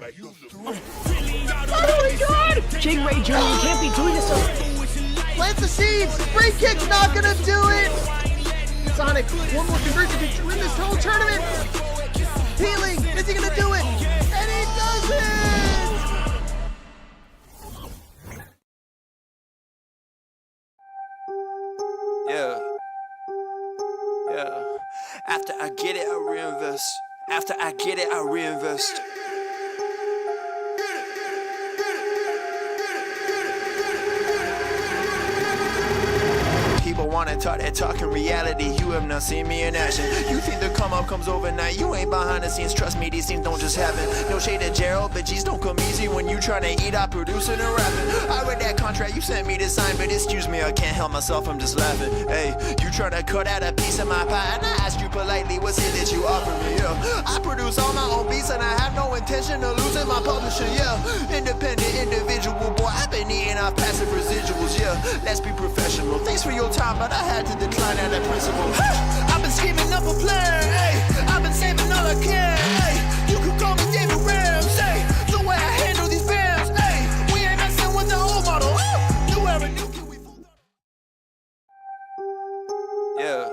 Oh my god! Jake Ray Jr., you can't be doing this. Plant the seeds! Free kick's not gonna do it! Sonic, one more conversion to win this whole tournament! Healing! Is he gonna do it? And he does it! Yeah. After I get it, I reinvest. After I get it, I reinvest. People wanna talk that talk in reality. You have not seen me in action. You think the come up comes overnight. You ain't behind the scenes. Trust me, these things don't just happen. No shade to Gerald, but G's don't come easy when you tryna eat out producing and rapping. I read that contract you sent me to sign, but excuse me, I can't help myself, I'm just laughing. Hey, you tryna cut out a piece of my pie, and I asked you politely, what's it that you offer me? Yeah, I produce all my own beats, and I have no intention of losing my publisher. Yeah, independent individual, boy, I've been eating off passive residuals. Yeah, let's be professional. Thanks for your time, but I had to decline at that principle. I've been scheming up a plan, hey. I've been saving all I can, hey. You could call me David Ramsey. The way I handle these bands, hey. We ain't messing with the old model. New era, new kid, we full. Yeah.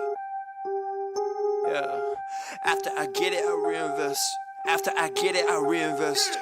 After I get it, I reinvest. After I get it, I reinvest.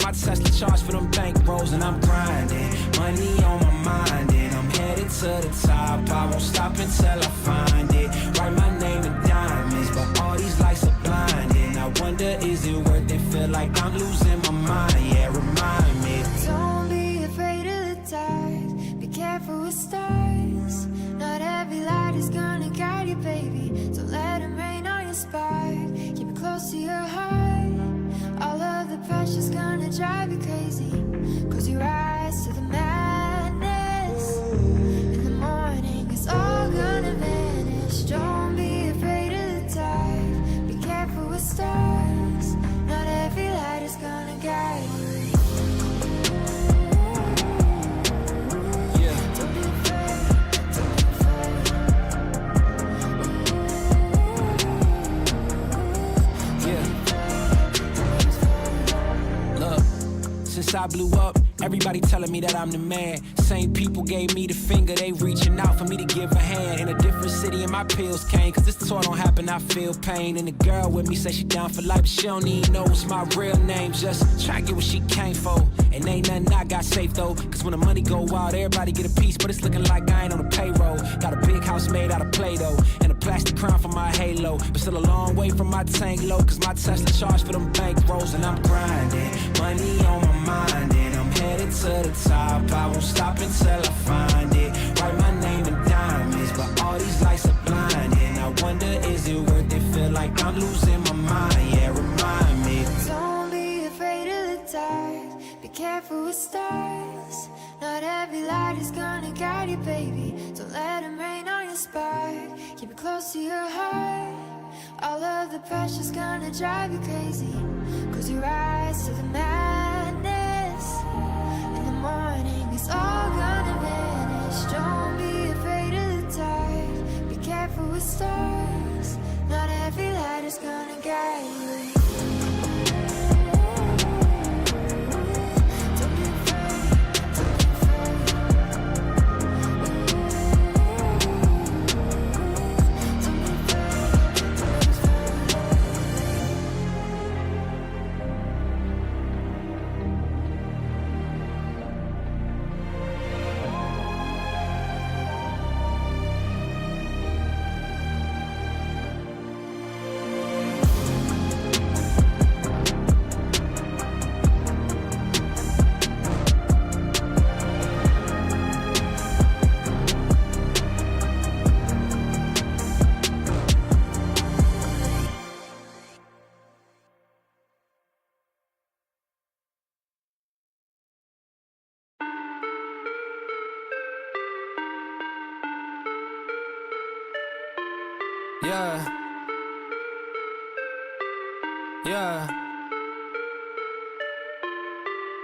my Tesla charge for them bank rolls, and I'm grinding. Money on my mind, and I'm headed to the top. I won't stop until I find it. Write my name in diamonds, but all these lights are blinding. I wonder, is it worth it? Feel like I'm losing my mind, yeah, remind me. Don't be afraid of the dark, be careful with stars. Not every light is gonna guide you, baby. Don't let them rain on your spark. Keep it close to your heart. All of the pressure's gonna drive you crazy. Close your eyes to the madness. In the morning it's all gonna vanish. Don't be afraid of the dark, be careful with stars. Not every light is gonna guide you. Since I blew up, everybody telling me that I'm the man. Same people gave me the finger, they reaching out for me to give a hand. In a different city and my pills came, cause this tour don't happen, I feel pain. And the girl with me say she down for life, but she don't even know what's my real name. Just try to get what she came for, and ain't nothing I got safe though. Cause when the money go wild, everybody get a piece, but it's looking like I ain't on the payroll. Got a big house made out of Play-Doh, and a plastic crown for my halo. But still a long way from my tank low, cause my Tesla charge for them bank rolls, and I'm grinding. Money on my mind, and I'm headed to the top. I won't stop until I find it. Write my name in diamonds, but all these lights are blinding. I wonder, is it worth it? Feel like I'm losing my mind, yeah, remind me. Don't be afraid of the dark, be careful with stars. Not every light is gonna guide you, baby. Don't let them rain on your spark. Keep it close to your heart. All of the pressure's gonna drive you crazy. Close your eyes to the madness. In the morning it's all gonna vanish. Don't be afraid of the dark, be careful with stars. Not every light is gonna guide you.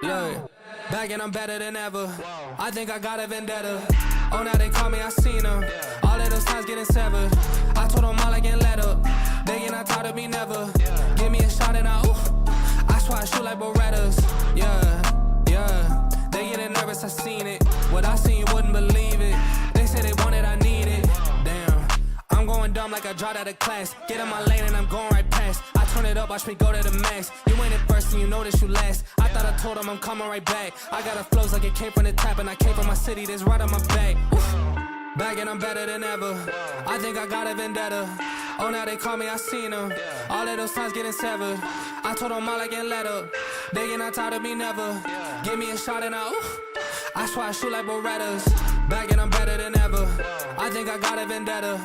Yeah. Back and I'm better than ever. I think I got a vendetta. Oh, now they call me, I seen them. All of those times getting severed. I told them all I can let up. They get not tired of me never. Give me a shot and I swear I shoot like Berettas. Yeah. They getting nervous, I seen it. What I seen, you wouldn't believe it. They say they want it, I need it. Damn. I'm going dumb like I dropped out of class. Get in my lane and I'm going right past. I turn it up, watch me go to the max. You ain't at first and you know that you last. I thought I told him I'm coming right back. I got a flows like it came from the tap, and I came from my city, that's right on my back. Back and I'm better than ever. I think I got a vendetta. Oh, now they call me, I seen them. All of those times getting severed. I told them all I can let up. They get not tired of me never. Give me a shot and I swear I shoot like Berettas. Back and I'm better than ever. I think I got a vendetta.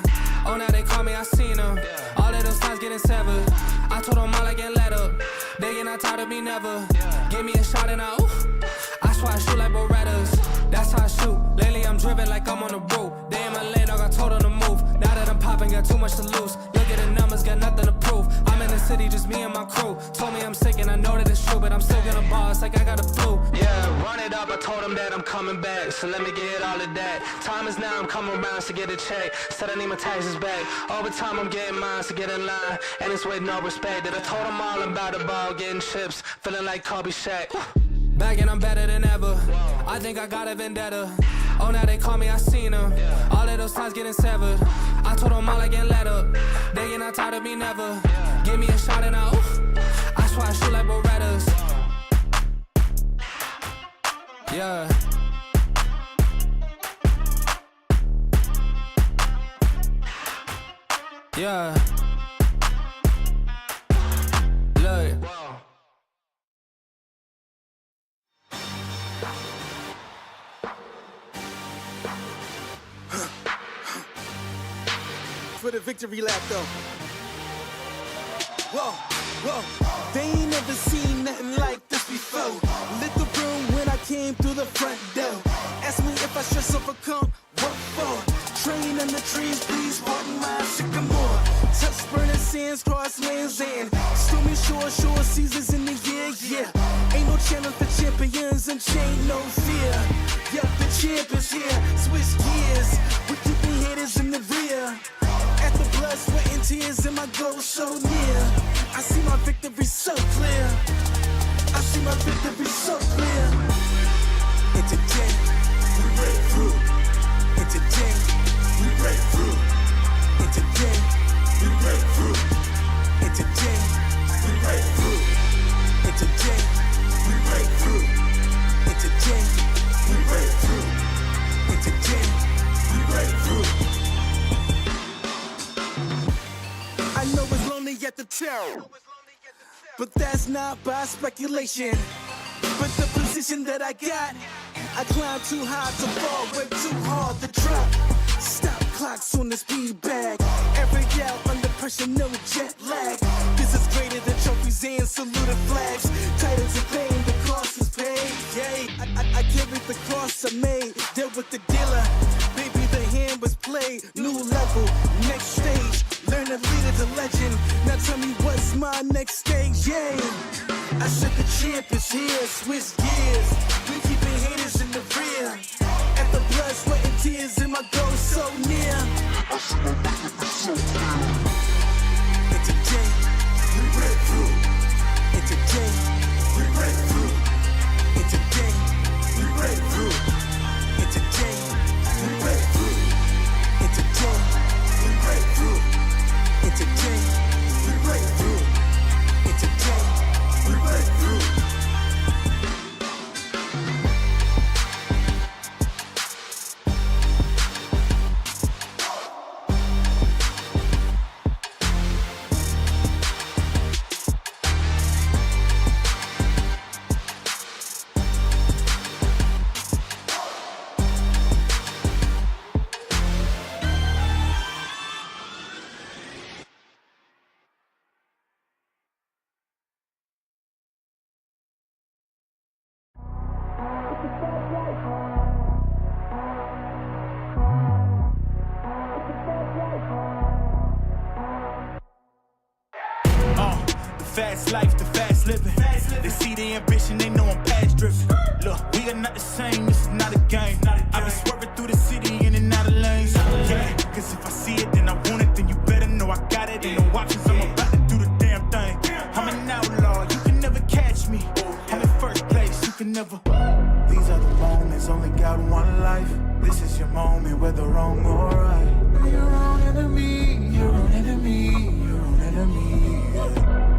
Oh, now they call me, I seen them. All of those times getting severed. I told them all I can let up. They get not tired of me never. Give me a shot and I swear I shoot like Berettas. That's how I shoot. Lately I'm driven like I'm on the roof. They in my lane, I got told them to move. Now that I'm popping, got too much to lose. Look at the numbers, got nothing to prove. I'm in the city, just me and my crew. Told me I'm sick and I know that it's true, but I'm still gonna ball, it's like I got a flu. Yeah, run it up, I told them that I'm coming back. So let me get all of that. Time is now, I'm coming around to get a check. Said I need my taxes back. Over time I'm getting mine to get in line. And it's with no respect. That I told them all about the ball, getting chips. Feeling like Kobe Shaq. Back and I'm better than ever. I think I got a vendetta. Oh, now they call me, I seen them. All of those times getting severed. I told them all I can let up. They get not tired of me never. Give me a shot and I swear I shoot like Berettas. Yeah. Yeah. Look. For the victory lap, though. Whoa, whoa. They ain't never seen nothing like this before. Lit the room when I came through the front door. Ask me if I stress overcome, what for? Train in the trees, please pardon my sycamore. Touch burning sands, cross lands, and stormy shore seasons in the year, yeah. Ain't no challenge for champions and chain no fear. Yup, the champ is here. Switch gears, we're keeping haters in the rear. At the blood, sweat, and tears, and my goal so near. I see my victory so clear. I see my victory so clear. And today, we break through. And today, we break through. And today, we break through. And today, we break through. And today, we break through. And today, we break through. And today, we break through. I know it's lonely at the top, but that's not by speculation. But the position that I got, I climb too high to fall, work too hard to drop. Stop clocks on the speed bag. Every out under pressure, no jet lag. This is greater than trophies and saluted flags. Titles and fame, the cost is paid. Yay, I carried the cross I made. Dealt with the dealer, baby, the hand was played. New level, next stage. Learn to lead it to legend. Now tell me what's my next stage, yeah. I said the champ is here, switch gears. We keeping haters in the rear. At the blood, sweat, and tears, and my goal so near. I see my victory so clear. And today, we break through. And today, we break through. And today, we break through. And today, we break through. And today, we break through. And today, we break through. And today, we break through. Fast life, the fast living. They see the ambition, they know I'm past driven. Look, we are not the same, this is not a game. I be swerving through the city in and out of lanes. Yeah, cause if I see it, then I want it, then you better know I got it. Ain't no options, I'm about to do the damn thing. I'm an outlaw, you can never catch me. I'm in first place, you can never. These are the moments, only got one life. This is your moment, whether wrong or right. You're your own enemy, your own enemy, your own enemy. Yeah.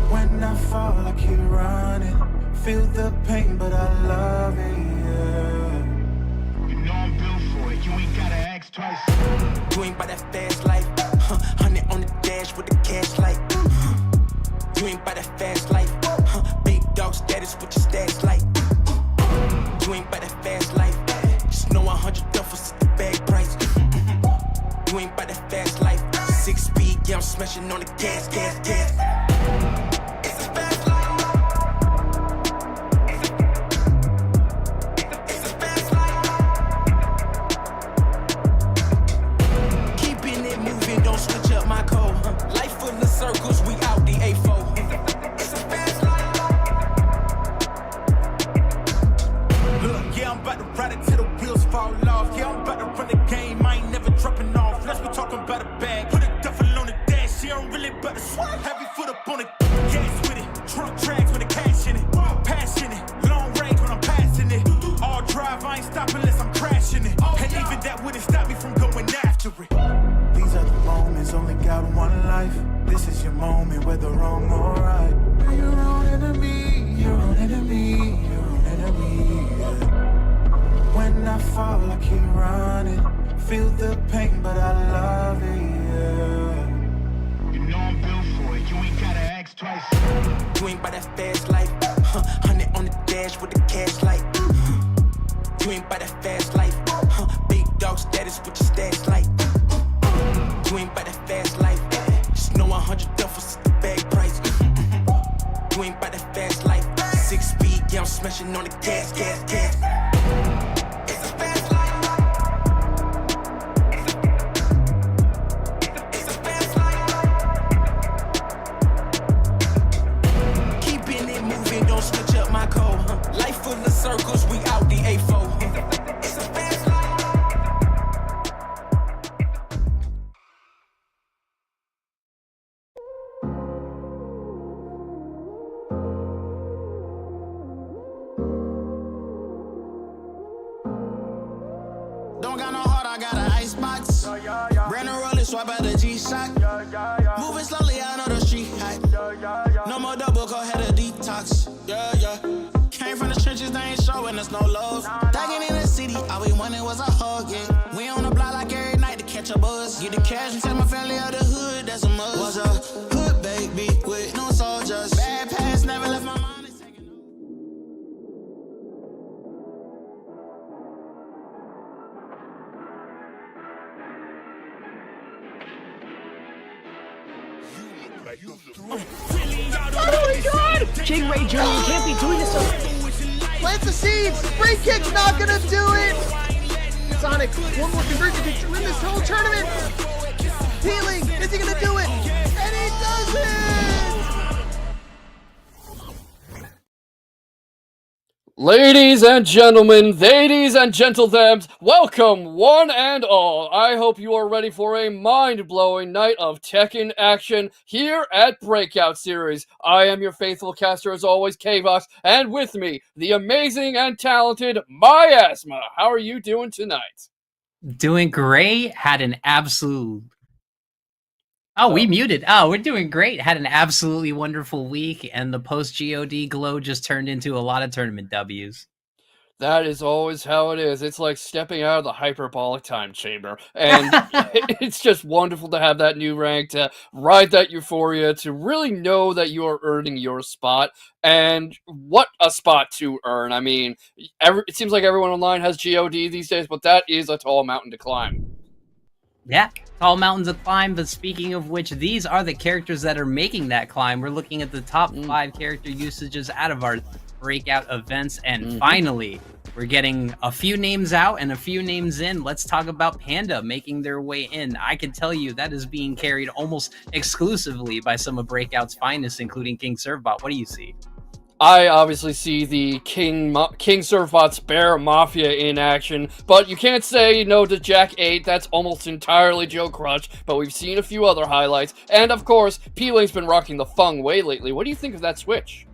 When I fall, I keep running. Feel the pain, but I love it, yeah. You know I'm built for it, you ain't gotta ask twice. You ain't by that fast life, 100 on the dash with the cash light. You ain't by that fast life, big dog status with your stats like. You ain't by that fast life, just know 100 duffels at the bag price. You ain't by that fast life, 6 speed, yeah, I'm smashing on the gas. Circles, we out the A4. It's a fast life. Look, yeah, I'm about to ride it till the wheels fall off. Yeah, I'm about to run the game, I ain't never dropping off. Let's be talking about a bag. Put a duffel on the dash, yeah, I'm really about to swap. Heavy foot up on the gas with it. Trunk tracks with the cash in it. Passionate, long range when I'm passing it. All drive, I ain't stopping unless I'm crashing it. And even that wouldn't stop me from going after it. These are the moments, only got one life. This is your moment, whether wrong or right. You're your own enemy, your own enemy, your own enemy. Yeah. When I fall, I keep running. Feel the pain, but I love it, yeah. You know I'm built for it, you ain't gotta ask twice. You ain't by that fast life. 100 on the dash with the cash light. You ain't by that fast life. Big dog status with your stats like. You ain't by that fast life. Just know 100 duffels is the bag price. You ain't by that fast life. 6 speed, yeah, I'm smashing on the gas. It's a fast life. It's a fast life. Keeping it moving, don't switch up my code. Life full of circles, we out the A4. It's a fast life. Don't got no heart, I got an icebox. Brand new roller, swipe out the G-Shock. Moving slowly, I know the street hype. No more double, go ahead a detox. Yeah. Came from the trenches, they ain't showing us no love. Tagging in the city, all we wanted was a hug, yeah. We on the block like every night to catch a buzz. Get the cash and tell my family of the hood, that's a must. Was a hood baby with no soldiers. Bad past never left my mind. It's taking over. Oh my god! Jake Ray Jr., you can't be doing this. Plant the seeds. Break kick's not gonna do it. Sonic, one more conversion to win this whole tournament. Peeling, is he gonna do it? And he does it! Ladies and gentlemen, ladies and gentlethems, welcome one and all. I hope you are ready for a mind-blowing night of Tekken action here at Breakout Series. I am your faithful caster as always, K-Vox, and with me, the amazing and talented Miasma. How are you doing tonight? Doing great. Had an absolute... Oh, we muted. Oh, we're doing great. Had an absolutely wonderful week, and the post-GOD glow just turned into a lot of tournament Ws. That is always how it is. It's like stepping out of the hyperbolic time chamber. And it's just wonderful to have that new rank, to ride that euphoria, to really know that you are earning your spot. And what a spot to earn. I mean, it seems like everyone online has GOD these days, but that is a tall mountain to climb. Yeah, tall mountains to climb, but speaking of which, these are the characters that are making that climb. We're looking at the top 5 character usages out of our breakout events, and finally, we're getting a few names out and a few names in. Let's talk about Panda making their way in. I can tell you that is being carried almost exclusively by some of Breakout's finest, including King Servbot. What do you see? I obviously see the King Surfbot's Bear Mafia in action, but you can't say no to Jack 8, that's almost entirely Joe Crush, but we've seen a few other highlights, and of course, Peeling's been rocking the Feng Wei lately. What do you think of that switch?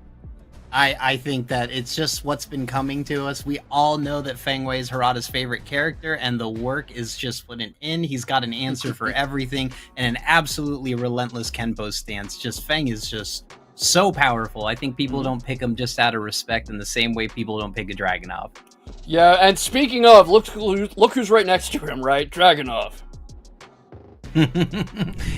I think that it's just what's been coming to us. We all know that Feng Wei is Harada's favorite character, and the work is just putting in. He's got an answer for everything, and an absolutely relentless Kenpo stance. Just Feng is just so powerful. I think people don't pick him just out of respect in the same way people don't pick a Dragunov. Yeah, and speaking of, look who's right next to him, right? Dragunov.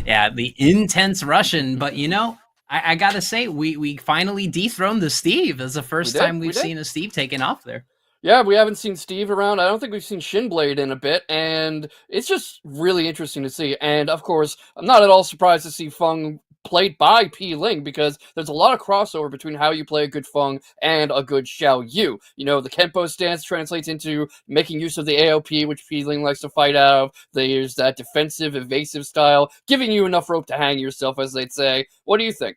Yeah, the intense Russian, but you know, I gotta say, we finally dethroned the Steve. It's the first time we've seen a Steve taken off there. Yeah, we haven't seen Steve around. I don't think we've seen Shinblade in a bit, and it's just really interesting to see. And of course, I'm not at all surprised to see Feng played by P. Ling, because there's a lot of crossover between how you play a good Feng and a good Xiao Yu. You know, the Kenpo stance translates into making use of the AOP, which P. Ling likes to fight out of. There's that defensive, evasive style, giving you enough rope to hang yourself, as they'd say. What do you think?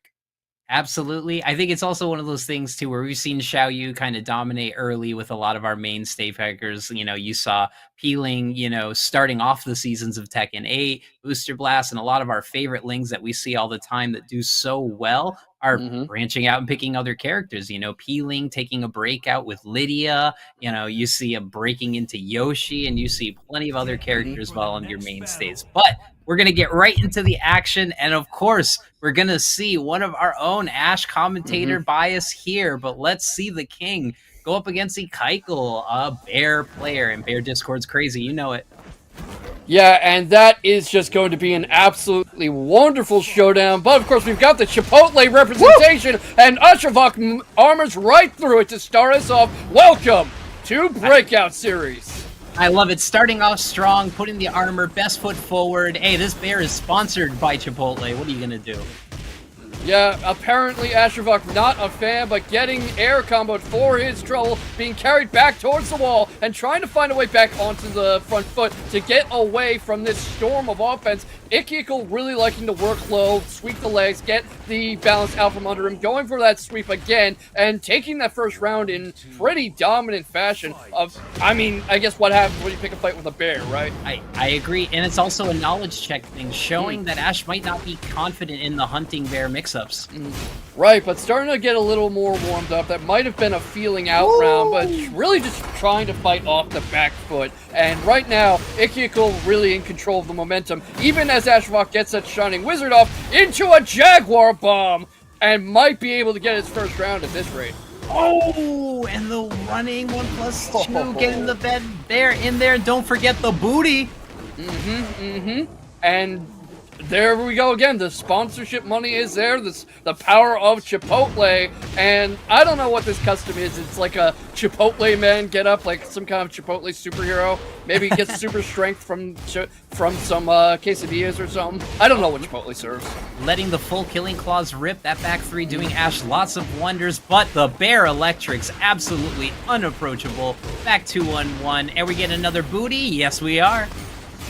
Absolutely. I think it's also one of those things, too, where we've seen Xiao Yu kind of dominate early with a lot of our mainstay pickers. You know, you saw Peeling, you know, starting off the seasons of Tekken 8, Booster Blast, and a lot of our favorite Lings that we see all the time that do so well are branching out and picking other characters. You know, Peeling taking a breakout with Lydia. You know, you see a breaking into Yoshi, and you see plenty of other characters well on your mainstays. But we're going to get right into the action, and of course, we're going to see one of our own Ash commentator bias here, but let's see the king go up against Ikaikul, a Bear player, and Bear Discord's crazy, you know it. Yeah, and that is just going to be an absolutely wonderful showdown. But of course, we've got the Chipotle representation, and Ashravok armors right through it to start us off. Welcome to Breakout Series. I love it. Starting off strong, putting the armor, best foot forward. Hey, this bear is sponsored by Chipotle. What are you gonna do? Yeah, apparently Ashravok not a fan, but getting air comboed for his trouble, being carried back towards the wall, and trying to find a way back onto the front foot to get away from this storm of offense. Ikaikul really liking to work low, sweep the legs, get the balance out from under him, going for that sweep again, and taking that first round in pretty dominant fashion. I guess what happens when you pick a fight with a bear, right? I agree, and it's also a knowledge check thing, showing that Ash might not be confident in the hunting bear mix-ups. Right, but starting to get a little more warmed up. That might have been a feeling out round, but really just trying to fight off the back foot. And right now, Ikaikul really in control of the momentum, even as Ashravok gets that Shining Wizard off into a Jaguar Bomb, and might be able to get his first round at this rate. Oh, and the running 1+2, getting the bear in there, and don't forget the booty. And there we go again. The sponsorship money is there. The power of Chipotle. And I don't know what this custom is. It's like a Chipotle man get up, like some kind of Chipotle superhero. Maybe he gets super strength from some quesadillas or something. I don't know what Chipotle serves. Letting the full Killing Claws rip, that back three doing Ash lots of wonders, but the Bear Electric's absolutely unapproachable. Back 2-1-1, and we get another booty? Yes, we are.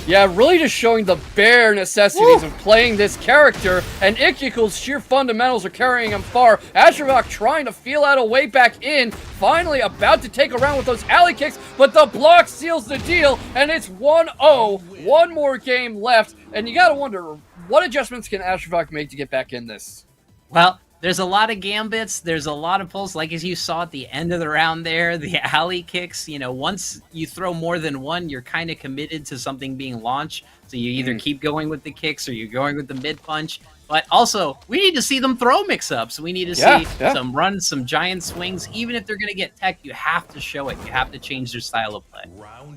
Yeah, really just showing the bare necessities of playing this character, and Ikaikul's sheer fundamentals are carrying him far. Ashravok trying to feel out a way back in, finally about to take a round with those alley kicks, but the block seals the deal, and it's 1-0. One more game left, and you gotta wonder, what adjustments can Ashravok make to get back in this? Well, there's a lot of gambits, there's a lot of pulls, like as you saw at the end of the round there, the alley kicks, you know, once you throw more than one, you're kind of committed to something being launched, so you either keep going with the kicks or you're going with the mid-punch, but also, we need to see them throw mix-ups, we need to see some runs, some giant swings, even if they're going to get tech, you have to show it, you have to change their style of play.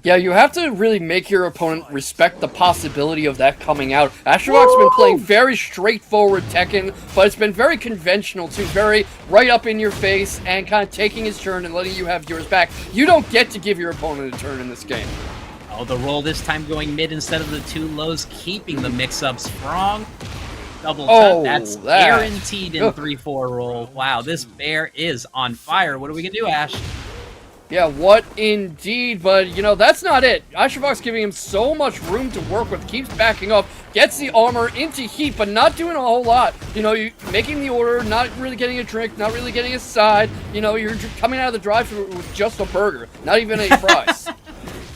Yeah, you have to really make your opponent respect the possibility of that coming out. Ashravok's been playing very straightforward Tekken, but it's been very conventional too, very right up in your face and kind of taking his turn and letting you have yours back. You don't get to give your opponent a turn in this game. Oh, the roll this time going mid instead of the two lows, keeping the mix-up strong. Double tap, that's guaranteed in 3-4 roll. Wow, this bear is on fire. What are we gonna do, Ash? Yeah, what indeed, but you know, that's not it. Ashravok's giving him so much room to work with, keeps backing up, gets the armor into heat, but not doing a whole lot. You know, you're making the order, not really getting a drink, not really getting a side. You know, you're coming out of the drive-thru with just a burger, not even any fries.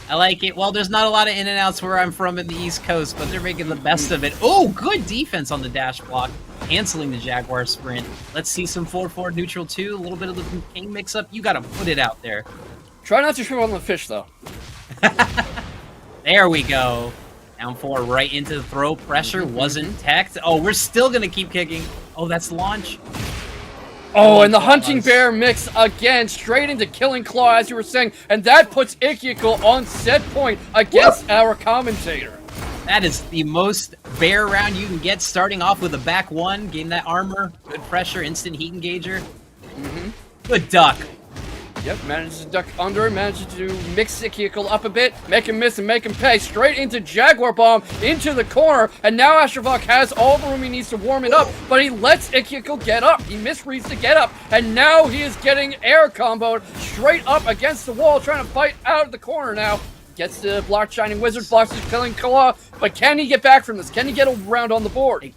I like it. Well, there's not a lot of in-and-outs where I'm from in the East Coast, but they're making the best of it. Oh, good defense on the dash block, canceling the Jaguar sprint. Let's see some 4-4 neutral 2, a little bit of the King mix-up. You got to put it out there. Try not to trip on the fish, though. There we go. Down 4 right into the throw. Pressure wasn't teched. Oh, we're still going to keep kicking. Oh, that's launch. Oh, and the Hunting Bear mix again, straight into Killing Claw, as you were saying, and that puts Ikaikul on set point against our commentator. That is the most bear round you can get, starting off with a back 1, gain that armor, good pressure, instant heat engager. Good duck. Yep, manages to duck under, manages to mix Ikaikul up a bit, make him miss and make him pay, straight into Jaguar Bomb, into the corner, and now Ashravok has all the room he needs to warm it up, but he lets Ikaikul get up, he misreads to get up, and now he is getting air comboed straight up against the wall, trying to fight out of the corner now. Gets the block Shining Wizard, blocks his Killing Claw, but can he get back from this? Can he get a round on the board?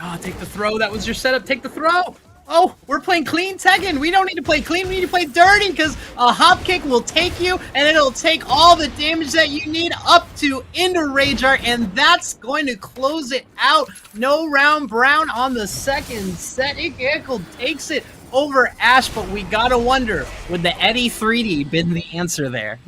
Oh, take the throw, that was your setup, take the throw! Oh, we're playing clean Tekken. We don't need to play clean. We need to play dirty because a hop kick will take you and it'll take all the damage that you need up to into Rage Art, and that's going to close it out. No round brown on the second set. Ikaikul takes it over Ash, but we gotta wonder, would the Eddie 3D been the answer there?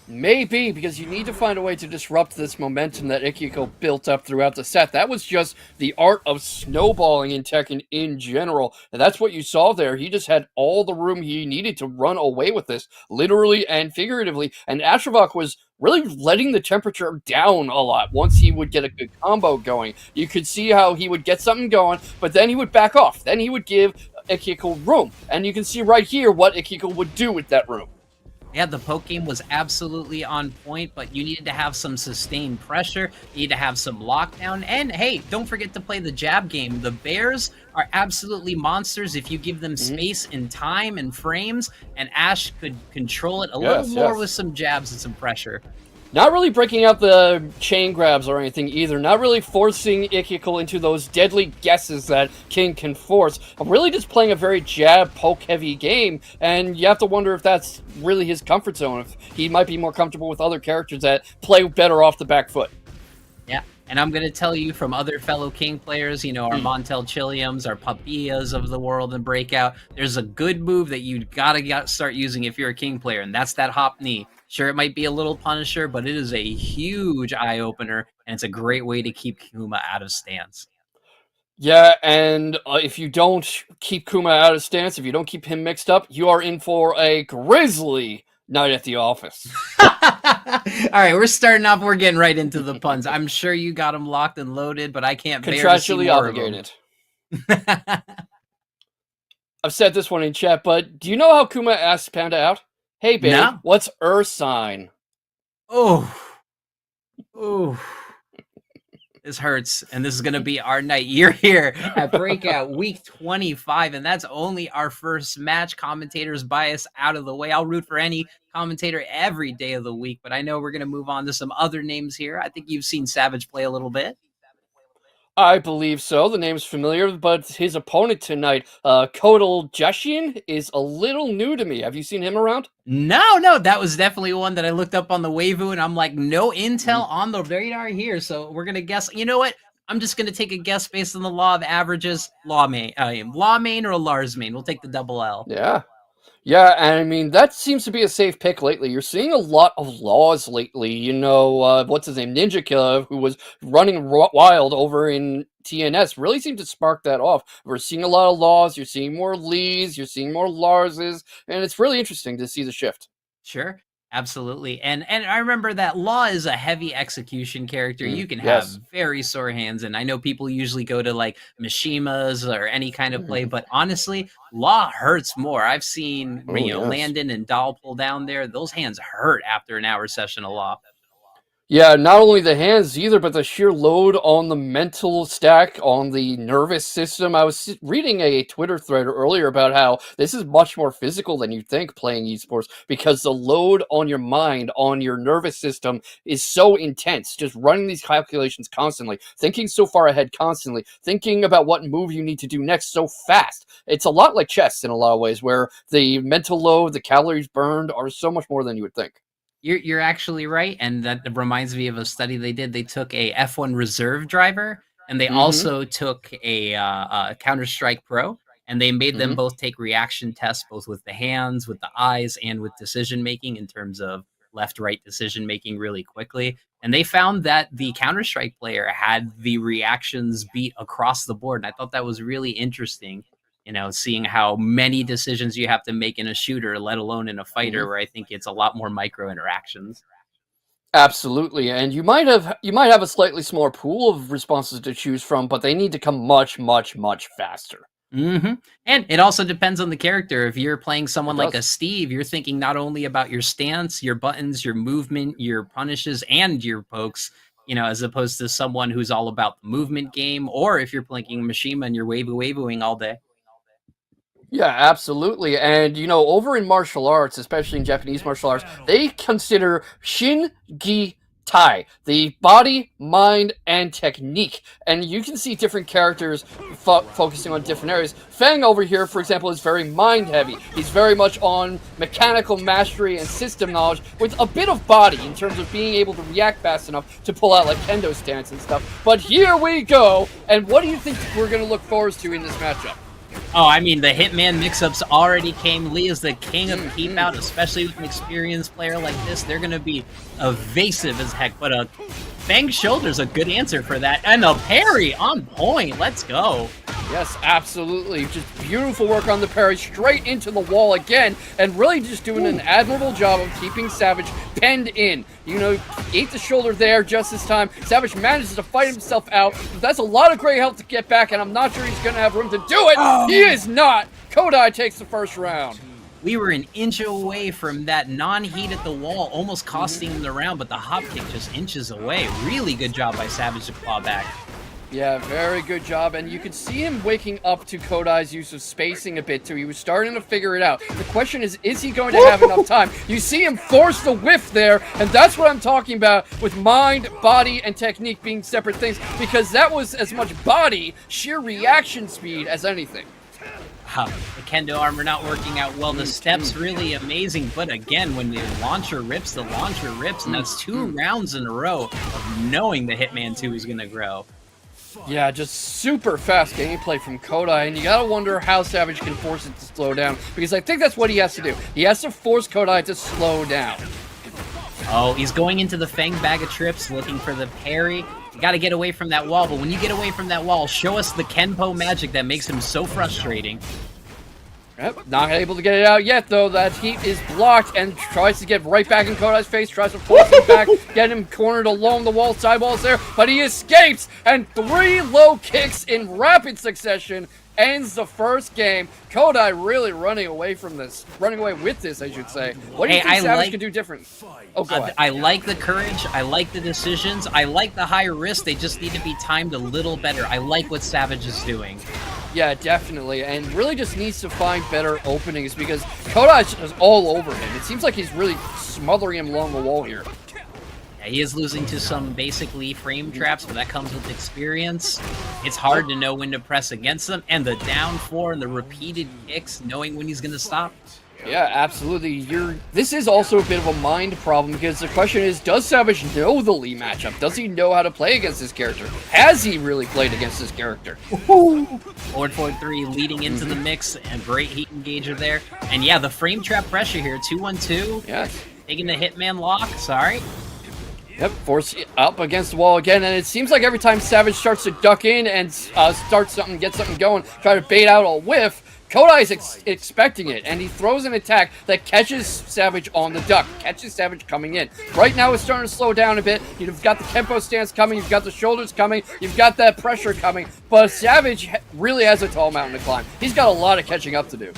Maybe, because you need to find a way to disrupt this momentum that Ikiko built up throughout the set. That was just the art of snowballing in Tekken in general. And that's what you saw there. He just had all the room he needed to run away with this, literally and figuratively. And Astrovok was really letting the temperature down a lot once he would get a good combo going. You could see how he would get something going, but then he would back off. Then he would give Ikiko room. And you can see right here what Ikiko would do with that room. Yeah, the poke game was absolutely on point, but you needed to have some sustained pressure. You need to have some lockdown. And hey, don't forget to play the jab game. The Bears are absolutely monsters if you give them space and time and frames, and Ash could control it a little more with some jabs and some pressure. Not really breaking out the chain grabs or anything either. Not really forcing Ikiko into those deadly guesses that King can force. I'm really just playing a very jab, poke-heavy game, and you have to wonder if that's really his comfort zone. If he might be more comfortable with other characters that play better off the back foot. Yeah, and I'm going to tell you from other fellow King players, our Montel Chiliums, our Papillas of the world and Breakout, there's a good move that you gotta start using if you're a King player, and that's that hop knee. Sure, it might be a little punisher, but it is a huge eye-opener, and it's a great way to keep Kuma out of stance. Yeah, and if you don't keep Kuma out of stance, if you don't keep him mixed up, you are in for a grisly night at the office. All right, we're starting off. We're getting right into the puns. I'm sure you got them locked and loaded, but I can't bear to see more obligated. I've said this one in chat, but do you know how Kuma asked Panda out? Hey, babe, what's sign? Oh. This hurts, and this is going to be our night. You're here at Breakout Week 25, and that's only our first match. Commentators bias out of the way. I'll root for any commentator every day of the week, but I know we're going to move on to some other names here. I think you've seen Savage play a little bit. I believe so. The name's familiar, but his opponent tonight, Kodal Jashin, is a little new to me. Have you seen him around? No, that was definitely one that I looked up on the Waivu, and I'm like, no intel on the radar here, so we're going to guess. You know what? I'm just going to take a guess based on the law of averages. Law main or Lars main. We'll take the double L. Yeah, and I mean, that seems to be a safe pick lately. You're seeing a lot of laws lately. What's his name? Ninja Killer, who was running wild over in TNS, really seemed to spark that off. We're seeing a lot of laws. You're seeing more Lees. You're seeing more Larses. And it's really interesting to see the shift. Sure. Absolutely. And I remember that Law is a heavy execution character. You can have very sore hands. And I know people usually go to like Mishima's or any kind of play, but honestly, Law hurts more. I've seen Landon and Dahl pull down there. Those hands hurt after an hour session of Law. Yeah, not only the hands either, but the sheer load on the mental stack, on the nervous system. I was reading a Twitter thread earlier about how this is much more physical than you think playing esports, because the load on your mind, on your nervous system is so intense. Just running these calculations constantly, thinking so far ahead constantly, thinking about what move you need to do next so fast. It's a lot like chess in a lot of ways, where the mental load, the calories burned are so much more than you would think. You're actually right, and that reminds me of a study they did. They took a F1 reserve driver, and they also took a Counter-Strike Pro, and they made them both take reaction tests, both with the hands, with the eyes, and with decision-making in terms of left-right decision-making really quickly. And they found that the Counter-Strike player had the reactions beat across the board, and I thought that was really interesting. Seeing how many decisions you have to make in a shooter, let alone in a fighter, where I think it's a lot more micro interactions. Absolutely, and you might have a slightly smaller pool of responses to choose from, but they need to come much, much, much faster. And it also depends on the character. If you're playing someone like a Steve, you're thinking not only about your stance, your buttons, your movement, your punishes, and your pokes, as opposed to someone who's all about the movement game, or if you're playing Mishima and you're waivuing all day. Yeah, absolutely. And, over in martial arts, especially in Japanese martial arts, they consider Shin-Gi Tai, the body, mind, and technique. And you can see different characters focusing on different areas. Fang over here, for example, is very mind-heavy. He's very much on mechanical mastery and system knowledge, with a bit of body in terms of being able to react fast enough to pull out like kendo stance and stuff. But here we go! And what do you think we're going to look forward to in this matchup? Oh, I mean, the Hitman mix-ups already came. Lee is the king of keep-out, especially with an experienced player like this. They're going to be evasive as heck, but a Fang's shoulder's a good answer for that. And a parry on point. Let's go. Yes, absolutely. Just beautiful work on the parry, straight into the wall again, and really just doing an admirable job of keeping Savage penned in. You know, ate the shoulder there just this time. Savage manages to fight himself out, but that's a lot of great health to get back, and I'm not sure he's going to have room to do it. He is not. Kodai takes the first round. We were an inch away from that non-heat at the wall, almost costing him the round, but the hop kick just inches away. Really good job by Savage to claw back. Yeah, very good job, and you could see him waking up to Kodai's use of spacing a bit too. He was starting to figure it out. The question is he going to have enough time? You see him force the whiff there, and that's what I'm talking about with mind, body, and technique being separate things, because that was as much body, sheer reaction speed as anything. The kendo armor not working out well. The steps really amazing, but again, when the launcher rips, and that's 2 rounds in a row of knowing the Hitman 2 is going to grow. Yeah, just super fast gameplay from Kodai, and you gotta wonder how Savage can force it to slow down, because I think that's what he has to do. He has to force Kodai to slow down. Oh, he's going into the Fang bag of trips, looking for the parry. You gotta get away from that wall, but when you get away from that wall, show us the Kenpo magic that makes him so frustrating. Yep, not able to get it out yet, though. That heat is blocked and tries to get right back in Kodai's face, tries to force him back, get him cornered along the wall, sidewalls there, but he escapes, and 3 low kicks in rapid succession ends the first game. Kodai really running away with this, I should say. What do you think Savage can do different? Oh, go ahead. I like the courage, I like the decisions, I like the high risk, they just need to be timed a little better. I like what Savage is doing. Yeah, definitely, and really just needs to find better openings, because Kodai's just all over him. It seems like he's really smothering him along the wall here. Yeah, he is losing to some basically frame traps, but that comes with experience. It's hard to know when to press against them, and the down 4 and the repeated kicks, knowing when he's going to stop. Yeah, absolutely. This is also a bit of a mind problem, because the question is, does Savage know the Lee matchup? Does he know how to play against this character? Has he really played against this character? Forward 3 leading into the mix, and great heat engager there. And yeah, the frame trap pressure here, 2-1-2. Yes. Taking the Hitman lock, sorry. Yep, force up against the wall again, and it seems like every time Savage starts to duck in and start something, get something going, try to bait out a whiff, Kodai's expecting it, and he throws an attack that catches Savage on the duck, catches Savage coming in. Right now it's starting to slow down a bit. You've got the Kenpo stance coming, you've got the shoulders coming, you've got that pressure coming, but Savage really has a tall mountain to climb. He's got a lot of catching up to do.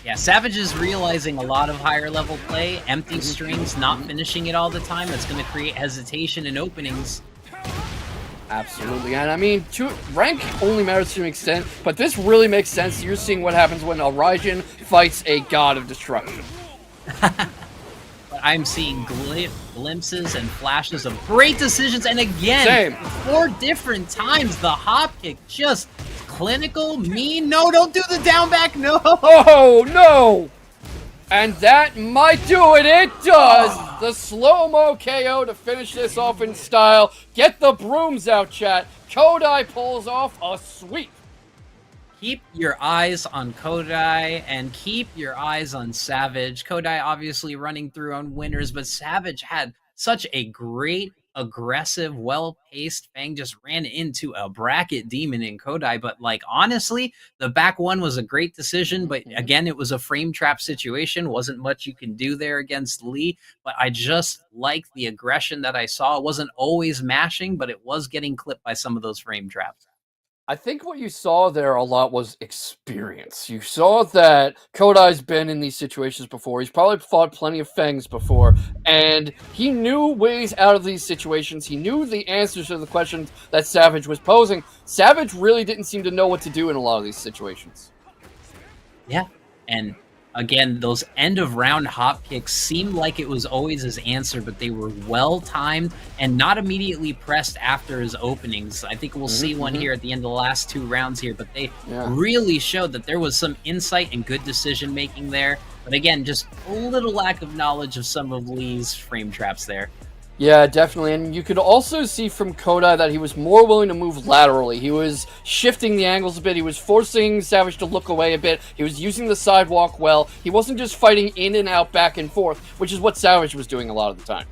Yeah, Savage is realizing a lot of higher level play, empty strings, not finishing it all the time. That's going to create hesitation and openings. Absolutely, and I mean, rank only matters to an extent, but this really makes sense. You're seeing what happens when a Raijin fights a god of destruction. I'm seeing glimpses and flashes of great decisions, and again, 4 different times, the hop kick just clinical, mean. No, don't do the down back, no! Oh, no! And that might do it. It does. The slow-mo KO to finish this off in style. Get the brooms out, chat. Kodai pulls off a sweep. Keep your eyes on Kodai and keep your eyes on Savage. Kodai obviously running through on winners, but Savage had such a great, aggressive, well-paced Fang just ran into a bracket demon in Kodai, but like honestly, the back 1 was a great decision, but again, it was a frame trap situation. Wasn't much you can do there against Lee, but I just liked the aggression that I saw. It wasn't always mashing, but it was getting clipped by some of those frame traps. I think what you saw there a lot was experience. You saw that Kodai's been in these situations before. He's probably fought plenty of Fangs before, and he knew ways out of these situations. He knew the answers to the questions that Savage was posing. Savage really didn't seem to know what to do in a lot of these situations. Yeah, and again, those end-of-round hop kicks seemed like it was always his answer, but they were well-timed and not immediately pressed after his openings. I think we'll see one here at the end of the last 2 rounds here, but they really showed that there was some insight and good decision-making there. But again, just a little lack of knowledge of some of Lee's frame traps there. Yeah, definitely. And you could also see from Kodai that he was more willing to move laterally. He was shifting the angles a bit. He was forcing Savage to look away a bit. He was using the sidewalk well. He wasn't just fighting in and out, back and forth, which is what Savage was doing a lot of the time.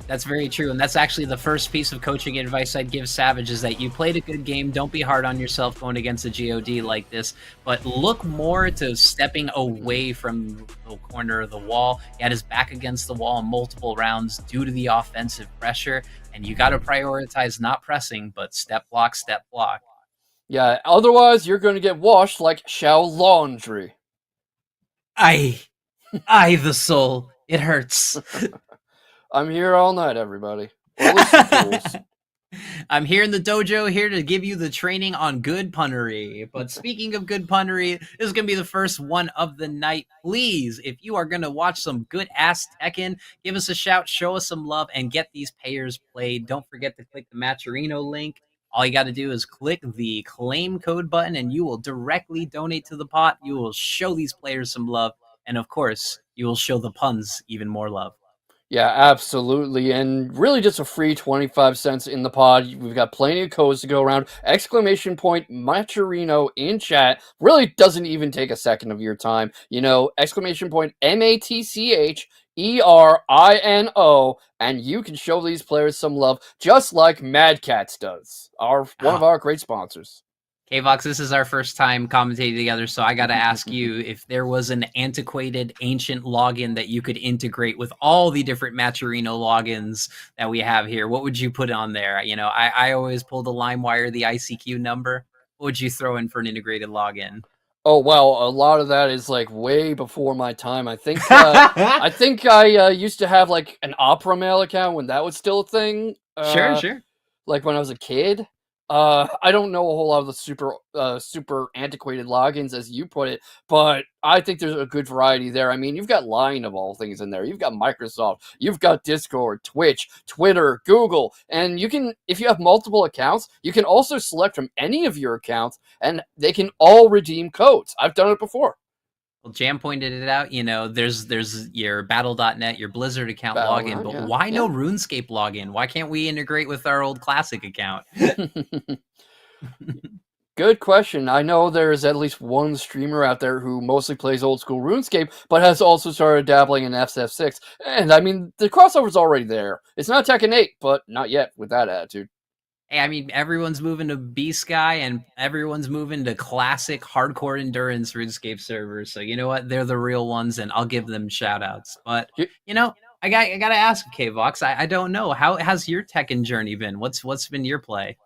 That's very true, and that's actually the first piece of coaching advice I'd give Savage is that you played a good game. Don't be hard on yourself going against a GOD like this, but look more to stepping away from the corner of the wall. He had his back against the wall in multiple rounds due to the offensive pressure, and you got to prioritize not pressing, but step block, step block. Yeah, otherwise you're going to get washed like Shao Laundry. I, the soul. It hurts. I'm here all night, everybody. Or listen, fools. I'm here in the dojo, here to give you the training on good punnery. But speaking of good punnery, this is going to be the first one of the night. Please, if you are going to watch some good-ass Tekken, give us a shout, show us some love, and get these payers played. Don't forget to click the Matcherino link. All you got to do is click the claim code button, and you will directly donate to the pot. You will show these players some love, and of course, you will show the puns even more love. Yeah, absolutely. And really just a free 25 cents in the pod. We've got plenty of codes to go around. Exclamation point Maturino in chat. Really doesn't even take a second of your time. You know, exclamation point MATCHERINO, and you can show these players some love just like Mad Cats does. One of our great sponsors. K-Vox, this is our first time commentating together, so I got to ask you if there was an antiquated, ancient login that you could integrate with all the different Maturino logins that we have here. What would you put on there? You know, I always pull the LimeWire, the ICQ number. What would you throw in for an integrated login? Oh, well, a lot of that is like way before my time. I think I used to have like an Opera Mail account when that was still a thing. Sure. Like when I was a kid. I don't know a whole lot of the super antiquated logins, as you put it, but I think there's a good variety there. I mean, you've got Line of all things in there. You've got Microsoft. You've got Discord, Twitch, Twitter, Google, and you can, if you have multiple accounts, you can also select from any of your accounts, and they can all redeem codes. I've done it before. Well, Jam pointed it out, you know, there's your Battle.net, your Blizzard account login, but why no RuneScape login? Why can't we integrate with our old Classic account? Good question. I know there's at least one streamer out there who mostly plays old school RuneScape, but has also started dabbling in FF6. And I mean, the crossover's already there. It's not Tekken 8, but not yet with that attitude. Hey, I mean, everyone's moving to B-Sky and everyone's moving to classic hardcore endurance RuneScape servers. So you know what? They're the real ones, and I'll give them shout-outs. But, you know, I got to ask, K-Vox, I don't know. How has your Tekken journey been? What's been your play?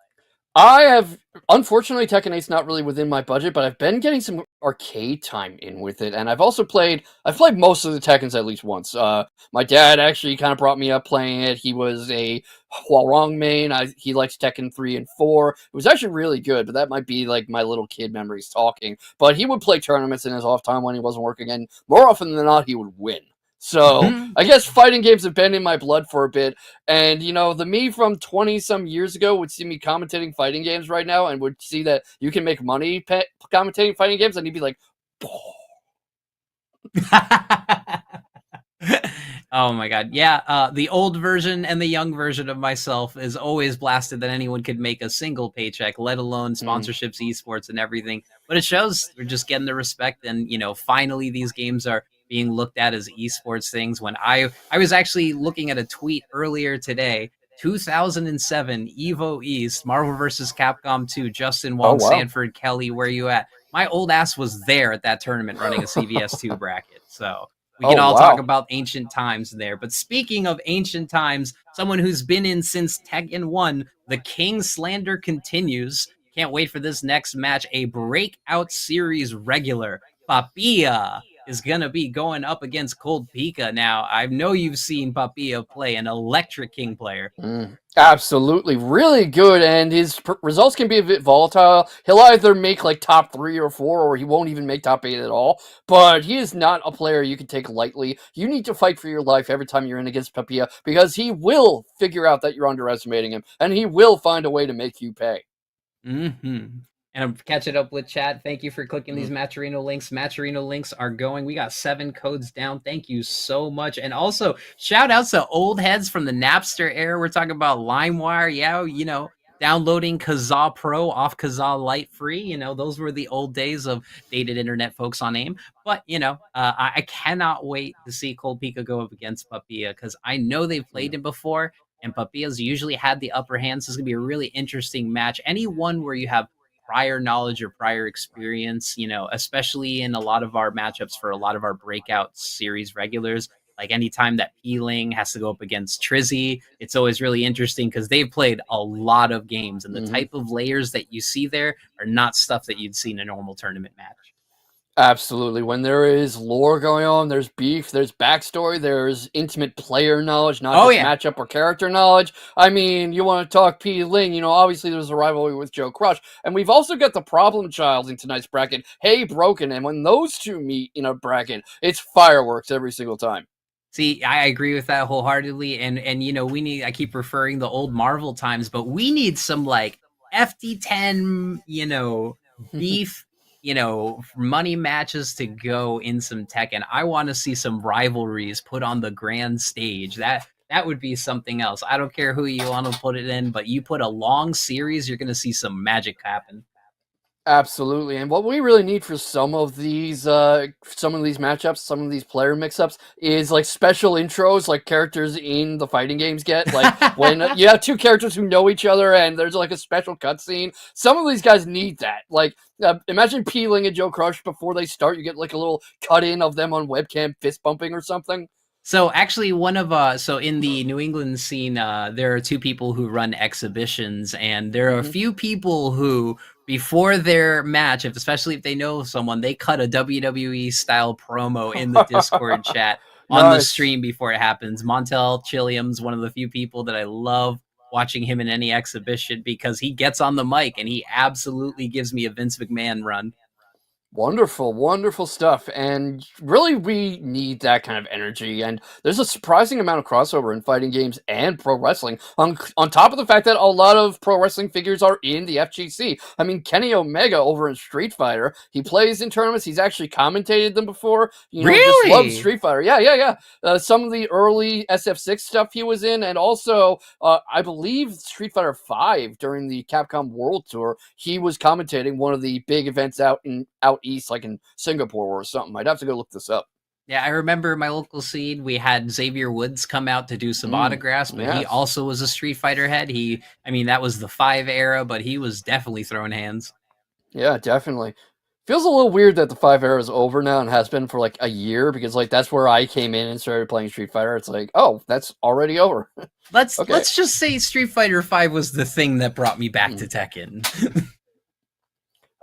I have, unfortunately, Tekken 8's not really within my budget, but I've been getting some arcade time in with it, and I've played most of the Tekkens at least once. My dad actually kind of brought me up playing it. He was a Hwarong main. He likes Tekken 3 and 4. It was actually really good, but that might be like my little kid memories talking. But he would play tournaments in his off time when he wasn't working, and more often than not, he would win. So, I guess fighting games have been in my blood for a bit, and, you know, the me from 20-some years ago would see me commentating fighting games right now, and would see that you can make money commentating fighting games, and he'd be like, oh. Oh my god. Yeah, the old version and the young version of myself is always blasted that anyone could make a single paycheck, let alone sponsorships, esports, and everything. But it shows we're just getting the respect, and, you know, finally these games are being looked at as esports things. When I was actually looking at a tweet earlier today, 2007 Evo East, Marvel vs. Capcom 2, Justin Wong, Sanford Kelly, where you at? My old ass was there at that tournament running a CVS2 bracket. So we can all talk about ancient times there. But speaking of ancient times, someone who's been in since Tekken 1, the King slander continues. Can't wait for this next match. A Breakout Series regular, Papilla, is going to be going up against Cold Pika. Now, I know you've seen Papilla play, an electric King player. Absolutely. Really good, and his results can be a bit volatile. He'll either make like top 3 or 4, or he won't even make top 8 at all. But he is not a player you can take lightly. You need to fight for your life every time you're in against Papilla, because he will figure out that you're underestimating him, and he will find a way to make you pay. And I'm catching up with chat. Thank you for clicking these Mhm. Matcherino links. Matcherino links are going. We got 7 codes down. Thank you so much. And also, shout outs to old heads from the Napster era. We're talking about LimeWire. Yeah, downloading Kazaa Pro off Kazaa Lite free. Those were the old days of dated internet folks on AIM. But, I cannot wait to see Cold Pika go up against Papilla because I know they've played him before. And Papilla's usually had the upper hand. So it's going to be a really interesting match. Any one where you have prior knowledge or prior experience, especially in a lot of our matchups for a lot of our breakout series regulars. Like anytime that Peeling has to go up against Trizzy, it's always really interesting because they've played a lot of games, and the Mhm. type of layers that you see there are not stuff that you'd see in a normal tournament match. Absolutely. When there is lore going on, there's beef, there's backstory, there's intimate player knowledge, not Oh just yeah. matchup or character knowledge. I mean, you want to talk P. Ling, obviously there's a rivalry with Joe Crush. And we've also got the problem child in tonight's bracket, Hey Broken. And when those two meet in a bracket, it's fireworks every single time. See, I agree with that wholeheartedly, and we need. I keep referring the old Marvel times, but we need some like FD10, beef, money matches to go in some Tekken. I want to see some rivalries put on the grand stage. That would be something else. I don't care who you want to put it in, but you put a long series, you're going to see some magic happen. Absolutely, and what we really need for some of these matchups, some of these player mix-ups, is like special intros, like characters in the fighting games get. Like when you have two characters who know each other, and there's like a special cutscene. Some of these guys need that. Like imagine Peeling and Joe Crush before they start. You get like a little cut in of them on webcam fist bumping or something. So actually, so in the New England scene, there are 2 people who run exhibitions, and there are a few people who, before their match, especially if they know someone, they cut a WWE style promo in the Discord chat on the Nice. stream before it happens. Montel Chilliam's one of the few people that I love watching him in any exhibition because he gets on the mic and he absolutely gives me a Vince McMahon run. Wonderful, wonderful stuff. And really, we need that kind of energy. And there's a surprising amount of crossover in fighting games and pro wrestling. On top of the fact that a lot of pro wrestling figures are in the FGC. I mean, Kenny Omega over in Street Fighter, he plays in tournaments. He's actually commentated them before. Just loves Street Fighter. Yeah. Some of the early SF6 stuff he was in. And also, I believe Street Fighter 5 during the Capcom World Tour, he was commentating one of the big events out east, like in Singapore or something. I'd have to go look this up. Yeah, I remember my local scene. We had Xavier Woods come out to do some autographs, but he also was a Street Fighter head. That was the 5 era, but he was definitely throwing hands. Yeah, definitely. Feels a little weird that the 5 era is over now and has been for like a year because like that's where I came in and started playing Street Fighter. It's like, oh, that's already over. Let's just say Street Fighter 5 was the thing that brought me back to Tekken.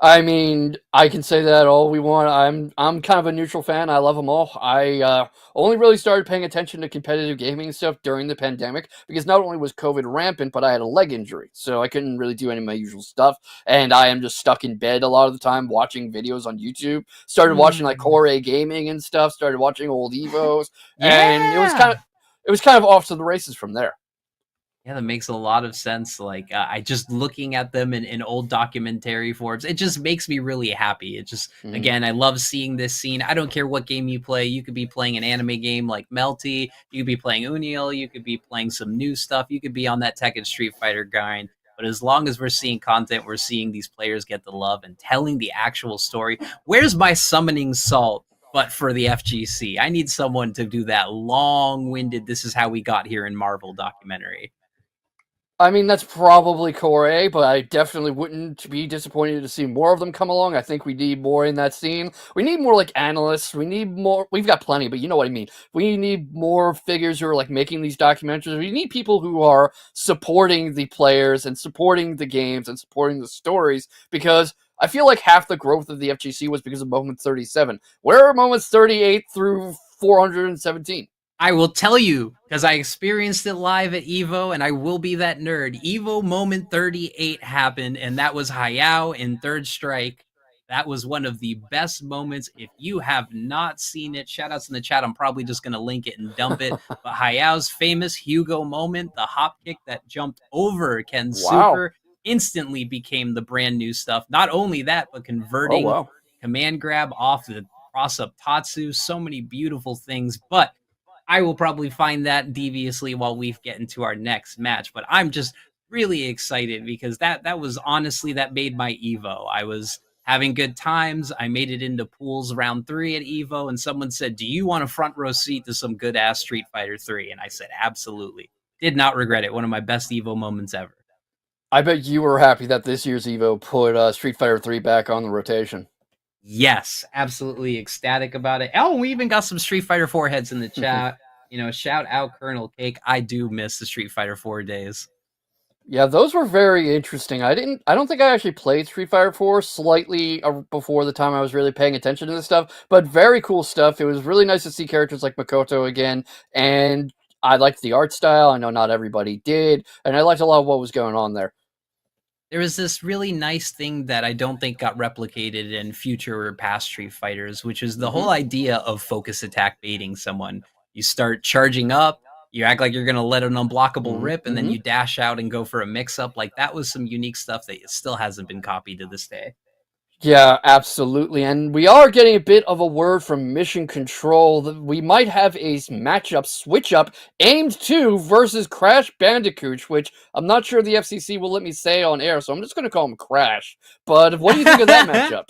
I mean, I can say that all we want. I'm kind of a neutral fan. I love them all. I only really started paying attention to competitive gaming and stuff during the pandemic because not only was COVID rampant, but I had a leg injury, so I couldn't really do any of my usual stuff. And I am just stuck in bed a lot of the time watching videos on YouTube. Started watching like Core A Gaming and stuff. Started watching old Evos, and it was kind of off to the races from there. Yeah, that makes a lot of sense. Like, I just looking at them in old documentary forms, it just makes me really happy. It just, again, I love seeing this scene. I don't care what game you play. You could be playing an anime game like Melty. You could be playing Uniel. You could be playing some new stuff. You could be on that Tekken Street Fighter grind. But as long as we're seeing content, we're seeing these players get the love and telling the actual story. Where's my summoning salt? But for the FGC, I need someone to do that long-winded, this is how we got here in Marvel documentary. I mean, that's probably Core A, but I definitely wouldn't be disappointed to see more of them come along. I think we need more in that scene. We need more, like, analysts. We need more. We've got plenty, but you know what I mean. We need more figures who are, like, making these documentaries. We need people who are supporting the players and supporting the games and supporting the stories, because I feel like half the growth of the FGC was because of Moment 37. Where are Moments 38 through 417? I will tell you, because I experienced it live at EVO, and I will be that nerd. EVO Moment 38 happened, and that was Hayao in Third Strike. That was one of the best moments. If you have not seen it, shout-outs in the chat. I'm probably just going to link it and dump it. But Hayao's famous Hugo moment, the hop kick that jumped over Ken Super, instantly became the brand new stuff. Not only that, but Oh converting wow. command grab off the cross up Tatsu, so many beautiful things. But I will probably find that deviously while we get into our next match. But I'm just really excited because that was honestly that made my Evo. I was having good times. I made it into pools round 3 at Evo, and someone said, "Do you want a front row seat to some good ass Street Fighter 3?" And I said, "Absolutely." Did not regret it. One of my best Evo moments ever. I bet you were happy that this year's Evo put Street Fighter 3 back on the rotation. Yes, absolutely ecstatic about it. Oh, we even got some Street Fighter 4 heads in the chat. Shout out Colonel Cake. I do miss the Street Fighter 4 days. Yeah, those were very interesting. I don't think I actually played Street Fighter 4 slightly before the time I was really paying attention to this stuff, but very cool stuff. It was really nice to see characters like Makoto again, and I liked the art style. I know not everybody did, and I liked a lot of what was going on there. There was this really nice thing that I don't think got replicated in future or past Street Fighters, which is the whole idea of focus attack baiting someone. You start charging up, you act like you're going to let an unblockable rip, and then you dash out and go for a mix-up. Like, that was some unique stuff that still hasn't been copied to this day. Yeah, absolutely. And we are getting a bit of a word from Mission Control that we might have a matchup switch up aimed 2 versus Crash Bandicoot, which I'm not sure the FCC will let me say on air, so I'm just going to call him Crash. But what do you think of that matchup?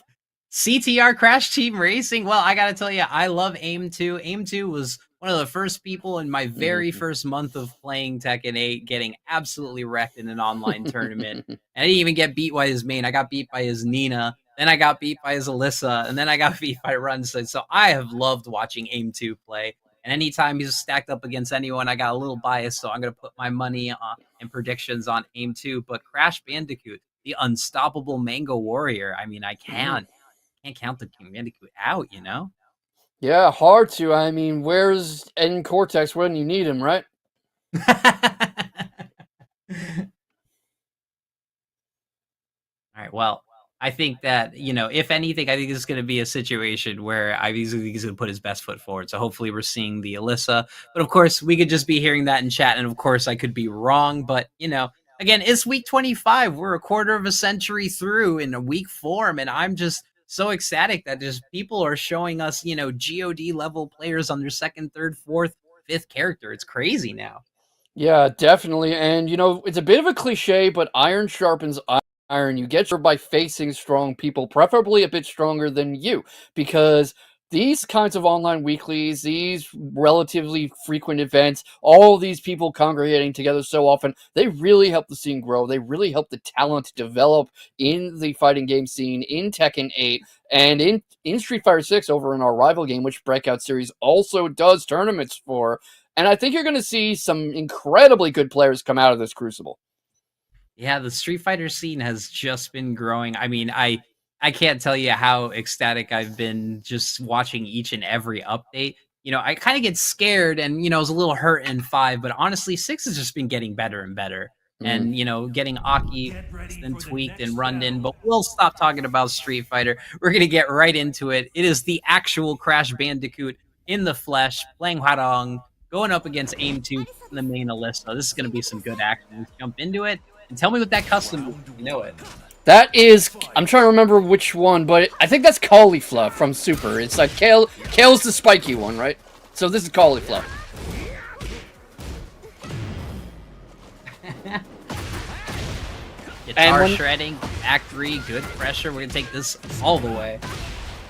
CTR Crash Team Racing. Well, I got to tell you, I love AIM 2. AIM 2 was one of the first people in my very first month of playing Tekken 8 getting absolutely wrecked in an online tournament. And I didn't even get beat by his main. I got beat by his Nina. Then I got beat by his Alyssa, and then I got beat by Runstead. So I have loved watching AIM 2 play. And anytime he's stacked up against anyone, I got a little bias, so I'm going to put my money and predictions on AIM 2. But Crash Bandicoot, the unstoppable Mango Warrior, I mean, I can't count the Bandicoot out, you know? Yeah, hard to. I mean, where's N Cortex when you need him, right? All right, well, I think that, if anything, I think this is going to be a situation where I think he's going to put his best foot forward. So hopefully we're seeing the Alyssa. But of course, we could just be hearing that in chat. And of course, I could be wrong. But, again, it's week 25. We're a quarter of a century through in a week form. And I'm just so ecstatic that just people are showing us, GOD level players on their second, third, fourth, fifth character. It's crazy now. Yeah, definitely. And, it's a bit of a cliche, but iron sharpens iron. You get by facing strong people, preferably a bit stronger than you, because these kinds of online weeklies, these relatively frequent events, all these people congregating together so often, they really help the scene grow. They really help the talent develop in the fighting game scene, in Tekken 8, and in Street Fighter 6 over in our rival game, which Breakout Series also does tournaments for. And I think you're going to see some incredibly good players come out of this crucible. Yeah, the Street Fighter scene has just been growing. I mean, I can't tell you how ecstatic I've been just watching each and every update. I kind of get scared and, I was a little hurt in 5, but honestly, 6 has just been getting better and better. And, getting Aki then tweaked and run in, but we'll stop talking about Street Fighter. We're going to get right into it. It is the actual Crash Bandicoot in the flesh, playing Hwarong, going up against AIM 2 in the main Alyssa. This is going to be some good action. Let's jump into it. And tell me what that custom is, if you know it. That is, I'm trying to remember which one, but I think that's Caulifla from Super. It's like Kale's the spiky one, right? So this is Caulifla. Guitar shredding, Act 3, good pressure. We're going to take this all the way.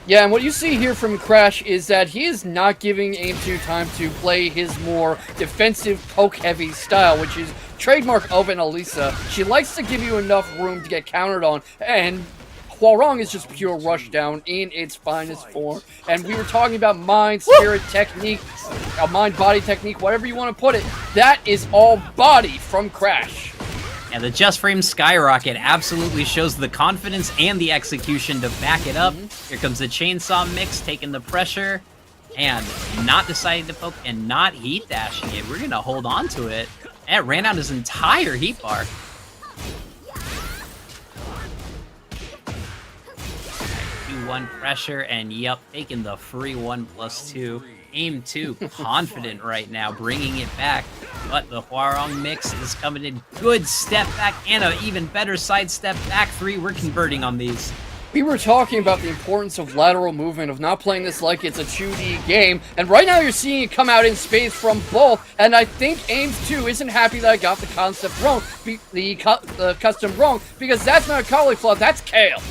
Yeah, and what you see here from Crash is that he is not giving AIM 2 time to play his more defensive, poke-heavy style, which is trademark of an Alyssa. She likes to give you enough room to get countered on, and Hwarong is just pure rushdown in its finest form. And we were talking about mind, spirit, technique, mind-body technique, whatever you want to put it. That is all body from Crash. And the Just Frame Skyrocket absolutely shows the confidence and the execution to back it up. Here comes the chainsaw mix, taking the pressure, and not deciding to poke and not heat dashing it. We're going to hold on to it. And it ran out his entire heat bar. 2-1 pressure, and yep, taking the free 1+2. Aim 2 confident right now, bringing it back. But the Huarong mix is coming in. Good step back and an even better side step back 3. We're converting on these. We were talking about the importance of lateral movement, of not playing this like it's a 2D game, and right now you're seeing it come out in spades from both, and I think Ames 2 isn't happy that I got the concept wrong, the custom wrong, because that's not cauliflower, that's kale.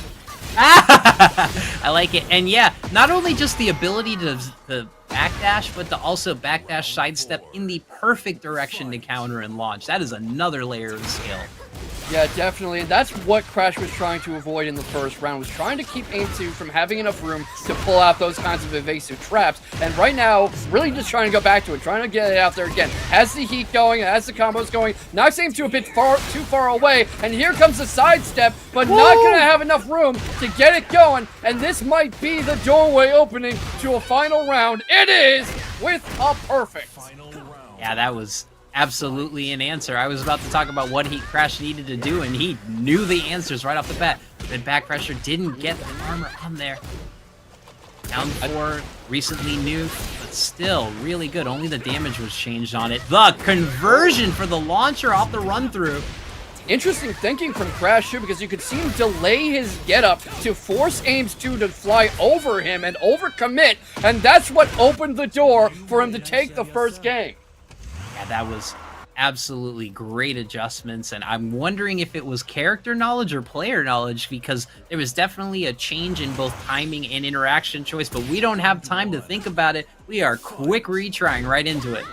I like it. And yeah, not only just the ability to backdash, but to also backdash sidestep in the perfect direction to counter and launch. That is another layer of skill. Yeah, definitely, and that's what Crash was trying to avoid in the first round, was trying to keep Aim 2 from having enough room to pull out those kinds of evasive traps, and right now, really just trying to go back to it, trying to get it out there again. Has the heat going, has the combos going, knocks Aim 2 a bit too far away, and here comes the sidestep, but not going to have enough room to get it going, and this might be the doorway opening to a final round. It is, with a perfect. Yeah, that was absolutely an answer. I was about to talk about what Crash needed to do, and he knew the answers right off the bat. Good back pressure, didn't get the armor on there. Down 4, recently new, but still really good. Only the damage was changed on it. The conversion for the launcher off the run-through. Interesting thinking from Crash too, because you could see him delay his getup to force Ames 2 to fly over him and overcommit, and that's what opened the door for him to take the first game. Yeah, that was absolutely great adjustments, and I'm wondering if it was character knowledge or player knowledge, because there was definitely a change in both timing and interaction choice, but we don't have time to think about it. We are quick retrying right into it.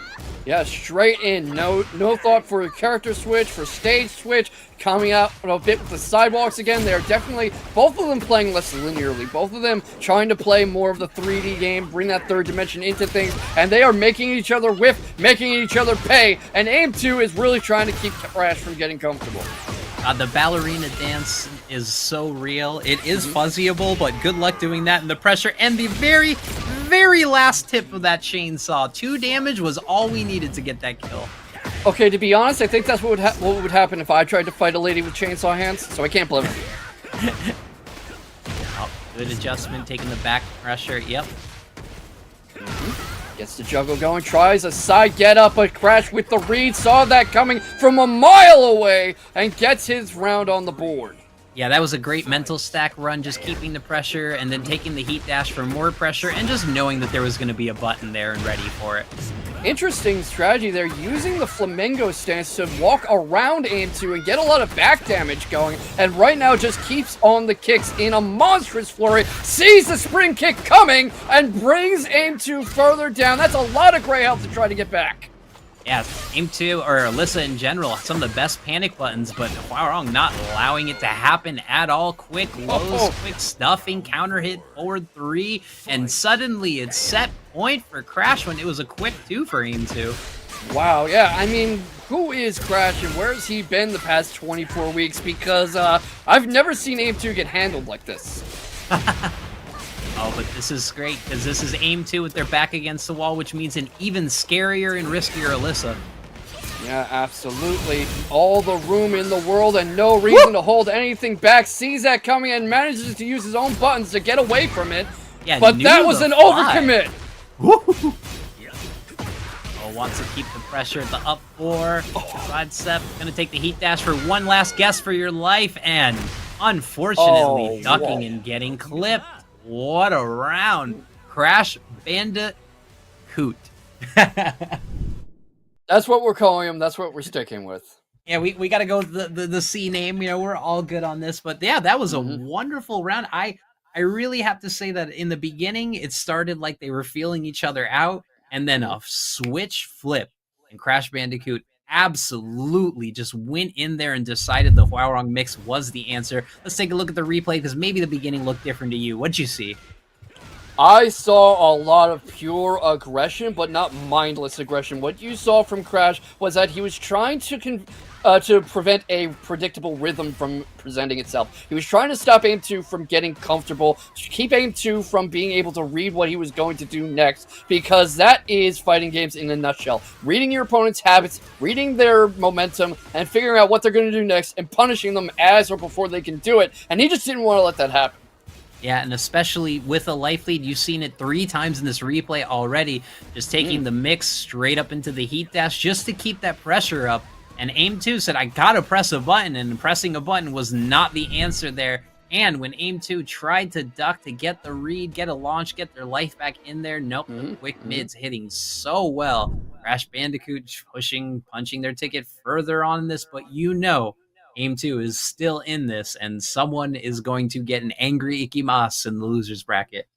Yeah, straight in. No thought for a character switch, for stage switch. Coming out a bit with the sidewalks again. They're definitely, both of them playing less linearly. Both of them trying to play more of the 3D game, bring that third dimension into things. And they are making each other whiff, making each other pay. And Aim 2 is really trying to keep Crash from getting comfortable. The ballerina dance is so real. It is fuzzyable, but good luck doing that in the pressure. And the very, very last tip of that chainsaw. 2 damage was all we needed to get that kill. Okay, to be honest, I think that's what would happen if I tried to fight a lady with chainsaw hands, so I can't blame her. Oh, good adjustment, taking the back pressure. Yep. Gets the juggle going, tries a side get up, but Crash with the read, saw that coming from a mile away, and gets his round on the board. Yeah, that was a great mental stack run, just keeping the pressure and then taking the heat dash for more pressure and just knowing that there was going to be a button there and ready for it. Interesting strategy there, using the flamingo stance to walk around Aim 2 and get a lot of back damage going, and right now just keeps on the kicks in a monstrous flurry, sees the spring kick coming, and brings Aim 2 further down. That's a lot of gray health to try to get back. Yeah, Aim 2, or Alyssa in general, some of the best panic buttons, but Huarong not allowing it to happen at all. Quick lows, quick stuffing, counter hit, forward 3, and suddenly it's set point for Crash when it was a quick 2 for Aim 2. Wow, yeah, I mean, who is Crash and where has he been the past 24 weeks? Because I've never seen Aim 2 get handled like this. Oh, but this is great, because this is Aim 2 with their back against the wall, which means an even scarier and riskier Alyssa. Yeah, absolutely. All the room in the world and no reason to hold anything back. Sees that coming and manages to use his own buttons to get away from it. Yeah, but that was an overcommit. Oh, wants to keep the pressure at the up 4. Side step, gonna take the heat dash for one last guess for your life, and unfortunately ducking and getting clipped. What a round. Crash Bandicoot. That's what we're calling him. That's what we're sticking with. Yeah, we got to go with the C name. You know, we're all good on this. But yeah, that was a wonderful round. I really have to say that in the beginning, it started like they were feeling each other out. And then a switch flip. And Crash Bandicoot absolutely just went in there and decided the Huarong mix was the answer. Let's take a look at the replay, because maybe the beginning looked different to you. What'd you see? I saw a lot of pure aggression, but not mindless aggression. What you saw from Crash was that he was trying to prevent a predictable rhythm from presenting itself. He was trying to stop Aim 2 from getting comfortable, to keep Aim 2 from being able to read what he was going to do next, because that is fighting games in a nutshell. Reading your opponent's habits, reading their momentum, and figuring out what they're going to do next, and punishing them as or before they can do it, and he just didn't want to let that happen. Yeah, and especially with a life lead, you've seen it 3 times in this replay already, just taking the mix straight up into the heat dash just to keep that pressure up. And Aim 2 said, I gotta press a button, and pressing a button was not the answer there. And when Aim 2 tried to duck to get the read, get a launch, get their life back in there, nope, the quick mids hitting so well. Crash Bandicoot pushing, punching their ticket further on this, but Aim 2 is still in this, and someone is going to get an angry Ikimas in the loser's bracket.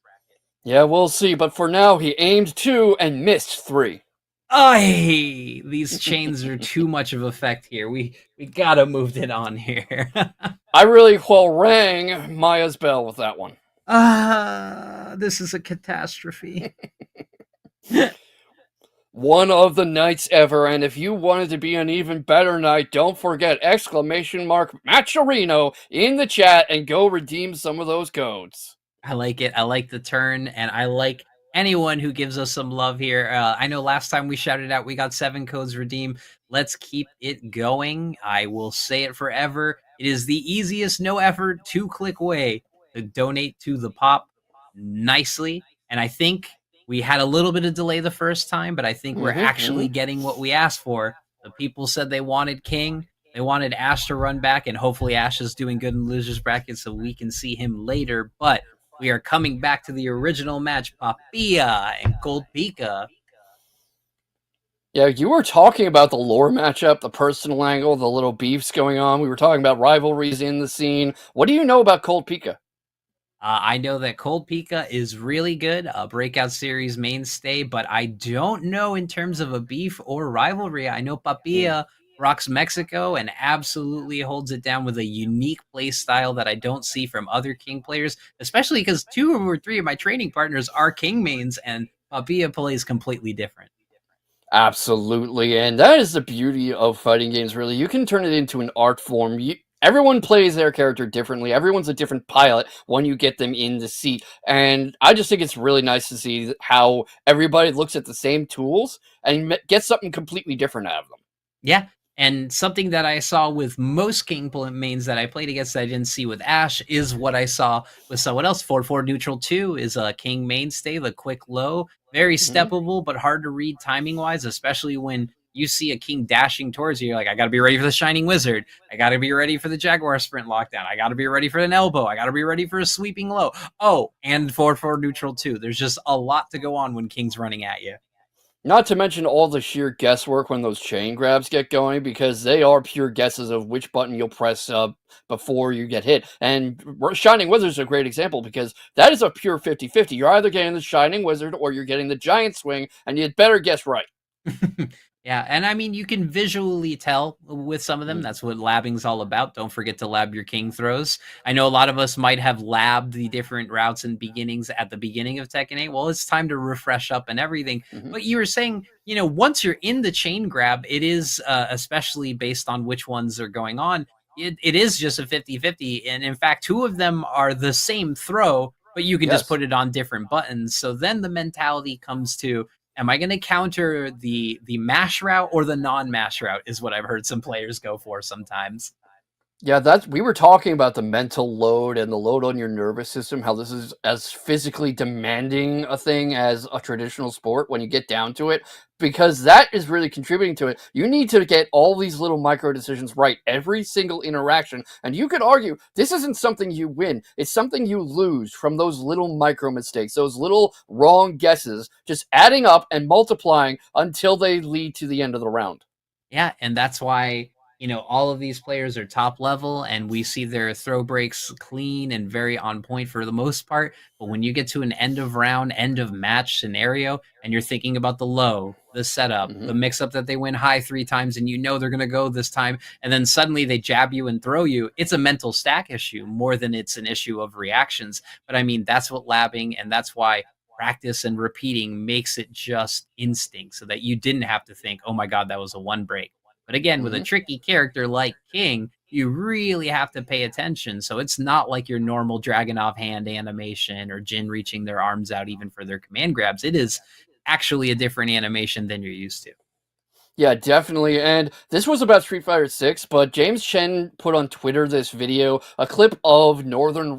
Yeah, we'll see. But for now, he aimed 2 and missed 3. These chains are too much of effect here. We gotta move it on here. I really rang Maya's bell with that one. This is a catastrophe. One of the nights ever, and if you wanted to be an even better night, don't forget !Matcherino in the chat and go redeem some of those codes. I like it. I like the turn, and I like anyone who gives us some love here. I know last time we shouted out we got 7 codes redeemed. Let's keep it going. I will say it forever. It is the easiest, no effort, 2-click way to donate to the pop nicely. And I think we had a little bit of delay the first time, but I think we're actually getting what we asked for. The people said they wanted King. They wanted Ash to run back, and hopefully Ash is doing good in losers bracket so we can see him later. But we are coming back to the original match, Papilla and Cold Pika. Yeah, you were talking about the lore matchup, the personal angle, the little beefs going on. We were talking about rivalries in the scene. What do you know about Cold Pika? I know that Cold Pika is really good, a Breakout series mainstay, but I don't know in terms of a beef or rivalry. I know Papilla rocks Mexico and absolutely holds it down with a unique play style that I don't see from other King players, especially because 2 or 3 of my training partners are King mains, and Papilla plays completely different. Absolutely, and that is the beauty of fighting games, really. You can turn it into an art form. Everyone plays their character differently. Everyone's a different pilot when you get them in the seat. And I just think it's really nice to see how everybody looks at the same tools and gets something completely different out of them. Yeah, and something that I saw with most King mains that I played against that I didn't see with Ash is what I saw with someone else. 4/4 neutral 2 is a King mainstay, the quick low. Very steppable, but hard to read timing-wise, especially when you see a King dashing towards you. You're like, I gotta be ready for the Shining Wizard. I gotta be ready for the Jaguar Sprint lockdown. I gotta be ready for an elbow. I gotta be ready for a sweeping low. Oh, and 4/4 neutral 2. There's just a lot to go on when King's running at you. Not to mention all the sheer guesswork when those chain grabs get going, because they are pure guesses of which button you'll press before you get hit. And Shining Wizard is a great example, because that is a pure 50-50. You're either getting the Shining Wizard or you're getting the Giant Swing, and you'd better guess right. Yeah, and I mean, you can visually tell with some of them. That's what labbing's all about. Don't forget to lab your King throws. I know a lot of us might have labbed the different routes and beginnings at the beginning of Tekken 8. Well, it's time to refresh up and everything. But you were saying, once you're in the chain grab, it is, especially based on which ones are going on, it is just a 50-50. And in fact, 2 of them are the same throw, but you can just put it on different buttons. So then the mentality comes to, am I going to counter the mash route or the non-mash route is what I've heard some players go for sometimes. Yeah, we were talking about the mental load and the load on your nervous system, how this is as physically demanding a thing as a traditional sport when you get down to it, because that is really contributing to it. You need to get all these little micro decisions right every single interaction, and you could argue this isn't something you win, it's something you lose from those little micro mistakes, those little wrong guesses, just adding up and multiplying until they lead to the end of the round. Yeah, and that's why all of these players are top level, and we see their throw breaks clean and very on point for the most part. But when you get to an end of round, end of match scenario, and you're thinking about the low, the setup, the mix up that they win high 3 times, and they're going to go this time, and then suddenly they jab you and throw you, it's a mental stack issue more than it's an issue of reactions. But I mean, that's what labbing, and that's why practice and repeating makes it just instinct, so that you didn't have to think, oh my God, that was a 1 break. But again, with a tricky character like King, you really have to pay attention. So it's not like your normal Dragunov hand animation or Jin reaching their arms out even for their command grabs. It is actually a different animation than you're used to. Yeah, definitely. And this was about Street Fighter 6, but James Chen put on Twitter this video, a clip of Northern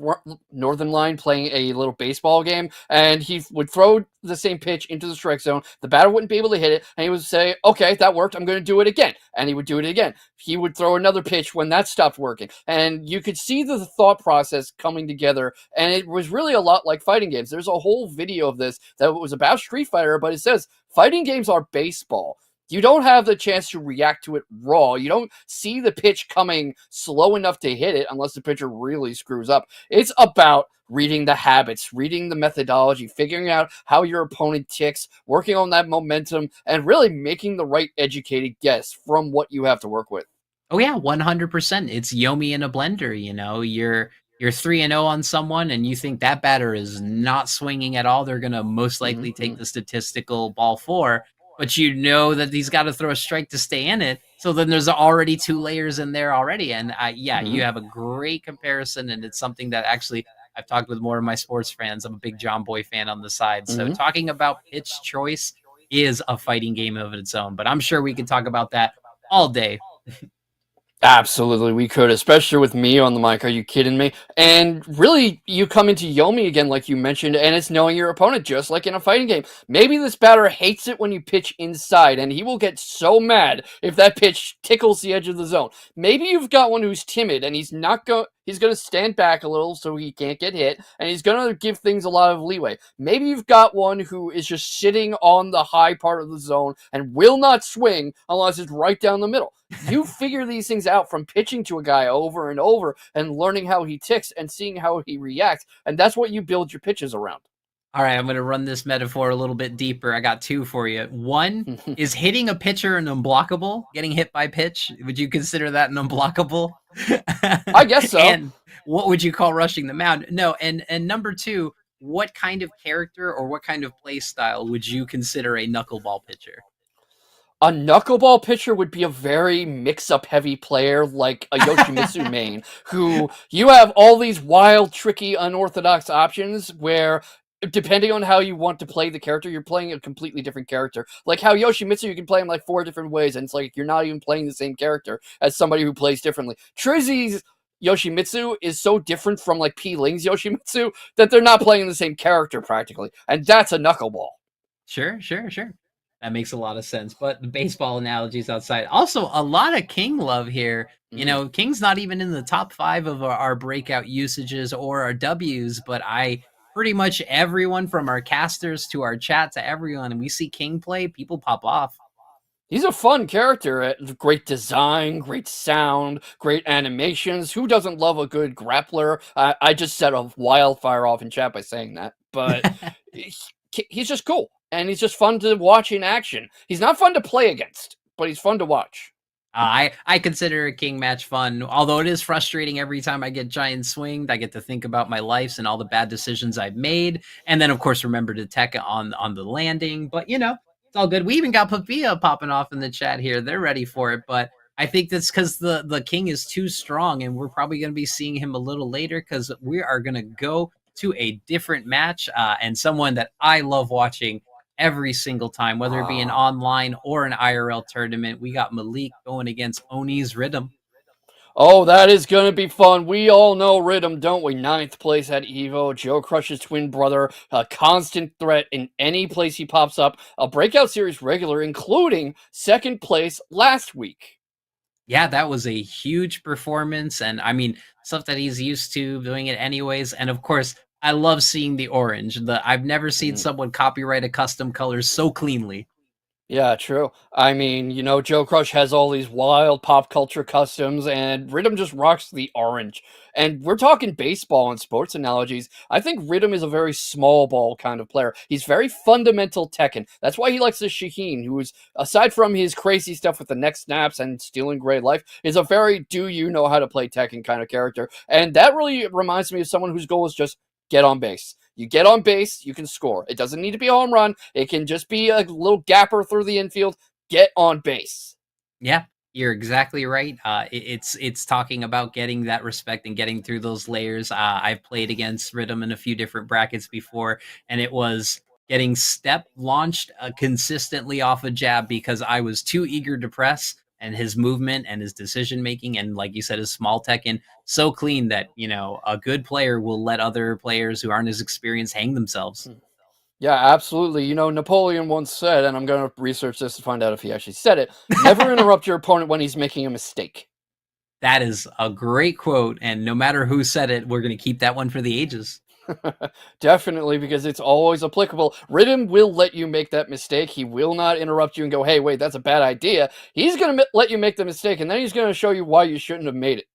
Line playing a little baseball game, and he would throw the same pitch into the strike zone. The batter wouldn't be able to hit it, and he would say, "Okay, that worked. I'm going to do it again." And he would do it again. He would throw another pitch when that stopped working. And you could see the thought process coming together, and it was really a lot like fighting games. There's a whole video of this that was about Street Fighter, but it says fighting games are baseball. You don't have the chance to react to it raw. You don't see the pitch coming slow enough to hit it unless the pitcher really screws up. It's about reading the habits, reading the methodology, figuring out how your opponent ticks, working on that momentum, and really making the right educated guess from what you have to work with. Oh yeah, 100%. It's Yomi in a blender, you know. You're 3-0 on someone and you think that batter is not swinging at all. They're going to most likely take the statistical ball 4, but you know that he's got to throw a strike to stay in it. So then there's already 2 layers in there already, and yeah, you have a great comparison, and it's something that actually I've talked with more of my sports fans. I'm a big John Boy fan on the side. So talking about pitch choice is a fighting game of its own, but I'm sure we can talk about that all day. Absolutely, we could, especially with me on the mic. Are you kidding me? And really, you come into Yomi again, like you mentioned, and it's knowing your opponent, just like in a fighting game. Maybe this batter hates it when you pitch inside, and he will get so mad if that pitch tickles the edge of the zone. Maybe you've got one who's timid, and he's not going. He's going to stand back a little so he can't get hit, and he's going to give things a lot of leeway. Maybe you've got one who is just sitting on the high part of the zone and will not swing unless it's right down the middle. You figure these things out from pitching to a guy over and over and learning how he ticks and seeing how he reacts, and that's what you build your pitches around. All right, I'm going to run this metaphor a little bit deeper. I got 2 for you. One is hitting a pitcher an unblockable, getting hit by pitch. Would you consider that an unblockable? I guess so. And what would you call rushing the mound? No, and number 2, what kind of character or what kind of play style would you consider a knuckleball pitcher? A knuckleball pitcher would be a very mix-up heavy player like a Yoshimitsu main, who you have all these wild, tricky, unorthodox options where, depending on how you want to play the character, you're playing a completely different character. Like how Yoshimitsu, you can play him like 4 different ways, and it's like you're not even playing the same character as somebody who plays differently. Trizzy's Yoshimitsu is so different from like P. Ling's Yoshimitsu that they're not playing the same character practically, and that's a knuckleball. Sure. That makes a lot of sense. But the baseball analogies outside. Also, a lot of King love here. You know, King's not even in the top 5 of our breakout usages or our W's, but pretty much everyone from our casters to our chat to everyone, and we see King play, people pop off. He's a fun character. Great design, great sound, great animations. Who doesn't love a good grappler? I just set a wildfire off in chat by saying that. But he's just cool. And he's just fun to watch in action. He's not fun to play against, but he's fun to watch. I consider a King match fun, although it is frustrating every time I get giant swinged. I get to think about my life and all the bad decisions I've made. And then, of course, remember to tech on the landing. But, you know, it's all good. We even got Pavia popping off in the chat here. They're ready for it. But I think that's because the King is too strong, and we're probably going to be seeing him a little later because we are going to go to a different match and someone that I love watching every single time, whether it be an online or an IRL tournament. We got Malik going against Oni's Rhythm. Oh, that is going to be fun. We all know Rhythm, don't we? 9th place at EVO, Joe Crush's twin brother, a constant threat in any place he pops up, a Breakout Series regular, including 2nd place last week. Yeah, that was a huge performance, and I mean, stuff that he's used to doing it anyways, and of course, I love seeing the orange. I've never seen someone copyright a custom color so cleanly. Yeah, true. I mean, you know, Joe Crush has all these wild pop culture customs, and Rhythm just rocks the orange. And we're talking baseball and sports analogies. I think Rhythm is a very small ball kind of player. He's very fundamental Tekken. That's why he likes the Shaheen, who is, aside from his crazy stuff with the neck snaps and stealing gray life, is a very do you know how to play Tekken kind of character. And that really reminds me of someone whose goal is just get on base. You get on base, you can score. It doesn't need to be a home run. It can just be a little gapper through the infield. Get on base. Yeah, you're exactly right. It's talking about getting that respect and getting through those layers. I've played against Rhythm in a few different brackets before, and it was getting step launched consistently off a jab because I was too eager to press, and his movement and his decision making and, like you said, his small Tekken so clean that a good player will let other players who aren't as experienced hang themselves. Yeah, absolutely. Napoleon once said, and I'm going to research this to find out if he actually said it, never interrupt your opponent when he's making a mistake. That is a great quote, and no matter who said it, we're going to keep that one for the ages. Definitely, because it's always applicable. Rhythm will let you make that mistake. He will not interrupt you and go, hey, wait, that's a bad idea. He's going to let you make the mistake, and then he's going to show you why you shouldn't have made it.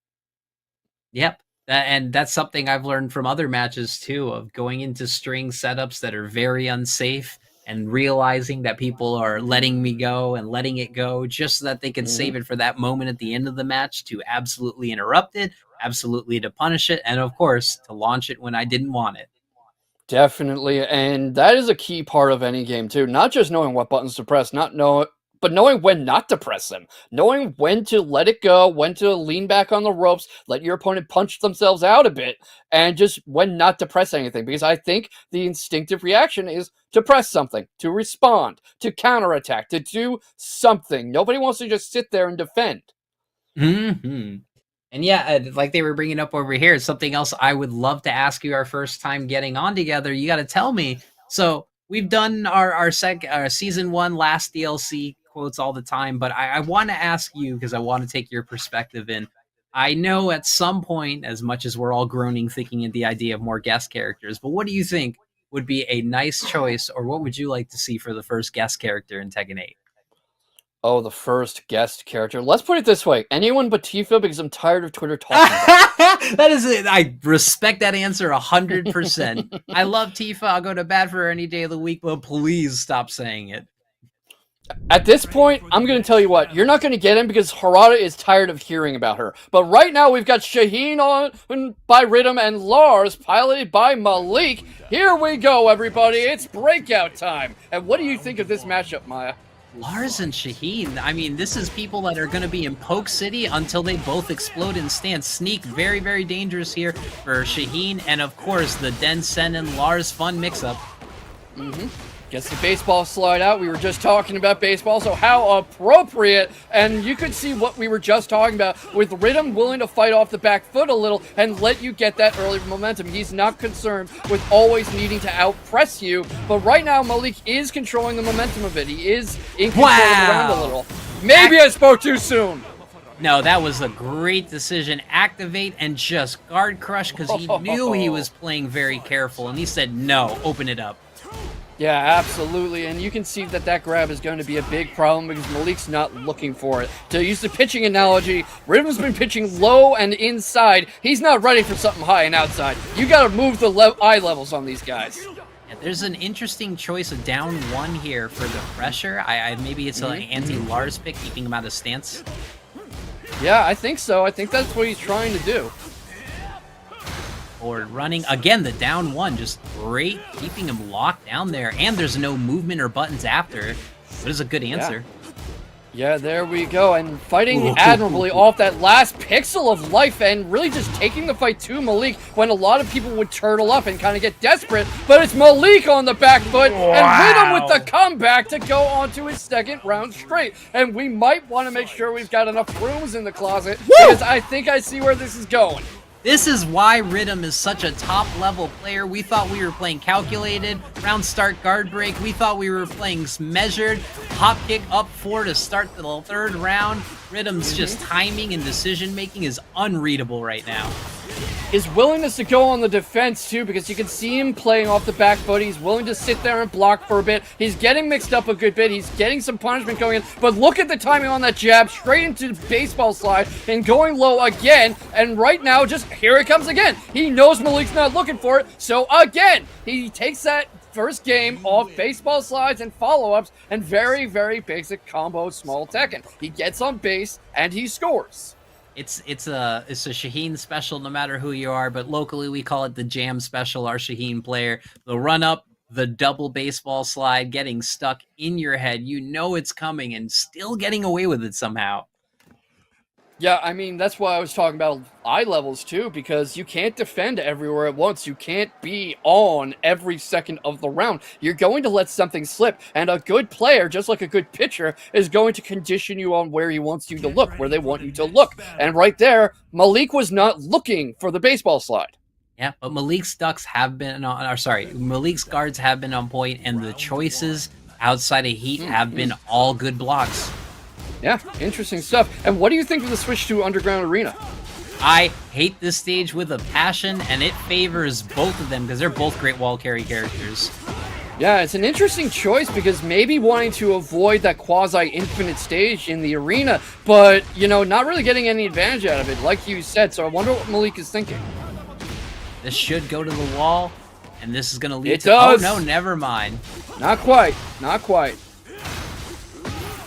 Yep. And that's something I've learned from other matches too, of going into string setups that are very unsafe and realizing that people are letting me go and letting it go just so that they can save it for that moment at the end of the match to absolutely interrupt it, absolutely to punish it, and of course to launch it when I didn't want it. Definitely, and that is a key part of any game too. Not just knowing what buttons to press, but knowing when not to press them, knowing when to let it go, when to lean back on the ropes, let your opponent punch themselves out a bit, and just when not to press anything. Because I think the instinctive reaction is to press something, to respond, to counterattack, to do something. Nobody wants to just sit there and defend. Mm-hmm. And yeah, like they were bringing up over here, something else I would love to ask you our first time getting on together. You got to tell me. So we've done our season 1 last DLC quotes all the time, but I want to ask you because I want to take your perspective in. I know at some point, as much as we're all groaning thinking of the idea of more guest characters, but what do you think would be a nice choice, or what would you like to see for the first guest character in Tekken 8? Oh, the first guest character. Let's put it this way. Anyone but Tifa, because I'm tired of Twitter talking about it. That is it. I respect that answer 100%. I love Tifa. I'll go to bat for her any day of the week, but please stop saying it. At this point, I'm going to tell you what. You're not going to get him because Harada is tired of hearing about her. But right now, we've got Shaheen on by Rhythm and Lars piloted by Malik. Here we go, everybody. It's breakout time. And what do you think of this matchup, Maya? Lars and Shaheen, I mean, this is people that are going to be in Poke City until they both explode in stance. Sneak, very, very dangerous here for Shaheen. And of course, the Den Sen and Lars fun mix-up. Gets the baseball slide out. We were just talking about baseball, so how appropriate. And you could see what we were just talking about with Rhythm willing to fight off the back foot a little and let you get that early momentum. He's not concerned with always needing to outpress you. But right now, Malik is controlling the momentum of it. He is in control around a little. Maybe I spoke too soon. No, that was a great decision. Activate and just guard crush because he knew he was playing very careful. And he said, no, open it up. Yeah, absolutely, and you can see that grab is going to be a big problem because Malik's not looking for it. To use the pitching analogy, Rhythm's been pitching low and inside. He's not ready for something high and outside. You got to move the eye levels on these guys. Yeah, there's an interesting choice of down 1 here for the pressure. Maybe it's an anti-Lars pick, keeping him out of stance. Yeah, I think so. I think that's what he's trying to do. Or running again, the down 1, just great, keeping him locked down there, and there's no movement or buttons after. That is a good answer. Yeah, there we go, and fighting admirably off that last pixel of life and really just taking the fight to Malik when a lot of people would turtle up and kind of get desperate, but it's Malik on the back foot and Rhythm with the comeback to go on to his second round straight. And we might want to make sure we've got enough rooms in the closet because I think I see where this is going. This is why Rhythm is such a top-level player. We thought we were playing calculated, round start guard break. We thought we were playing measured, hop kick up 4 to start the 3rd round. Rhythm's just timing and decision-making is unreadable right now. His willingness to go on the defense, too, because you can see him playing off the back foot. He's willing to sit there and block for a bit. He's getting mixed up a good bit. He's getting some punishment going in. But look at the timing on that jab, straight into the baseball slide and going low again. And right now, just here it comes again. He knows Malik's not looking for it. So again, he takes that first game off baseball slides and follow-ups and very, very basic combo small Tekken. He gets on base and he scores. It's a Shaheen special no matter who you are, but locally we call it the Jam special, our Shaheen player. The run up, the double baseball slide, getting stuck in your head. You know it's coming and still getting away with it somehow. Yeah, I mean, that's why I was talking about eye levels too, because you can't defend everywhere at once. You can't be on every second of the round. You're going to let something slip, and a good player, just like a good pitcher, is going to condition you on where he wants you to look, where they want you to look. And right there, Malik was not looking for the baseball slide. Yeah, but Malik's Malik's guards have been on point, and the choices outside of Heat have been all good blocks. Yeah, interesting stuff. And what do you think of the switch to Underground Arena? I hate this stage with a passion, and it favors both of them because they're both great wall carry characters. Yeah, it's an interesting choice because maybe wanting to avoid that quasi-infinite stage in the arena, but, not really getting any advantage out of it, like you said. So I wonder what Malik is thinking. This should go to the wall, and this is going to lead it to... does. Oh, no, never mind. Not quite. Not quite.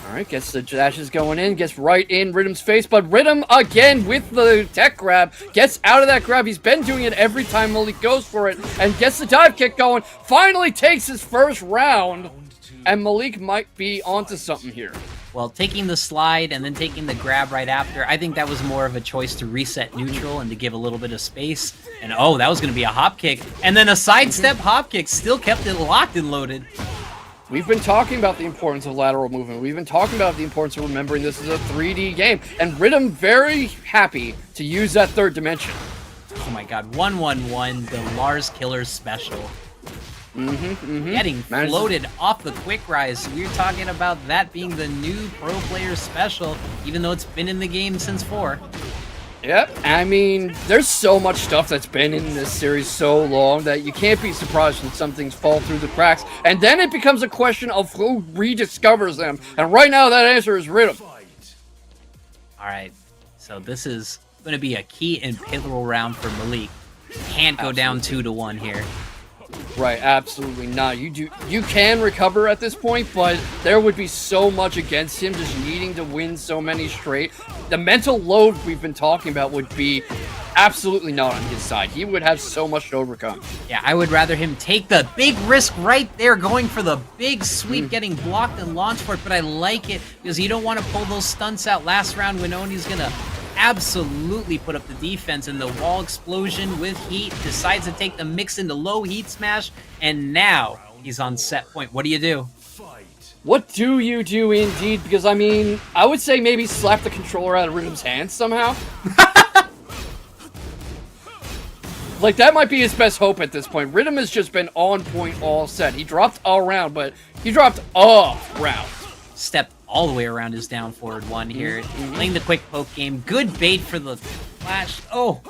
All right, gets the dashes going in, gets right in Rhythm's face, but Rhythm again with the tech grab, gets out of that grab. He's been doing it every time Malik goes for it, and gets the dive kick going, finally takes his first round, and Malik might be onto something here. Well, taking the slide and then taking the grab right after, I think that was more of a choice to reset neutral and to give a little bit of space. And oh, that was going to be a hop kick, and then a sidestep hop kick still kept it locked and loaded. We've been talking about the importance of lateral movement. We've been talking about the importance of remembering this is a 3D game. And Rhythm very happy to use that third dimension. Oh my god, 111, the Lars Killer special. Getting floated off the quick rise. We're talking about that being the new pro player special, even though it's been in the game since 4. Yep, I mean, there's so much stuff that's been in this series so long that you can't be surprised when some things fall through the cracks. And then it becomes a question of who rediscovers them. And right now that answer is Rhythm. Alright, so this is going to be a key and pivotal round for Malik. Can't go down 2-1 here. Right, absolutely not. You can recover at this point, but there would be so much against him just needing to win so many straight. The mental load we've been talking about would be absolutely not on his side. He would have so much to overcome. Yeah, I would rather him take the big risk right there, going for the big sweep, getting blocked and launched for it, but I like it because you don't want to pull those stunts out last round when Oni's going to absolutely put up the defense, and the wall explosion with Heat decides to take the mix into low Heat smash, and now he's on set point. What do you do? What do you do indeed? Because, I mean, I would say maybe slap the controller out of Rhythm's hands somehow. Like, that might be his best hope at this point. Rhythm has just been on point all set. He dropped a round, but he dropped a round. Stepped all the way around his down forward one here. Playing the quick poke game. Good bait for the flash. Oh.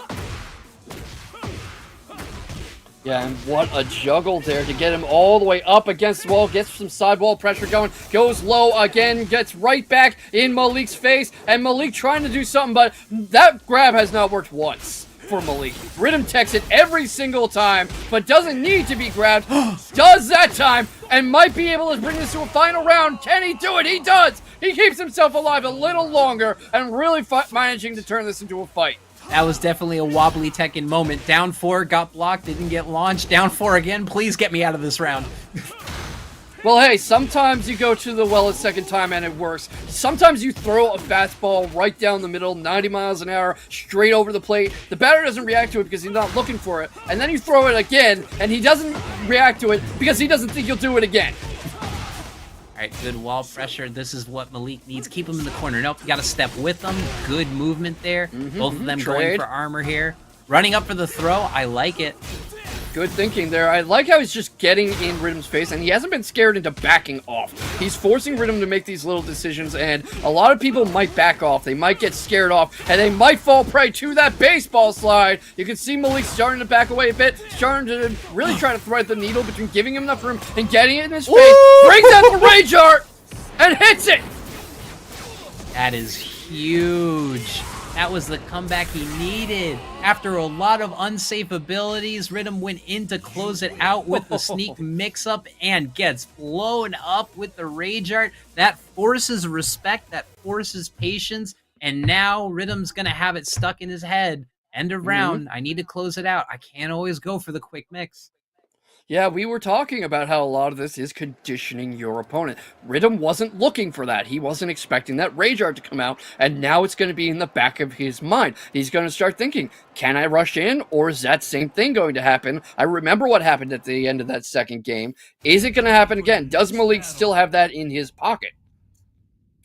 Yeah, and what a juggle there to get him all the way up against the wall. Gets some sidewall pressure going. Goes low again. Gets right back in Malik's face. And Malik trying to do something, but that grab has not worked once for Malik. Rhythm techs it every single time, but doesn't need to be grabbed. Does that time, and might be able to bring this to a final round. Can he do it? He does! He keeps himself alive a little longer and really managing to turn this into a fight. That was definitely a wobbly Tekken moment. Down 4, got blocked, didn't get launched. Down 4 again. Please get me out of this round. Well, hey, sometimes you go to the well a second time and it works. Sometimes you throw a fastball right down the middle, 90 miles an hour, straight over the plate. The batter doesn't react to it because he's not looking for it. And then you throw it again, and he doesn't react to it because he doesn't think you'll do it again. All right, good wall pressure. This is what Malik needs. Keep him in the corner. Nope, you got to step with them. Good movement there. Both of them going for armor here. Running up for the throw. I like it. Good thinking there. I like how he's just getting in Rhythm's face, and he hasn't been scared into backing off. He's forcing Rhythm to make these little decisions, and a lot of people might back off. They might get scared off, and they might fall prey to that baseball slide. You can see Malik starting to back away a bit, starting to really try to thread the needle between giving him enough room and getting it in his face. Brings out the Rage Art and hits it! That is huge. That was the comeback he needed. After a lot of unsafe abilities, Rhythm went in to close it out with the sneak mix-up and gets blown up with the Rage Art. That forces respect, that forces patience, and now Rhythm's going to have it stuck in his head. End of round. I need to close it out. I can't always go for the quick mix. Yeah, we were talking about how a lot of this is conditioning your opponent. Rhythm wasn't looking for that. He wasn't expecting that Rage Art to come out, and now it's going to be in the back of his mind. He's going to start thinking, can I rush in, or is that same thing going to happen? I remember what happened at the end of that second game. Is it going to happen again? Does Malik still have that in his pocket?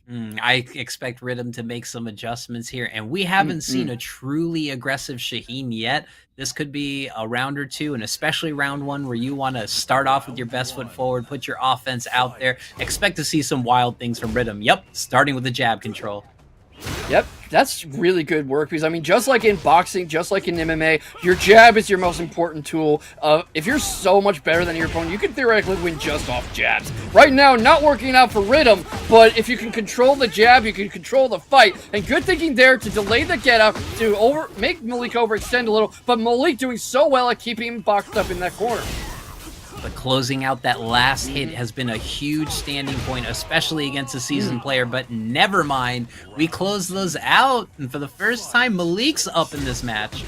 I expect Rhythm to make some adjustments here, and we haven't seen a truly aggressive Shaheen yet. This could be a round or two, and especially round one, where you want to start off with your best foot forward, put your offense out there. Expect to see some wild things from Rhythm. Yep, starting with the jab control. Yep, that's really good work because, I mean, just like in boxing, just like in MMA, your jab is your most important tool. If you're so much better than your opponent, you can theoretically win just off jabs. Right now, not working out for Rhythm, but if you can control the jab, you can control the fight. And good thinking there to delay the get up, to make Malik overextend a little, but Malik doing so well at keeping him boxed up in that corner. But closing out that last hit has been a huge standing point, especially against a seasoned player. But never mind, we close those out, and for the first time, Malik's up in this match.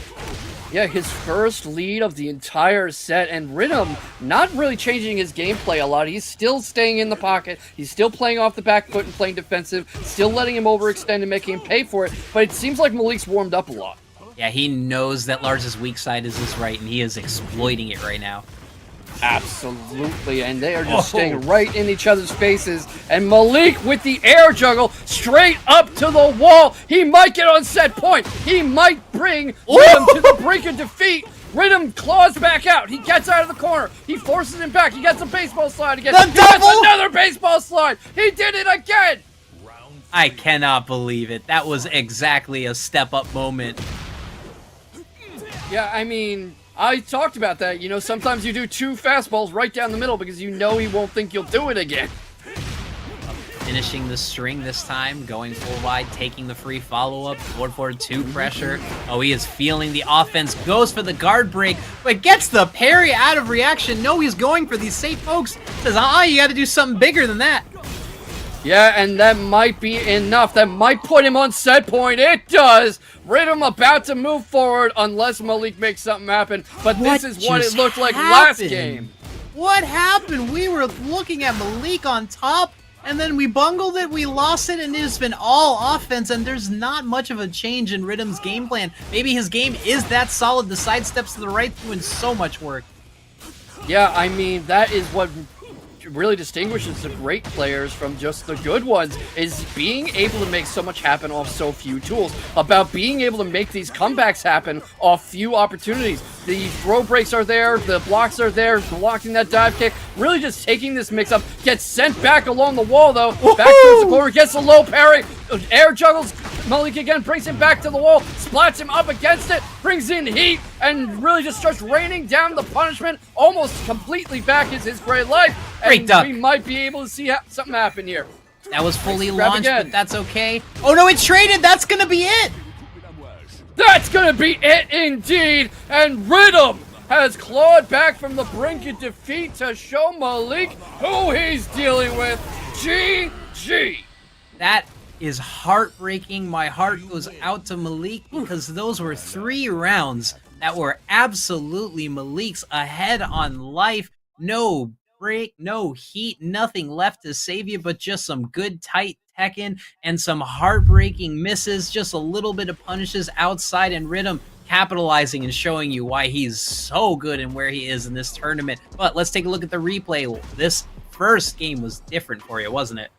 Yeah, his first lead of the entire set, and Rhythm not really changing his gameplay a lot. He's still staying in the pocket. He's still playing off the back foot and playing defensive, still letting him overextend and making him pay for it. But it seems like Malik's warmed up a lot. Yeah, he knows that Lars' weak side is his right, and he is exploiting it right now. Absolutely, and they are just staying right in each other's faces. And Malik with the air juggle straight up to the wall. He might get on set point. He might bring Rhythm to the brink of defeat. Rhythm claws back out. He gets out of the corner. He forces him back. He gets a baseball slide again. He gets another baseball slide. He did it again. I cannot believe it. That was exactly a step-up moment. Yeah, I mean, I talked about that. You know, sometimes you do two fastballs right down the middle because you know he won't think you'll do it again. Finishing the string this time, going full wide, taking the free follow-up, forward 2 pressure. Oh, he is feeling the offense, goes for the guard break, but gets the parry out of reaction. No, he's going for these safe pokes. Says, you got to do something bigger than that. Yeah, and that might be enough. That might put him on set point. It does. Rhythm about to move forward unless Malik makes something happen. But this is what it looked like last game. What happened? We were looking at Malik on top, and then we bungled it, we lost it, and it's been all offense, and there's not much of a change in Rhythm's game plan. Maybe his game is that solid. The sidesteps to the right doing so much work. Yeah, I mean, that is what really distinguishes the great players from just the good ones, is being able to make so much happen off so few tools, about being able to make these comebacks happen off few opportunities. The throw breaks are there, the blocks are there, blocking that dive kick, really just taking this mix-up, gets sent back along the wall though, back towards the corner, gets a low parry, air juggles, Malik again brings him back to the wall, splats him up against it, brings in heat, and really just starts raining down the punishment almost completely back is his great life. Great duck. We might be able to see something happen here. That was fully launched, but that's okay. Oh no, it's traded! That's gonna be it! That's gonna be it indeed! And Rhythm has clawed back from the brink of defeat to show Malik who he's dealing with. GG! That is heartbreaking. My heart goes out to Malik because those were 3 rounds that were absolutely Malik's, ahead on life. No break, no heat, nothing left to save you but just some good tight Tekken and some heartbreaking misses, just a little bit of punishes outside, and Rhythm capitalizing and showing you why he's so good and where he is in this tournament. But let's take a look at the replay. This first game was different for you, wasn't it?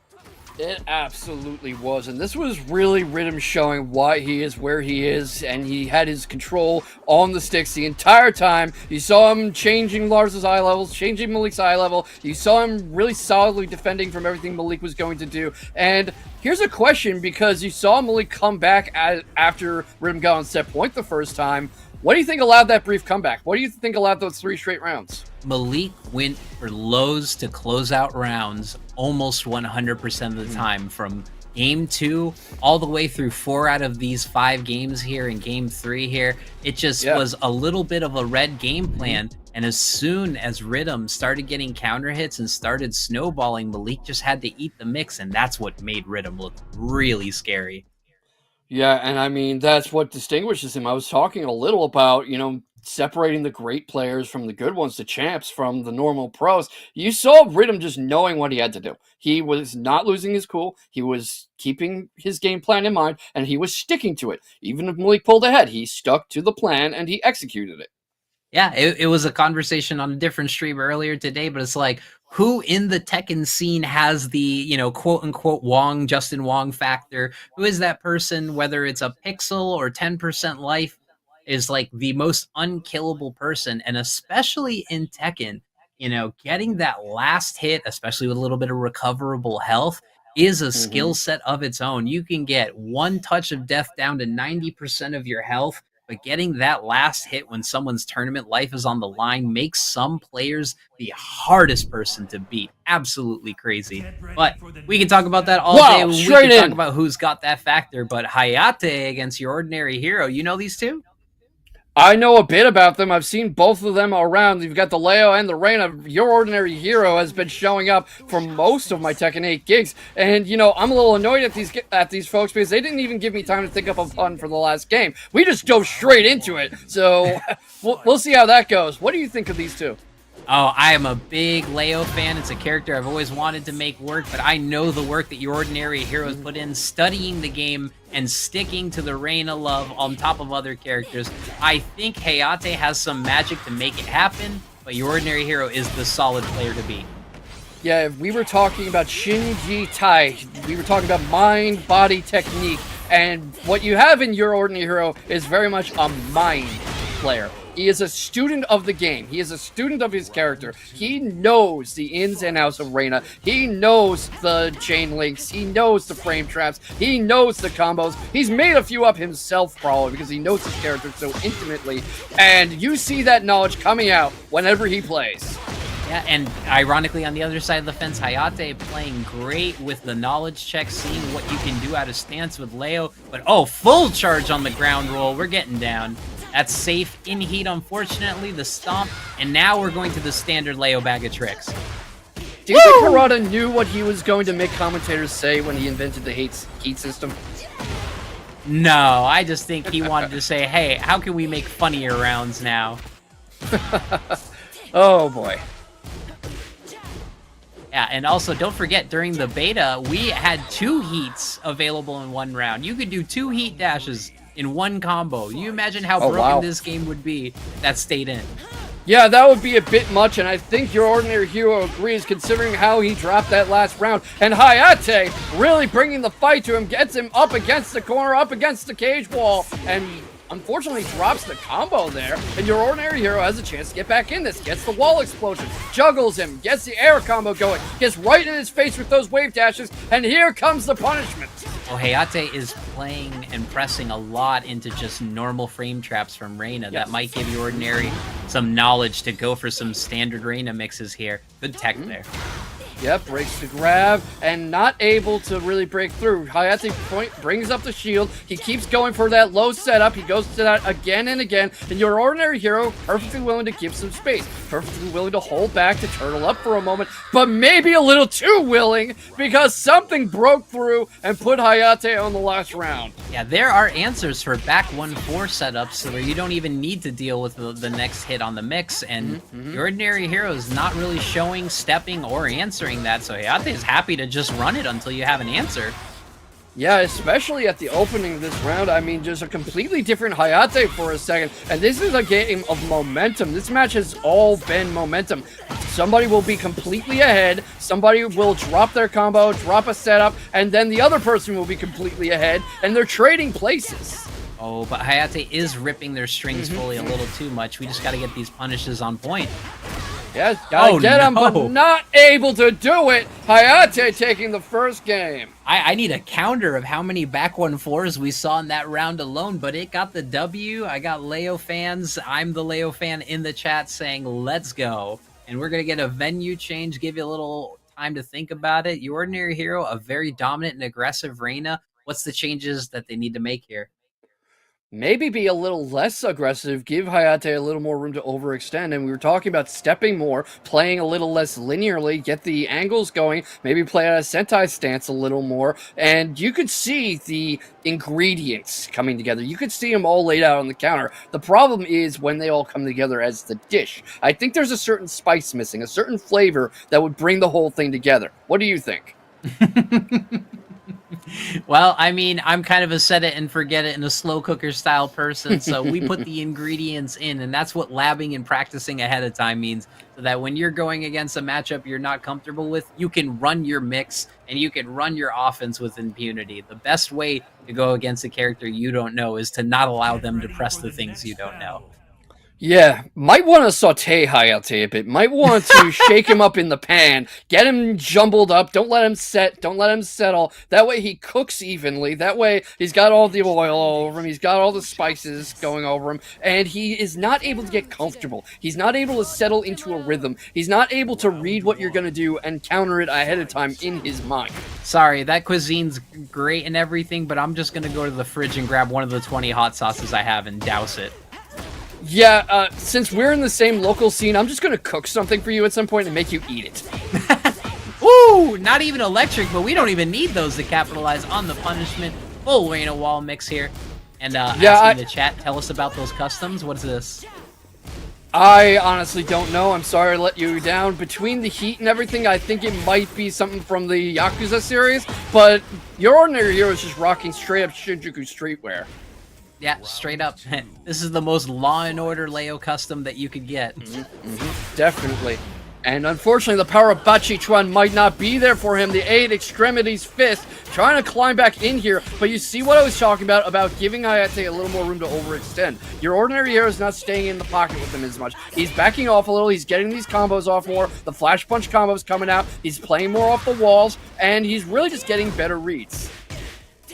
It absolutely was, and this was really Rhythm showing why he is where he is, and he had his control on the sticks the entire time. You saw him changing Lars's eye levels, changing Malik's eye level. You saw him really solidly defending from everything Malik was going to do. And here's a question, because you saw Malik come back after Rhythm got on set point the first time. What do you think allowed that brief comeback? What do you think allowed those 3 straight rounds? Malik went for lows to close out rounds almost 100% of the time, from game 2 all the way through 4 out of these 5 games here in game 3 here. It just was a little bit of a red game plan. And as soon as Rhythm started getting counter hits and started snowballing, Malik just had to eat the mix, and that's what made Rhythm look really scary. Yeah, and I mean, that's what distinguishes him. I was talking a little about, you know, separating the great players from the good ones, the champs from the normal pros. You saw Riddim just knowing what he had to do. He was not losing his cool. He was keeping his game plan in mind, and he was sticking to it. Even if Malik pulled ahead, he stuck to the plan and he executed it. Yeah, it was a conversation on a different stream earlier today, but it's like, who in the Tekken scene has the, quote unquote Justin Wong factor? Who is that person, whether it's a pixel or 10% life, is like the most unkillable person? And especially in Tekken, getting that last hit, especially with a little bit of recoverable health, is a skill set of its own. You can get one touch of death down to 90% of your health, but getting that last hit when someone's tournament life is on the line makes some players the hardest person to beat. Absolutely crazy. But we can talk about that all day. We can talk about who's got that factor. But Hayate against Your Ordinary Hero, you know these two? I know a bit about them. I've seen both of them around. You've got the Leo and the Reina. Your Ordinary Hero has been showing up for most of my Tekken 8 gigs. And, I'm a little annoyed at these folks because they didn't even give me time to think up a pun for the last game. We just dove straight into it. So we'll see how that goes. What do you think of these two? Oh, I am a big Leo fan. It's a character I've always wanted to make work, but I know the work that Your Ordinary Heroes put in studying the game and sticking to the Reina love on top of other characters. I think Hayate has some magic to make it happen, but Your Ordinary Hero is the solid player to beat. Yeah, if we were talking about Shinji Tai, we were talking about mind-body technique, and what you have in Your Ordinary Hero is very much a mind player. He is a student of the game. He is a student of his character. He knows the ins and outs of Reina. He knows the chain links. He knows the frame traps. He knows the combos. He's made a few up himself, probably, because he knows his character so intimately. And you see that knowledge coming out whenever he plays. Yeah, and ironically, on the other side of the fence, Hayate playing great with the knowledge check, seeing what you can do out of stance with Leo. But, full charge on the ground roll. We're getting down. That's safe in heat, unfortunately, the stomp, and now we're going to the standard Leo bag of tricks. Do you think Harada knew what he was going to make commentators say when he invented the heat system? No, I just think he wanted to say, hey, how can we make funnier rounds now? Oh, boy. Yeah, and also, don't forget, during the beta, we had 2 heats available in one round. You could do 2 heat dashes in one combo. You imagine how broken this game would be if that stayed in. Yeah, that would be a bit much, and I think Your Ordinary Hero agrees, considering how he dropped that last round. And Hayate really bringing the fight to him, gets him up against the corner, up against the cage wall, and unfortunately drops the combo there. And Your Ordinary Hero has a chance to get back in this, gets the wall explosion, juggles him, gets the air combo going, gets right in his face with those wave dashes, and here comes the punishment. Well, Hayate is playing and pressing a lot into just normal frame traps from Reina. That might give Your Ordinary some knowledge to go for some standard Reina mixes here. Good tech there. Yep, breaks the grab, and not able to really break through. Hayate brings up the shield. He keeps going for that low setup. He goes to that again and again. And Your Ordinary Hero, perfectly willing to give some space. Perfectly willing to hold back, to turtle up for a moment. But maybe a little too willing, because something broke through and put Hayate on the last round. Yeah, there are answers for back 1-4 setups where you don't even need to deal with the next hit on the mix. And Your Ordinary Hero is not really showing, stepping, or answering that, so Hayate is happy to just run it until you have an answer. Yeah, especially at the opening of this round. I mean, just a completely different Hayate for a second. And this is a game of momentum. This match has all been momentum. Somebody will be completely ahead, somebody will drop their combo, drop a setup, and then the other person will be completely ahead, and they're trading places. Oh, but Hayate is ripping their strings fully a little too much. We just got to get these punishes on point. Yeah, gotta get him, but not able to do it. Hayate taking the first game. I need a counter of how many back 1-4s we saw in that round alone, but it got the W. I got Leo fans. I'm the Leo fan in the chat saying, let's go. And we're going to get a venue change, give you a little time to think about it. Your Ordinary Hero, a very dominant and aggressive Reina. What's the changes that they need to make here? Maybe be a little less aggressive, give Hayate a little more room to overextend, and we were talking about stepping more, playing a little less linearly, get the angles going, maybe play out a Sentai stance a little more, and you could see the ingredients coming together. You could see them all laid out on the counter. The problem is when they all come together as the dish. I think there's a certain spice missing, a certain flavor that would bring the whole thing together. What do you think? Well, I mean, I'm kind of a set it and forget it in a slow cooker style person, so we put the ingredients in, and that's what labbing and practicing ahead of time means, so that when you're going against a matchup you're not comfortable with, you can run your mix and you can run your offense with impunity. The best way to go against a character you don't know is to not allow them to press the things you don't know. Yeah, might want to saute Hayate a bit. Might want to shake him up in the pan, get him jumbled up. Don't let him set. Don't let him settle. That way he cooks evenly. That way he's got all the oil all over him. He's got all the spices going over him, and he is not able to get comfortable. He's not able to settle into a rhythm. He's not able to read what you're gonna do and counter it ahead of time in his mind. Sorry, that cuisine's great and everything, but I'm just gonna go to the fridge and grab one of the 20 hot sauces I have and douse it. Yeah, since we're in the same local scene, I'm just gonna cook something for you at some point and make you eat it. Woo! Not even electric, but we don't even need those to capitalize on the punishment. Full Reina wall mix here. And asking the chat, tell us about those customs. What's this? I honestly don't know. I'm sorry I let you down. Between the heat and everything, I think it might be something from the Yakuza series, but your ordinary hero is just rocking straight up Shinjuku streetwear. Yeah, straight up. This is the most Law and Order Leo custom that you could get. Definitely. And unfortunately, the power of Bachi-Chuan might not be there for him. The 8 Extremities Fist trying to climb back in here. But you see what I was talking about giving Hayate a little more room to overextend. Your ordinary hero is not staying in the pocket with him as much. He's backing off a little. He's getting these combos off more. The Flash Punch combos coming out. He's playing more off the walls. And he's really just getting better reads.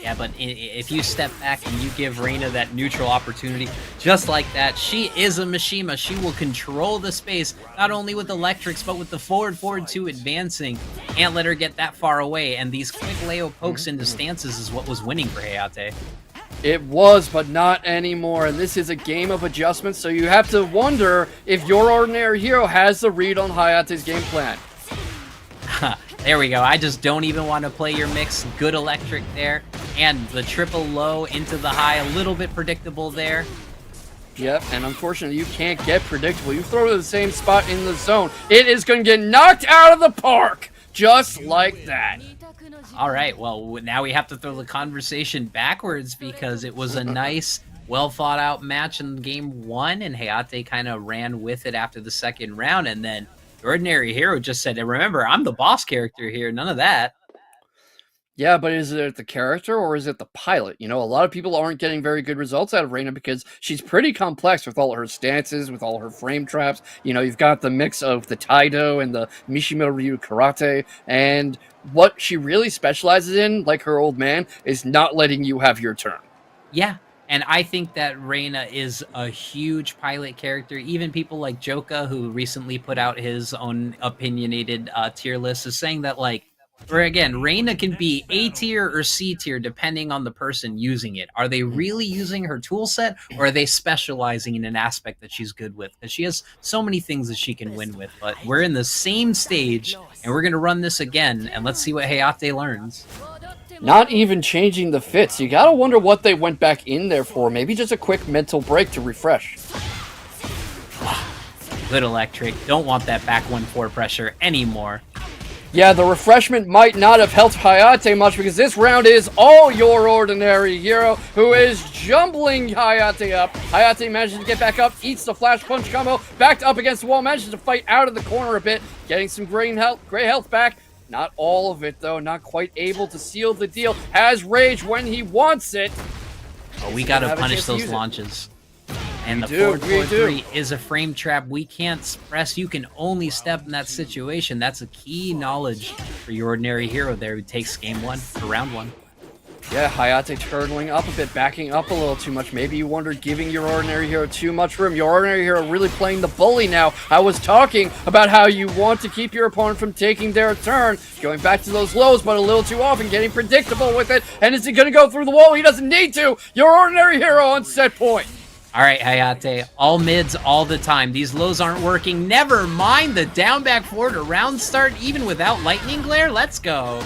Yeah, but if you step back and you give Reina that neutral opportunity, just like that, she is a Mishima. She will control the space, not only with electrics, but with the forward 2 advancing. Can't let her get that far away, and these quick Leo pokes into stances is what was winning for Hayate. It was, but not anymore, and this is a game of adjustments, so you have to wonder if your ordinary hero has the read on Hayate's game plan. There we go. I just don't even want to play your mix. Good electric there. And the triple low into the high. A little bit predictable there. Yep, and unfortunately you can't get predictable. You throw it to the same spot in the zone. It is going to get knocked out of the park. Just like that. All right, well, now we have to throw the conversation backwards because it was a nice, well-thought-out match in game 1, and Hayate kind of ran with it after the second round, and then Ordinary Hero just said, remember, I'm the boss character here, none of that. Yeah, but is it the character or is it the pilot? You know, a lot of people aren't getting very good results out of Reina because she's pretty complex with all her stances, with all her frame traps. You know, you've got the mix of the Taido and the Mishima Ryu Karate, and what she really specializes in, like her old man, is not letting you have your turn. Yeah, and I think that Reina is a huge pilot character. Even people like Joka, who recently put out his own opinionated tier list, is saying that, like, where again, Reina can be A tier or C tier depending on the person using it. Are they really using her tool set, or are they specializing in an aspect that she's good with? Because she has so many things that she can win with. But we're in the same stage, and we're going to run this again, and let's see what Hayate learns. Not even changing the fits. You gotta wonder what they went back in there for. Maybe just a quick mental break to refresh. Good electric. Don't want that back 1-4 pressure anymore. Yeah, the refreshment might not have helped Hayate much because this round is all your ordinary hero who is jumbling Hayate up. Hayate manages to get back up, eats the flash punch combo, backed up against the wall, manages to fight out of the corner a bit, getting some gray health back. Not all of it, though. Not quite able to seal the deal. Has rage when he wants it. Oh, we got to punish those launches. And the forward 4-3 is a frame trap we can't press. You can only step in that situation. That's a key knowledge for your ordinary hero there who takes game 1 or round 1. Yeah, Hayate turtling up a bit, backing up a little too much. Maybe you wonder giving your ordinary hero too much room. Your ordinary hero really playing the bully now. I was talking about how you want to keep your opponent from taking their turn, going back to those lows, but a little too often, getting predictable with it. And is he going to go through the wall? He doesn't need to. Your ordinary hero on set point. All right, Hayate, all mids all the time. These lows aren't working. Never mind the down back forward around start, even without lightning glare. Let's go.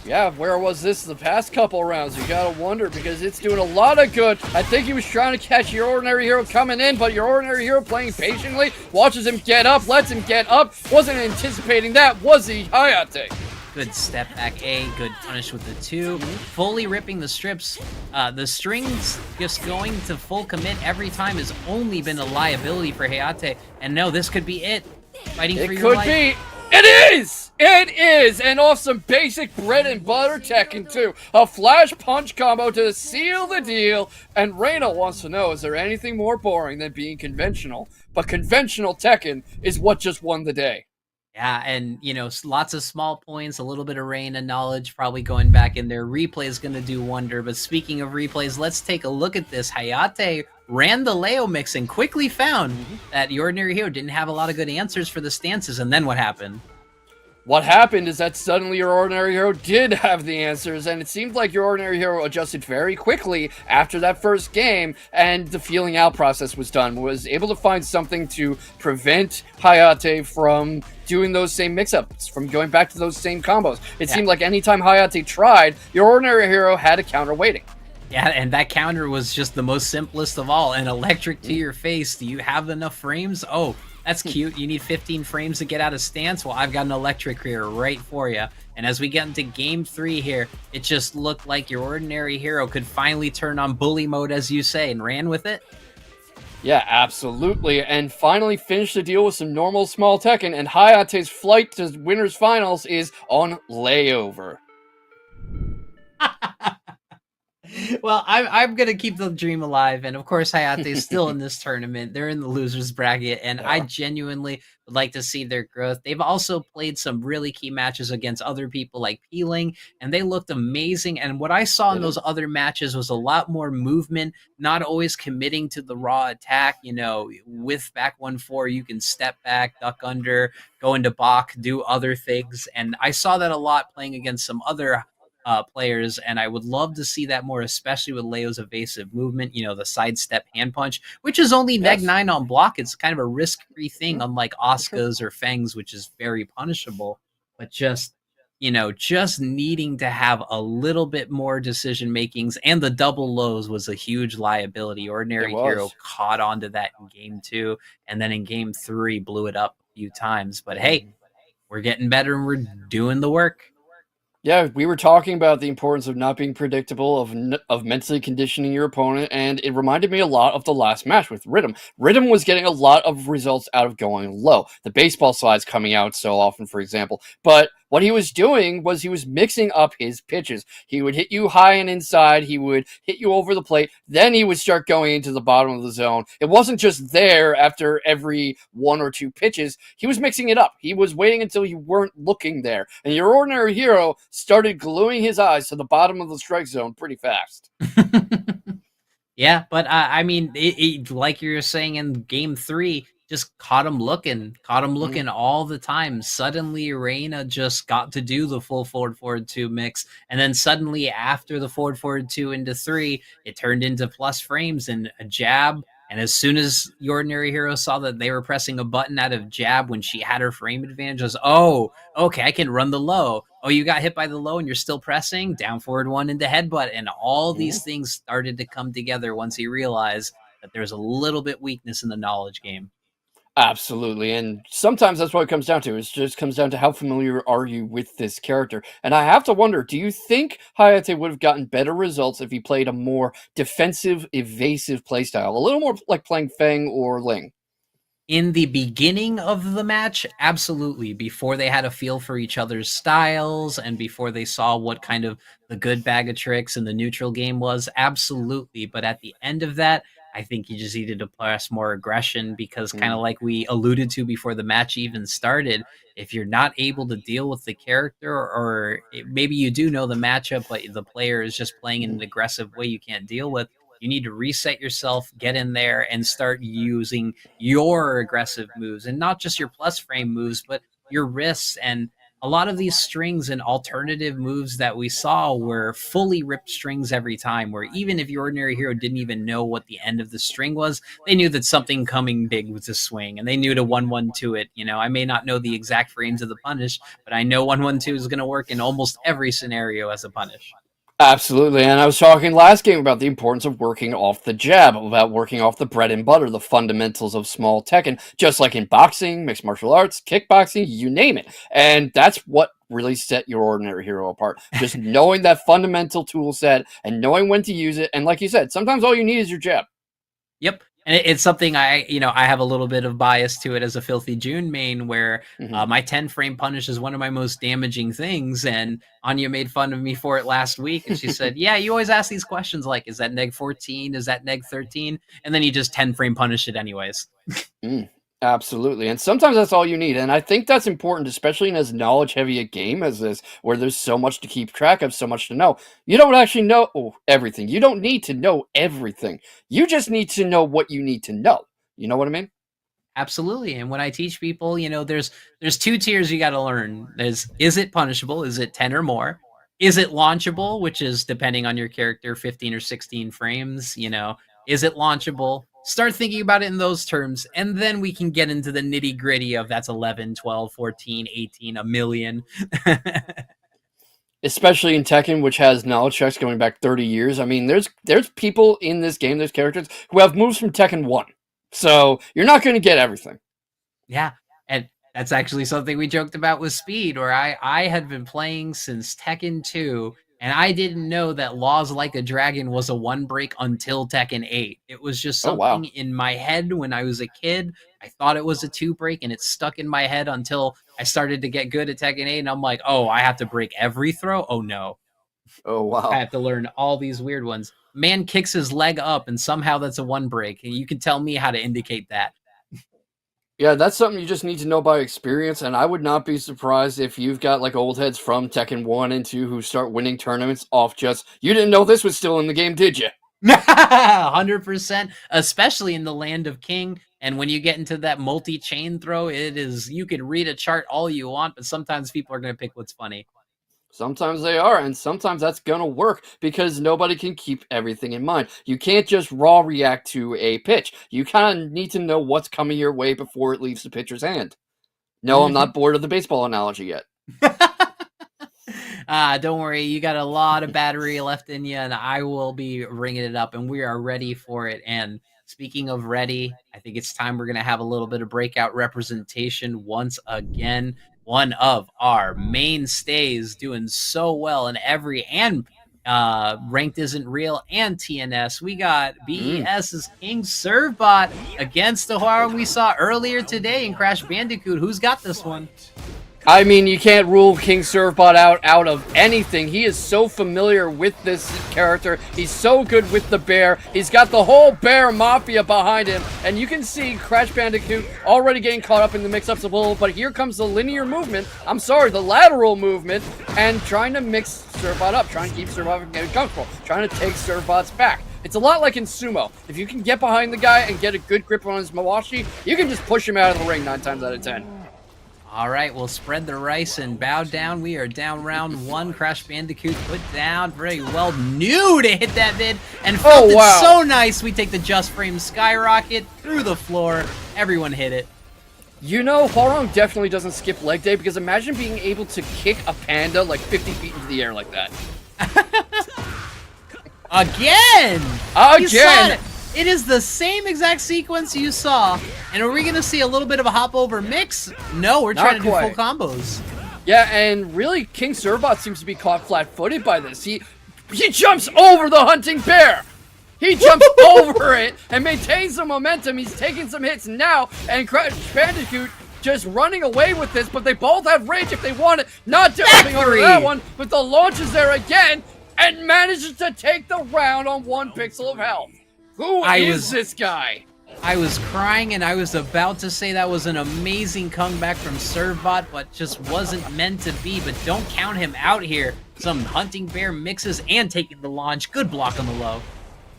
Yeah, where was this the past couple rounds? You gotta wonder, because it's doing a lot of good. I think he was trying to catch your ordinary hero coming in, but your ordinary hero playing patiently, watches him get up, lets him get up, wasn't anticipating that, was he, Hayate? Good step back A, good punish with the 2. Fully ripping the strips. The strings just going to full commit every time has only been a liability for Hayate. And no, this could be it. Fighting for your life. It could be. It is! It is! And off some basic bread and butter Tekken 2. A flash punch combo to seal the deal. And Reina wants to know, is there anything more boring than being conventional? But conventional Tekken is what just won the day. Yeah, and, you know, lots of small points, a little bit of Reina knowledge probably going back in there. Replay is going to do wonder. But speaking of replays, let's take a look at this. Hayate ran the Leo mix and quickly found that the ordinary hero didn't have a lot of good answers for the stances. And then what happened? What happened is that suddenly your ordinary hero did have the answers, and it seemed like your ordinary hero adjusted very quickly after that first game, and the feeling out process was done, was able to find something to prevent Hayate from doing those same mix-ups, from going back to those same combos. It seemed like anytime Hayate tried, your ordinary hero had a counter waiting. Yeah, and that counter was just the most simplest of all. An electric to your face. Do you have enough frames? Oh, that's cute. You need 15 frames to get out of stance? Well, I've got an electric here right for you. And as we get into game 3 here, it just looked like your ordinary hero could finally turn on bully mode, as you say, and ran with it. Yeah, absolutely. And finally finished the deal with some normal small Tekken, and Hayate's flight to winners finals is on layover. Well, I'm going to keep the dream alive. And of course, Hayate is still in this tournament. They're in the losers bracket. And I genuinely would like to see their growth. They've also played some really key matches against other people like Peeling, and they looked amazing. And what I saw in those other matches was a lot more movement, not always committing to the raw attack. You know, with back 1-4, you can step back, duck under, go into Bach, do other things. And I saw that a lot playing against some other players, and I would love to see that more, especially with Leo's evasive movement, you know, the sidestep hand punch, which is only neg 9 on block. It's kind of a risk-free thing, unlike Asuka's or Feng's, which is very punishable. But just, you know, just needing to have a little bit more decision makings, and the double lows was a huge liability. Ordinary hero caught onto that in game 2, and then in game 3 blew it up a few times. But hey, we're getting better and we're doing the work. Yeah, we were talking about the importance of not being predictable, of mentally conditioning your opponent, and it reminded me a lot of the last match with Rhythm. Rhythm was getting a lot of results out of going low. The baseball slides coming out so often, for example. But what he was doing was he was mixing up his pitches. He would hit you high and inside, he would hit you over the plate, then he would start going into the bottom of the zone. It wasn't just there after every 1 or 2 pitches. He was mixing it up. He was waiting until you weren't looking there. And your ordinary hero started gluing his eyes to the bottom of the strike zone pretty fast. Yeah, but I mean, like you were saying in game 3, just caught him looking all the time. Suddenly, Reina just got to do the full forward 2 mix, and then suddenly after the forward 2 into 3, it turned into plus frames and a jab. And as soon as the ordinary hero saw that they were pressing a button out of jab when she had her frame advantage, was, oh, okay, I can run the low. Oh, you got hit by the low and you're still pressing? Down forward 1 into headbutt. And all these things started to come together once he realized that there's a little bit weakness in the knowledge game. Absolutely, and sometimes that's what it comes down to. It just comes down to how familiar are you with this character. And I have to wonder, do you think Hayate would have gotten better results if he played a more defensive, evasive playstyle? A little more like playing Feng or Ling? In the beginning of the match, absolutely. Before they had a feel for each other's styles and before they saw what kind of the good bag of tricks in the neutral game was, absolutely. But at the end of that, I think you just needed to press more aggression because, kind of like we alluded to before the match even started, if you're not able to deal with the character, or maybe you do know the matchup, but the player is just playing in an aggressive way you can't deal with, you need to reset yourself, get in there, and start using your aggressive moves, and not just your plus frame moves, but your wrists. And a lot of these strings and alternative moves that we saw were fully ripped strings every time, where even if your ordinary hero didn't even know what the end of the string was, they knew that something coming big was a swing, and they knew to 1-1-2 it. I may not know the exact frames of the punish, but I know 1-1-2 is going to work in almost every scenario as a punish. Absolutely, and I was talking last game about the importance of working off the jab, about working off the bread and butter, the fundamentals of small Tekken, just like in boxing, mixed martial arts, kickboxing, you name it. And that's what really set your ordinary hero apart. Just knowing that fundamental tool set and knowing when to use it. And like you said, sometimes all you need is your jab. Yep. And it's something I have a little bit of bias to it as a Filthy June main, where my 10 frame punish is one of my most damaging things. And Anya made fun of me for it last week. And she said, yeah, you always ask these questions like, is that neg 14? Is that neg 13? And then you just 10 frame punish it anyways. Absolutely. And sometimes that's all you need. And I think that's important, especially in as knowledge heavy a game as this, where there's so much to keep track of, so much to know. You don't actually know everything. You don't need to know everything. You just need to know what you need to know. You know what I mean? Absolutely. And when I teach people, there's 2 tiers you got to learn. Is it punishable? Is it 10 or more? Is it launchable? Which is, depending on your character, 15 or 16 frames. Is it launchable? Start thinking about it in those terms, and then we can get into the nitty gritty of that's 11, 12, 14, 18, a million. Especially in Tekken, which has knowledge checks going back 30 years. I mean, there's people in this game, there's characters who have moves from Tekken 1. So you're not going to get everything. Yeah, and that's actually something we joked about with Speed, where I had been playing since Tekken 2, and I didn't know that Laws Like a Dragon was a 1 break until Tekken 8. It was just something in my head when I was a kid. I thought it was a 2 break, and it stuck in my head until I started to get good at Tekken 8, and I'm like, oh, I have to break every throw? Oh, no. Oh, wow. I have to learn all these weird ones. Man kicks his leg up, and somehow that's a 1 break, and you can tell me how to indicate that. Yeah, that's something you just need to know by experience, and I would not be surprised if you've got like old heads from Tekken 1 and 2 who start winning tournaments off just, you didn't know this was still in the game, did you? 100%, especially in the land of King. And when you get into that multi-chain throw, you could read a chart all you want, but sometimes people are going to pick what's funny. Sometimes they are, and sometimes that's going to work because nobody can keep everything in mind. You can't just raw react to a pitch. You kind of need to know what's coming your way before it leaves the pitcher's hand. No, I'm not bored of the baseball analogy yet. Don't worry, you got a lot of battery left in you, and I will be ringing it up, and we are ready for it. And speaking of ready, I think it's time we're going to have a little bit of breakout representation once again. One of our mainstays doing so well in every and Ranked Isn't Real and TNS. We got BES's King Servbot against the horror we saw earlier today in Crash Bandicoot. Who's got this one? I mean, you can't rule King Servbot out of anything. He is so familiar with this character. He's so good with the bear. He's got the whole bear mafia behind him. And you can see Crash Bandicoot already getting caught up in the mix-ups a little, but here comes the linear movement. I'm sorry, the lateral movement, and trying to mix Servbot up, trying to keep Servbot from getting comfortable, trying to take Servbot's back. It's a lot like in sumo. If you can get behind the guy and get a good grip on his Mawashi, you can just push him out of the ring 9 times out of 10. All right, we'll spread the rice and bow down. We are down round 1. Crash Bandicoot put down very well. Knew to hit that mid and felt it so nice. We take the just frame skyrocket through the floor. Everyone hit it. You know, Hwarong definitely doesn't skip leg day, because imagine being able to kick a panda like 50 feet into the air like that. Again! Again! It is the same exact sequence you saw. And are we going to see a little bit of a hop over mix? No, we're trying to do full combos. Yeah, and really, King Servbot seems to be caught flat-footed by this. He jumps over the hunting bear. He jumps over it and maintains the momentum. He's taking some hits now, and Crash Bandicoot just running away with this, but they both have rage if they want it. Not jumping over that one, but the launch is there again, and manages to take the round on 1 pixel of health. Who is this guy? I was crying and I was about to say that was an amazing comeback from Servbot, but just wasn't meant to be. But don't count him out here. Some Hunting Bear mixes and taking the launch. Good block on the low.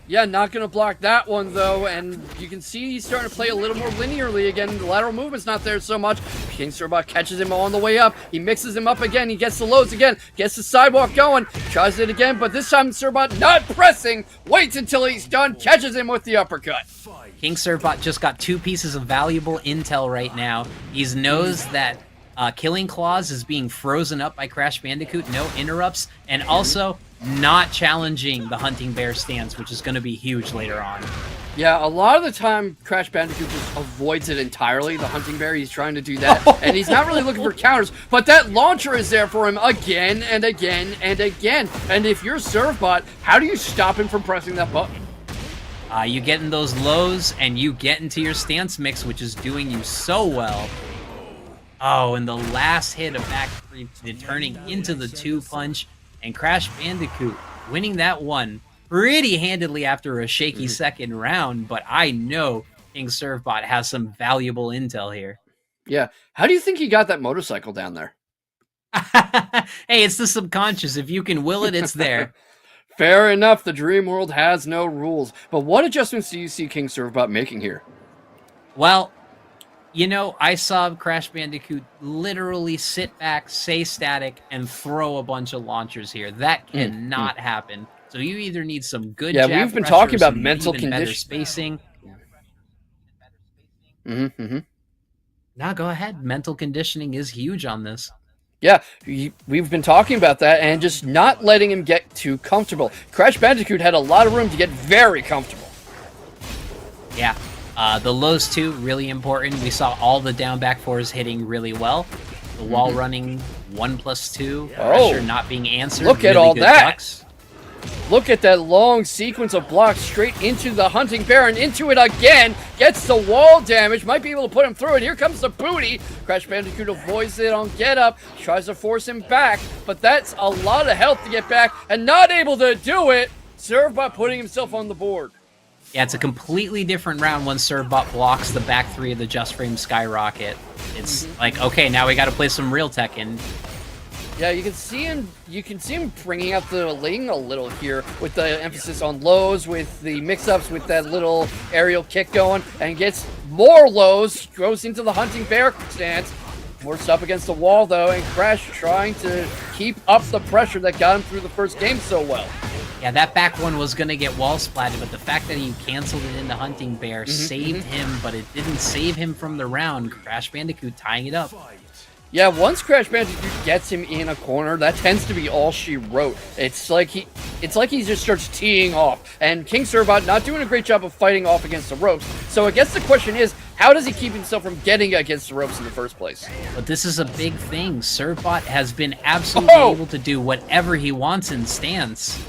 Yeah, not going to block that one, though, and you can see he's starting to play a little more linearly again. The lateral movement's not there so much. King Servbot catches him on the way up. He mixes him up again. He gets the lows again. Gets the sidewalk going. Tries it again, but this time Servbot not pressing. Waits until he's done. Catches him with the uppercut. King Servbot just got 2 pieces of valuable intel right now. He knows that Killing Claws is being frozen up by Crash Bandicoot. No interrupts. And also not challenging the Hunting Bear stance, which is going to be huge later on. Yeah, a lot of the time, Crash Bandicoot just avoids it entirely, the Hunting Bear. He's trying to do that, and he's not really looking for counters, but that launcher is there for him again and again and again. And if you're Servbot, how do you stop him from pressing that button? You get in those lows, and you get into your stance mix, which is doing you so well. Oh, and the last hit of back 3 turning into the 2-punch, and Crash Bandicoot winning that one pretty handedly after a shaky second round, but I know King Servbot has some valuable intel here. Yeah. How do you think he got that motorcycle down there? Hey, it's the subconscious. If you can will it, it's there. Fair enough. The dream world has no rules. But what adjustments do you see King Servbot making here? Well, you know, I saw Crash Bandicoot literally sit back, stay static, and throw a bunch of launchers here. That cannot happen. So you either need some good jab we've been pressure, talking about some mental even better condition spacing. Now go ahead. Mental conditioning is huge on this. Yeah, we've been talking about that and just not letting him get too comfortable. Crash Bandicoot had a lot of room to get very comfortable. Yeah. The lows too, really important. We saw all the down back fours hitting really well. The wall running 1+2, pressure not being answered. Look at really all good that. ducks. Look at that long sequence of blocks straight into the Hunting Bear and into it again. Gets the wall damage. Might be able to put him through it. Here comes the booty. Crash Bandicoot avoids it on get up. Tries to force him back. But that's a lot of health to get back and not able to do it. Servbot putting himself on the board. Yeah, it's a completely different round when Servbot blocks the back 3 of the Just Frame Skyrocket. It's like, okay, now we got to play some real Tekken. Yeah, you can see him. You can see him bringing out the Ling a little here with the emphasis on lows, with the mix-ups, with that little aerial kick going, and gets more lows. Goes into the Hunting Bear stance. Works up against the wall though, and Crash trying to keep up the pressure that got him through the first game so well. Yeah, that back one was going to get wall splatted, but the fact that he canceled it into Hunting Bear saved him, but it didn't save him from the round. Crash Bandicoot tying it up. Yeah, once Crash Bandicoot gets him in a corner, that tends to be all she wrote. It's like he just starts teeing off, and King Servbot not doing a great job of fighting off against the ropes. So I guess the question is, how does he keep himself from getting against the ropes in the first place? But this is a big thing. Servbot has been absolutely able to do whatever he wants in stance.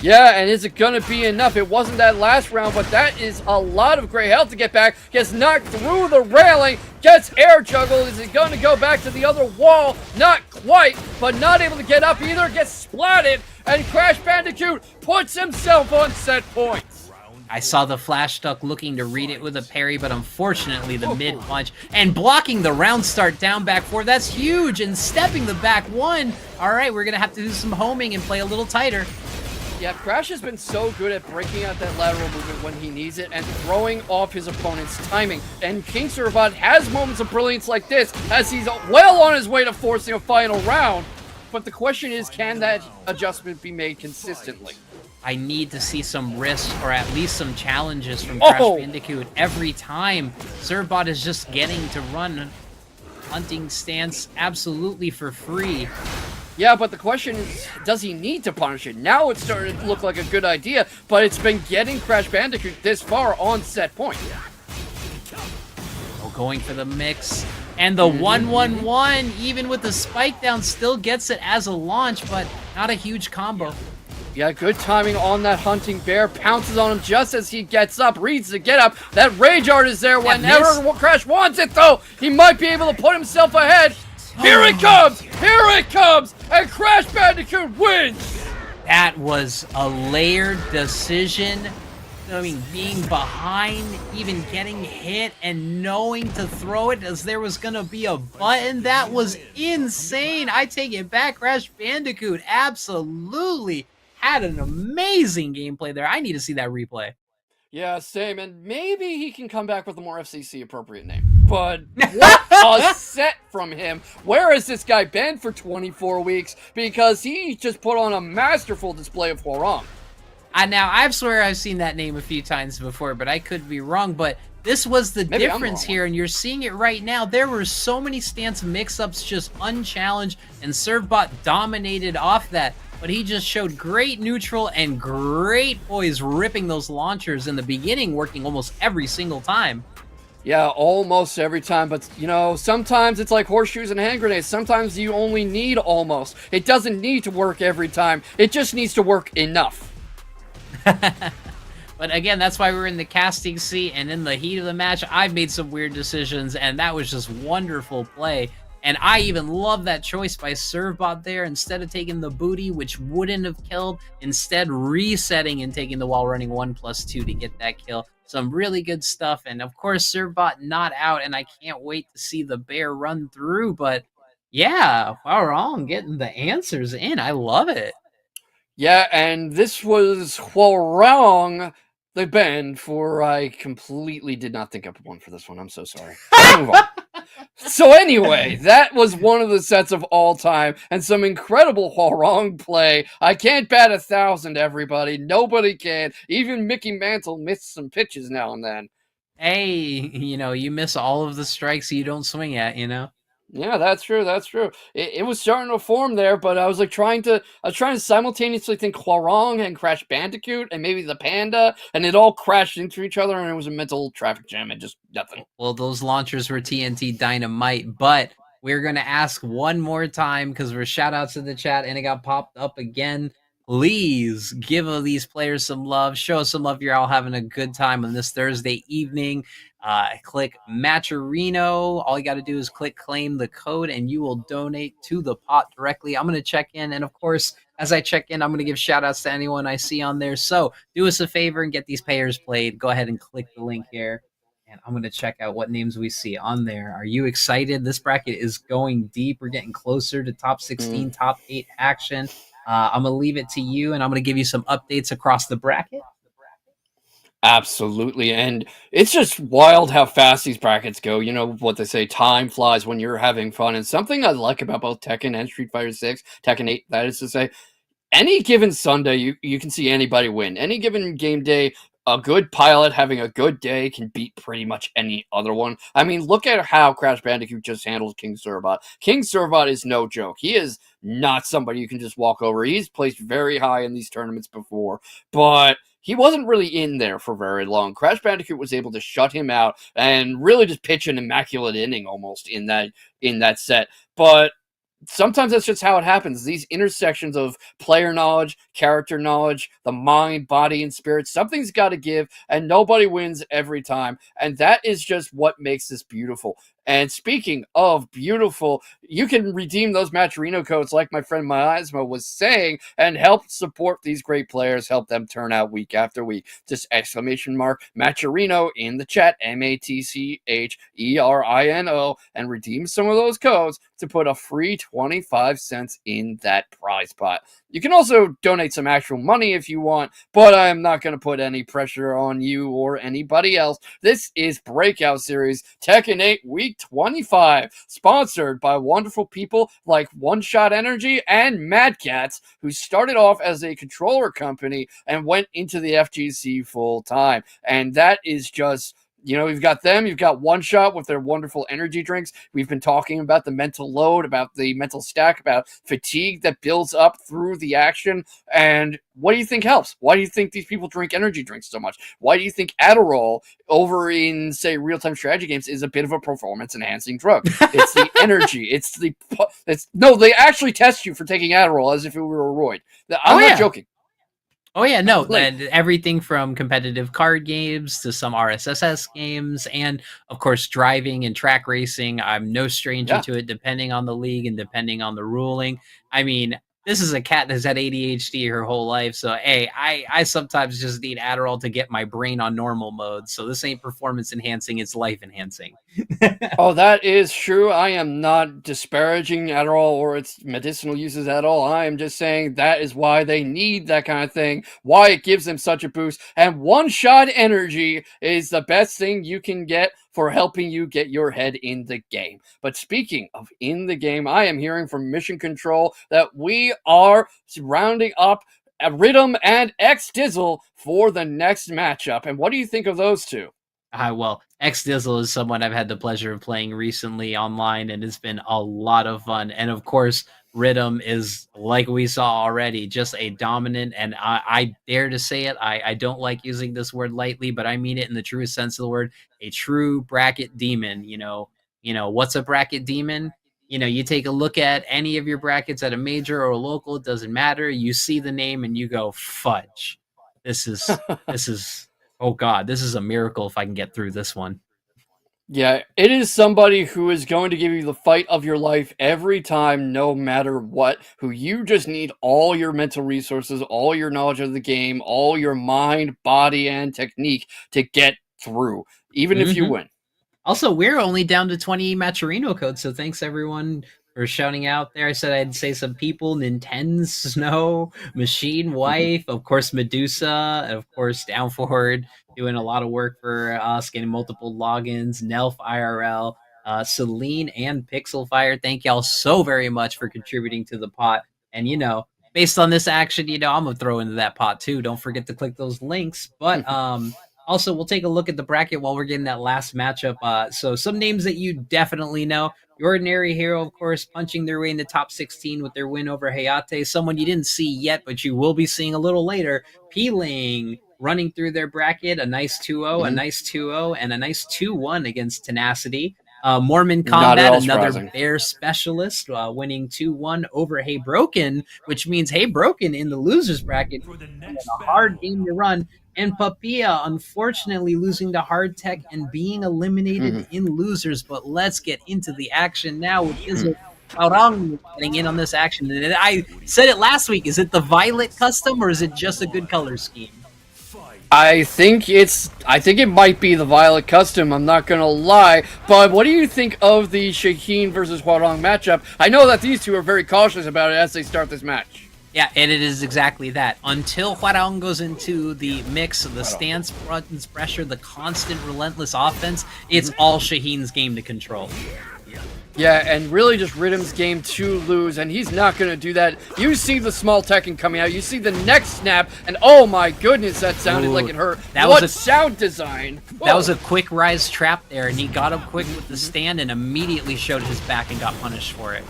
Yeah, and is it going to be enough? It wasn't that last round, but that is a lot of great health to get back. Gets knocked through the railing, gets air juggled. Is he going to go back to the other wall? Not quite, but not able to get up either. Gets splatted, and Crash Bandicoot puts himself on set points. I saw the Flash Duck looking to read it with a parry, but unfortunately the mid-punch and blocking the round start down back 4. That's huge, and stepping the back 1. All right, we're going to have to do some homing and play a little tighter. Yeah, Crash has been so good at breaking out that lateral movement when he needs it and throwing off his opponent's timing. And King Servbot has moments of brilliance like this as he's well on his way to forcing a final round. But the question is, can that adjustment be made consistently? I need to see some risks or at least some challenges from Crash Bandicoot every time. Servbot is just getting to run hunting stance absolutely for free. Yeah, but the question is, does he need to punish it? Now it's starting to look like a good idea, but it's been getting Crash Bandicoot this far on set point. Oh, going for the mix. And the 1-1-1, even with the spike down, still gets it as a launch, but not a huge combo. Yeah, good timing on that Hunting Bear. Pounces on him just as he gets up. Reads the get up. That Rage Art is there whenever Crash wants it, though. He might be able to put himself ahead. Here it comes! Here it comes! And Crash Bandicoot wins! That was a layered decision. I mean, being behind, even getting hit, and knowing to throw it as there was gonna be a button, that was insane. I take it back. Crash Bandicoot absolutely had an amazing gameplay there. I need to see that replay. Yeah, same. And maybe he can come back with a more FCC appropriate name. But what a set from him. Where has this guy been for 24 weeks? Because he just put on a masterful display of Huarong. Now, I swear I've seen that name a few times before, but I could be wrong. But this was the Maybe I'm difference wrong. here, and you're seeing it right now. There were so many stance mix-ups just unchallenged, and Servbot dominated off that. But he just showed great neutral and great poise, ripping those launchers in the beginning, working almost every single time. Yeah, almost every time, but you know, sometimes it's like horseshoes and hand grenades. Sometimes you only need almost. It doesn't need to work every time. It just needs to work enough. But again, that's why we're in the casting seat, and in the heat of the match, I've made some weird decisions, and that was just wonderful play. And I even love that choice by Servbot there. Instead of taking the booty, which wouldn't have killed, instead resetting and taking the wall running 1+2 to get that kill. Some really good stuff. And of course, Servbot not out, and I can't wait to see the bear run through. But yeah, Huarong getting the answers in. I love it. Yeah, and this was Huarong the bend for I completely did not think up one for this one. I'm so sorry. Let's move on. So anyway, that was one of the sets of all time and some incredible Huarong play. I can't bat 1,000, everybody. Nobody can. Even Mickey Mantle missed some pitches now and then. Hey, you miss all of the strikes you don't swing at, Yeah, that's true. That's true. It was starting to form there, but I was like trying to simultaneously think Huarong and Crash Bandicoot and maybe the Panda, and it all crashed into each other, and it was a mental traffic jam and just nothing. Well, those launchers were TNT Dynamite, but we're going to ask one more time because we're shout outs in the chat and it got popped up again. Please give these players some love. Show us some love. You're all having a good time on this Thursday evening. Click Matcherino. All you got to do is click claim the code and you will donate to the pot directly. I'm going to check in. And of course, as I check in, I'm going to give shout outs to anyone I see on there. So do us a favor and get these players played. Go ahead and click the link here. And I'm going to check out what names we see on there. Are you excited? This bracket is going deep. We're getting closer to top 16, top 8 action. I'm going to leave it to you, and I'm going to give you some updates across the bracket. Absolutely, and it's just wild how fast these brackets go. You know what they say, time flies when you're having fun, and something I like about both Tekken and Street Fighter 6, Tekken 8, that is to say, any given Sunday, you can see anybody win. Any given game day, a good pilot having a good day can beat pretty much any other one. I mean, look at how Crash Bandicoot just handles King Servbot. King Servbot is no joke. He is not somebody you can just walk over. He's placed very high in these tournaments before, but he wasn't really in there for very long. Crash Bandicoot was able to shut him out and really just pitch an immaculate inning almost in that set. But sometimes that's just how it happens. These intersections of player knowledge, character knowledge, the mind, body, and spirit, something's got to give, and nobody wins every time. And that is just what makes this beautiful. And speaking of beautiful, you can redeem those Matcherino codes like my friend Miasma was saying and help support these great players, help them turn out week after week. Just exclamation mark Matcherino in the chat, MATCHERINO, and redeem some of those codes to put a free 25 cents in that prize pot. You can also donate some actual money if you want, but I am not going to put any pressure on you or anybody else. This is Breakout Series Tekken 8 Week 25, sponsored by wonderful people like One Shot Energy and Mad Cats, who started off as a controller company and went into the FGC full time. And that is just... you've got them, you've got One Shot with their wonderful energy drinks. We've been talking about the mental load, about the mental stack, about fatigue that builds up through the action. And what do you think helps? Why do you think these people drink energy drinks so much? Why do you think Adderall over in, say, real-time strategy games is a bit of a performance-enhancing drug? It's the energy. They actually test you for taking Adderall as if it were a roid. I'm not joking. Oh, yeah, no, everything from competitive card games to some RSSS games and, of course, driving and track racing. I'm no stranger to it, depending on the league and depending on the ruling. I mean, This is a cat that's had ADHD her whole life, so hey, I sometimes just need Adderall to get my brain on normal mode. So this ain't performance enhancing; it's life enhancing. Oh, that is true. I am not disparaging Adderall or its medicinal uses at all. I am just saying that is why they need that kind of thing, why it gives them such a boost. And one-shot energy is the best thing you can get for helping you get your head in the game. But speaking of in the game, I am hearing from Mission Control that we are rounding up Rhythm and X Dizzle for the next matchup. And what do you think of those two? Well, X Dizzle is someone I've had the pleasure of playing recently online, and it's been a lot of fun. And of course, Rhythm is, like we saw already, just a dominant, and I dare to say it, I don't like using this word lightly, but I mean it in the truest sense of the word, a true bracket demon. What's a bracket demon? You take a look at any of your brackets at a major or a local, it doesn't matter. You see the name and you go, fudge. This is oh God, this is a miracle if I can get through this one. Yeah, it is somebody who is going to give you the fight of your life every time, no matter what, who you just need all your mental resources, all your knowledge of the game, all your mind, body, and technique to get through, even if you win. Also, we're only down to 20 Matcherino codes, so thanks everyone for shouting out there. I said I'd say some people: Nintendo, Snow, Machine Wife, of course Medusa, and of course Downforward, doing a lot of work for us, getting multiple logins, Nelf IRL, Celine, and Pixel Fire. Thank y'all so very much for contributing to the pot. And based on this action, I'm gonna throw into that pot too. Don't forget to click those links. But also, we'll take a look at the bracket while we're getting that last matchup. So some names that you definitely know. The Ordinary Hero, of course, punching their way into top 16 with their win over Hayate. Someone you didn't see yet, but you will be seeing a little later. Peeling, running through their bracket, a nice 2-0, a nice 2-0, and a nice 2-1 against Tenacity. Mormon Combat, another bear specialist, winning 2-1 over Hey Broken, which means Hey Broken in the losers bracket. A hard game to run. And Papilla, unfortunately, losing to Hard Tech and being eliminated in losers. But let's get into the action now with Izzo Aurang getting in on this action. And I said it last week. Is it the Violet custom or is it just a good color scheme? I think it might be the Violet custom, I'm not gonna lie. But what do you think of the Shaheen versus Huarong matchup? I know that these two are very cautious about it as they start this match. Yeah, and it is exactly that. Until Huarong goes into the mix of the stance, buttons, pressure, the constant, relentless offense, it's all Shaheen's game to control. Yeah, and really just Rhythm's game to lose, and he's not going to do that. You see the small Tekken coming out, you see the next snap, and oh my goodness, that sounded like it hurt. What sound design! Whoa. That was a quick rise trap there, and he got up quick with the stand and immediately showed his back and got punished for it.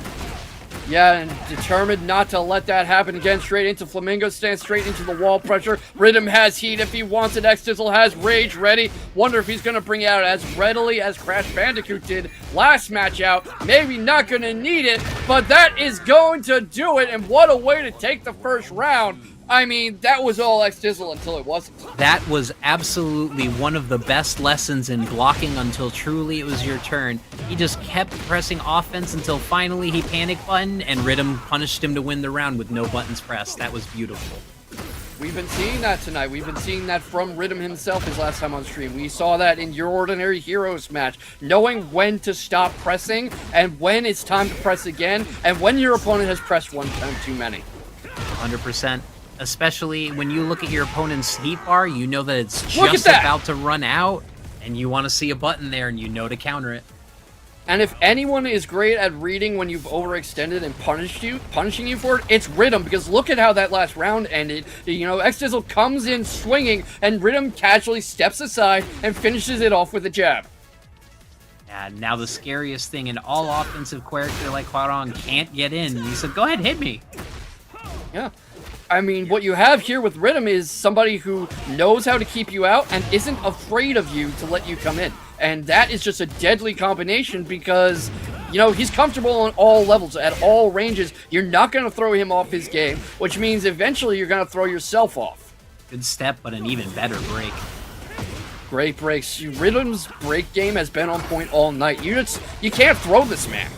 Yeah, and determined not to let that happen again. Straight into Flamingo, stands straight into the wall pressure. Rhythm has heat if he wants it. X Dizzle has rage ready. Wonder if he's going to bring it out as readily as Crash Bandicoot did last match out. Maybe not going to need it, but that is going to do it. And what a way to take the first round. I mean, that was all X Dizzle until it wasn't. That was absolutely one of the best lessons in blocking until truly it was your turn. He just kept pressing offense until finally he panic buttoned and Rhythm punished him to win the round with no buttons pressed. That was beautiful. We've been seeing that tonight. We've been seeing that from Rhythm himself his last time on stream. We saw that in Your Ordinary Heroes match. Knowing when to stop pressing and when it's time to press again and when your opponent has pressed one time too many. 100%. Especially when you look at your opponent's heat bar, you know that it's just about to run out, and you want to see a button there, and you know to counter it. And if anyone is great at reading when you've overextended and punishing you for it, it's Rhythm, because look at how that last round ended. X Dizzle comes in swinging, and Rhythm casually steps aside and finishes it off with a jab. And now the scariest thing, an all-offensive character like Huarong can't get in. He said, go ahead, hit me. Yeah. I mean, what you have here with Rhythm is somebody who knows how to keep you out and isn't afraid of you to let you come in. And that is just a deadly combination because, he's comfortable on all levels, at all ranges. You're not going to throw him off his game, which means eventually you're going to throw yourself off. Good step, but an even better break. Great breaks. Rhythm's break game has been on point all night. You can't throw this man.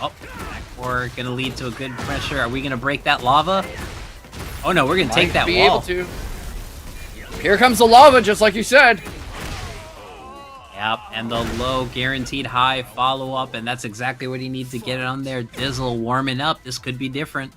Oh, back for. Gonna lead to a good pressure. Are we gonna break that lava? Oh no, we're gonna take that be wall. able to. Here comes the lava, just like you said. Yep, and the low guaranteed high follow-up, and that's exactly what he needs to get it on there. Dizzle warming up. This could be different.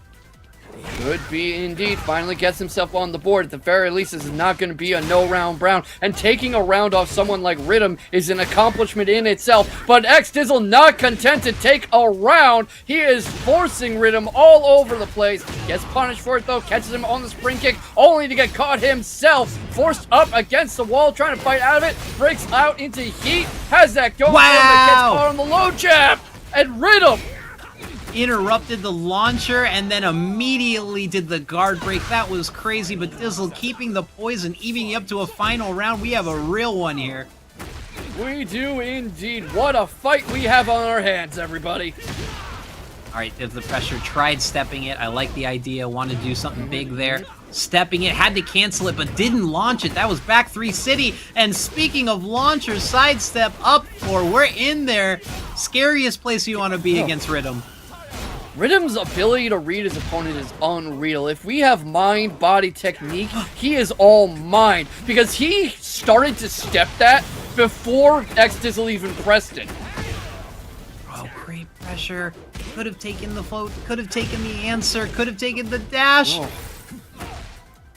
Could be indeed. Finally gets himself on the board. At the very least, this is not going to be a no-round Brown. And taking a round off someone like Rhythm is an accomplishment in itself. But X-Dizzle not content to take a round. He is forcing Rhythm all over the place. Gets punished for it, though. Catches him on the spring kick, only to get caught himself. Forced up against the wall, trying to fight out of it. Breaks out into heat. Has that going. Wow! Gets caught on the low jab. And Rhythm Interrupted the launcher and then immediately did the guard break. That was crazy, but Dizzle keeping the poison, evening up to a final round. We have a real one here. We do indeed. What a fight we have on our hands, everybody. All right, there's the pressure. Tried stepping it. I like the idea. Wanted to do something big there. Stepping it. Had to cancel it, but didn't launch it. That was back 3 City. And speaking of launchers, sidestep up 4. We're in there. Scariest place you want to be against Rhythm. Rhythm's ability to read his opponent is unreal. If we have mind-body technique, he is all mind. Because he started to step that before X-Dizzle even pressed it. Oh, great pressure. Could have taken the float, could have taken the answer, could have taken the dash. Oh.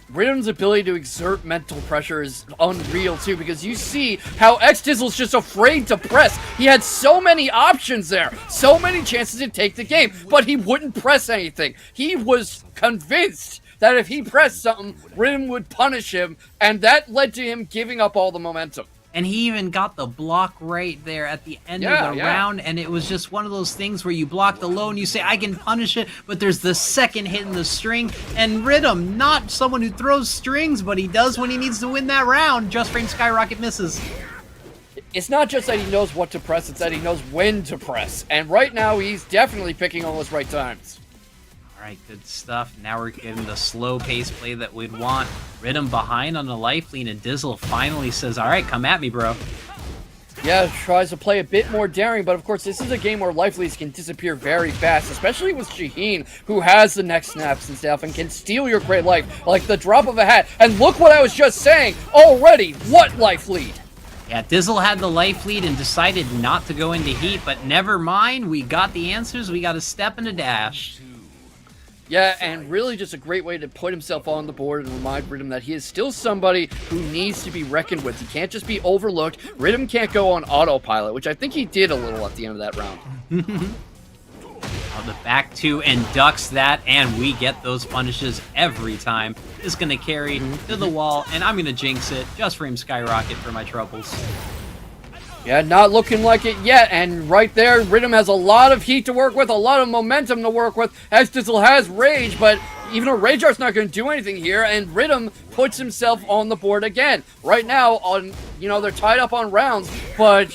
Rhythm's ability to exert mental pressure is unreal too, because you see how X-Dizzle's just afraid to press. He had so many options there, so many chances to take the game, but he wouldn't press anything. He was convinced that if he pressed something, Rhythm would punish him, and that led to him giving up all the momentum. And he even got the block right there at the end of the round, and it was just one of those things where you block the low and you say, I can punish it, but there's the second hit in the string, and Rhythm, not someone who throws strings, but he does when he needs to win that round. Just Frame Skyrocket misses. It's not just that he knows what to press, it's that he knows when to press, and right now he's definitely picking all those right times. Alright, good stuff. Now we're getting the slow pace play that we'd want. Rhythm behind on the life lead, and Dizzle finally says, alright, come at me, bro. Yeah, tries to play a bit more daring, but of course this is a game where life leads can disappear very fast, especially with Shaheen, who has the next snaps and stuff and can steal your great life like the drop of a hat. And look what I was just saying already, what life lead? Yeah, Dizzle had the life lead and decided not to go into heat, but never mind, we got the answers, we got a step and a dash. Yeah, and really just a great way to put himself on the board and remind Rhythm that he is still somebody who needs to be reckoned with. He can't just be overlooked. Rhythm can't go on autopilot, which I think he did a little at the end of that round. On the back two and ducks that, and we get those punishes every time. Is going to carry to the wall, and I'm going to jinx it. Just Frame Skyrocket for my troubles. Yeah, not looking like it yet, and right there, Rhythm has a lot of heat to work with, a lot of momentum to work with. X-Dizzle has Rage, but even a Rage Art's not going to do anything here, and Rhythm puts himself on the board again. Right now, they're tied up on rounds, but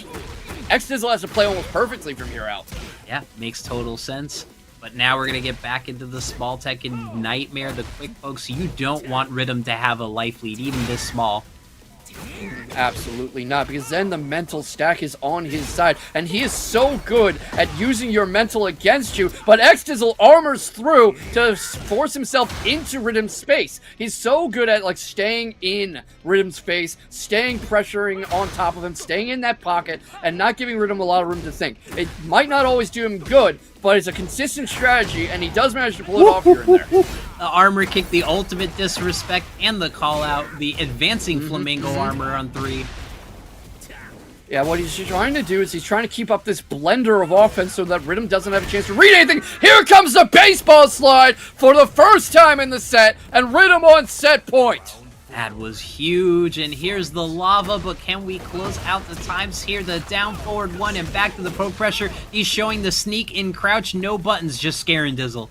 X-Dizzle has to play almost perfectly from here out. Yeah, makes total sense. But now we're going to get back into the small Tekken nightmare, the quick pokes. You don't want Rhythm to have a life lead, even this small. Absolutely not, because then the mental stack is on his side, and he is so good at using your mental against you, but X-Dizzle armors through to force himself into Rhythm's space. He's so good at, staying in Rhythm's face, staying pressuring on top of him, staying in that pocket, and not giving Rhythm a lot of room to think. It might not always do him good, but it's a consistent strategy, and he does manage to pull it off here and there. The armor kick, the ultimate disrespect, and the call out, the advancing flamingo armor on 3. Yeah, what he's trying to do is he's trying to keep up this blender of offense so that Rhythm doesn't have a chance to read anything. Here comes the baseball slide for the first time in the set, and Rhythm on set point. That was huge, and here's the lava, but can we close out the times here? The down forward one and back to the poke pressure. He's showing the sneak in crouch, no buttons, just scaring Dizzle.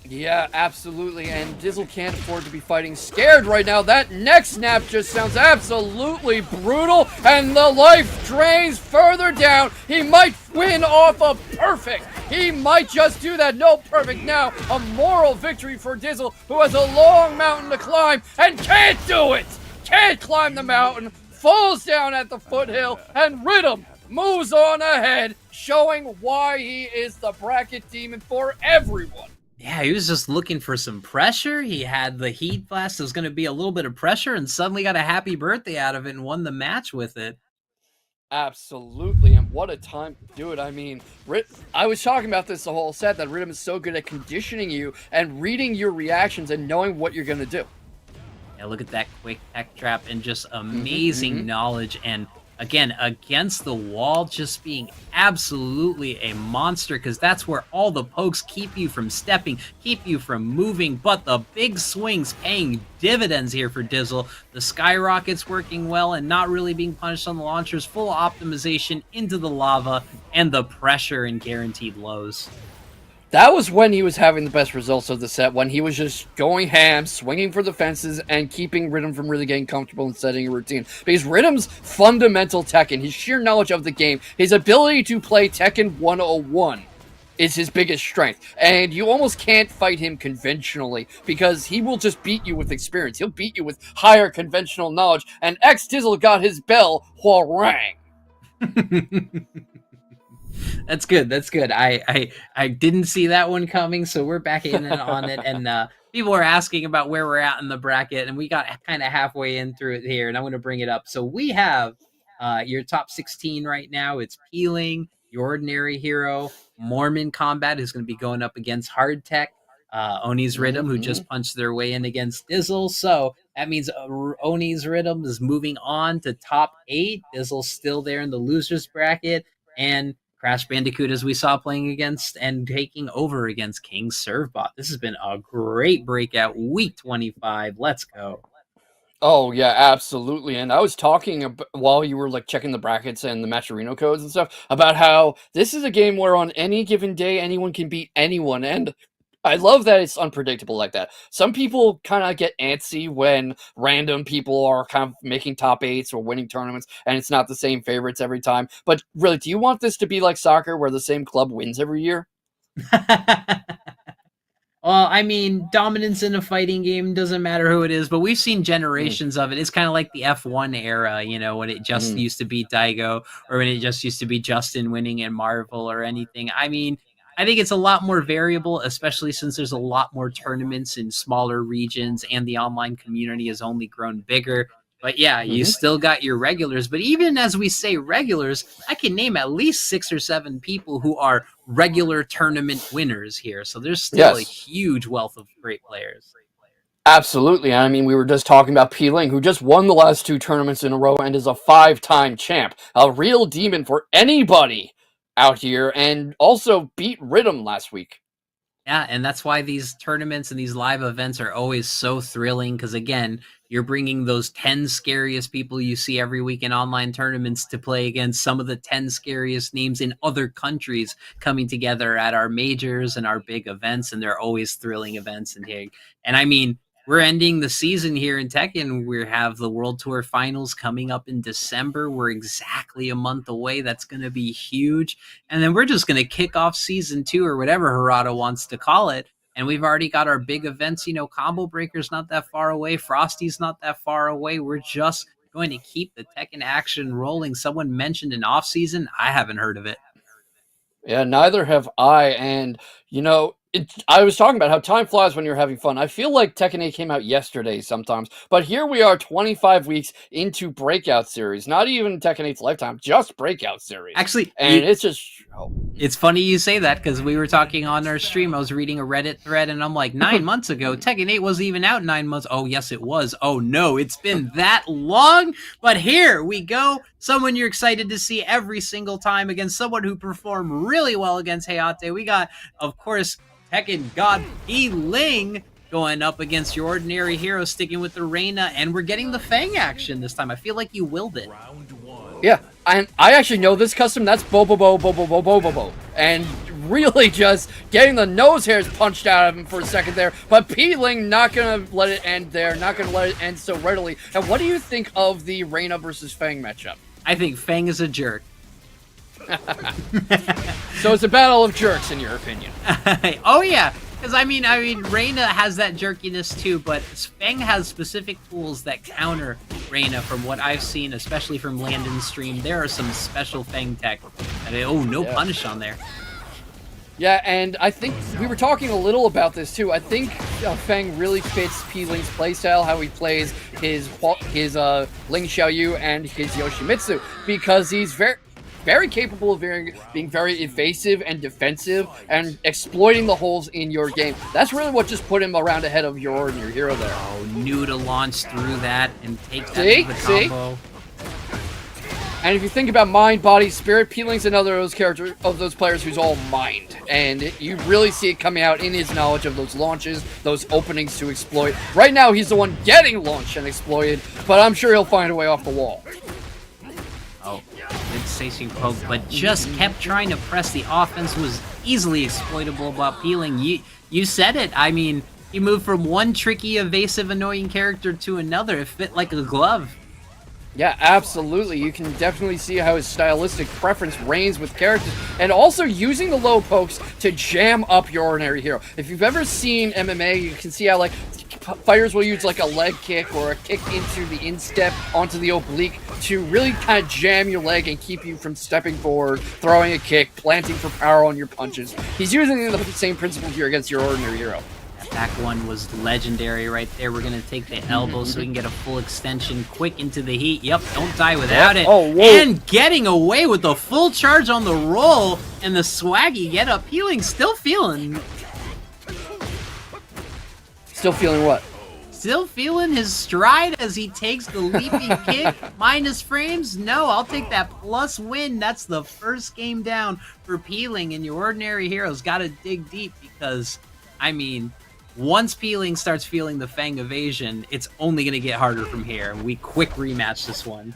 Yeah, absolutely, and Dizzle can't afford to be fighting scared right now. That next snap just sounds absolutely brutal, and the life drains further down. He might win off a perfect. He might just do that. No perfect now. A moral victory for Dizzle, who has a long mountain to climb and can't do it. Can't climb the mountain. Falls down at the foothill, and Rhythm moves on ahead, showing why he is the bracket demon for everyone. Yeah, he was just looking for some pressure. He had the heat blast. There was going to be a little bit of pressure, and suddenly got a happy birthday out of it and won the match with it. Absolutely, and what a time to do it. I mean, I was talking about this the whole set, that Rhythm is so good at conditioning you and reading your reactions and knowing what you're going to do. Yeah, look at that quick tech trap and just amazing knowledge. And again, against the wall, just being absolutely a monster, because that's where all the pokes keep you from stepping, keep you from moving. But the big swings paying dividends here for Dizzle. The skyrockets working well and not really being punished on the launchers. Full optimization into the lava and the pressure and guaranteed lows. That was when he was having the best results of the set, when he was just going ham, swinging for the fences, and keeping Rhythm from really getting comfortable and setting a routine. Because Rhythm's fundamental Tekken, his sheer knowledge of the game, his ability to play Tekken 101 is his biggest strength. And you almost can't fight him conventionally, because he will just beat you with experience. He'll beat you with higher conventional knowledge, and X-Dizzle got his bell rang. That's good. That's good. I didn't see that one coming, so we're back in on it. And people are asking about where we're at in the bracket, and we got kind of halfway in through it here, and I'm going to bring it up. So we have your top 16 right now. It's Peeling, Your Ordinary Hero, Mormon Combat, who's going to be going up against Hard Tech, Oni's Rhythm, who just punched their way in against Dizzle. So that means Oni's Rhythm is moving on to top 8. Dizzle's still there in the losers bracket, and Crash Bandicoot, as we saw, playing against and taking over against King Servbot. This has been a great breakout. Week 25. Let's go. Oh, yeah, absolutely. And I was talking while you were like checking the brackets and the Matcherino codes and stuff about how this is a game where on any given day, anyone can beat anyone. And I love that it's unpredictable like that. Some people kind of get antsy when random people are kind of making top 8s or winning tournaments, and it's not the same favorites every time. But really, do you want this to be like soccer, where the same club wins every year? Well, I mean, dominance in a fighting game doesn't matter who it is, but we've seen generations of it. It's kind of like the F1 era, you know, when it just used to be Daigo, or when it just used to be Justin winning in Marvel or anything. I mean, I think it's a lot more variable, especially since there's a lot more tournaments in smaller regions and the online community has only grown bigger. But yeah, you still got your regulars. But even as we say regulars, I can name at least 6 or 7 people who are regular tournament winners here. So there's still a huge wealth of great players. Absolutely. I mean, we were just talking about Peeling, who just won the last 2 tournaments in a row and is a 5-time champ. A real demon for anybody out here, and also beat Rhythm last week. Yeah, and that's why these tournaments and these live events are always so thrilling, because again, you're bringing those 10 scariest people you see every week in online tournaments to play against some of the 10 scariest names in other countries coming together at our majors and our big events, and they're always thrilling events. And I mean, we're ending the season here in Tekken. We have the World Tour Finals coming up in December. We're exactly a month away. That's going to be huge. And then we're just going to kick off season 2, or whatever Harada wants to call it. And we've already got our big events. You know, Combo Breaker's not that far away. Frosty's not that far away. We're just going to keep the Tekken action rolling. Someone mentioned an off season. I haven't heard of it. Yeah, neither have I. And, you know, I was talking about how time flies when you're having fun. I feel like Tekken 8 came out yesterday sometimes, but here we are 25 weeks into Breakout series. Not even Tekken 8's lifetime, just Breakout series. Actually, and it's just... It's funny you say that, because we were talking on our stream. I was reading a Reddit thread, and I'm like, 9 months ago, Tekken 8 wasn't even out 9 months. Oh, yes, it was. Oh, no, it's been that long? But here we go. Someone you're excited to see every single time against someone who performed really well against Hayate. We got, of course, Tekken God Peeling going up against Your Ordinary Hero, sticking with the Reina, and we're getting the Fang action this time. I feel like you willed it. Yeah, I actually know this custom. That's Bo. And really just getting the nose hairs punched out of him for a second there. But Peeling not going to let it end there. Not going to let it end so readily. And what do you think of the Reina versus Fang matchup? I think Fang is a jerk. So it's a battle of jerks, in your opinion. Oh, yeah. Because I mean, Reina has that jerkiness too, but Feng has specific tools that counter Reina. From what I've seen, especially from Landon's stream, there are some special Feng tech. Oh, no punish on there. Yeah, and I think we were talking a little about this too. I think Feng really fits P-Link's playstyle, how he plays his Ling Xiaoyu and his Yoshimitsu, because he's very capable of being very evasive and defensive and exploiting the holes in your game. That's really what just put him around ahead of your ordinary hero there. Oh, knew to launch through that and take that to the combo. And if you think about mind, body, spirit, P-Link's another of those players who's all mind. And you really see it coming out in his knowledge of those launches, those openings to exploit. Right now, he's the one getting launched and exploited, but I'm sure he'll find a way off the wall. Oh, good Seishu poke, but just kept trying to press. The offense was easily exploitable about P-Link. You said it. I mean, he moved from one tricky, evasive, annoying character to another. It fit like a glove. Yeah, absolutely. You can definitely see how his stylistic preference reigns with characters, and also using the low pokes to jam up your ordinary hero. If you've ever seen MMA, you can see how like fighters will use like a leg kick or a kick into the instep onto the oblique to really kind of jam your leg and keep you from stepping forward, throwing a kick, planting for power on your punches. He's using the same principle here against your ordinary hero. Back one was legendary right there. We're going to take the elbow so we can get a full extension quick into the heat. Yep, don't die without it. Oh, whoa. And getting away with the full charge on the roll and the swaggy get up. Healing, still feeling. Still feeling what? Still feeling his stride as he takes the leaping kick. Minus frames? No, I'll take that plus win. That's the first game down for P-Ling, and your ordinary hero's got to dig deep because, I mean, once P-Ling starts feeling the Fang evasion, it's only going to get harder from here. We quick rematch this one.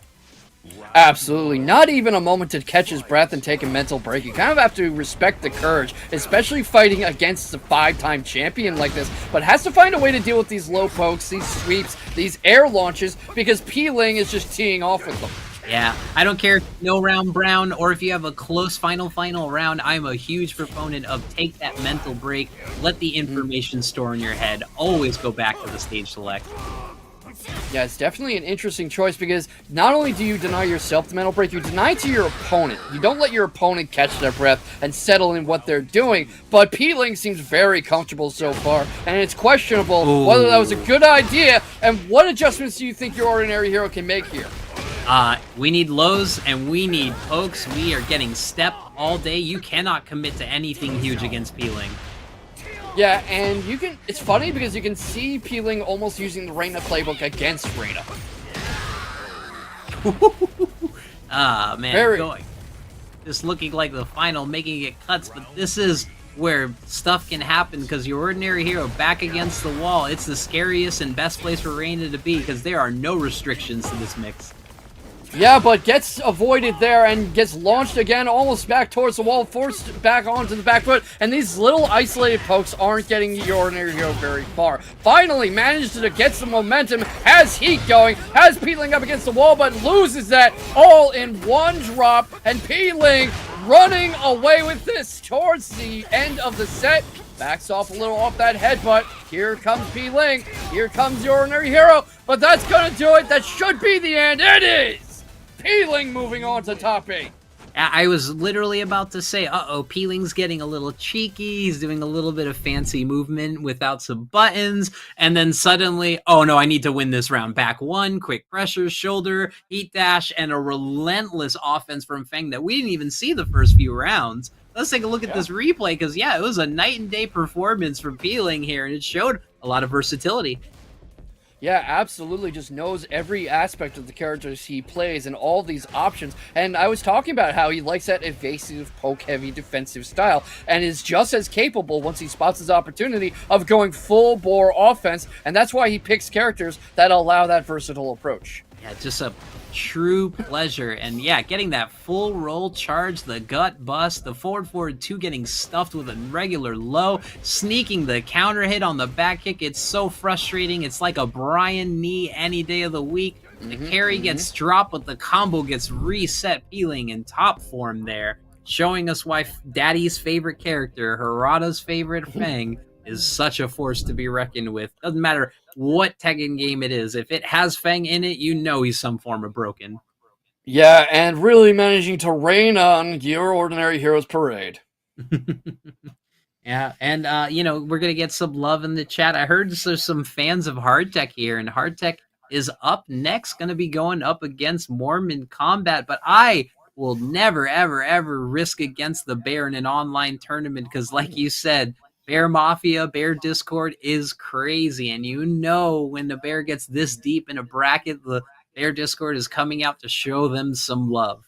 Absolutely. Not even a moment to catch his breath and take a mental break. You kind of have to respect the courage, especially fighting against a 5-time champion like this, but has to find a way to deal with these low pokes, these sweeps, these air launches, because P-Ling is just teeing off with them. Yeah, I don't care if you know round brown or if you have a close final round. I'm a huge proponent of take that mental break, let the information store in your head, always go back to the stage select. Yeah, it's definitely an interesting choice because not only do you deny yourself the mental break, you deny it to your opponent. You don't let your opponent catch their breath and settle in what they're doing, but P-Ling seems very comfortable so far, and it's questionable whether that was a good idea, and what adjustments do you think your ordinary hero can make here? We need lows and we need pokes. We are getting step all day. You cannot commit to anything huge against P-Ling. Yeah, and you can. It's funny because you can see P-Ling almost using the Reina playbook against Reina. Man, going. Just looking like the final, making it cuts, but this is where stuff can happen because your ordinary hero back against the wall. It's the scariest and best place for Reina to be because there are no restrictions to this mix. Yeah, but gets avoided there and gets launched again, almost back towards the wall, forced back onto the back foot, and these little isolated pokes aren't getting your ordinary hero very far. Finally manages to get some momentum, has heat going, has P-Ling up against the wall, but loses that all in one drop, and P-Ling running away with this towards the end of the set. Backs off a little off that headbutt. Here comes P-Ling. Here comes your ordinary hero. But that's gonna do it. That should be the end. It is! P-Ling moving on to top 8. I was literally about to say, P-Ling's getting a little cheeky. He's doing a little bit of fancy movement without some buttons. And then suddenly, oh no, I need to win this round. Back one, quick pressure, shoulder, heat dash, and a relentless offense from Feng that we didn't even see the first few rounds. Let's take a look at this replay because, yeah, it was a night and day performance from P-Ling here, and it showed a lot of versatility. Yeah, absolutely. Just knows every aspect of the characters he plays and all these options. And I was talking about how he likes that evasive, poke-heavy defensive style and is just as capable once he spots his opportunity of going full-bore offense. And that's why he picks characters that allow that versatile approach. Yeah, just a true pleasure. And yeah, getting that full roll charge, the gut bust, the forward 2 getting stuffed with a regular low, sneaking the counter hit on the back kick. It's so frustrating. It's like a Brian knee any day of the week. The carry gets dropped, but the combo gets reset. P-Ling in top form there, showing us why Daddy's favorite character, Harada's favorite Feng, is such a force to be reckoned with. Doesn't matter what Tekken game it is. If it has Feng in it, you know he's some form of broken. Yeah, and really managing to rain on your ordinary heroes parade. Yeah, and we're gonna get some love in the chat. I heard there's some fans of Hardtech here, and Hardtech is up next, gonna be going up against Mormon Combat. But I will never, ever, ever risk against the Bear in an online tournament because, like you said, Bear Mafia, Bear Discord is crazy, and when the Bear gets this deep in a bracket, the Bear Discord is coming out to show them some love.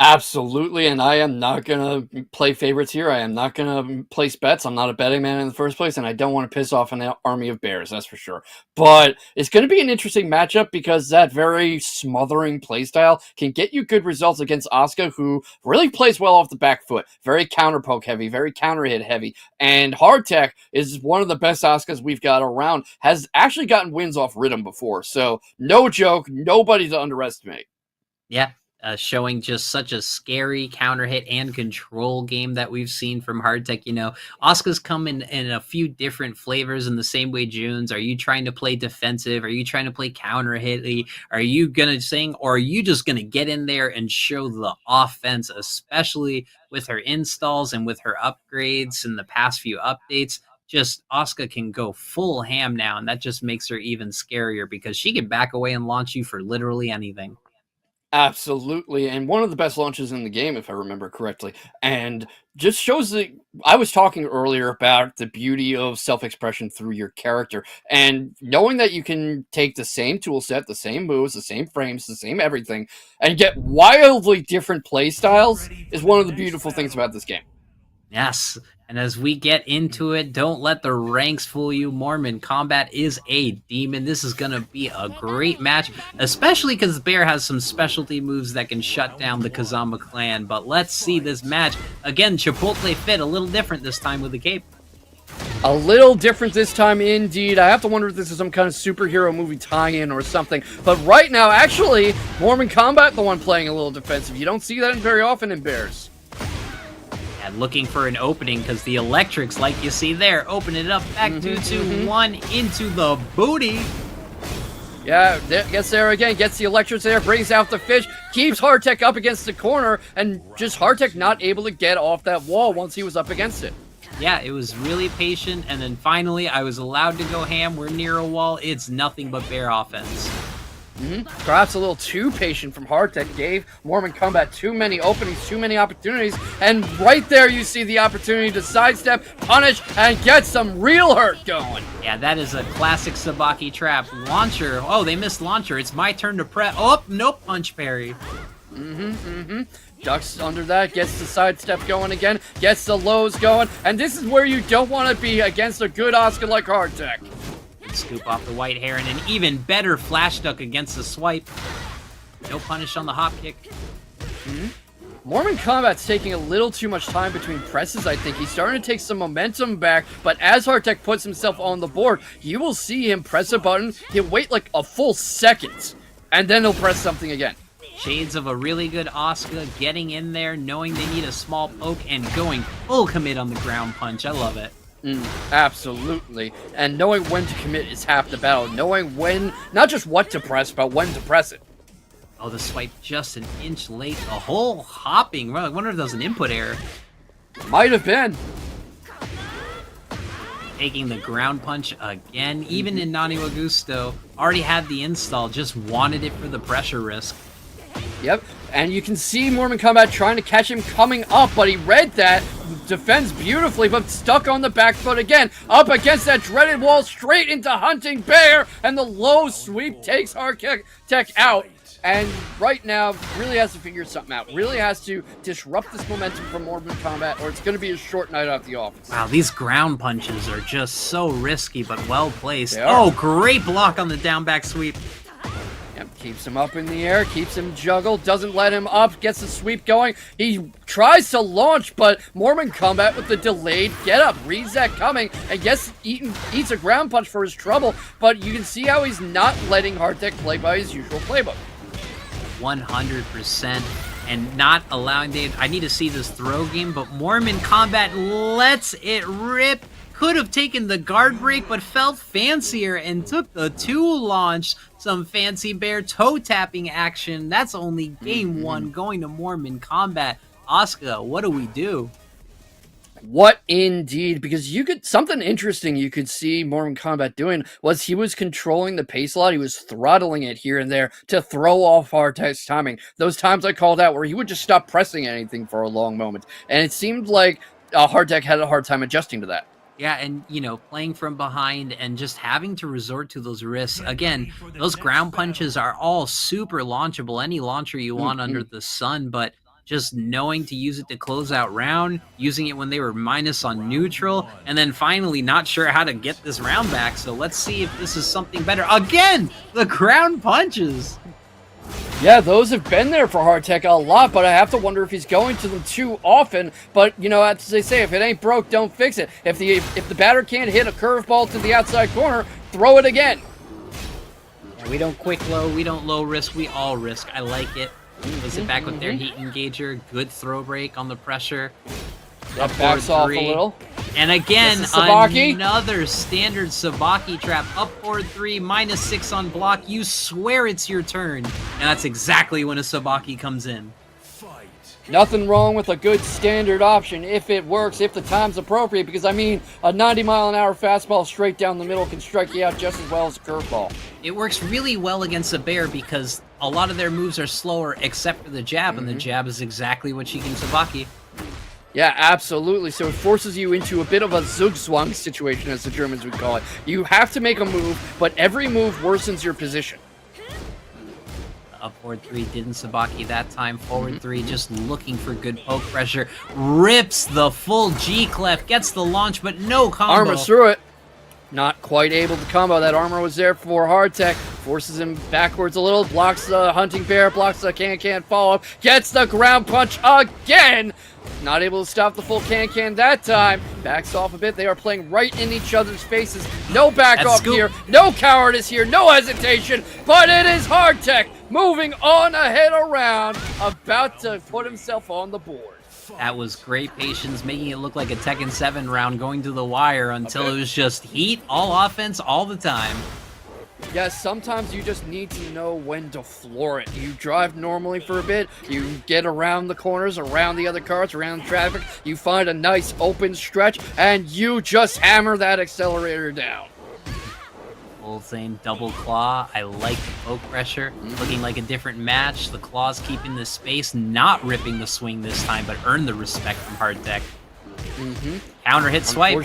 Absolutely, and I am not going to play favorites here. I am not going to place bets. I'm not a betting man in the first place, and I don't want to piss off an army of bears, that's for sure. But it's going to be an interesting matchup because that very smothering playstyle can get you good results against Asuka, who really plays well off the back foot. Very counter-poke heavy, very counter-hit heavy. And Hardtech is one of the best Asukas we've got around, has actually gotten wins off Rhythm before. So, no joke, nobody to underestimate. Yeah. Showing just such a scary counter hit and control game that we've seen from Hardtech. Asuka's come in a few different flavors in the same way June's. Are you trying to play defensive? Are you trying to play counter hitly? Are you going to sing? Or are you just going to get in there and show the offense, especially with her installs and with her upgrades in the past few updates? Just Asuka can go full ham now, and that just makes her even scarier because she can back away and launch you for literally anything. Absolutely, and one of the best launches in the game, if I remember correctly, and just shows that I was talking earlier about the beauty of self-expression through your character, and knowing that you can take the same tool set, the same moves, the same frames, the same everything, and get wildly different play styles is one of the beautiful things about this game. Yes, and as we get into it, don't let the ranks fool you. Mormon Combat is a demon. This is going to be a great match, especially because Bear has some specialty moves that can shut down the Kazama clan. But let's see this match. Again, Chipotle fit a little different this time with the cape. A little different this time, indeed. I have to wonder if this is some kind of superhero movie tie-in or something. But right now, actually, Mormon Combat, the one playing a little defensive. You don't see that very often in Bears. And looking for an opening because the electrics, like you see there, open it up back 2-2-1 into the booty. Yeah, gets there again, gets the electrics there, brings out the fish, keeps Hardtech up against the corner, and just Hardtech not able to get off that wall once he was up against it. Yeah, it was really patient, and then finally I was allowed to go ham. We're near a wall. It's nothing but Bear offense. Perhaps a little too patient from Hardtech. Gave Mormon Combat too many openings, too many opportunities, and right there you see the opportunity to sidestep, punish, and get some real hurt going. Yeah, that is a classic Sabaki trap. Launcher. Oh, they missed launcher. It's my turn to press. Oh, nope, punch parry. Ducks under that, gets the sidestep going again, gets the lows going, and this is where you don't want to be against a good Asuka like Hardtech. Scoop off the white hair and an even better flash duck against the swipe. No punish on the hop kick. Mormon Combat's taking a little too much time between presses, I think. He's starting to take some momentum back, but as Hardtech puts himself on the board, you will see him press a button, he'll wait like a full second, and then he'll press something again. Shades of a really good Asuka getting in there, knowing they need a small poke, and going full commit on the ground punch. I love it. Absolutely. And knowing when to commit is half the battle. Knowing when, not just what to press, but when to press it. Oh, the swipe just an inch late. The whole hopping. I wonder if that was an input error. Might have been. Taking the ground punch again. Even in Nani Augusto, already had the install, just wanted it for the pressure risk. Yep, and you can see Mormon Combat trying to catch him coming up, but he read that, defends beautifully, but stuck on the back foot again, up against that dreaded wall, straight into Hunting Bear, and the low sweep takes Hardtech out, and right now, really has to figure something out, really has to disrupt this momentum from Mormon Combat, or it's going to be a short night out the office. Wow, these ground punches are just so risky, but well placed. Oh, great block on the down back sweep. Yep, keeps him up in the air, keeps him juggled, doesn't let him up, gets the sweep going. He tries to launch, but Mormon Combat with the delayed get up, reads that coming, and eats a ground punch for his trouble, but you can see how he's not letting Hardtech play by his usual playbook. 100%, and not allowing Dave. I need to see this throw game, but Mormon Combat lets it rip. could have taken the guard break, but felt fancier and took the 2 launch. Some fancy bear toe tapping action. That's only game 1 going to Mormon Combat. Asuka, what do we do? What indeed? Because something interesting you could see Mormon Combat doing was he was controlling the pace a lot. He was throttling it here and there to throw off Hardtek's timing. Those times I called out where he would just stop pressing anything for a long moment. And it seemed like Hardtek had a hard time adjusting to that. Yeah, and, playing from behind and just having to resort to those risks. Again, those ground punches are all super launchable. Any launcher you want under the sun, but just knowing to use it to close out round, using it when they were minus on neutral, and then finally not sure how to get this round back. So let's see if this is something better. Again, the ground punches. Yeah, those have been there for Hardtek a lot, but I have to wonder if he's going to them too often. But, as they say, if it ain't broke, don't fix it. If the batter can't hit a curveball to the outside corner, throw it again. Yeah, we don't quick low, we don't low risk, we all risk. I like it. Was it back with their heat engager? Good throw break on the pressure. That backs off a little. And again, Sabaki. Another standard Sabaki trap. Up forward 3, -6 on block. You swear it's your turn. And that's exactly when a Sabaki comes in. Nothing wrong with a good standard option if it works, if the time's appropriate, because, a 90-mile-an-hour fastball straight down the middle can strike you out just as well as a curveball. It works really well against a bear because a lot of their moves are slower except for the jab, and the jab is exactly what she can Sabaki. Yeah, absolutely. So it forces you into a bit of a Zugzwang situation, as the Germans would call it. You have to make a move, but every move worsens your position. Up forward 3, didn't Sabaki that time. Forward 3, just looking for good poke pressure. Rips the full G-clef, gets the launch, but no combo. Armor's through it. Not quite able to combo. That armor was there for Hardtek. Forces him backwards a little. Blocks the hunting bear. Blocks the can follow-up. Gets the ground punch again. Not able to stop the full can that time. Backs off a bit. They are playing right in each other's faces. No back off here. No cowardice here. No hesitation. But it is Hardtek moving on ahead around. About to put himself on the board. That was great patience, making it look like a Tekken 7 round going to the wire until it was just heat, all offense, all the time. Yes, sometimes you just need to know when to floor it. You drive normally for a bit, you get around the corners, around the other cars, around the traffic, you find a nice open stretch, and you just hammer that accelerator down. Full same double claw. I like the poke pressure. Looking like a different match. The claws keeping the space, not ripping the swing this time, but earn the respect from Hardtek. Counter hit swipe.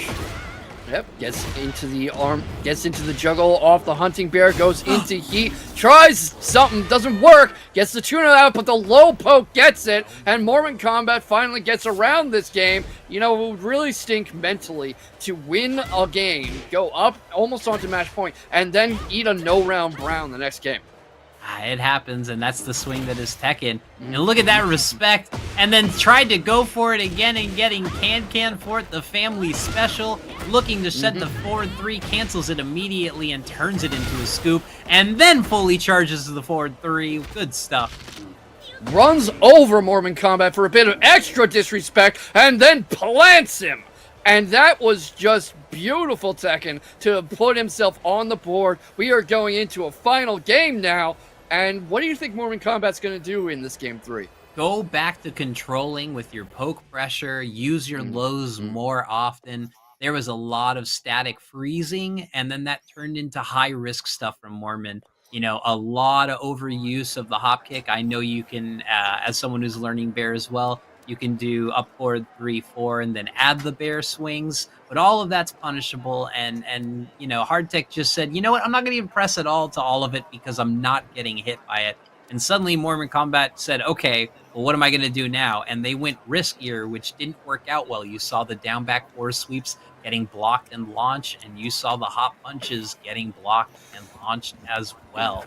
Yep, gets into the arm, gets into the juggle off the hunting bear, goes into heat, tries something, doesn't work, gets the tuna out, but the low poke gets it, and Mormon Combat finally gets around this game. It would really stink mentally to win a game, go up almost onto match point, and then eat a no-round brown the next game. It happens, and that's the swing that is Tekken. And look at that respect, and then tried to go for it again and getting can for it, the family special. Looking to set the forward 3, cancels it immediately and turns it into a scoop, and then fully charges to the forward 3. Good stuff. Runs over Mormon Combat for a bit of extra disrespect, and then plants him. And that was just beautiful, Tekken, to put himself on the board. We are going into a final game now. And what do you think Mormon Combat's going to do in this game 3? Go back to controlling with your poke pressure. Use your lows more often. There was a lot of static freezing, and then that turned into high-risk stuff from Mormon. A lot of overuse of the hop kick. I know you can, as someone who's learning bear as well, you can do up forward 3, 4, and then add the bear swings. But all of that's punishable. And Hardtek just said, you know what? I'm not going to even press at all to all of it because I'm not getting hit by it. And suddenly Mormon Combat said, okay, well, what am I going to do now? And they went riskier, which didn't work out well. You saw the down back 4 sweeps getting blocked and launched, and you saw the hop punches getting blocked and launched as well.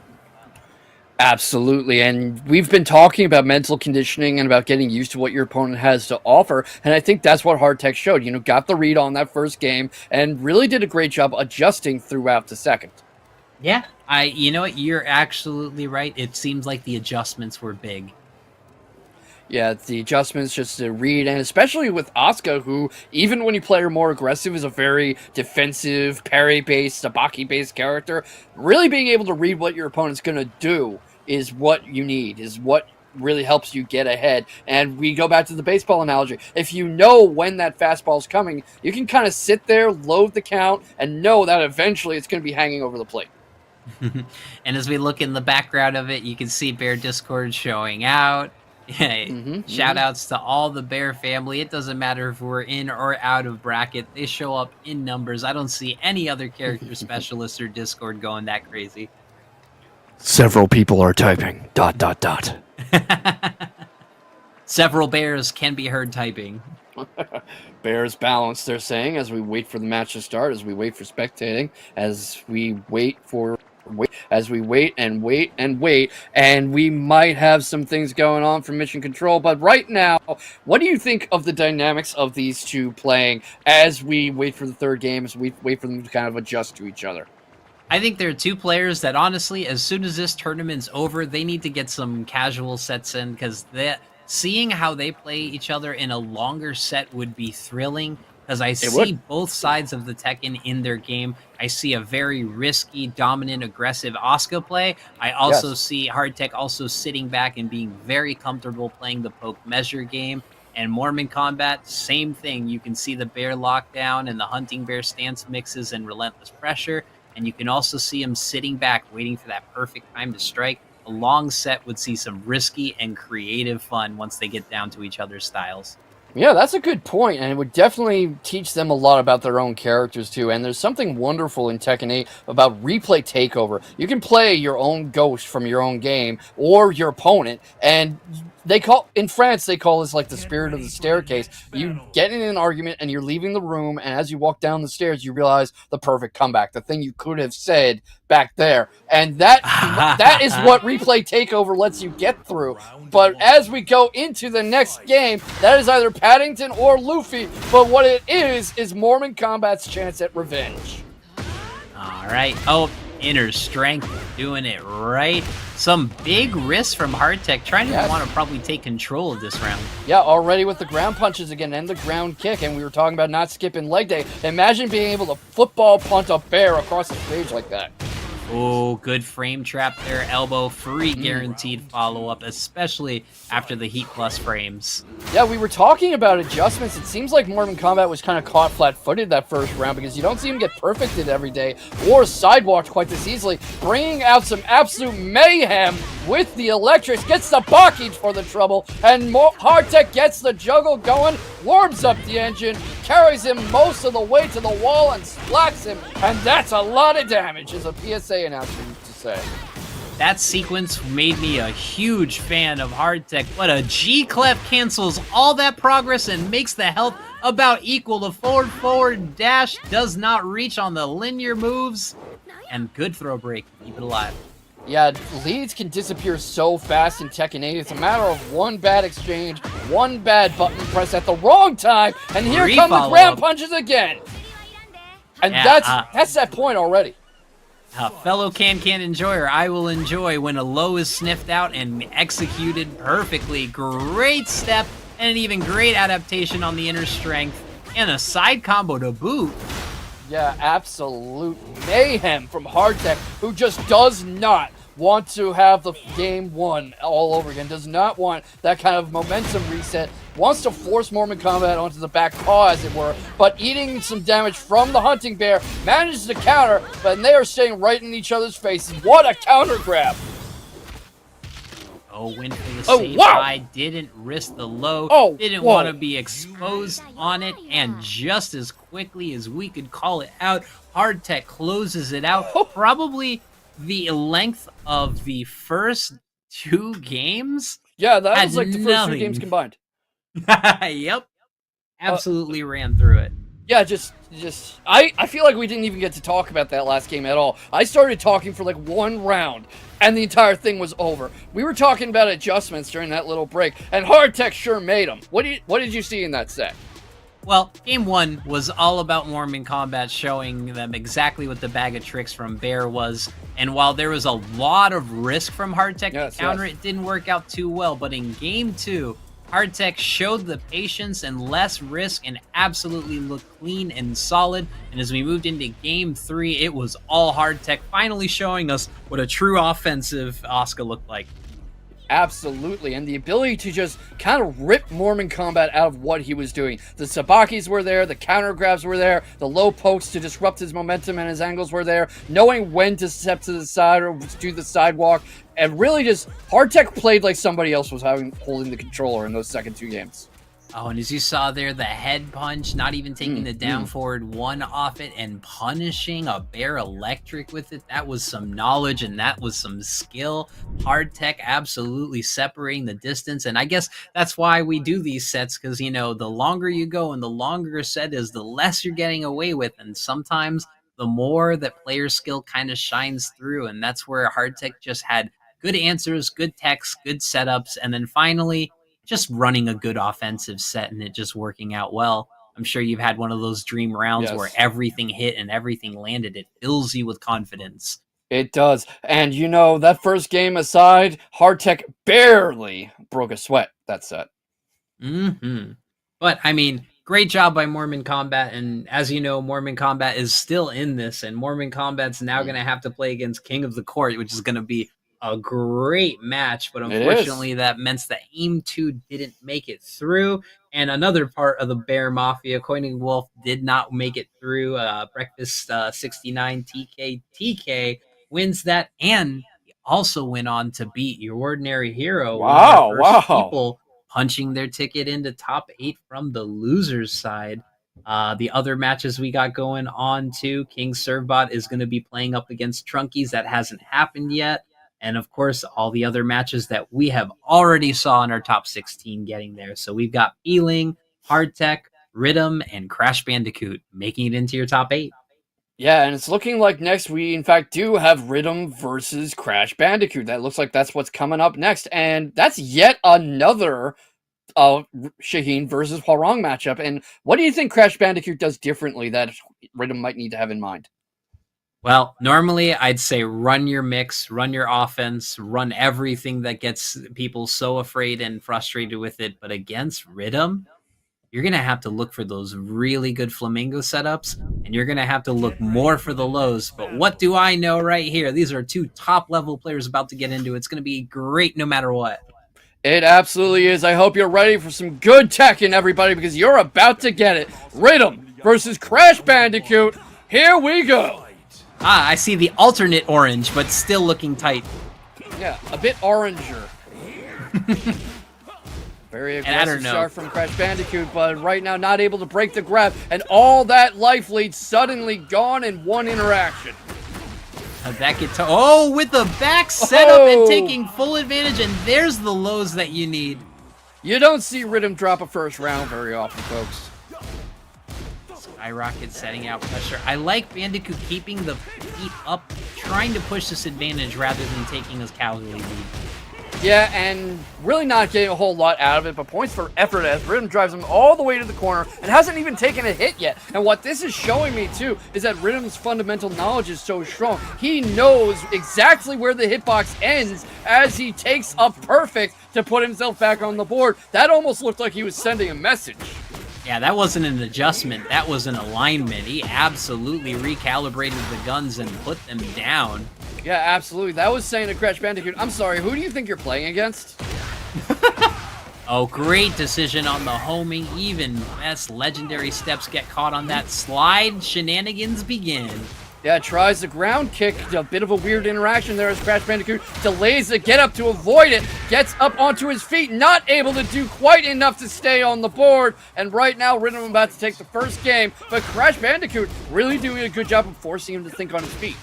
Absolutely, and we've been talking about mental conditioning and about getting used to what your opponent has to offer, and I think that's what Hardtek showed. Got the read on that first game and really did a great job adjusting throughout the second. Yeah, you know what? You're absolutely right. It seems like the adjustments were big. Yeah, the adjustments just to read, and especially with Asuka, who, even when you play her more aggressive, is a very defensive, parry-based, Sabaki-based character. Really being able to read what your opponent's going to do is what you need, is what really helps you get ahead. And we go back to the baseball analogy. If you know when that fastball's coming, you can kind of sit there, load the count, and know that eventually it's going to be hanging over the plate. And as we look in the background of it, you can see Bear Discord showing out. Shout outs to all the Bear family. It doesn't matter if we're in or out of bracket, they show up in numbers. I don't see any other character specialist or Discord going that crazy. Several people are typing ... Several bears can be heard typing. Bears balance, they're saying, as we wait for the match to start, as we wait for spectating, as we wait, and we might have some things going on for Mission Control. But right now, what do you think of the dynamics of these two playing as we wait for the third game, as we wait for them to kind of adjust to each other? I think there are two players that, honestly, as soon as this tournament's over, they need to get some casual sets in, because seeing how they play each other in a longer set would be thrilling, because I see both sides of the Tekken in their game. I see a very risky, dominant, aggressive Asuka play. I also see Hardtech also sitting back and being very comfortable playing the poke measure game. And Mormon Combat, same thing. You can see the bear lockdown and the hunting bear stance mixes and relentless pressure. And you can also see him sitting back, waiting for that perfect time to strike. A long set would see some risky and creative fun once they get down to each other's styles. Yeah, that's a good point, and it would definitely teach them a lot about their own characters, too. And there's something wonderful in Tekken 8 about replay takeover. You can play your own ghost from your own game, or your opponent, and in France, they call this like the spirit of the staircase. You get in an argument, and you're leaving the room, and as you walk down the stairs, you realize the perfect comeback, the thing you could have said back there. And that is what replay takeover lets you get through. But as we go into the next game, that is either Paddington or Luffy, but what it is Mormon Combat's chance at revenge. All right. Oh, Inner Strength doing it right. Some big risks from Hardtech, trying to want to probably take control of this round. Yeah, already with the ground punches again and the ground kick, and we were talking about not skipping leg day. Imagine being able to football punt a bear across the stage like that. Oh, good frame trap there. Elbow free guaranteed follow-up, especially after the Heat Plus frames. Yeah, we were talking about adjustments. It seems like Mormon Combat was kind of caught flat-footed that first round, because you don't see him get perfected every day or sidewalked quite this easily. Bringing out some absolute mayhem with the electrics, gets the blockage for the trouble, and Hardtech gets the juggle going, warms up the engine, carries him most of the way to the wall and splats him, and that's a lot of damage, as a PSA announcer used to say. That sequence made me a huge fan of Hardtech. But a G-Clef cancels all that progress and makes the health about equal. The forward dash does not reach on the linear moves. And good throw break, keep it alive. Yeah, leads can disappear so fast in Tekken 8. It's a matter of one bad exchange, one bad button press at the wrong time, and here come the ground punches again. And that's that point already. Fellow Can enjoyer, I will enjoy when a low is sniffed out and executed perfectly. Great step and an even great adaptation on the Inner Strength, and a side combo to boot. Yeah, absolute mayhem from Hardtech, who just does not want to have the game won all over again, does not want that kind of momentum reset, wants to force Mormon Combat onto the back paw, as it were, but eating some damage from the Hunting Bear, manages to counter, but they are staying right in each other's faces. What a counter grab! Oh, went for the safe side, didn't risk the low, didn't want to be exposed on it, and just as quickly as we could call it out, Hardtech closes it out. Probably the length of the first two games. Yeah, that was like the first two games combined. Yep. Absolutely ran through it. Yeah, I feel like we didn't even get to talk about that last game at all. I started talking for like one round, and the entire thing was over. We were talking about adjustments during that little break, and Hardtech sure made them. What did you see in that set? Well, game one was all about Mormon Combat, showing them exactly what the bag of tricks from Bear was. And while there was a lot of risk from Hardtech to counter, it didn't work out too well. But in game two, Hardtech showed the patience and less risk and absolutely looked clean and solid. And as we moved into Game 3, it was all Hardtech, finally showing us what a true offensive Asuka looked like. Absolutely, and the ability to just kind of rip Mormon Combat out of what he was doing. The Sabakis were there, the counter grabs were there, the low pokes to disrupt his momentum and his angles were there, knowing when to step to the side or do the sidewalk, and really just Hardtech played like somebody else was holding the controller in those second 2 games. Oh, and as you saw there, the head punch, not even taking the down forward one off it and punishing a Bear Electric with it. That was some knowledge and that was some skill. Hardtech absolutely separating the distance. And I guess that's why we do these sets, because, you know, the longer you go and the longer a set is, the less you're getting away with. And sometimes the more that player skill kind of shines through. And that's where Hardtech just had good answers, good techs, good setups. And then finally, just running a good offensive set and it just working out well. I'm sure you've had one of those dream rounds where everything hit and everything landed. It fills you with confidence. It does. And you know, that first game aside, Hardtech barely broke a sweat that set. But, I mean, great job by Mormon Combat. And as you know, Mormon Combat is still in this. And Mormon Combat's now going to have to play against King of the Court, which is going to be a great match, but unfortunately that meant that Aim 2 didn't make it through, and another part of the Bear Mafia, Coining Wolf, did not make it through. Breakfast 69 TK wins that, and he also went on to beat Your Ordinary Hero. Wow. People punching their ticket into top 8 from the losers side. The other matches we got going on too, King Servbot is going to be playing up against Trunkies. That hasn't happened yet. And of course, all the other matches that we have already saw in our top 16 getting there. So we've got Peeling, Hardtech, Rhythm, and Crash Bandicoot making it into your top 8. Yeah, and it's looking like next we, in fact, do have Rhythm versus Crash Bandicoot. That looks like that's what's coming up next. And that's yet another Shaheen versus Hwarang matchup. And what do you think Crash Bandicoot does differently that Rhythm might need to have in mind? Well, normally I'd say run your mix, run your offense, run everything that gets people so afraid and frustrated with it. But against Rhythm, you're going to have to look for those really good flamingo setups, and you're going to have to look more for the lows. But what do I know right here? These are 2 top-level players about to get into it. It's going to be great no matter what. It absolutely is. I hope you're ready for some good Tekken, everybody, because you're about to get it. Rhythm versus Crash Bandicoot. Here we go. I see the alternate orange, but still looking tight. Yeah, a bit oranger. Very aggressive start from Crash Bandicoot, but right now not able to break the grab, and all that life lead suddenly gone in one interaction. With the back setup and taking full advantage, and there's the lows that you need. You don't see Rhythm drop a first round very often, folks. Skyrocket setting out pressure. I like Bandicoot keeping the feet up, trying to push this advantage rather than taking his casually lead. Yeah, and really not getting a whole lot out of it, but points for effort as Rhythm drives him all the way to the corner and hasn't even taken a hit yet. And what this is showing me, too, is that Rhythm's fundamental knowledge is so strong. He knows exactly where the hitbox ends as he takes a perfect to put himself back on the board. That almost looked like he was sending a message. Yeah, that wasn't an adjustment. That was an alignment. He absolutely recalibrated the guns and put them down. Yeah, absolutely. That was saying to Crash Bandicoot, I'm sorry, who do you think you're playing against? Oh, great decision on the homing. Even best legendary steps get caught on that slide. Shenanigans begin. Yeah, tries the ground kick. A bit of a weird interaction there as Crash Bandicoot delays the get up to avoid it. Gets up onto his feet, not able to do quite enough to stay on the board. And right now, Rhythm about to take the first game. But Crash Bandicoot really doing a good job of forcing him to think on his feet.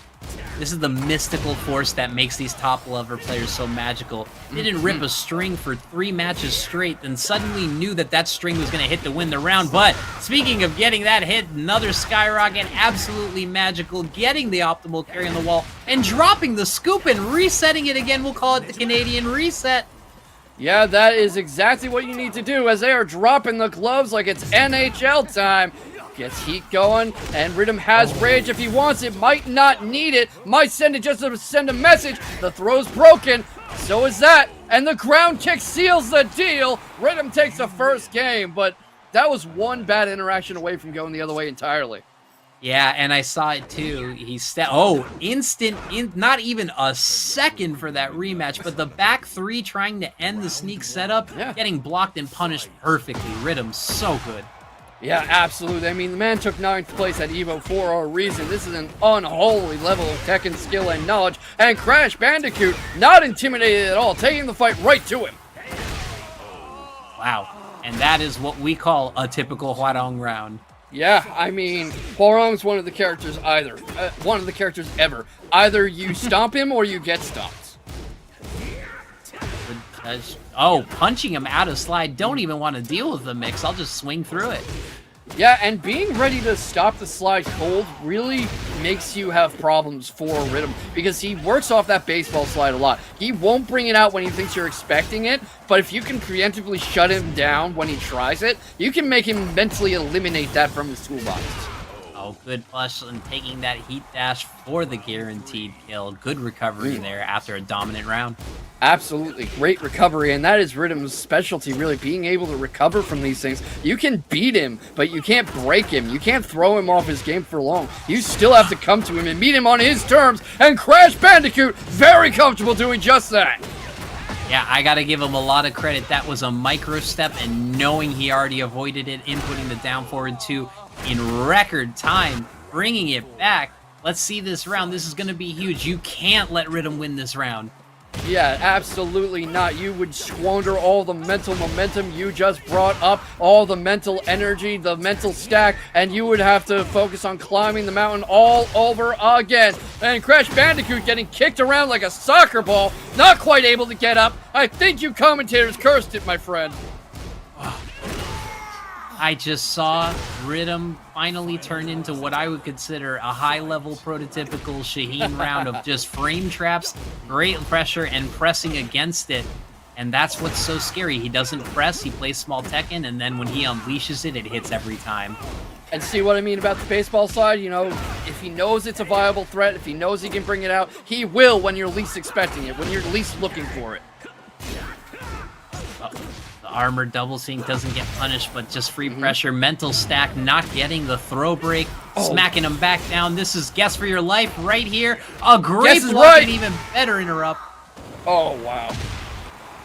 This is the mystical force that makes these top-level players so magical. They didn't rip a string for 3 matches straight, then suddenly knew that that string was going to hit to win the round. But speaking of getting that hit, another Skyrocket, absolutely magical, getting the optimal carry on the wall, and dropping the scoop and resetting it again. We'll call it the Canadian reset. Yeah, that is exactly what you need to do as they are dropping the gloves like it's NHL time. Gets heat going, and Rhythm has rage if he wants it, might not need it, might send it just to send a message. The throw's broken, so is that. and the ground kick seals the deal. Rhythm takes the first game, but that was one bad interaction away from going the other way entirely. Yeah, and I saw it too. Not even a second for that rematch, but the back three trying to end the sneak setup, getting blocked and punished perfectly. Rhythm, so good. Yeah, absolutely. I mean, the man took 9th place at EVO for a reason. This is an unholy level of Tekken skill and knowledge, and Crash Bandicoot not intimidated at all, taking the fight right to him. Wow, and that is what we call a typical Hwarong round. Yeah, I mean, Hwarong's one of the characters ever. Either you stomp him or you get stomped. Punching him out of slide. Don't even want to deal with the mix. I'll just swing through it. Yeah, and being ready to stop the slide cold really makes you have problems for Rhythm, because he works off that baseball slide a lot. He won't bring it out when he thinks you're expecting it, but if you can preemptively shut him down when he tries it, you can make him mentally eliminate that from his toolbox. Oh, good plus on taking that heat dash for the guaranteed kill. Good recovery there after a dominant round. Absolutely, great recovery, and that is Rhythm's specialty, really, being able to recover from these things. You can beat him, but you can't break him. You can't throw him off his game for long. You still have to come to him and meet him on his terms, and Crash Bandicoot, very comfortable doing just that. Yeah, I gotta give him a lot of credit. That was a micro step, and knowing he already avoided it, inputting the down forward 2 in record time, bringing it back. Let's see this round. This is gonna be huge. You can't let Rhythm win this round. Yeah, absolutely not. You would squander all the mental momentum you just brought up, all the mental energy, the mental stack, and you would have to focus on climbing the mountain all over again. And Crash Bandicoot getting kicked around like a soccer ball, not quite able to get up. I think you commentators cursed it, my friend. I just saw Rhythm finally turn into what I would consider a high-level prototypical Shaheen round of just frame traps, great pressure, and pressing against it. And that's what's so scary. He doesn't press, he plays small Tekken, and then when he unleashes it, it hits every time. And see what I mean about the baseball side? You know, if he knows it's a viable threat, if he knows he can bring it out, he will when you're least expecting it, when you're least looking for it. The armored double sync doesn't get punished, but just free pressure. Mental stack, not getting the throw break, smacking him back down. This is Guess for Your Life right here. A great block and even better interrupt. Oh, wow.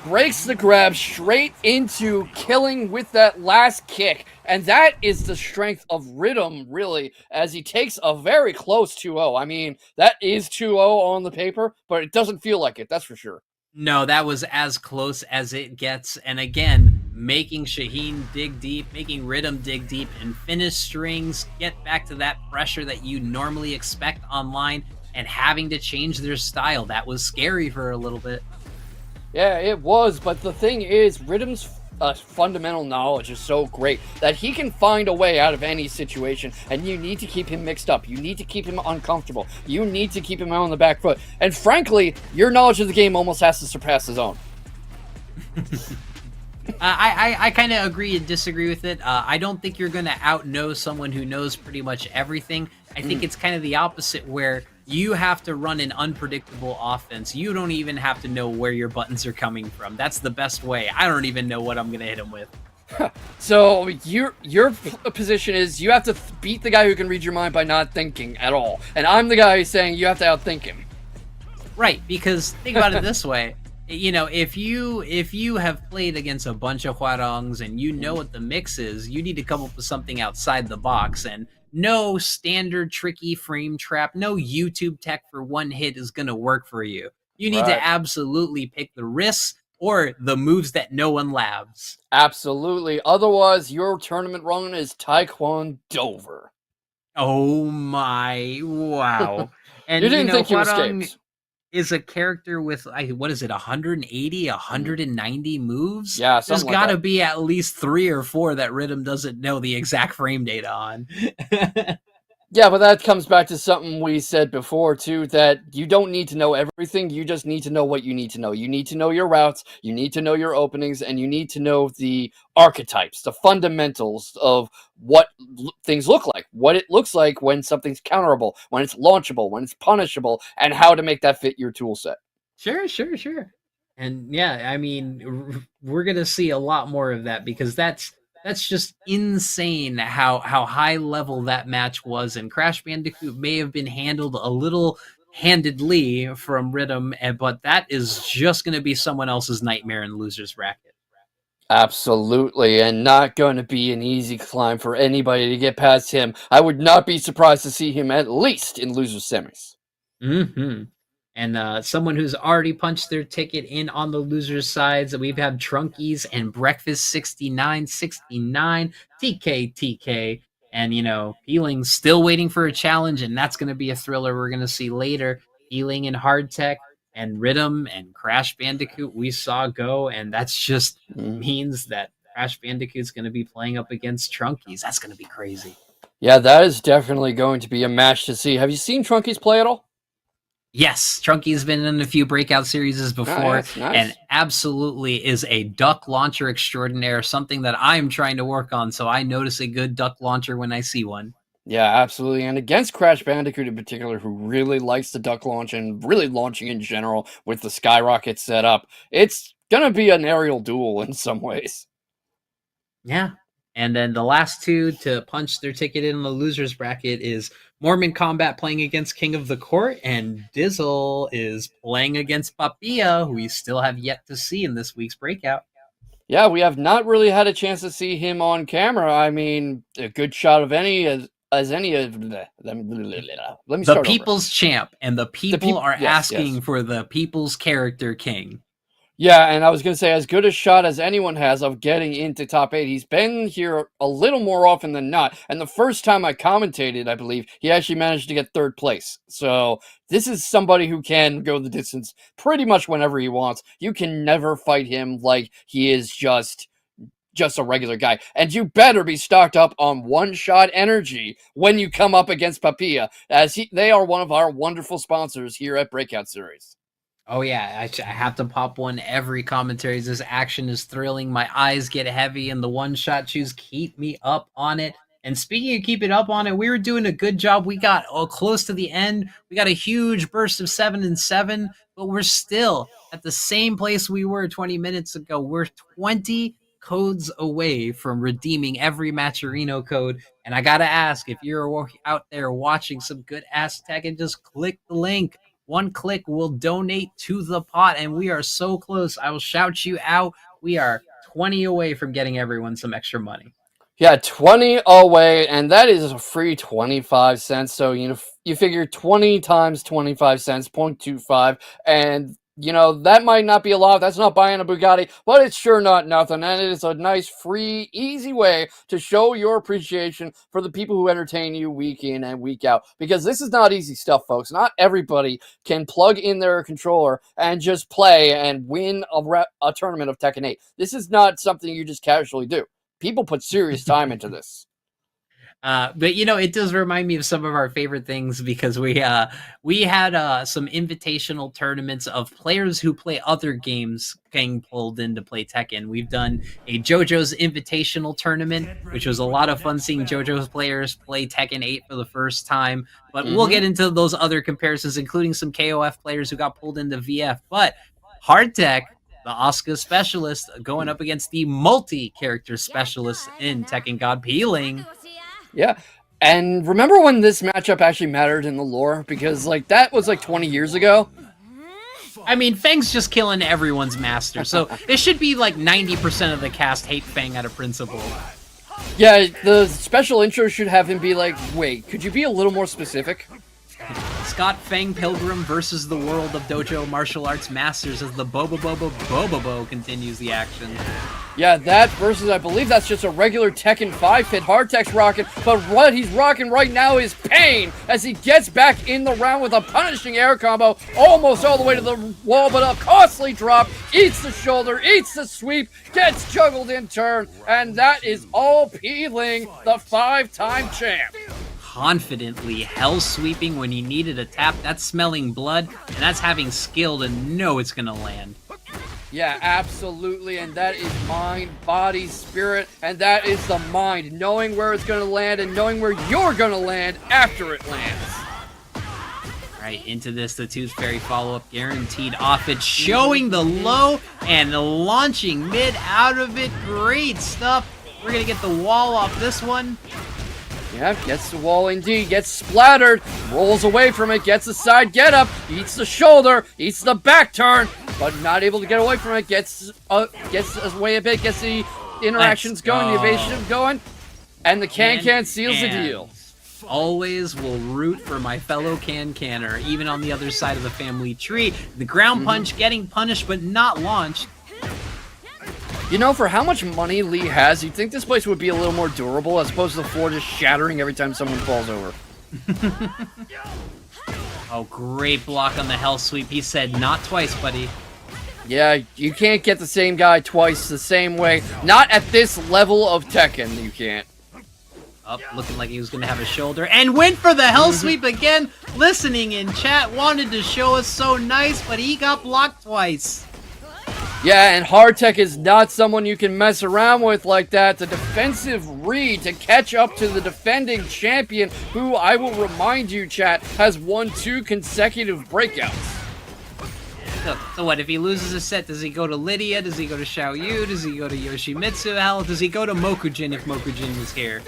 Breaks the grab straight into killing with that last kick. And that is the strength of Rhythm, really, as he takes a very close 2-0. I mean, that is 2-0 on the paper, but it doesn't feel like it, that's for sure. No, that was as close as it gets. And again, making Shaheen dig deep, making Rhythm dig deep, and finish strings, get back to that pressure that you normally expect online, and having to change their style. That was scary for a little bit. Yeah, it was, but the thing is, Rhythm's fundamental knowledge is so great that he can find a way out of any situation, and you need to keep him mixed up. You need to keep him uncomfortable. You need to keep him on the back foot. And frankly, your knowledge of the game almost has to surpass his own. I kind of agree and disagree with it. I don't think you're going to out-know someone who knows pretty much everything. I think it's kind of the opposite, where you have to run an unpredictable offense. You don't even have to know where your buttons are coming from. That's the best way. I don't even know what I'm going to hit him with. So your position is you have to beat the guy who can read your mind by not thinking at all. And I'm the guy who's saying you have to outthink him. Right, because think about it this way. You know, if you have played against a bunch of Hwarongs and you know what the mix is, you need to come up with something outside the box. And no standard tricky frame trap, no YouTube tech for one hit is going to work for you. You need to absolutely pick the risks or the moves that no one labs. Absolutely. Otherwise, your tournament run is Taekwondo. Oh my, wow. And you didn't think you escaped. Is a character with, what is it, 180, 190 moves? Yeah, there's like got to be at least 3 or 4 that Rhythm doesn't know the exact frame data on. Yeah, but that comes back to something we said before, too, that you don't need to know everything. You just need to know what you need to know. You need to know your routes, you need to know your openings, and you need to know the archetypes, the fundamentals of what things look like, what it looks like when something's counterable, when it's launchable, when it's punishable, and how to make that fit your tool set. Sure. And yeah, I mean, we're gonna see a lot more of that because that's just insane how high level that match was. And Crash Bandicoot may have been handled a little handedly from Rhythm, but that is just gonna be someone else's nightmare in losers bracket. Absolutely, and not going to be an easy climb for anybody to get past him. I would not be surprised to see him at least in loser semis. Hmm. And someone who's already punched their ticket in on the losers' sides, we've had Trunkies and Breakfast 6969, TK, and Peeling still waiting for a challenge, and that's going to be a thriller we're going to see later. Peeling and Hardtech and Rhythm and Crash Bandicoot we saw go, and that's just means that Crash Bandicoot's going to be playing up against Trunkies. That's going to be crazy. Yeah, that is definitely going to be a match to see. Have you seen Trunkies play at all? Yes, Trunky's been in a few breakout series before, Nice. and absolutely is a duck launcher extraordinaire, something that I'm trying to work on, so I notice a good duck launcher when I see one. Yeah, absolutely. And against Crash Bandicoot in particular, who really likes the duck launch and really launching in general with the skyrocket set up, it's going to be an aerial duel in some ways. Yeah. And then the last two to punch their ticket in the losers bracket is Mormon Combat playing against King of the Court, and Dizzle is playing against Papilla, who we still have yet to see in this week's breakout. Yeah, we have not really had a chance to see him on camera. I mean, a good shot of any as any of let me The start people's champ, and the people are yes. asking for the people's character king. Yeah, and I was going to say, as good a shot as anyone has of getting into top 8. He's been here a little more often than not. And the first time I commentated, I believe, he actually managed to get 3rd place. So this is somebody who can go the distance pretty much whenever he wants. You can never fight him like he is just a regular guy. And you better be stocked up on one-shot energy when you come up against Papilla, as they are one of our wonderful sponsors here at Breakout Series. Oh yeah, I have to pop one every commentary. This action is thrilling. My eyes get heavy, and the one-shot shoes keep me up on it. And speaking of keeping up on it, we were doing a good job. We got close to the end. We got a huge burst of 7 and 7, but we're still at the same place we were 20 minutes ago. We're 20 codes away from redeeming every Matcherino code. And I gotta ask, if you're out there watching some good ass Tekken, just click the link. One click will donate to the pot, and we are so close. I will shout you out. We are 20 away from getting everyone some extra money. Yeah, 20 away, and that is a free 25 cents. So, you figure 20 times 25 cents, 0.25, and, that might not be a lot. That's not buying a Bugatti, but it's sure not nothing. And it is a nice, free, easy way to show your appreciation for the people who entertain you week in and week out. Because this is not easy stuff, folks. Not everybody can plug in their controller and just play and win a tournament of Tekken 8. This is not something you just casually do. People put serious time into this. But it does remind me of some of our favorite things, because we had some invitational tournaments of players who play other games getting pulled in to play Tekken. We've done a JoJo's Invitational tournament, which was a lot of fun seeing JoJo's players play Tekken 8 for the first time. But we'll get into those other comparisons, including some KOF players who got pulled into VF. But Hardtech, the Asuka specialist, going up against the multi-character specialist in Tekken God Peeling. Yeah. And remember when this matchup actually mattered in the lore? Because, that was 20 years ago. I mean, Fang's just killing everyone's master, so it should be 90% of the cast hate Fang out of principle. Yeah, the special intro should have him be wait, could you be a little more specific? Scott Fang Pilgrim versus the world of dojo martial arts masters as the Bobo continues the action. Yeah, that versus, I believe that's just a regular Tekken 5 hit. Hardtech's rocking, but what he's rocking right now is pain as he gets back in the round with a punishing air combo, almost all the way to the wall, but a costly drop, eats the shoulder, eats the sweep, gets juggled in turn, and that is all Peeling, the 5-time champ. Confidently hell sweeping when he needed a tap. That's smelling blood, and that's having skill to know it's gonna land. Yeah, absolutely, and that is mind, body, spirit, and that is the mind, knowing where it's gonna land and knowing where you're gonna land after it lands. Right, into this, the Tooth Fairy follow-up guaranteed off it, showing the low and launching mid out of it. Great stuff. We're going to get the wall off this one. Yeah, gets the wall indeed, gets splattered, rolls away from it, gets the side get up, eats the shoulder, eats the back turn, but not able to get away from it, gets away a bit, gets the interactions going, the evasion going, and the can seals the deal. Always will root for my fellow can-canner, even on the other side of the family tree. The ground punch getting punished, but not launched. You know, for how much money Lee has, you'd think this place would be a little more durable as opposed to the floor just shattering every time someone falls over. Oh, great block on the hell sweep. He said, not twice, buddy. Yeah, you can't get the same guy twice the same way. Not at this level of Tekken, you can't. Up, looking like he was going to have a shoulder. And went for the hell sweep again. Listening in chat, wanted to show us so nice, but he got blocked twice. Yeah, and Hardtech is not someone you can mess around with like that. The defensive read to catch up to the defending champion, who I will remind you, chat, has won 2 consecutive breakouts. So what, if he loses a set, does he go to Lydia? Does he go to Xiaoyu? Does he go to Yoshimitsu? Hell, does he go to Mokujin if Mokujin was here?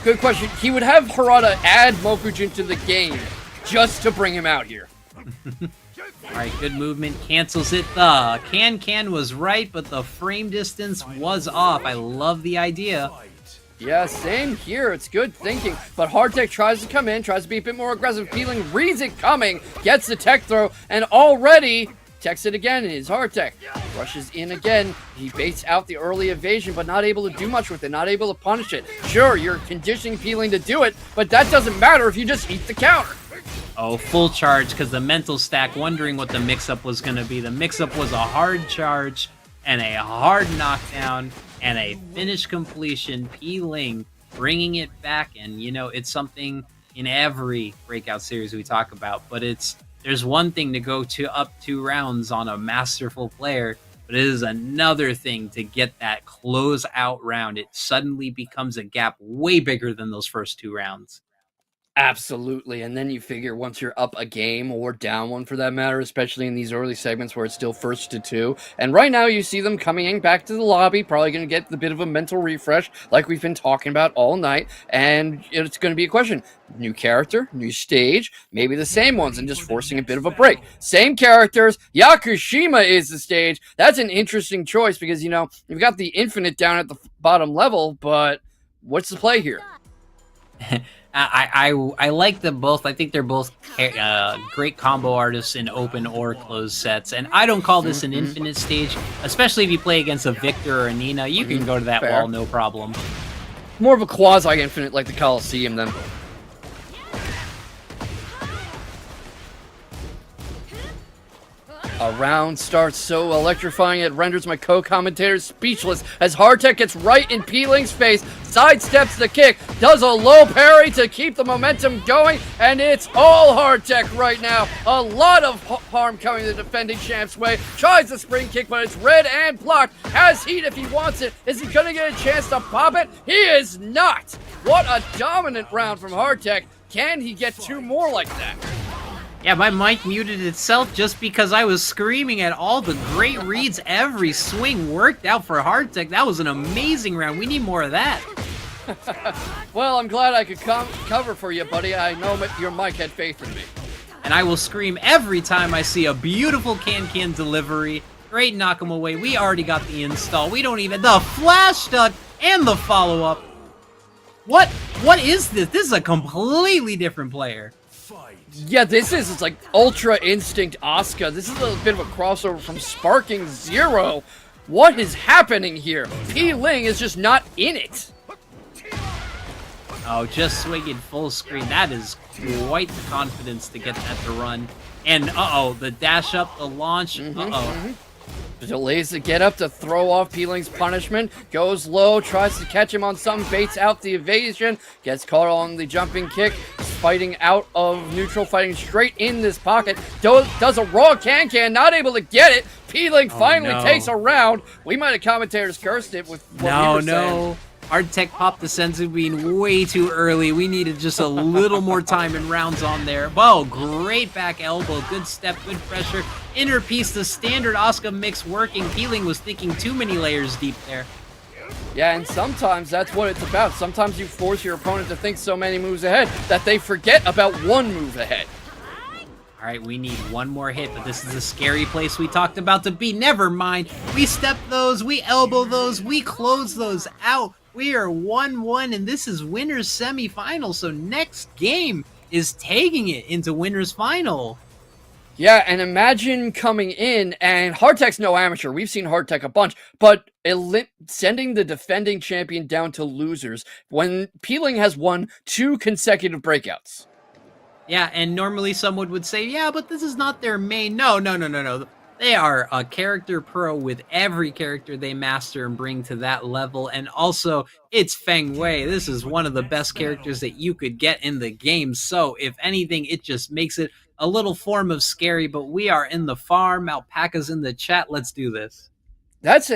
Good question. He would have Harada add Mokujin to the game just to bring him out here. Alright, good movement. Cancels it. The can was right, but the frame distance was off. I love the idea. Yeah, same here. It's good thinking. But Hardtech tries to come in, tries to be a bit more aggressive. Feeling reads it coming, gets the tech throw, and already techs it again. It is Hardtech. Rushes in again. He baits out the early evasion, but not able to do much with it, not able to punish it. Sure, you're conditioning Peeling to do it, but that doesn't matter if you just eat the counter. Oh, full charge, because the mental stack, wondering what the mix-up was going to be. The mix-up was a hard charge and a hard knockdown and a finish completion. Peeling, bringing it back, and, you know, it's something in every Breakout series we talk about, but there's one thing to go to up 2 rounds on a masterful player, but it is another thing to get that close-out round. It suddenly becomes a gap way bigger than those first 2 rounds. Absolutely, and then you figure once you're up a game or down one for that matter, especially in these early segments where it's still 1-2, and right now you see them coming in back to the lobby, probably going to get the bit of a mental refresh like we've been talking about all night, and it's going to be a question. New character, new stage, maybe the same ones and just forcing a bit of a break. Same characters, Yakushima is the stage. That's an interesting choice because, you know, you've got the Infinite down at the bottom level, but what's the play here? I like them both. I think they're both great combo artists in open or closed sets. And I don't call this an infinite stage, especially if you play against a Victor or a Nina. You can go to that wall, no problem. More of a quasi-infinite like the Coliseum, then. A round starts so electrifying it renders my co-commentators speechless as Hardtech gets right in Peeling's face, sidesteps the kick, does a low parry to keep the momentum going, and it's all Hardtech right now. A lot of harm coming the defending champ's way. Tries the spring kick, but it's read and blocked. Has heat if he wants it. Is he gonna get a chance to pop it? He is not! What a dominant round from Hardtech. Can he get 2 more like that? Yeah, my mic muted itself just because I was screaming at all the great reads. Every swing worked out for Hardtech. That was an amazing round. We need more of that. Well, I'm glad I could cover for you, buddy. I know your mic had faith in me. And I will scream every time I see a beautiful can delivery. Great knock him away. We already got the install. We don't even... The flash duck and the follow-up. What is this? This is a completely different player. Yeah, it's like Ultra Instinct Asuka. This is a bit of a crossover from Sparking Zero. What is happening here? P-Ling is just not in it. Oh, just swinging full screen. That is quite the confidence to get that to run. And, the dash up, the launch. Delays the get up to throw off Peeling's punishment. Goes low, tries to catch him on something, baits out the evasion. Gets caught on the jumping kick. Fighting out of neutral, fighting straight in this pocket. Does a raw can, not able to get it. Peeling finally takes a round. We might have commentators cursed it with what we were saying. Hardtech popped the senzu bean way too early. We needed just a little more time and rounds on there. Whoa, great back elbow. Good step, good pressure. Inner piece, the standard Asuka mix working. Peeling was thinking too many layers deep there. Yeah, and sometimes that's what it's about. Sometimes you force your opponent to think so many moves ahead that they forget about one move ahead. All right, we need one more hit, but this is a scary place we talked about to be. Never mind. We step those, we elbow those, we close those out. We are 1-1, and this is winner's semifinal. So next game is taking it into winner's final. Yeah, and imagine coming in, and Hardtech's no amateur. We've seen Hardtech a bunch, but sending the defending champion down to losers when Peeling has won 2 consecutive breakouts. Yeah, and normally someone would say, yeah, but this is not their main. No. They are a character pro with every character they master and bring to that level. And also, it's Feng Wei. This is one of the best characters that you could get in the game. So, if anything, it just makes it a little form of scary. But we are in the farm. Alpaca's in the chat. Let's do this. That's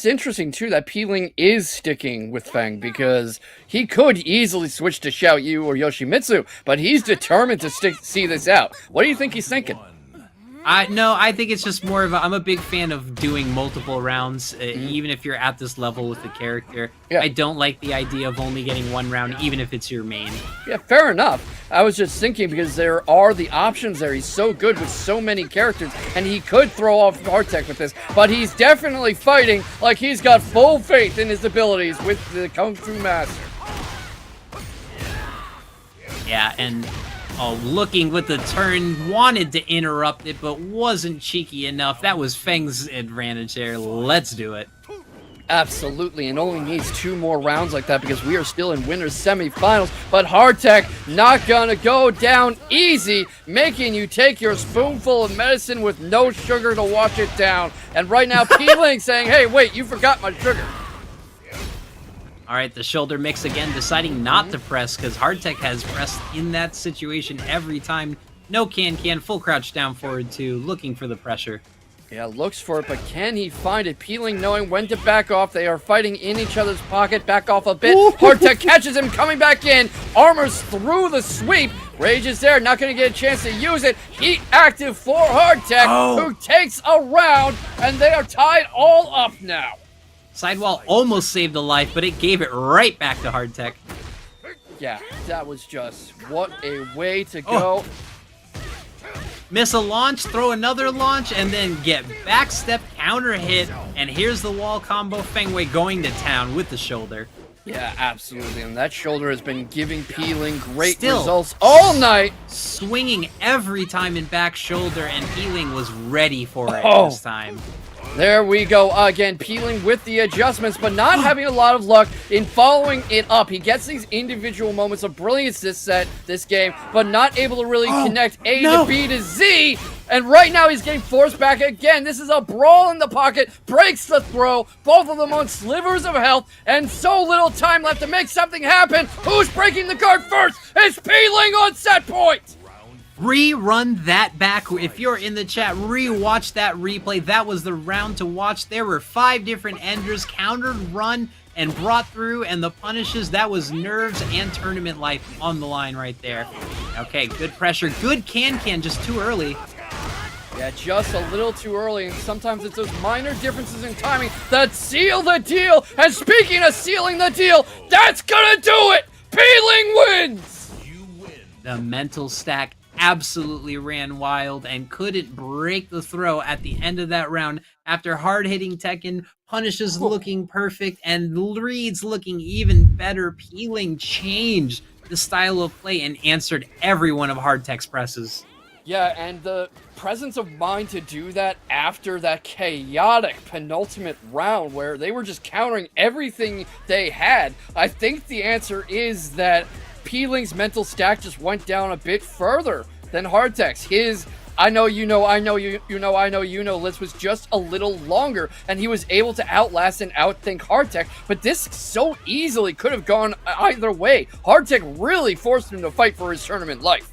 interesting too that Peeling is sticking with Feng because he could easily switch to Xiao Yu or Yoshimitsu, but he's determined to see this out. What do you think he's thinking? I think it's just more of I'm a big fan of doing multiple rounds, even if you're at this level with the character. Yeah. I don't like the idea of only getting one round, even if it's your main. Yeah, fair enough. I was just thinking because there are the options there. He's so good with so many characters, and he could throw off Hardtech with this, but he's definitely fighting like he's got full faith in his abilities with the Kung Fu Master. Yeah, and looking with the turn, wanted to interrupt it, but wasn't cheeky enough. That was Feng's advantage there. Let's do it. Absolutely, and only needs 2 more rounds like that because we are still in winner's semifinals, but Hardtech not gonna go down easy, making you take your spoonful of medicine with no sugar to wash it down. And right now, Peeling saying, hey, wait, you forgot my sugar. All right, the shoulder mix again, deciding not to press because Hardtech has pressed in that situation every time. No can, full crouch down forward 2, looking for the pressure. Yeah, looks for it, but can he find it? Peeling knowing when to back off. They are fighting in each other's pocket. Back off a bit. Hardtech catches him coming back in. Armors through the sweep. Rage is there, not going to get a chance to use it. Heat active for Hardtech, who takes a round, and they are tied all up now. Sidewall almost saved a life, but it gave it right back to Hardtech. Yeah, that was just what a way to go. Miss a launch, throw another launch, and then get backstep, counter hit, and here's the wall combo. Feng Wei going to town with the shoulder. Yeah, absolutely, and that shoulder has been giving Peeling great results all night. Swinging every time in back shoulder, and Peeling was ready for it this time. There we go again, Peeling with the adjustments, but not having a lot of luck in following it up. He gets these individual moments of brilliance this game, but not able to really connect A to B to Z. And right now he's getting forced back again. This is a brawl in the pocket, breaks the throw, both of them on slivers of health, and so little time left to make something happen. Who's breaking the guard first? It's Peeling on set point! Rerun that back. If you're in the chat, rewatch that replay. That was the round to watch. There were 5 different enders, countered, run, and brought through, and the punishes. That was nerves and tournament life on the line right there. Okay, good pressure. Good can, just too early. Yeah, just a little too early, and sometimes it's those minor differences in timing that seal the deal. And speaking of sealing the deal, that's gonna do it! Peeling wins! The mental stack absolutely ran wild and couldn't break the throw at the end of that round after hard-hitting Tekken, punishes looking perfect, and reads looking even better. Peeling changed the style of play and answered every one of Hardtech's presses. Yeah, and the presence of mind to do that after that chaotic penultimate round where they were just countering everything they had, I think the answer is that Peeling's mental stack just went down a bit further than Hardtech's. His I know you know, I know you know, I know you know list was just a little longer, and he was able to outlast and outthink Hardtech, but this so easily could have gone either way. Hardtech really forced him to fight for his tournament life.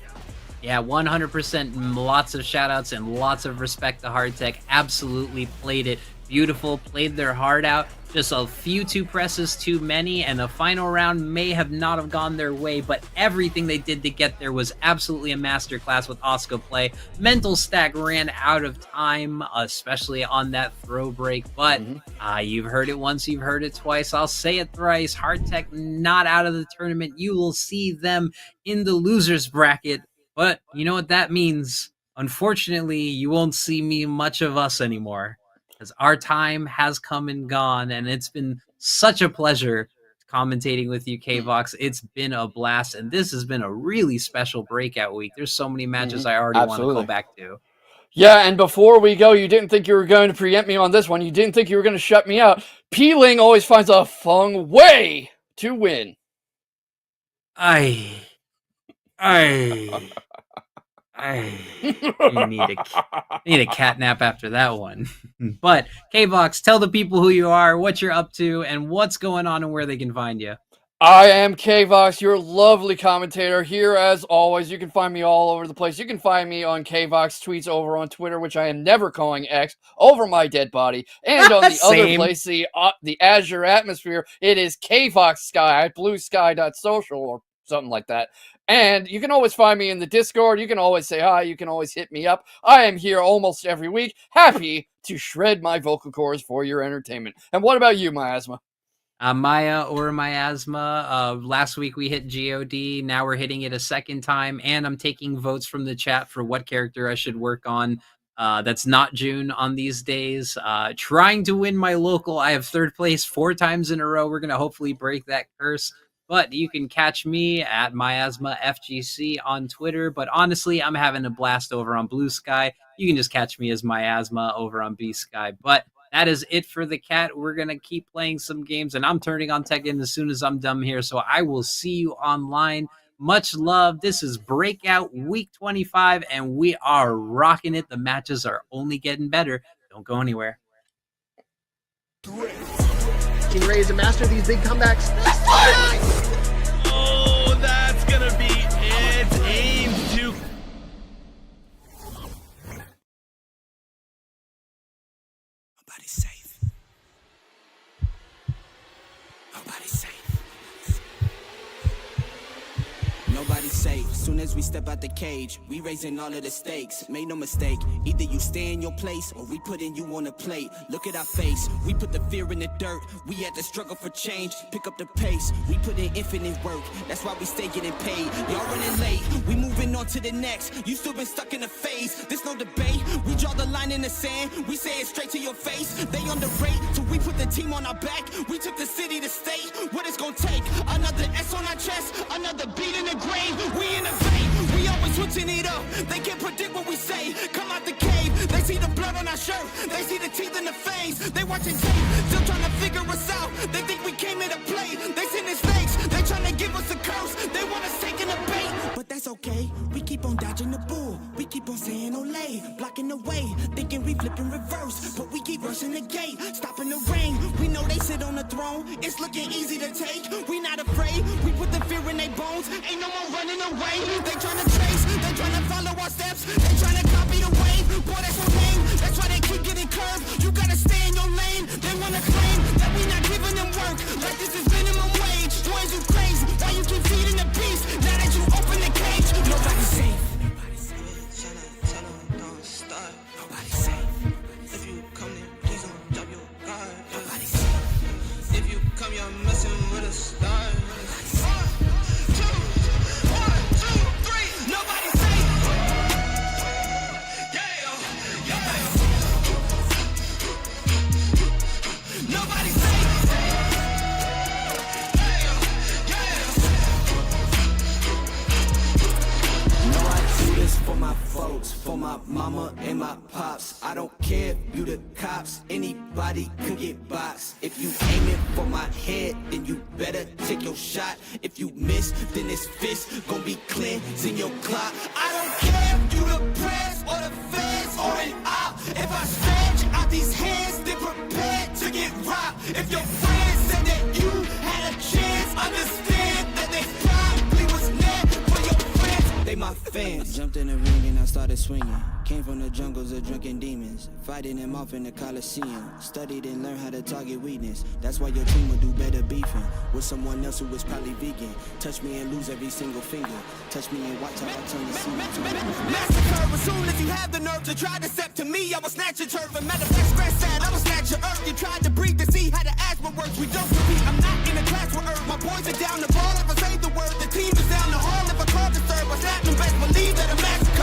Yeah, 100%. Lots of shout-outs and lots of respect to Hardtech. Absolutely played it beautiful, played their heart out. Just a few two presses too many, and the final round may have not have gone their way, but everything they did to get there was absolutely a masterclass with Asuka play. Mental Stack ran out of time, especially on that throw break, but you've heard it once, you've heard it twice, I'll say it thrice. Hardtech not out of the tournament. You will see them in the losers bracket, but you know what that means? Unfortunately, you won't see me much of us anymore, because our time has come and gone, and it's been such a pleasure commentating with you, K-Vox. It's been a blast, and this has been a really special breakout week. There's so many matches I already want to go back to. Yeah, and before we go, you didn't think you were going to preempt me on this one. You didn't think you were going to shut me out. Peeling always finds a fun way to win. You need a cat nap after that one. But K-Vox, tell the people who you are, what you're up to, and what's going on and where they can find you. I am K-Vox, your lovely commentator. Here as always, you can find me all over the place. You can find me on K-Vox tweets over on Twitter, which I am never calling X, over my dead body. And on the other place, the Azure Atmosphere, it is K-Vox Sky at bluesky.social or something like that. And you can always find me in the Discord. You can always say hi. You can always hit me up. I am here almost every week, happy to shred my vocal cords for your entertainment. And what about you, Miasma? Maya or Miasma. Last week we hit GOD. Now we're hitting it a second time. And I'm taking votes from the chat for what character I should work on. That's not June on these days. Trying to win my local. I have third place 4 times in a row. We're going to hopefully break that curse. But you can catch me at MiasmaFGC on Twitter. But honestly, I'm having a blast over on Blue Sky. You can just catch me as Miasma over on B Sky. But that is it for the cat. We're going to keep playing some games, and I'm turning on Tekken as soon as I'm done here. So I will see you online. Much love. This is Breakout Week 25, and we are rocking it. The matches are only getting better. Don't go anywhere. King Ray is a master of these big comebacks. Oh, that's gonna be it. Aimed to. Nobody's safe. Nobody's safe. Nobody's safe. Soon as we step out the cage, we raising all of the stakes. Make no mistake, either you stay in your place or we putting you on a plate. Look at our face, we put the fear in the dirt. We had to struggle for change, pick up the pace. We put in infinite work, that's why we stay getting paid. Y'all running late, we moving on to the next. You still been stuck in a phase, there's no debate. We draw the line in the sand, we say it straight to your face. They underrate, so we put the team on our back. We took the city to state, what it's gonna take. Another S on our chest, another beat in the grave. We innovate, we always switching it up. They can't predict what we say. Come out the cave, they see the blood on our shirt. They see the teeth in the face. They watching tape, still trying to figure us out. They think we came here to play. They send the snakes, they trying to give us a curse. They want us taking a bait, but that's okay. We keep on dodging the bull. We keep on saying Olay, blocking the way, thinking we flipping reverse, but we keep rushing the gate, stopping the rain. We know they sit on the throne. It's looking easy to take. We not afraid. We put the fear in their bones. Ain't no more running away. They trying to trace. They trying to follow our steps. They trying to copy the wave. Boy, that's your name. That's why they keep getting curved. You gotta stay in your lane. They wanna claim that we not giving them work. Like this is minimum wage. Boys, you crazy. Why you keep feeding the beast? Now that you open the cage, nobody's safe. Nobody's safe. Tell them don't start. Nobody's safe. If you come in, please don't drop your guard. Nobody's safe. If you come, you're messing with a star. For my folks, for my mama and my pops. I don't care if you the cops, anybody could get boxed. If you aiming for my head, then you better take your shot. If you miss, then this fist gon' be cleansing your clock. I don't care if you the press or the feds or an op. If I stretch out these hands, then prepare to get robbed. If your friends said that you had a chance, understand that they probably was meant for your friends. They my fans. I jumped in the ring and I I started swinging. Came from the jungles of drunken demons, fighting them off in the Coliseum. Studied and learned how to target weakness. That's why your team will do better beefing with someone else who was probably vegan. Touch me and lose every single finger. Touch me and watch how I turn the scene. Massacre as soon as you have the nerve to try to step to me, I will snatch your turf and matter of fact, scratch that, I will snatch your earth. You tried to breathe to see how the asthma works. We don't compete. I'm not in a class with earth. My boys are down the ball. If I say the word, the team is down the hall. If I call the serve, I snap them best believe that a massacre.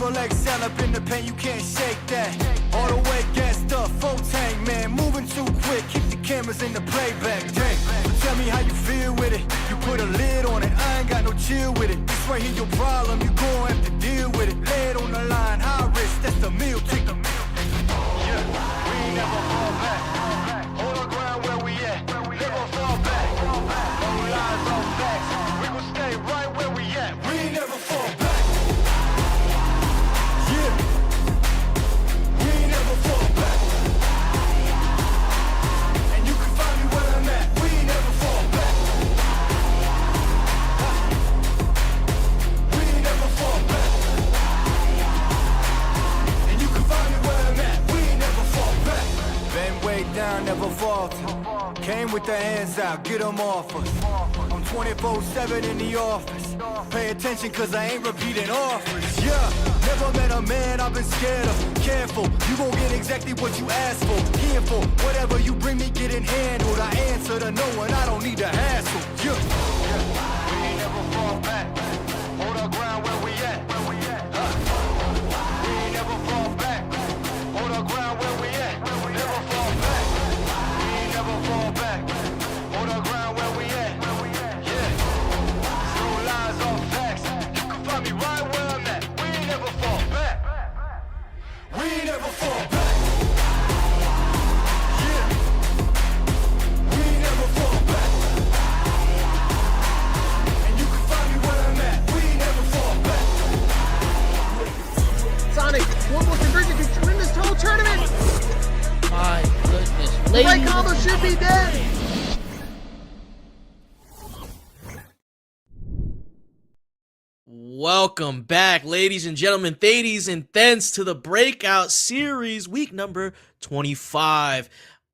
XL up in the pen, you can't shake that. All the way gassed up, full tank, man. Moving too quick, keep the cameras in the playback. Dang, so tell me how you feel with it. You put a lid on it, I ain't got no chill with it. This right here your problem, you gon' have to deal with it. Lay it on the line, high risk, that's the meal ticket. Yeah, we ain't never fall back. Hold our ground where we at. Never fall back. No lies, no facts. We gon' stay right where we at. We ain't never fall back. Down, never falter. Came with the hands out, get them off us. I'm 24/7 in the office. Pay attention cause I ain't repeating offers. Yeah, never met a man I've been scared of. Careful, you gon' get exactly what you asked for. Here for whatever you bring me, getting handled. I answer to no one, I don't need to hassle. Yeah, we ain't never fall back. Hold our ground where we at. We ain't never fall back. Hold our ground where we at. Never fall back. Fall back, hold our ground where we at. Yeah, no lies, all facts. You can find me right where I'm at. We ain't never fall back. We ain't never fall back. Yeah, we ain't never fall back. And you can find me where I'm at. We ain't never fall back. Sonic, one more conversion to win this whole tournament. My goodness. The right combo should be dead. Welcome back, ladies and gentlemen, thadies and thens, to the Breakout Series, week number 25.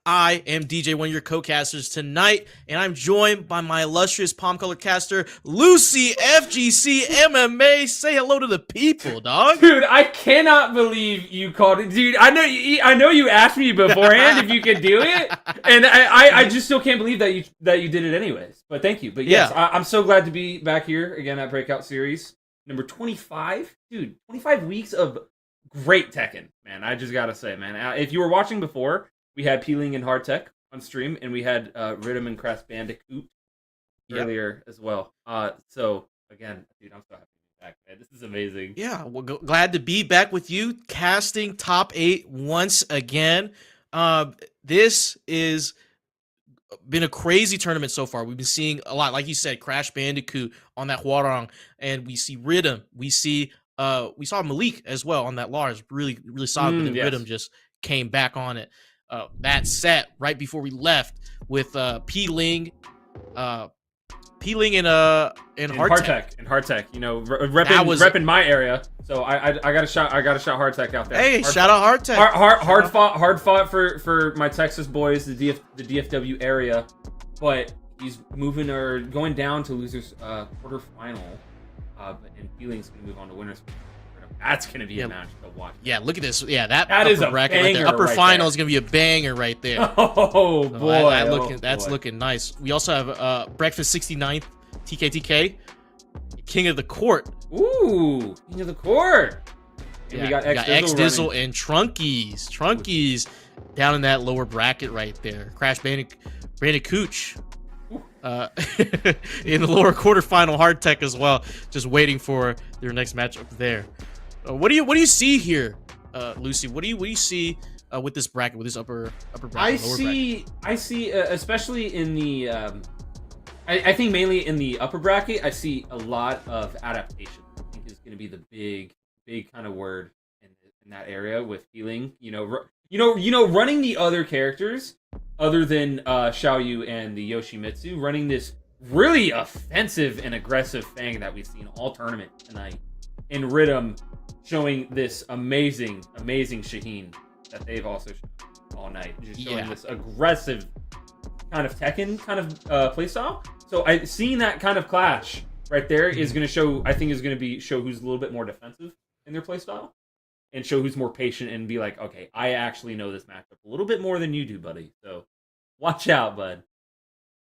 I am DJ, one of your co-casters tonight, and I'm joined by my illustrious palm color caster, Lucy FGC MMA. Say hello to the people, dog. Dude, I cannot believe you called it. Dude, I know you asked me beforehand if you could do it, and I just still can't believe that you did it anyways. But thank you. But yes, yeah. I'm so glad to be back here again at Breakout Series number 25. Dude, 25 weeks of great Tekken, man. I just gotta say, man. If you were watching before, we had Peeling and Hard Tech on stream, and we had Rhythm and Crash Bandicoot earlier as well. So, again, dude, I'm so happy to be back, man. This is amazing. Yeah, well, glad to be back with you, casting top 8 once again. This is been a crazy tournament so far. We've been seeing a lot, like you said, Crash Bandicoot on that Huarong, and we see Rhythm. We saw Malik as well on that Lars, really solid, but then Rhythm just came back on it. That set right before we left with P Ling Peeling and Hardtech. And Hardtech, you know, repping my area. So I got a shot Hardtech out there. Hey, shout out Hardtech. Hard fought for my Texas boys, the DFW area, but he's moving or going down to losers quarterfinal. And Peeling's gonna move on to winners. That's gonna be a match to watch. Yeah, look at this. Yeah, that is a bracket right there. Upper final is gonna be a banger right there. Oh boy, that's looking nice. We also have Breakfast 69th TKTK, King of the Court. Ooh, King of the Court. And we got X Dizzle and Trunkies down in that lower bracket right there. Crash Bandicoot. In the lower quarterfinal, Hardtech as well, just waiting for their next matchup there. What do you see here, Lucy? What do you see with this bracket, with this upper bracket? I see, especially in the, I think mainly in the upper bracket, I see a lot of adaptation. I think is going to be the big kind of word in that area with Healing. You know, running the other characters other than Xiaoyu and the Yoshimitsu, running this really offensive and aggressive thing that we've seen all tournament tonight, and Rhythm showing this amazing Shaheen that they've also shown all night, just showing this aggressive kind of Tekken kind of playstyle. So seeing that kind of clash right there is going to show, I think, is going to show who's a little bit more defensive in their playstyle, and show who's more patient and be like, okay, I actually know this matchup a little bit more than you do, buddy. So watch out, bud.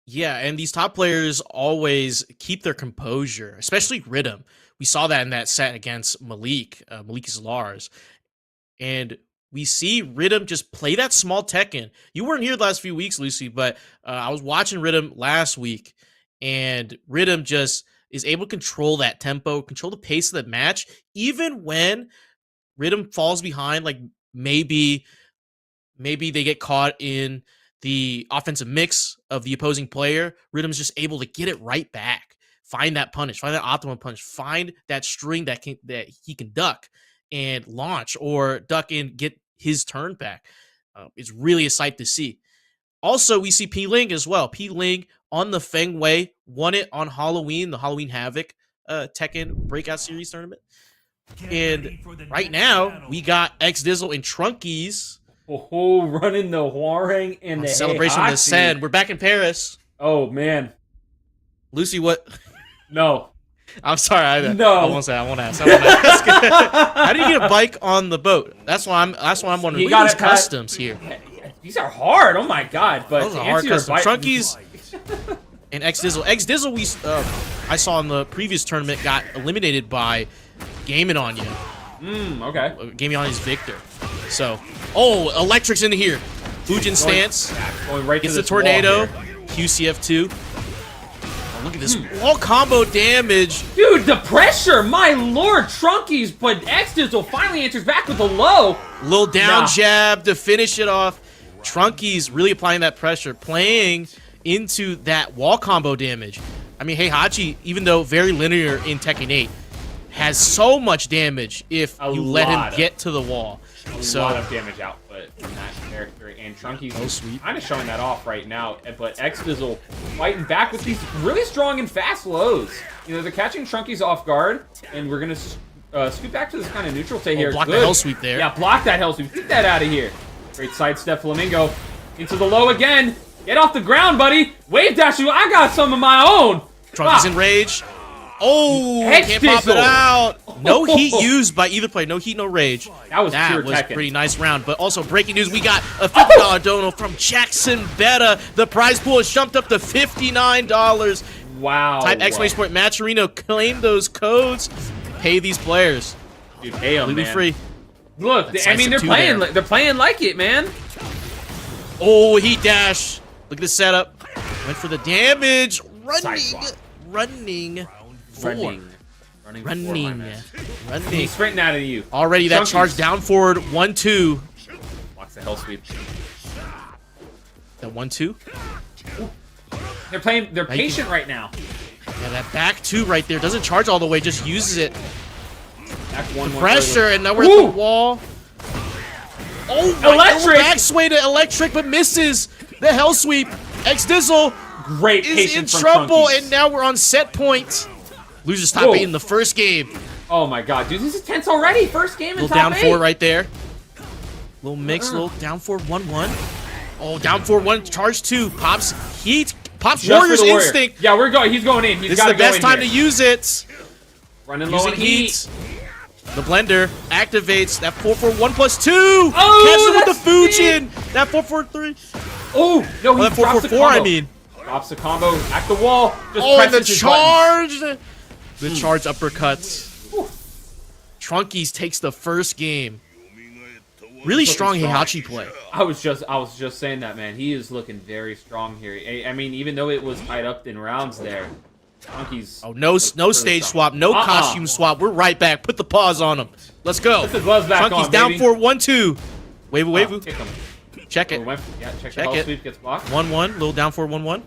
Yeah, and these top players always keep their composure, especially Rhythm. We saw that in that set against Malik is Lars. And we see Rhythm just play that small Tekken. You weren't here the last few weeks, Lucy, but I was watching Rhythm last week, and Rhythm just is able to control that tempo, control the pace of the match, even when Rhythm falls behind, like maybe they get caught in the offensive mix of the opposing player. Rhythm's just able to get it right back, find that punish, find that optimum punish, find that string that he can duck and launch, or duck and get his turn back. It's really a sight to see. Also, we see P-Ling as well. P-Ling on the Feng Wei, won it on Halloween, the Halloween Havoc Tekken Breakout Series tournament. And right now, we got X Dizzle and Trunkies. Oh, running the Huarang and the celebration of the Sen. We're back in Paris. Oh man, Lucy, what? No, I'm sorry. I won't ask. How do you get a bike on the boat? That's why I'm wondering. Look at these customs here. These are hard. Oh my god! But those are hard customs. Trunkies and X Dizzle. X Dizzle, I saw in the previous tournament, got eliminated by Game and Anya. Okay. Game and Anya's Victor. So, Electric's in here. Fujin stance. Going right gets to the tornado. QCF2. Oh, look at this wall combo damage. Dude, the pressure. My lord, Trunkies. But X Dizzle finally answers back with a low. Little down jab to finish it off. Trunkies really applying that pressure, playing into that wall combo damage. I mean, Heihachi, even though very linear in Tekken 8, has so much damage if you let him get to the wall. A lot of damage output from that character, and Trunkies kind of showing that off right now. But X Dizzle fighting back with these really strong and fast lows. You know, they're catching Trunkies off guard, and we're gonna scoot back to this kind of neutral tay here. Block the hell sweep there. Yeah, block that hell sweep. Get that out of here. Great sidestep, Flamingo into the low again. Get off the ground, buddy. Wave dash you. I got some of my own. Trunkies in rage. Oh, can't pop it out. No heat used by either player. No heat, no rage. That was pretty nice round. But also breaking news, we got a $50 dono from Jackson Betta. The prize pool has jumped up to $59. Wow. Type exclamation point Matcherino. Claim those codes. Pay these players. Dude, pay them, man. Free. Look, I mean, they're playing like it, man. Oh, heat dash. Look at the setup. Went for the damage. Running. He's sprinting out of you. Already that charge down forward. 1-2. Blocks the hell sweep. That 1-2. They're patient right now. Yeah, that back 2 right there doesn't charge all the way, just uses it. Back one pressure, and now we're at the wall. Oh, electric! Back sway to electric, but misses the hell sweep. X Dizzle great is in patience from trouble, Trunkies. and now we're on set point. Losers top Whoa. 8 in the first game. Oh my god, dude, this is tense already. First game in Little top down 8. 4 right there. Little mix, little down 4, 1-1. Oh, down 4-1, charge 2. Pops heat. Pops Just for Warrior's the Warrior. instinct. Yeah, we're going. He's going in. He's This is got the to go best in time here. to use it. Running low Using on heat. heat. The blender activates that 4-4-1 plus 2. Oh, Catches it with the that's big. Fujin. That 4-4-3. Oh, no, he Oh, that drops the 4-4-4, combo. I mean. Drops the combo at the wall. Just Oh, and the presses his buttons. charge. The charge uppercuts. Trunkies takes the first game. Really strong Heihachi play. I was just saying that, man. He is looking very strong here. I mean, even though it was tied up in rounds there, Trunkies. Oh, no stage swap, no costume swap. We're right back. Put the pause on him. Let's go. Put the gloves back Trunkies on, down baby. 4-1-2. Wave. Kick him. Check it. Yeah, check the Check hell it. sweep gets blocked. 1-1. Little down 4-1-1.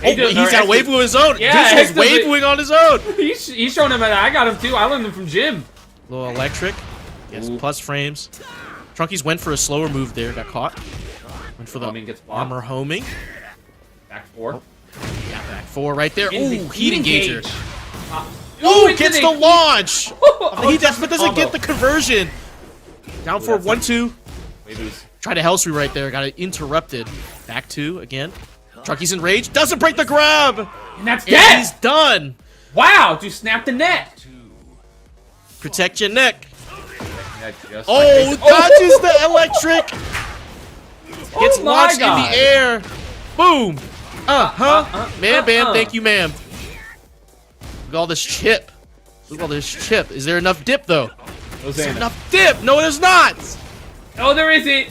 He Oh, does- he's got or wave of his own. Yeah, This was waving on his own. He's showing him that I got him too. I learned him from Jim. Little electric. Yes, plus frames. Trunkies went for a slower move there. Got caught. Went for the Homing gets blocked. armor homing. Back 4. Yeah, back 4 right there. In the Ooh, heat engager. Ooh, Ooh, gets the launch. He but doesn't get the conversion. Down 4-1-2. Tried to hell sweep right there. Got it interrupted. Back 2 again. Trunkies in rage. Doesn't break the grab. And that's And dead. he's done. Wow, dude, snap the net. Protect your neck. Just Oh, like dodges the electric. Gets Oh my launched in God. the air. Boom. Man, bam. Thank you, ma'am. Look at all this chip. Look at all this chip. Is there enough dip, though? Is there enough dip? No, there's not. Oh, there isn't.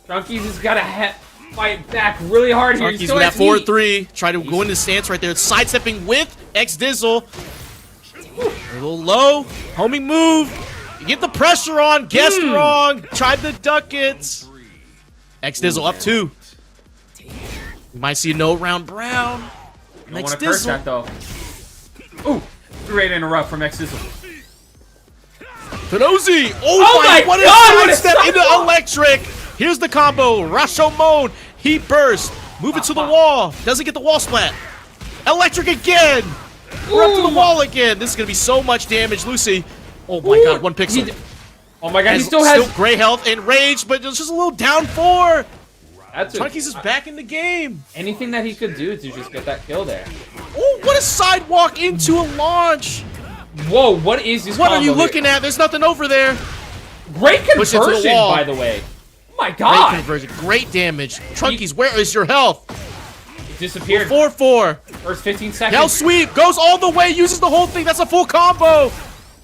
Trunkies has got to fight back really hard here. Trunkies with that 4-3. Try to go into stance right there. Sidestepping with X-Dizzle. A little low. Homing move. You get the pressure on. Guessed wrong. Tried to duck it. X-Dizzle up 2. We might see a no round Brown. You don't want to curse that, though. Ooh, great interrupt from X-Dizzle. Tenozi! Oh my what God, a what a sidestep into sidewalk! electric! Here's the combo. Rashomon. Heat burst. Move it to the wall. Doesn't get the wall splat. Electric again. We're up to the wall again. This is going to be so much damage. Lucy. Oh my God, 1 pixel. Oh my God, he still has gray health and rage, but it's just a little down 4. That's Trunkies is back in the game. Anything that he could do to just get that kill there. Oh, what a sidewalk into a launch. Whoa, what is this? What are you combo looking at? There's nothing over there. Great Push it to the conversion, wall. by the way. Oh my Great God. conversion. Great damage. Trunkies, where is your health? It disappeared. 4-4. First 15 seconds. Hell sweep. Goes all the way. Uses the whole thing. That's a full combo.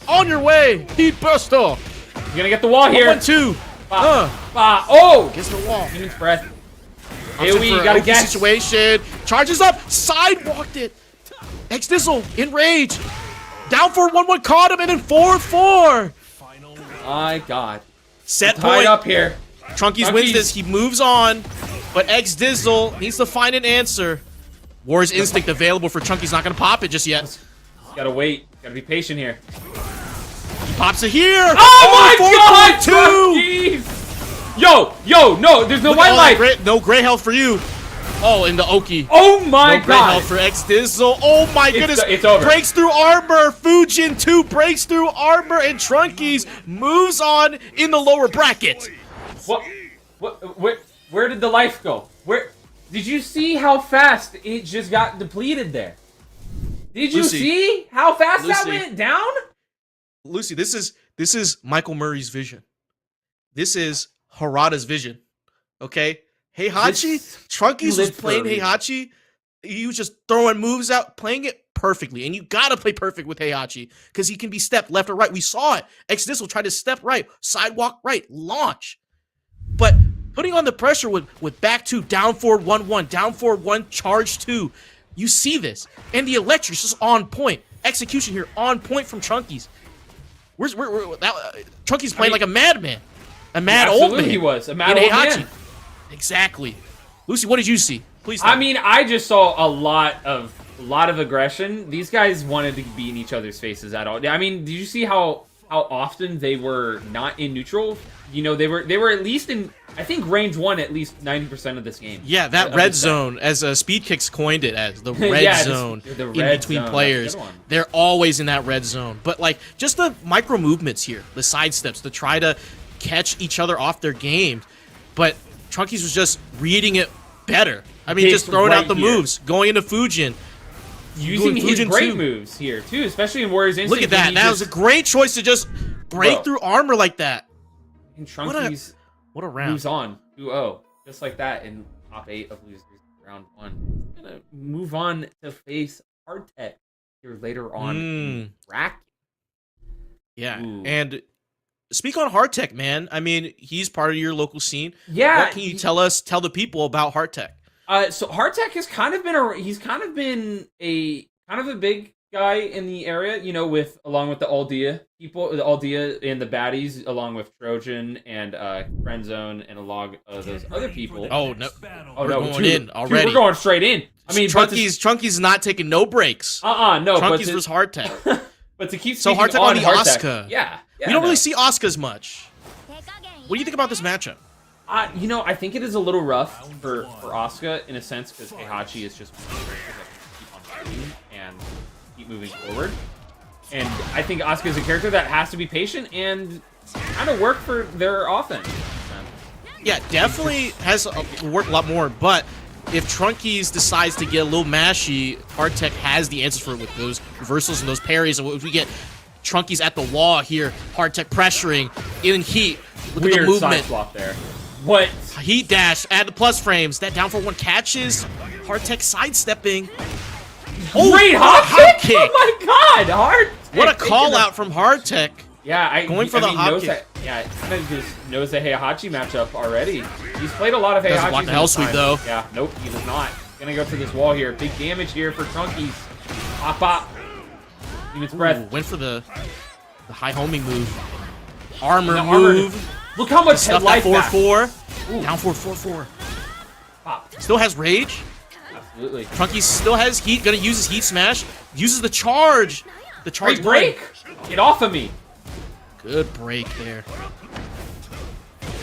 On your way. Heat bursto. He's gonna get the wall here. 1-2. Oh! Gets the wall. He needs breath. Option AoE, for you gotta OP guess. situation. Charges up. Sidewalked it. X-Dizzle in rage. Down for 1-1. Caught him. And then 4-4. My God. Set We're tied point. up here. Trunkies wins this. He moves on. But X-Dizzle needs to find an answer. War's instinct available for Trunkies. Not going to pop it just yet. Gotta wait. Gotta be patient here. He pops it here. Oh my God! 4-4-2. Trunkies! Yo, no, there's no Look at white all light. that no gray health for you. Oh, in the Oki. Oh my No gray God. health for X-Dizzle. Oh my goodness. It's over. Breaks through armor. Fujin 2 breaks through armor. And Trunkies moves on in the lower bracket. Where did the life go? Where did you see how fast it just got depleted there? Did you Lucy. see how fast that Lucy. went down? Lucy, this is Michael Murray's vision. This is Harada's vision. Okay? Heihachi, Trunkies was playing Heihachi. He was just throwing moves out, playing it perfectly. And you gotta play perfect with Heihachi because he can be stepped left or right. We saw it. X-Dizzle tried to step right, sidewalk right, launch. But putting on the pressure with back 2, down 4-1-1, down 4-1, charge 2. You see this. And the electric's just on point. Execution here on point from Trunkies. Trunkies playing like a madman. A mad old man. Absolutely he was. A mad in old Heihachi. man. Exactly. Lucy, what did you see? Please tell I me. mean, I just saw a lot of aggression. These guys wanted to be in each other's faces at all. I mean, did you see how how often they were not in neutral. You know, they were at least in, I think, range 1 at least 90% of this game. Yeah, that red zone, as Speed Kicks coined it as the red Yeah, zone the in red between zone. players. That's a good one. They're always in that red zone. But like just the micro movements here, the side steps to try to catch each other off their game. But Trunkies was just reading it better. I mean, just throwing out the moves, going into Fujin. Using his Fujin great too. moves here, too, especially in Warriors Instinct. Look at that. That was a great choice to just break through armor like that. And Trunkies what a round. moves on 2-0. Just like that in top 8 of losers round 1. He's going to move on to face Hardtech here later on in Rack. Yeah, Ooh. and speak on Hardtech, man. I mean, he's part of your local scene. Yeah. What can you tell the people about Hardtech? So Hardtech has kind of been a big guy in the area, you know, along with the Aldea people, the Aldea and the baddies, along with Trojan and Friendzone and along those other people. Oh no! Oh we're no! going in already. We're going straight in. I mean, Trunkies is not taking no breaks. No. Trunkies versus Hardtech. But to keep so speaking Hardtech on the Hardtech, Asuka. Yeah. We don't really see Asuka's much. What do you think about this matchup? You know, I think it is a little rough for Asuka in a sense because Heihachi is just one of the characters that can keep on fighting and keep moving forward. And I think Asuka is a character that has to be patient and kind of work for their offense. Yeah, definitely has to work a lot more. But if Trunkies decides to get a little mashy, Hardtech has the answers for it with those reversals and those parries. And if we get Trunkies at the wall here, Hardtech pressuring in heat. Look at the movement. Side swap there. What? Heat dash, add the plus frames. That down for 1 catches. Hardtech sidestepping. Great hop kick! Oh my god, Hard. What a call out from Hardtech. Yeah, going for the hop kick. Yeah, he kind of just knows the Heihachi matchup already. He's played a lot of Heihachi. Doesn't block the hell sweep though. Yeah, nope, he does not. Gonna go to this wall here. Big damage here for Trunkies. Pop pop. Demon breath. Went for the high homing move. Armor Armored. move. Look how much Stuff life that back. 4-4. Down 4-4-4. Pop. Still has rage. Absolutely. Trunkies still has heat. Gonna use his heat smash. Uses the charge. The charge Great break. Get off of me. Good break there.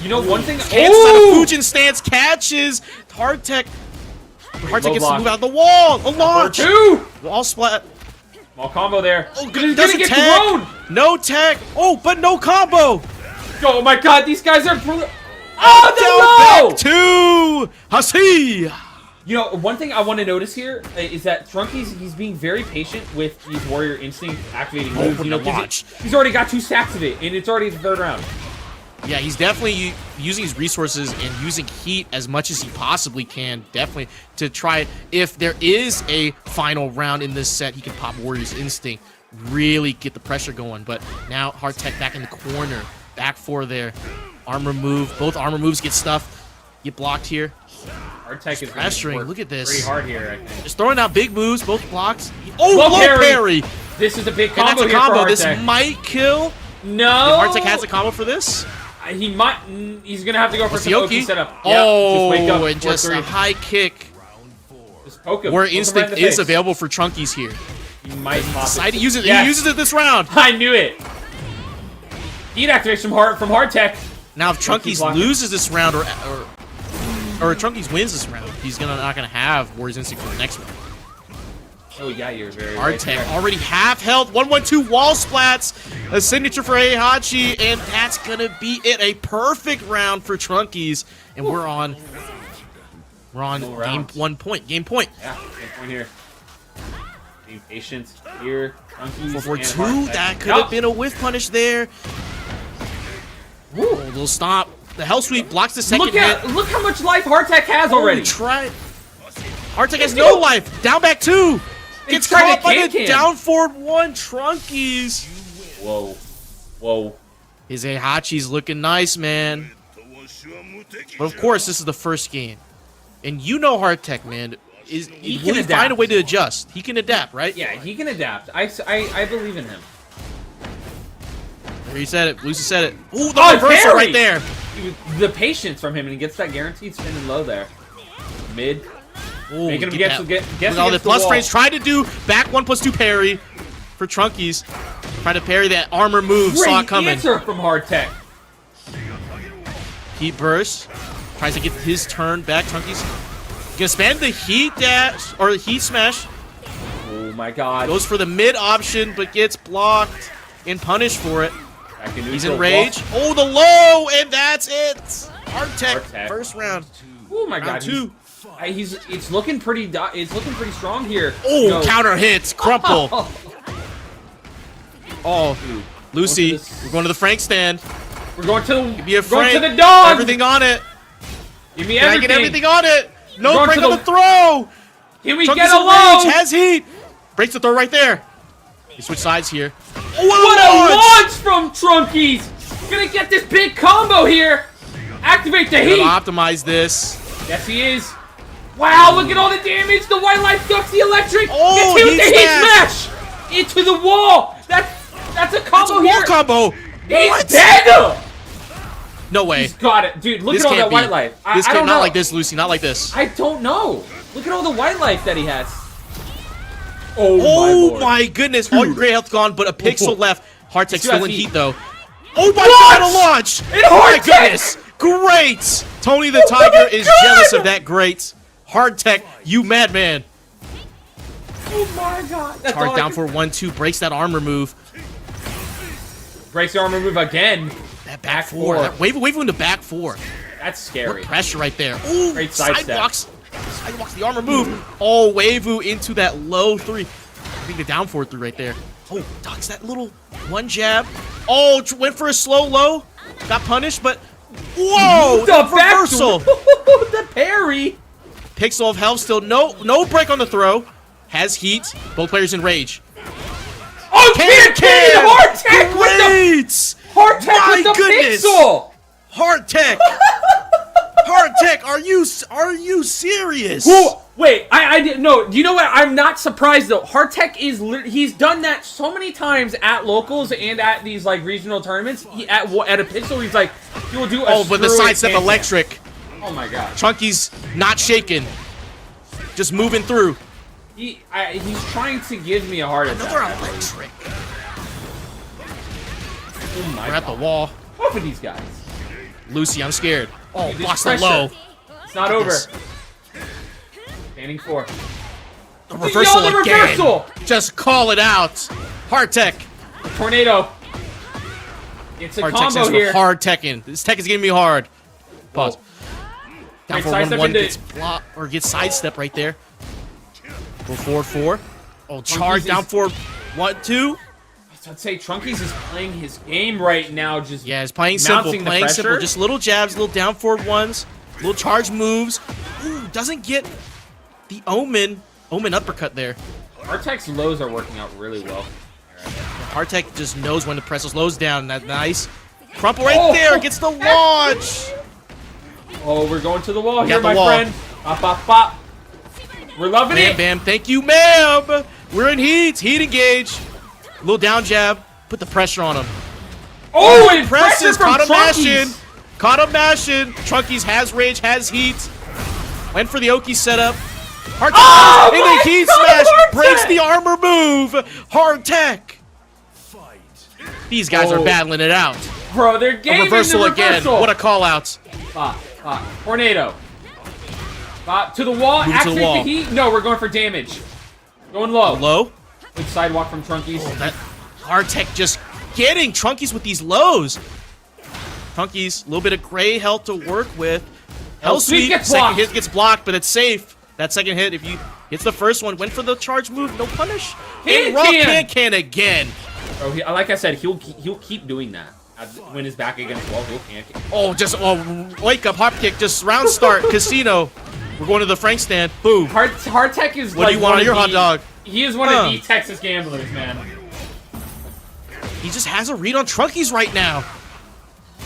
You know one thing. Cancels out a Fujin stance. Catches. Hardtech gets to move out the wall. A launch. 2. Wall splat. Small combo there. Oh, He's doesn't gonna get tag. thrown. No tag. Oh, but no combo. Oh my god, these guys are Down oh, back to Hasi. You know, one thing I want to notice here is that Trunkies, he's being very patient with these Warrior Instinct activating moves. You know, 'cause he's already got 2 stacks of it, and it's already the 3rd round. Yeah, he's definitely using his resources and using heat as much as he possibly can, definitely, to try, if there is a final round in this set, he can pop Warrior's Instinct, really get the pressure going. But now Hardtech back in the corner, back 4 there. Armor move, both armor moves get stuffed, get blocked here. Hardtech is pressuring, look at this. pretty hard here, I think. Just throwing out big moves, both blocks. Oh, Low low parry. parry! This is a big And combo that's a here combo. for This Hardtech. might kill. No! If Hardtech has a combo for this. He might. He's gonna have to go for some Osioki. OP setup. Oh, just wake up. and just a high kick. Just poke him. Where Poke him Instinct right in the is face. available for Trunkies here. He might pop Decide it. to use it. Yes. He uses it this round. I knew it. Heat activation from Hardtech. Now, if Trunkies Trunkies loses this round, or Trunkies wins this round, he's not gonna have Warriors Instinct for the next one. Oh yeah, you're very right Hardtech there. already half health. 1-1-2 wall splats. A signature for Heihachi, and that's gonna be it. A perfect round for Trunkies, and we're on game 1 point. Game point. Yeah, good point here. Being patient here. Trunkies 4-4-2. and Hardtech. That could have been a whiff punish there. Oh, little stomp. The hell sweep blocks the second hit. Look how much life Hardtech has already. Hardtech has no life. Down back 2. Gets caught by the down forward 1. Trunkies. Whoa. Whoa. His Heihachi's looking nice, man. But of course, this is the first game. And you know Hardtech, man. He can find a way to adjust. He can adapt, right? Yeah, he can adapt. I believe in him. There he said it. Lucy said it. Ooh, the reversal right there. The patience from him, and he gets that guaranteed spinning low there. Mid. Ooh, Making him with all the plus frames. Trying to do back 1+2 parry for Trunkies. Trying to parry that armor move. Saw it coming. Answer from Hard Tech. Heat burst. Tries to get his turn back. Chunky's gonna spam the heat dash or heat smash. Oh my god. Goes for the mid option, but gets blocked and punished for it. He's in rage. Oh, the low, and that's it. Hard Tech, first round. Oh my god. Two. It's looking pretty. It's looking pretty strong here. Oh, counter hits, crumple. Oh, Lucy, we're going to the Frank stand. We're going to. Give me a Frank. Going to the dog. Everything on it. Give me Can everything. I get everything on it? No break on the throw. Can we Chunky's get a low? rage, has heat. Breaks the throw right there. We switch sides here. Oh, what a launch from Trunkies! Gonna get this big combo here. Activate the heat. Optimize this. Yes, he is. Wow, look at all the damage. The white life ducks the electric. Oh, gets hit with the heat smash into the wall. That's a combo here. Wall combo. He's dead. No way. He's got it, dude. Look This at all can't that be. white life. This I can't don't not know. like this, Lucy. Not like this. I don't know. Look at all the white life that he has. Oh my goodness. All your gray health gone, but a pixel left. Hard Tech still in heat, though. Oh my god, a launch! Oh my goodness! Great! Tony the Tiger is jealous of that great. Hard Tech, you madman. Oh my god. That's Charge all down for 1-2, breaks that armor move. Breaks the armor move again. That back four. That wave into back four. That's scary. What pressure right there. Ooh, great sidestep. Sidewalks the armor move. Oh, Waveu into that low three. I think the down forward three right there. Oh, ducks that little one jab. Oh, went for a slow low. Got punished, but whoa! The reversal. The parry. Pixel of health still. No break on the throw. Has heat. Both players in rage. Oh, can! Hard Tech Great! with the Hard Tech with the pixel. Hard Tech. Hard Tech, are you serious? Ooh, wait, I didn't know. You know what? I'm not surprised though. Hard Tech he's done that so many times at locals and at these like regional tournaments. At a pixel, he's like he will do a but the sidestep electric. Oh my god. Chunky's not shaken. Just moving through. He's trying to give me a heart attack. Another electric. Oh my We're at the wall. Both of these guys. Lucy, I'm scared. Oh, Dude, blocks the pressure. low. It's not over. Standing 4. The reversal the again. reversal! Just call it out. Hard Tech. Tornado. It's a Hard Tech combo stands for here. hard Tekken. This tech is giving me hard. Pause. Down for sidestep 1-1 into- gets blocked or gets sidestep right there. Go forward 4. Oh, charge down for 1-2. I'd say Trunkies is playing his game right now. Just he's playing simple, mounting the pressure. Just little jabs, little down forward ones, little charge moves. Ooh, doesn't get the Omen uppercut there. Artek's lows are working out really well. Artek just knows when to press those lows down. That's nice. Crumple right there, gets the launch. Oh, we're going to the wall We here, got the my wall. friend. Bop, bop, bop. We're loving Bam, it. bam. Thank you, ma'am. We're in heat. Heat engage. Little down jab. Put the pressure on him. Oh, and presses. pressure from Caught him mashing. Trunkies. Caught him mashing. Trunkies has rage, has heat. Went for the Oki setup. Hard Tech. Oh and my the heat God, smash. Hard Breaks Tech. the armor move. Hard Tech. These guys are battling it out. Bro, they're gaming A reversal the again. reversal. What a call out. Bop, bop. Tornado. Bop, to the wall. Move to the Activate wall. the heat. No, we're going for damage. Going low. Low. Good sidewalk from Trunkies. That Hard Tech just getting Trunkies with these lows. Trunkies, a little bit of gray health to work with. Hell sweep. gets Second blocked. hit gets blocked, but it's safe. That second hit, if you hits the first one, went for the charge move, no punish. And raw can again. Bro, like I said, he'll keep doing that. When his back against the wall, he'll can. Oh, wake up, hop kick, just round start, casino. We're going to the Frank stand. Boom. Hard Tech is What like do you want one on of your the- hot dog? He is one of the Texas gamblers, man. He just has a read on Trunkies right now.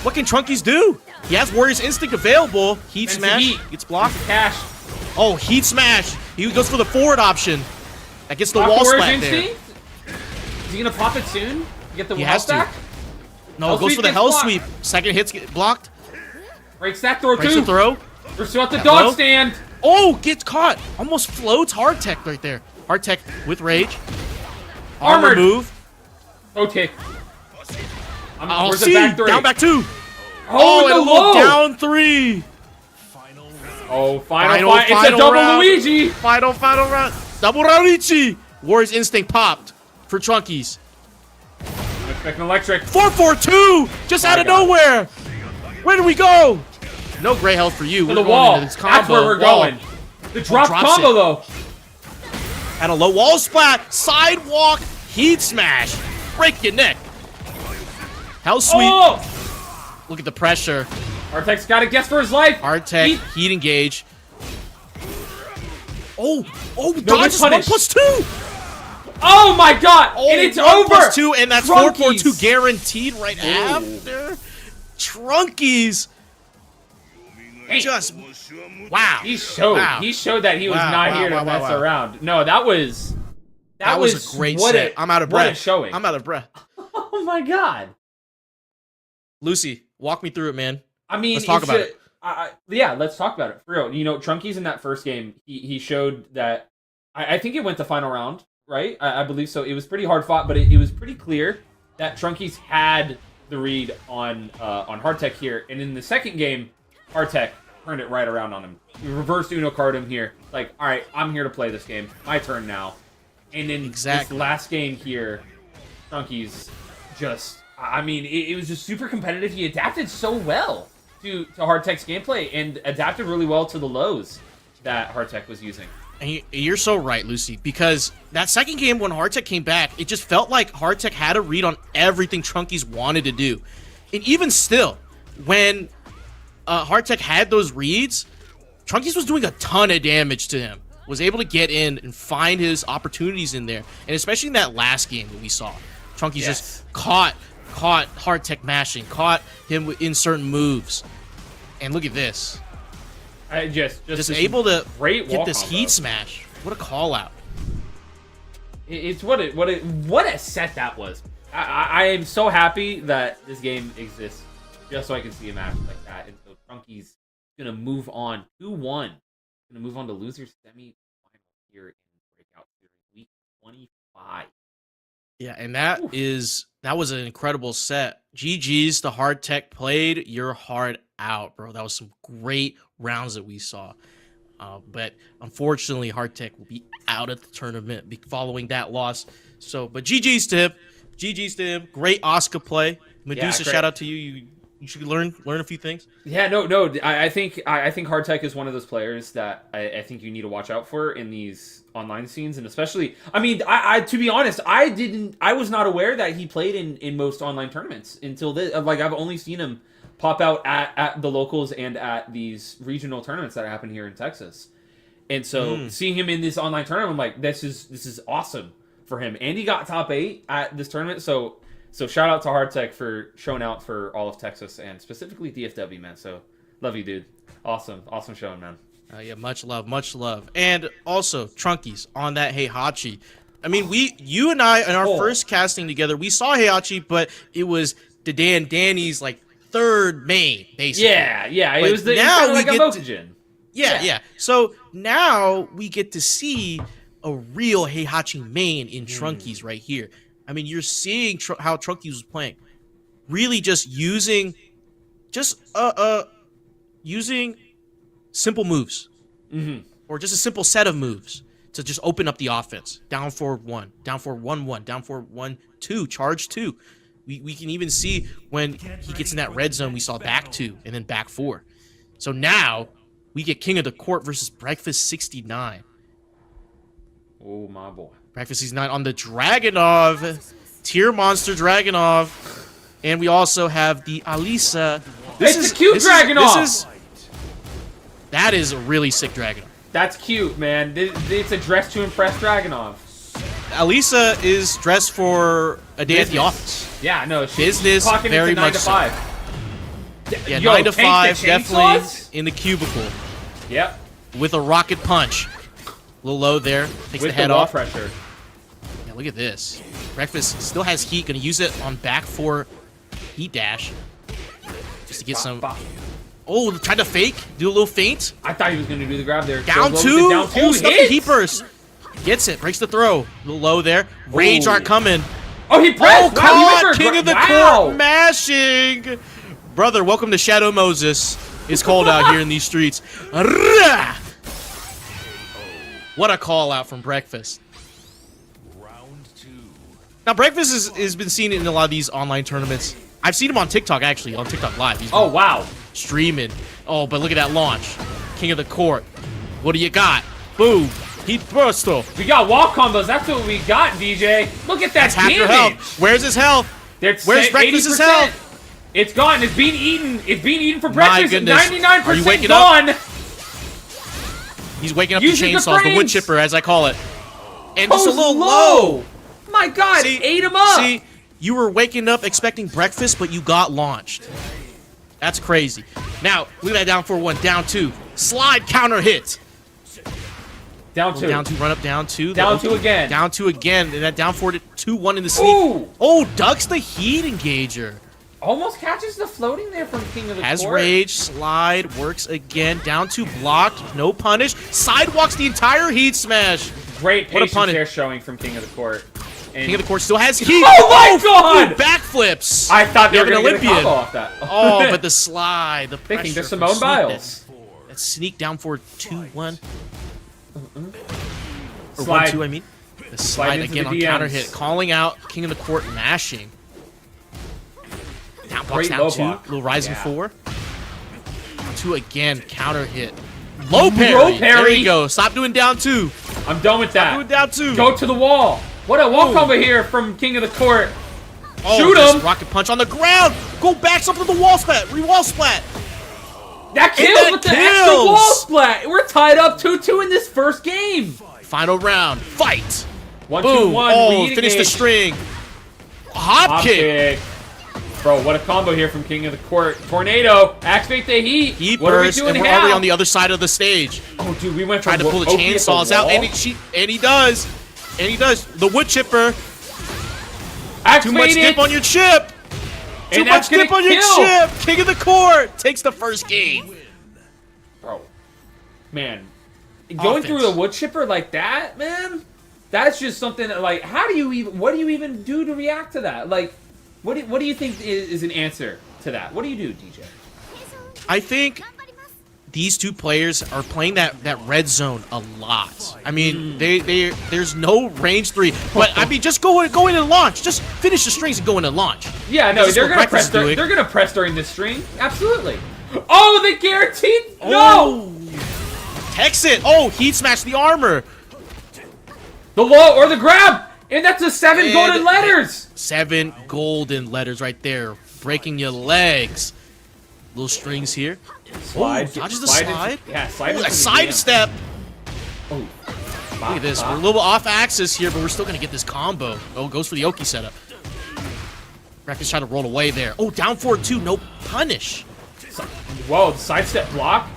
What can Trunkies do? He has Warrior's Instinct available. Heat Fancy smash. heat. Gets blocked. Cash. Oh, heat smash. He goes for the forward option. That gets the Pop wall Warrior's splat there. Instinct? Is he gonna pop it soon? Get the He wall has to. stack? No, Hell it goes sweep for the gets hell blocked. sweep. Second hits get blocked. Breaks that throw Breaks too. the throw. Pursue out the That dog low. stand. Oh, gets caught. Almost floats Hard Tech right there. Hard Tech with rage. Armor Armored. move. Okay. I'll where's the see. back three? Down back 2. Oh, and the a little low. down 3. Oh, final. It's a double round. Luigi. Final round. Double Luigi. Warriors Instinct popped for Trunkies. I'm expecting electric. 4-4-2. Just out of nowhere. Where do we go? No gray health for you. To We're the going wall. into this combo. That's where we're Wall. going. The drop drops combo, it. though. At a low wall splat. Sidewalk. Heat smash. Break your neck. How sweet. Oh! Look at the pressure. Artek's got to guess for his life. Artek, heat engage. Oh, No, dodges punish. 1+2. Oh my god! and it's over! 1+2, and that's Trunkies. 4-4-2 guaranteed right after. Trunkies. Hey. Just, wow. He showed. Wow. He showed that he was Wow, not wow, here to wow, mess wow. around. No, that was was a great what set. I'm out of What breath. a showing. I'm out of breath. Oh my god. Lucy, walk me through it, man. I mean, let's talk about it. Yeah, let's talk about it. For real. You know, Trunkies in that first game, he showed that. I think it went to final round, right? I believe so. It was pretty hard fought, but it was pretty clear that Trunkies had the read on Hardtech here. And in the second game, Hardtech turned it right around on him. He reversed Uno card him here. Like, all right, I'm here to play this game. My turn now. And then this last game here, Trunkies just, I mean, it was just super competitive. He adapted so well to Hardtech's gameplay and adapted really well to the lows that Hardtech was using. And you're so right, Lucy, because that second game when Hardtech came back, it just felt like Hardtech had a read on everything Trunkies wanted to do. And even still, when Hardtech had those reads, Trunkies was doing a ton of damage to him. Was able to get in and find his opportunities in there. And especially in that last game that we saw. Trunkies just caught Hardtech mashing, caught him in certain moves. And look at this. Just able to great get this combo. heat smash. What a call out. It's what a set that was. I am so happy that this game exists just so I can see a match like that. And so Trunkies gonna move on 2-1. Gonna move on to losers semi-final here in Breakout Series week 25. Yeah, and that was an incredible set. GG's to Hardtech, played your heart out, bro. That was some great rounds that we saw. But unfortunately, Hardtech will be out of the tournament following that loss. So, but GG's to him. GG's to him. Great Oscar play. Medusa, shout out to you. You should learn a few things. Yeah, no. I think Hardtech is one of those players that I think you need to watch out for in these online scenes, and especially, I mean, I to be honest, I was not aware that he played in most online tournaments until this. Like, I've only seen him pop out at the locals and at these regional tournaments that happen here in Texas. And so seeing him in this online tournament, I'm like, this is awesome for him. And he got top 8 at this tournament, so shout out to Hardtech for showing out for all of Texas and specifically DFW, man. So love you, dude. Awesome showing, man. Yeah, much love. And also, Trunkies on that Heihachi. I mean, you and I in our first casting together, we saw Heihachi, but it was Danny's like third main, basically. Yeah. But It was now like a Mokujin. Yeah. So now we get to see a real Heihachi main in Trunkies right here. I mean, you're seeing how Trunkies was playing. Really just using simple moves. Or just a simple set of moves to just open up the offense. Down forward 1, down forward 1-1, down forward 1-2, charge 2. We can even see when he gets in that red zone, we saw back 2 and then back 4. So now we get King of the Court versus Breakfast 69. Oh, my boy. Breakfast 69 on the Dragonov, Tier Monster Dragonov. And we also have the Alisa. It's a cute Dragonov! That is a really sick Dragonov. That's cute, man. It's a dress to impress Dragonov. Alisa is dressed for a day at the office. Yeah, no, she's business, clocking very into 9 much to so. 5. Yeah, Yo, 9 to Tank 5, the definitely chainsaws? in the cubicle. Yep. With a rocket punch. A little low there. Takes the head off. Pressure. Yeah, look at this. Breakfast still has heat. Gonna use it on back 4 heat dash. Just to get some... Oh, tried to fake. Do a little feint. I thought he was going to do the grab there. Down So 2. down 2 Oh, stuff the hits. heat burst. Gets it. Breaks the throw. A little low there. Rage art coming. Oh, he pressed! Oh, Wow, he went caught! for a King of the wow. Court mashing! Brother, welcome to Shadow Moses. It's cold out here in these streets. What a call out from Breakfast. Now, Breakfast has been seen in a lot of these online tournaments. I've seen him on TikTok, actually, on TikTok Live. He's Oh, wow. streaming. Oh, but look at that launch. King of the Court. What do you got? Boom. Heat bursto. We got wall combos. That's what we got, DJ. Look at that That's half your damage. health. Where's his health? There's Where's Breakfast's health? It's gone. It's being eaten. It's being eaten for My breakfast. goodness. 99% Are you waking gone. up? He's waking up Using the the chainsaws, the wood frames. chipper, as I call it. And just a Goes little low. My God, ate him up. See, you were waking up expecting breakfast, but you got launched. That's crazy. Now, look at that down 4-1, down 2. Slide counter hit. Down 2. Down 2, run up, down 2. Down 2 again. Down 2 again, and that down 4 to 2-1 in the sneak. Ooh. Oh, ducks the heat engager. Almost catches the floating there from King of the Has Court. rage, slide, works again. Down 2 blocked, no punish. Sidewalks the entire heat smash. Great What a patience punish. there showing from King of the Court. And King of the Court still has heat. Oh my God! Backflips. I thought they were Like an going to get a Olympian. combo off that. Oh, but the slide, the pressure. Thinking they're from Simone Sneak, Biles. That sneak down for 2-1. Or Slide. 1-2, I mean. The Slide slide into again the on DMs. counter hit. Calling out King of the Court mashing. Down blocks Great down low 2. block. Little rising Yeah. 4. 2 again. Counter hit. Low parry. Low parry. There you go. Stop doing down 2. I'm done with that. Stop doing down 2. Go to the wall. What a wall Ooh. combo here from King of the Court. Oh, Shoot just him. Rocket punch on the ground. Go back something to the wall splat. Re-wall splat. That kills that with the extra kills. wall splat. We're tied up 2-2 in this first game. Final round. Fight. 1-2-1. Boom. Oh, lead finish the engage. string. Hop Hop kick. kick. Bro, what a combo here from King of the Court. Tornado. Activate the heat. Heat What are we burst, doing and we're now? already on the other side of the stage. Oh, dude, we went Trying from to pull the Oki at chainsaws out, wall. and he does. And he does. The wood chipper. Activate Too much it. dip on your chip. Too And much that's gonna dip on your kill. chip. King of the Court takes the first game. Bro, man, going through the wood chipper like that, man, that's just something that, like, how do you even, what do you even do to react to that? Like, what do you think is an answer to that? What do you do, DJ? I think these two players are playing that red zone a lot. I mean, there's no range 3, but I mean, just go in and launch. Just finish the strings and go in and launch. Yeah, no, This is they're what gonna Breakfast press. is doing. They're gonna press during this string. Absolutely. Oh, the guaranteed. No. Oh, Hex it. Oh, heat smash the armor. The low or the grab, and that's a 7 And golden letters. 7 golden letters right there, breaking your legs. Little strings here. Slide. Oh, dodges the Slide slide. into- yeah, slide Oh, into a the side DM. step. Oh, Look at this. We're a little off axis here, but we're still gonna get this combo. Oh, goes for the Oki setup. Breakfast trying to roll away there. Oh, down 4-2, no punish. Whoa, the sidestep block.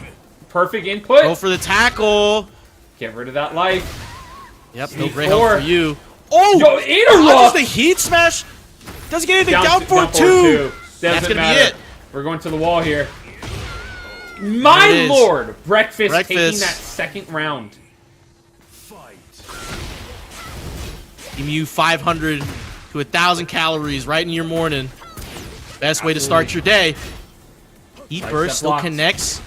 Perfect input. Go for the tackle. Get rid of that life. Yep, no Sneak great help 4. for you. Oh, Yo, eat a dodges rock. the heat smash. Doesn't get anything. Down 4-2. 4-2. That's Doesn't gonna matter. be it. We're going to the wall here. My There it is. lord, Breakfast taking Breakfast. that second round. Give you 500 to 1,000 calories right in your morning. Best way to start your day. Heat Sidestep burst still blocks. connects.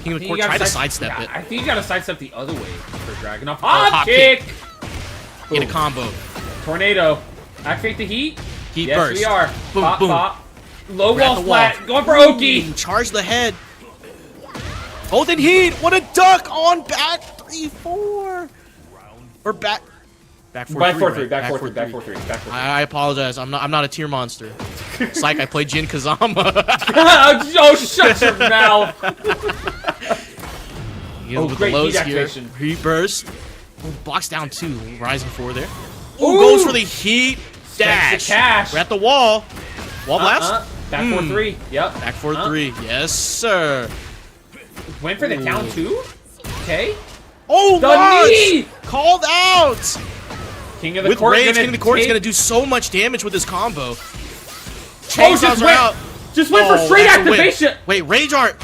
King of the Court tried to sidestep it. I think you gotta sidestep the other way for Dragunov. hop Hop kick! Get a Boom. combo. Tornado. Activate the heat. Heat Yes, burst. we are. Boom, Pop, boom. pop. Low We're at wall the flat. Going for Oki. Ooh, charge the head. Golden heat. What a duck on back 3-4. Or back 4-3. Back 4-3. right? Back 4-3. Back 4-3. Back 4-3. I apologize. I'm not a tier monster. It's like I play Jin Kazama. Oh, shut your mouth. You know, Oh, with great the lows heat here. activation. Heat burst. Oh, blocks down 2. Rising 4 there. Ooh. Ooh, goes for the heat dash. Spends the cash. We're at the wall. Wall blast. Back 4-3. Yep. Back 4-3. Yes, sir. Went for the down 2. Okay. Oh, The launch! knee! Called out! King of the With Court. rage, gonna King of the Court is take- going to do so much damage with this combo. Oh, Chainsaws just are went, out. just went for Oh, straight that's a win. activation. Wait, Rage Art.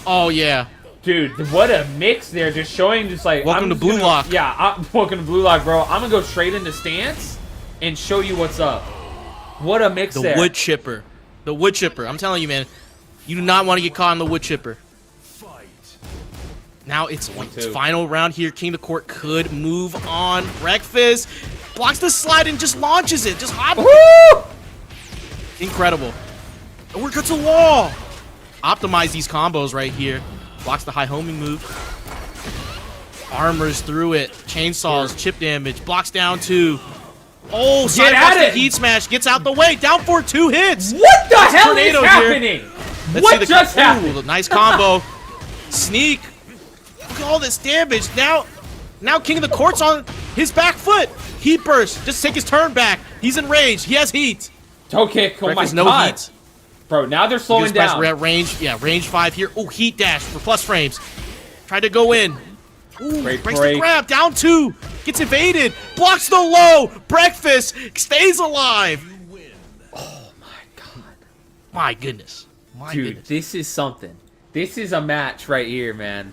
Oh, yeah. Dude, what a mix there. Just showing just like... Welcome I'm to just Blue gonna- Lock. Yeah, welcome to Blue Lock, bro. I'm going to go straight into stance and show you what's up. What a mix The there. wood chipper. The wood chipper. I'm telling you, man. You do not want to get caught on the wood chipper. Now it's final round here. King of the Court could move on. Breakfast blocks the slide and just launches it. Just hop. Incredible. And we're good to the wall. Optimize these combos right here. Blocks the high homing move. Armors through it. Chainsaws, chip damage. Blocks down 2. Oh, side blocks the heat smash. Gets out the way. Down for 2 hits. What the hell is happening? What just happened? Nice combo. Sneak. Look at all this damage. Now King of the Court's on his back foot. Heat burst. Just take his turn back. He's enraged. He has heat. Toe kick. Oh my no god. Heat. Bro, now they're slowing down. We're at range. Yeah, range 5 here. Oh, heat dash for plus frames. Tried to go in. Ooh, breaks the grab. Down 2. Gets evaded. Blocks the low. Breakfast stays alive. Oh my god. My goodness. Dude, this is something. This is a match right here, man.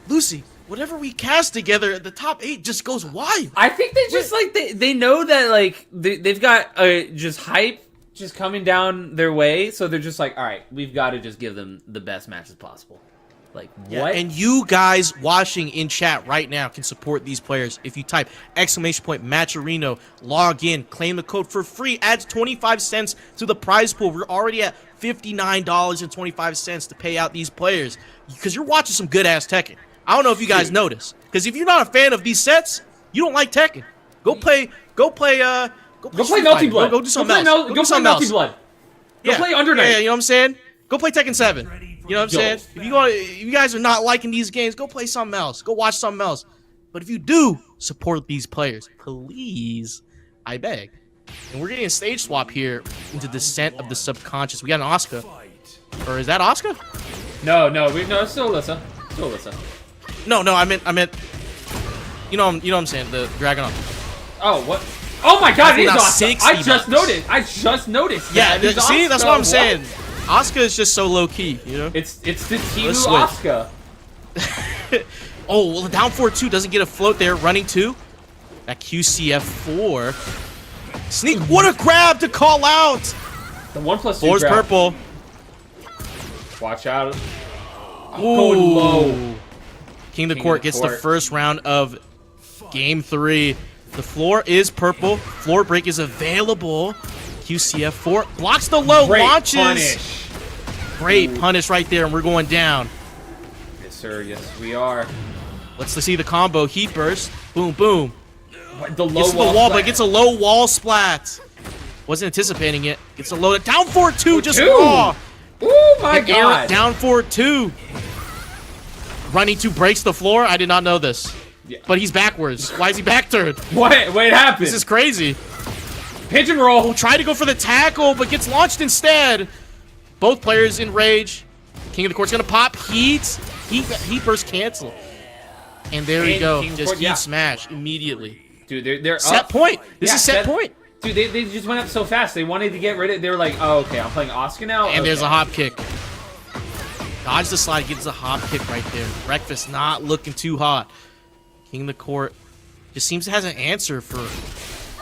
Lucy, whatever we cast together, the top 8 just goes wild. I think they just they know that like they've got just hype just coming down their way, so they're just like, all right, we've got to just give them the best matches possible. Like what? And you guys watching in chat right now can support these players if you type !Matcherino, log in, claim the code for free, adds 25 cents to the prize pool. We're already at $59.25 to pay out these players because you're watching some good ass Tekken. I don't know if you guys notice, because if you're not a fan of these sets, you don't like Tekken. Go play Melting Blood. Go do something else. Go play Melting Blood. Go play Under Night. Yeah, you know what I'm saying? Go play Tekken 7. You know what I'm saying? If you guys are not liking these games, go play something else. Go watch something else. But if you do support these players, please, I beg. And we're getting a stage swap here into Descent of the Subconscious. We got an Asuka. Or is that Asuka? No, it's still Alyssa. Still Alyssa. No, I meant. You know what I'm saying? The Dragon. Oh, what? Oh my god, it is Asuka. I just noticed. Yeah, see, that's what I'm saying. Asuka is just so low key, you know. It's the Timu Asuka. Oh, well, the down 4-2 doesn't get a float there. Running 2. That QCF4. Sneak. What a grab to call out. The 1+2 4's grab. purple. Watch out. Going low. King of the Court gets the first round of Game 3. The floor is purple. Floor break is available. QCF4 blocks the low. Great launches. Punish. Great punish right there, and we're going down. Yes, sir. Yes, we are. Let's see the combo. Heat burst. Boom, boom. The low gets wall the wall, splat. but gets a low wall splat. Wasn't anticipating it. Gets a low. Down 4-2, just 2. raw. Oh my god. Down 4-2. Running 2 breaks the floor. I did not know this. Yeah. But he's backwards. Why is he back turned? What happened? This is crazy. Pigeon roll. Oh, tried to go for the tackle, but gets launched instead. Both players in rage. King of the Court's gonna pop. Heat burst cancel. And there we go. Just heat smash immediately. Dude, they're set up. point. This is set point. Dude, they just went up so fast. They wanted to get rid of it. They were like, oh, okay, I'm playing Asuka now. And there's a hop kick. Dodge the slide, gets a hop kick right there. Breakfast not looking too hot. King of the Court just seems to have an answer for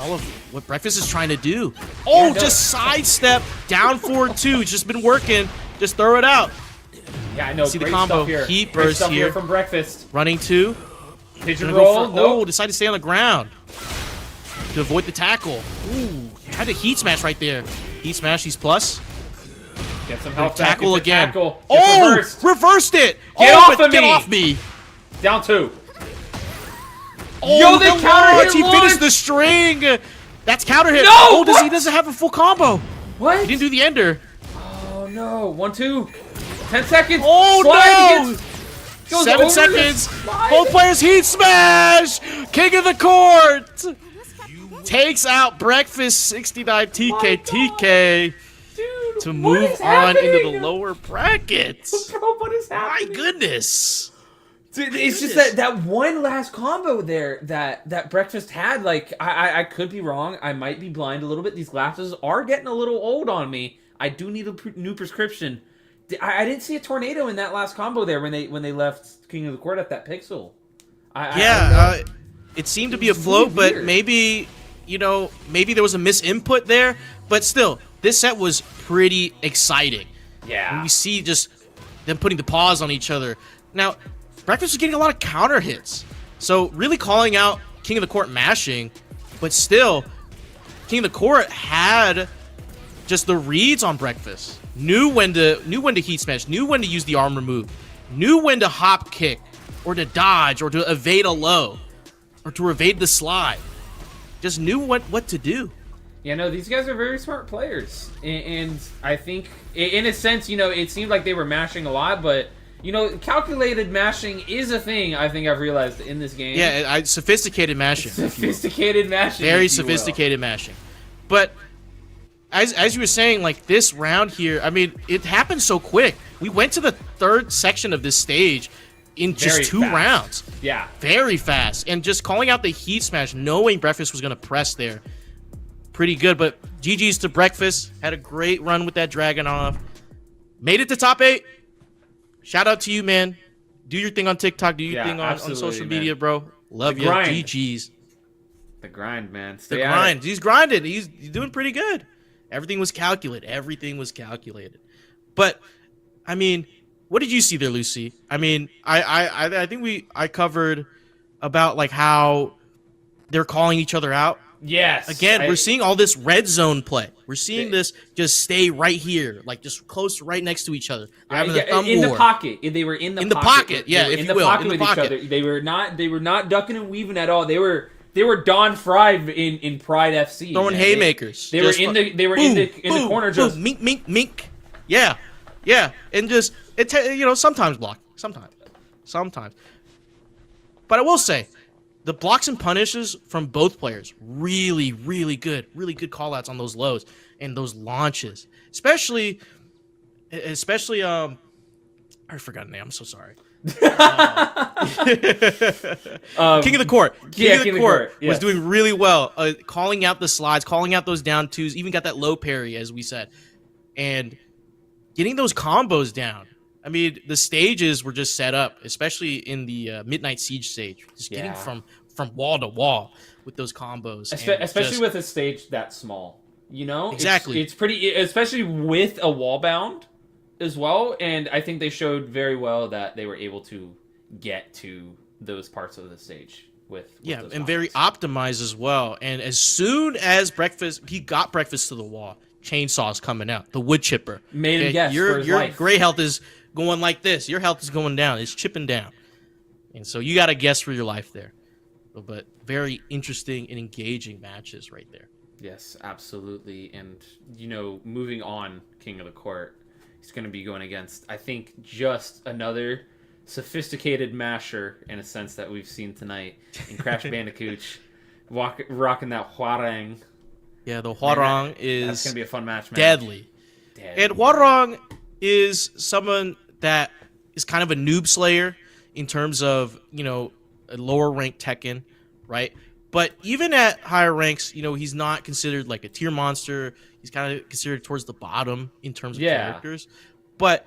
all of what Breakfast is trying to do. Oh, yeah, just sidestep down 4-2. It's just been working. Just throw it out. Yeah, I know. See the combo. Here. Heat burst here from Breakfast. Running 2. Pigeon roll. Oh, decide to stay on the ground to avoid the tackle. Ooh, tried to heat smash right there. Heat smash. He's plus. Get some help. Tackle again. Tackle. Oh, reversed it. Get off of me. Get off me. Down 2. Oh, yo, they counter hit. He finished the string. That's counter hit. No, oh, he doesn't have a full combo. What? He didn't do the ender. Oh no. 1-2. 10 seconds. Oh Slide no. 7 seconds. Both players heat smash. King of the Court takes out Breakfast 69 TK Dude, to move on into the lower brackets. Bro, what is happening? My goodness. Dude, it's just that one last combo there that Breakfast had. Like, I could be wrong. I might be blind a little bit. These glasses are getting a little old on me. I do need a new prescription. I didn't see a tornado in that last combo there when they left King of the Court at that pixel. It seemed to be a float, but maybe you know, maybe there was a misinput there, but still, this set was pretty exciting. Yeah. And we see just them putting the paws on each other. Now, Breakfast was getting a lot of counter hits. So really calling out King of the Court mashing, but still, King of the Court had just the reads on Breakfast. Knew when to heat smash, knew when to use the armor move, knew when to hop kick, or to dodge, or to evade a low, or to evade the slide. Just knew what to do. Yeah, no, these guys are very smart players. And I think, in a sense, you know, it seemed like they were mashing a lot, but, you know, calculated mashing is a thing, I think I've realized, in this game. Yeah, sophisticated mashing. Sophisticated mashing. Very sophisticated mashing. But, as you were saying, like, this round here, I mean, it happened so quick. We went to the third section of this stage in just Very 2 fast. rounds. Yeah. Very fast. And just calling out the heat smash, knowing Breakfast was going to press there. Pretty good, but GG's to Breakfast. Had a great run with that Dragon off. Made it to top 8. Shout out to you, man. Do your thing on TikTok. Do your thing on social media, bro. Love you. GG's. The grind, man. The grind. He's grinding. He's doing pretty good. Everything was calculated. Everything was calculated. But, I mean, what did you see there, Lucy? I mean, I think I covered about like how they're calling each other out. Yes. Again, we're seeing all this red zone play. We're seeing this just stay right here, like just close, right next to each other. They're having a thumb in war. the pocket. They were in the pocket. Yeah, if in you the will, pocket in the with pocket. each other. They were not ducking and weaving at all. They were Don Fry in Pride FC. Throwing haymakers. They were in the corner just mink, mink, mink. Yeah, and just sometimes block, sometimes. But I will say, the blocks and punishes from both players really good call outs on those lows and those launches, especially I forgot the name. I'm so sorry. King of the Court. King of the Court was doing really well, calling out the slides, calling out those down twos, even got that low parry, as we said, and getting those combos down. I mean, the stages were just set up, especially in the Midnight Siege stage, just getting from wall to wall with those combos. Especially with a stage that small, you know? Exactly. It's pretty, especially with a wall bound as well, and I think they showed very well that they were able to get to those parts of the stage with those and combos. very optimized as well. And as soon as he got Breakfast to the wall, Chainsaw's coming out, the wood chipper. Made him guess for his your life. gray health is going like this. Your health is going down. It's chipping down. And so you got to guess for your life there. But very interesting and engaging matches right there. Yes, absolutely. And, moving on, King of the Court, he's going to be going against, I think, just another sophisticated masher, in a sense, that we've seen tonight in Crash Bandicoot, rocking that Huarang. Yeah, the Huarang is that's gonna be a fun match, man. Deadly. And Huarang is someone that is kind of a noob slayer in terms of, a lower ranked Tekken, right? But even at higher ranks, he's not considered like a tier monster. He's kind of considered towards the bottom in terms of characters. But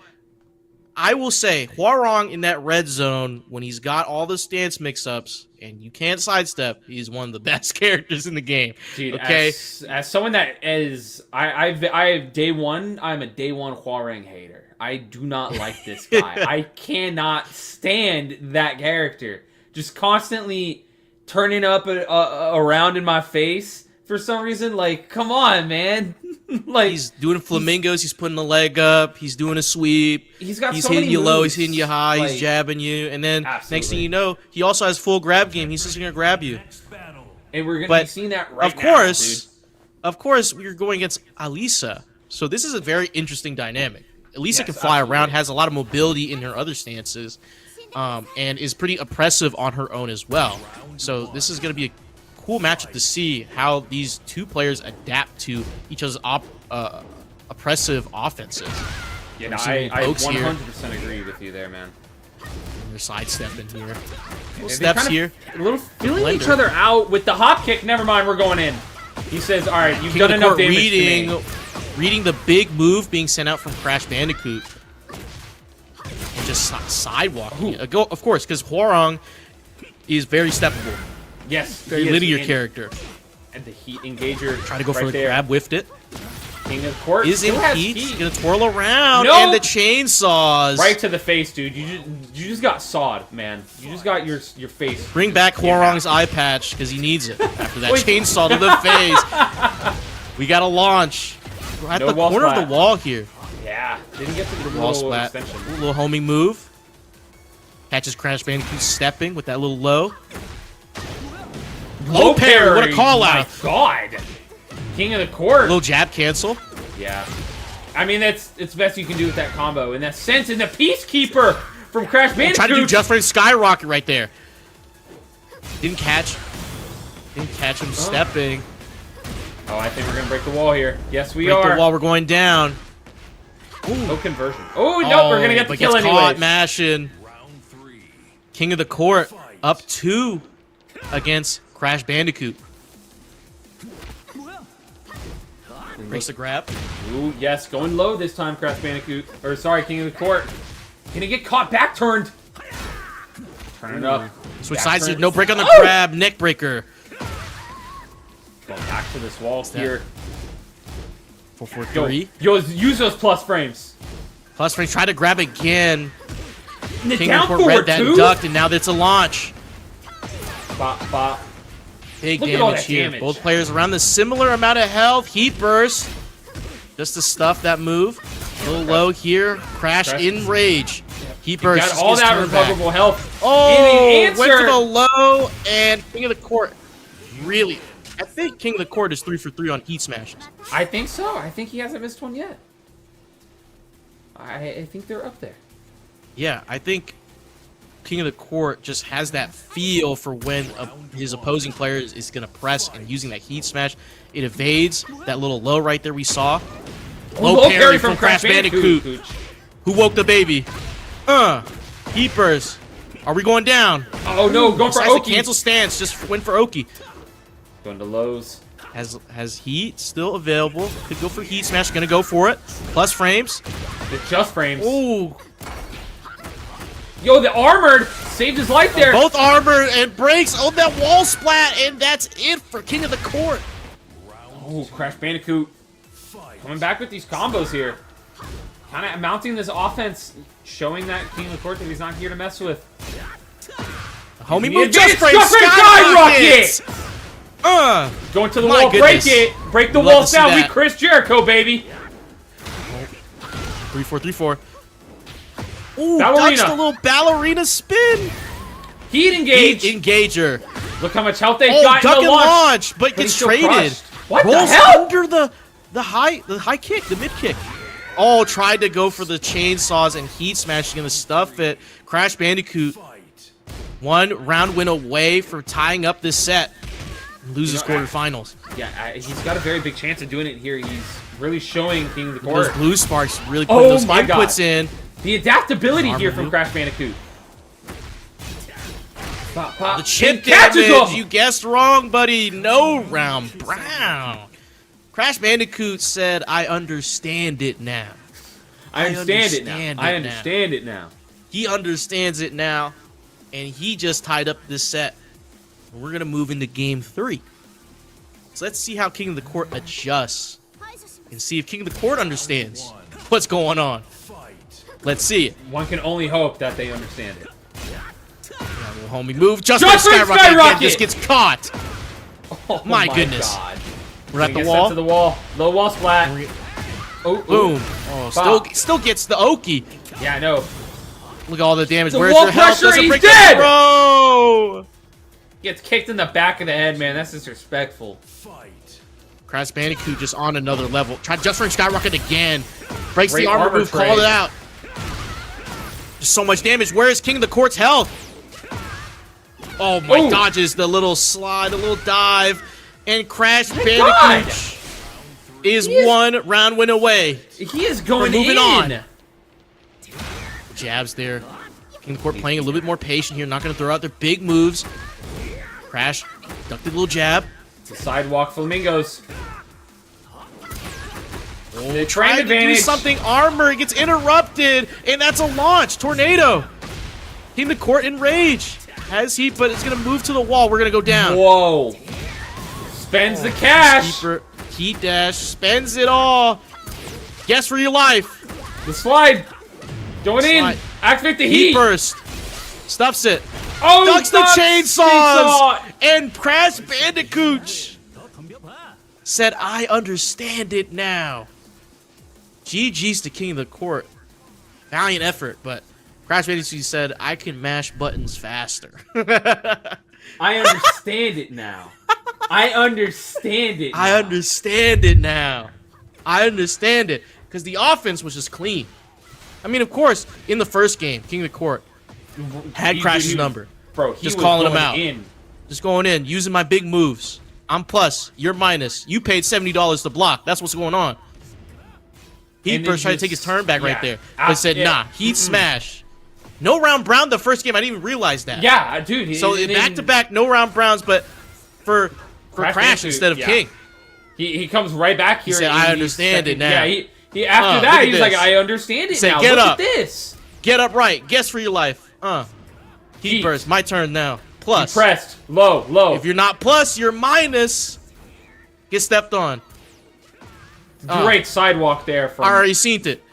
I will say, Huarang in that red zone, when he's got all the stance mix-ups and you can't sidestep, he's one of the best characters in the game. Dude, okay, as someone that is, I'm a day one Huarang hater. I do not like this guy. I cannot stand that character. Just constantly turning up around in my face for some reason. Like, come on, man. Like, he's doing flamingos. He's putting the leg up. He's doing a sweep. He's got he's so hitting many you low. moves. He's hitting you high. Like, he's jabbing you, and then absolutely. next thing you know, he also has full grab game. He's just gonna grab you. And we're gonna be seeing that right now. Of course, we're going against Alisa. So this is a very interesting dynamic. Alisa can fly around, has a lot of mobility in her other stances, and is pretty oppressive on her own as well. So this is gonna be a cool matchup to see how these two players adapt to each other's oppressive offenses. Yeah, no, I 100% agree with you there, man. They're sidestepping here. Little steps here. A little feeling each other out with the hop kick. Never mind, we're going in. He says, all right, you've done enough damage to me. Reading the big move being sent out from Crash Bandicoot. And just sidewalking. Of course, because Huarang is very steppable. Yes. Very linear character. And the heat engager. Trying to go right for the there. grab, whiffed it. King of the court Is in still has heat. Gonna twirl around, No! and the chainsaws. Right to the face, dude. You just got sawed, man. You just got your face. Bring back Hwoarang's eye patch because he needs it after that chainsaw to the face. We got to launch. We're at No the wall corner splat. of the wall here. Yeah, didn't get to the Wall little splat. extension. Little homing move. Catches Crash Bandicoot stepping with that little low. Low parry. What a call out. My God. King of the court. Little jab cancel. Yeah. I mean, it's the best you can do with that combo. In that sense, and the Peacekeeper from Crash Bandicoot. Trying to do just for skyrocket right there. Didn't catch him stepping. Oh, I think we're gonna break the wall here. Yes, we Break are. the wall. We're going down. No conversion. Oh no, we're gonna get the but kill gets anyway. caught mashing. King of the court up 2 against Crash Bandicoot. Breaks the grab. Ooh, yes, going low this time, Crash Bandicoot. Or sorry, King of the Court. Gonna get caught back turned. Turn it up. Switch Back sides. turn. No break on the Oh! grab. Neck breaker. Going back to this wall here. 4-4-3. Yo, use those plus frames. Plus frames. Try to grab again. And the King down of the court forward read that too? ducked, and now that's a launch. Bop, bop. Big Look at all damage that here. damage. Both players around the similar amount of health. Heat burst. Just to stuff that move. A little low here. Crash in rage. Heat burst. Got all Just that turn back. recoverable health. Oh, And the went to answer- the low, and King of the Court. Really, I think King of the Court is 3 for 3 on heat smashes. I think so. I think he hasn't missed one yet. I think they're up there. Yeah, I think King of the Court just has that feel for when his opposing player is going to press and using that heat smash. It evades that little low right there we saw. Low parry from Crash Bandicoot. Who woke the baby? Heat burst. Are we going down? Oh no, going for Decides to Oki. cancel stance. Just went for Oki. Going to lows. Has heat still available. Could go for heat smash. Gonna go for it. Plus frames. It's just frames. Ooh. Yo, the armored saved his life there. Both armor and breaks. Oh, that wall splat, and that's it for King of the Court. Oh, Crash Bandicoot coming back with these combos here. Kind of mounting this offense, showing that King of the Court that he's not here to mess with. Homie The move just advanced frame just frame skyrocket. Going to the My wall, goodness. break it. Break the Love wall to see down. We that. Chris Jericho, baby. 3-4-3-4. Ooh, Ballerina. dodged a little ballerina spin. Heat engage. Heat engager. Look how much health they've Oh, got duck in the and launch. launch, but But gets he's still traded. crushed. What the Rolls hell? under the high kick, the mid kick. Oh, tried to go for the chainsaws and heat smash. Gonna stuff it. Crash Bandicoot. 1 round win away from tying up this set. Loses quarterfinals. Yeah, he's got a very big chance of doing it here. He's really showing King of the Those Court. blue sparks really putting those my God. inputs in. The adaptability Armor here from move. Crash Bandicoot. Pop, pop. The chip And catches damage. him. You guessed wrong, buddy. No round brown. Crash Bandicoot said, "I understand it now." I understand it now. understand I it understand it now. He understands it now, and he just tied up this set. We're gonna move into game 3. So let's see how King of the Court adjusts, and see if King of the Court understands what's going on. Let's see it. One can only hope that they understand it. Little homie move. Just Just for for skyrocket. Again, skyrocket! just gets caught. Oh My goodness. God. We're at Gonna the get wall. sent to the wall. Low wall splat. Oh, Boom. Oh, still gets the Oki. Yeah, I know. Look at all the damage. The Where's wall your health? pressure, Doesn't he's break dead! the throw. Gets kicked in the back of the head, man. That's disrespectful. Crash Bandicoot just on another level. Tried just for skyrocket again. Breaks Great the armor armor move. trade. Called it out. Just so much damage. Where is King of the Court's health? Oh my! Ooh. Dodges the little slide, a little dive, and Crash God. Bandicoot is 1 round win away. He is going We're moving in. on. Jabs there. King of the Court playing a little bit more patient here. Not going to throw out their big moves. Crash ducked a little jab. It's a sidewalk flamingos. Oh, The trying train to do advantage. something. Armor gets interrupted, and that's a launch. Tornado. King of the Court in rage. Has heat, but it's going to move to the wall. We're going to go down. Whoa. Spends the cash. Keeper, heat dash, spends it all. Guess for your life. The slide. Going in. Activate the heat. Burst. Stuffs it. Oh, ducks the chainsaws. And Crash Bandicoot said, I understand it now. GG's to King of the Court. Valiant effort, but Crash Bandicoot said, I can mash buttons faster. I understand it now. I understand it now. I understand it now. I understand it. Because the offense was just clean. I mean, of course, in the first game, King of the Court had Crash's number. Bro, he just was calling him going out. in. Just going in, using my big moves. I'm plus, you're minus. You paid $70 to block. That's what's going on. Heat Burst tried to take his turn back right there. But said, nah, Heat Smash. No round brown the first game. I didn't even realize that. Yeah, dude. So back-to-back, no round browns, but for Crash instead of King. He comes right back here. He said, I understand it now. Yeah, he after that, he was like, I understand it now. Get Look up. at this. Get up right. Guess for your life. Heat Burst. My turn now. Plus. He pressed. Low. If you're not plus, you're minus. Get stepped on. Great sidewalk there. From I already seen it.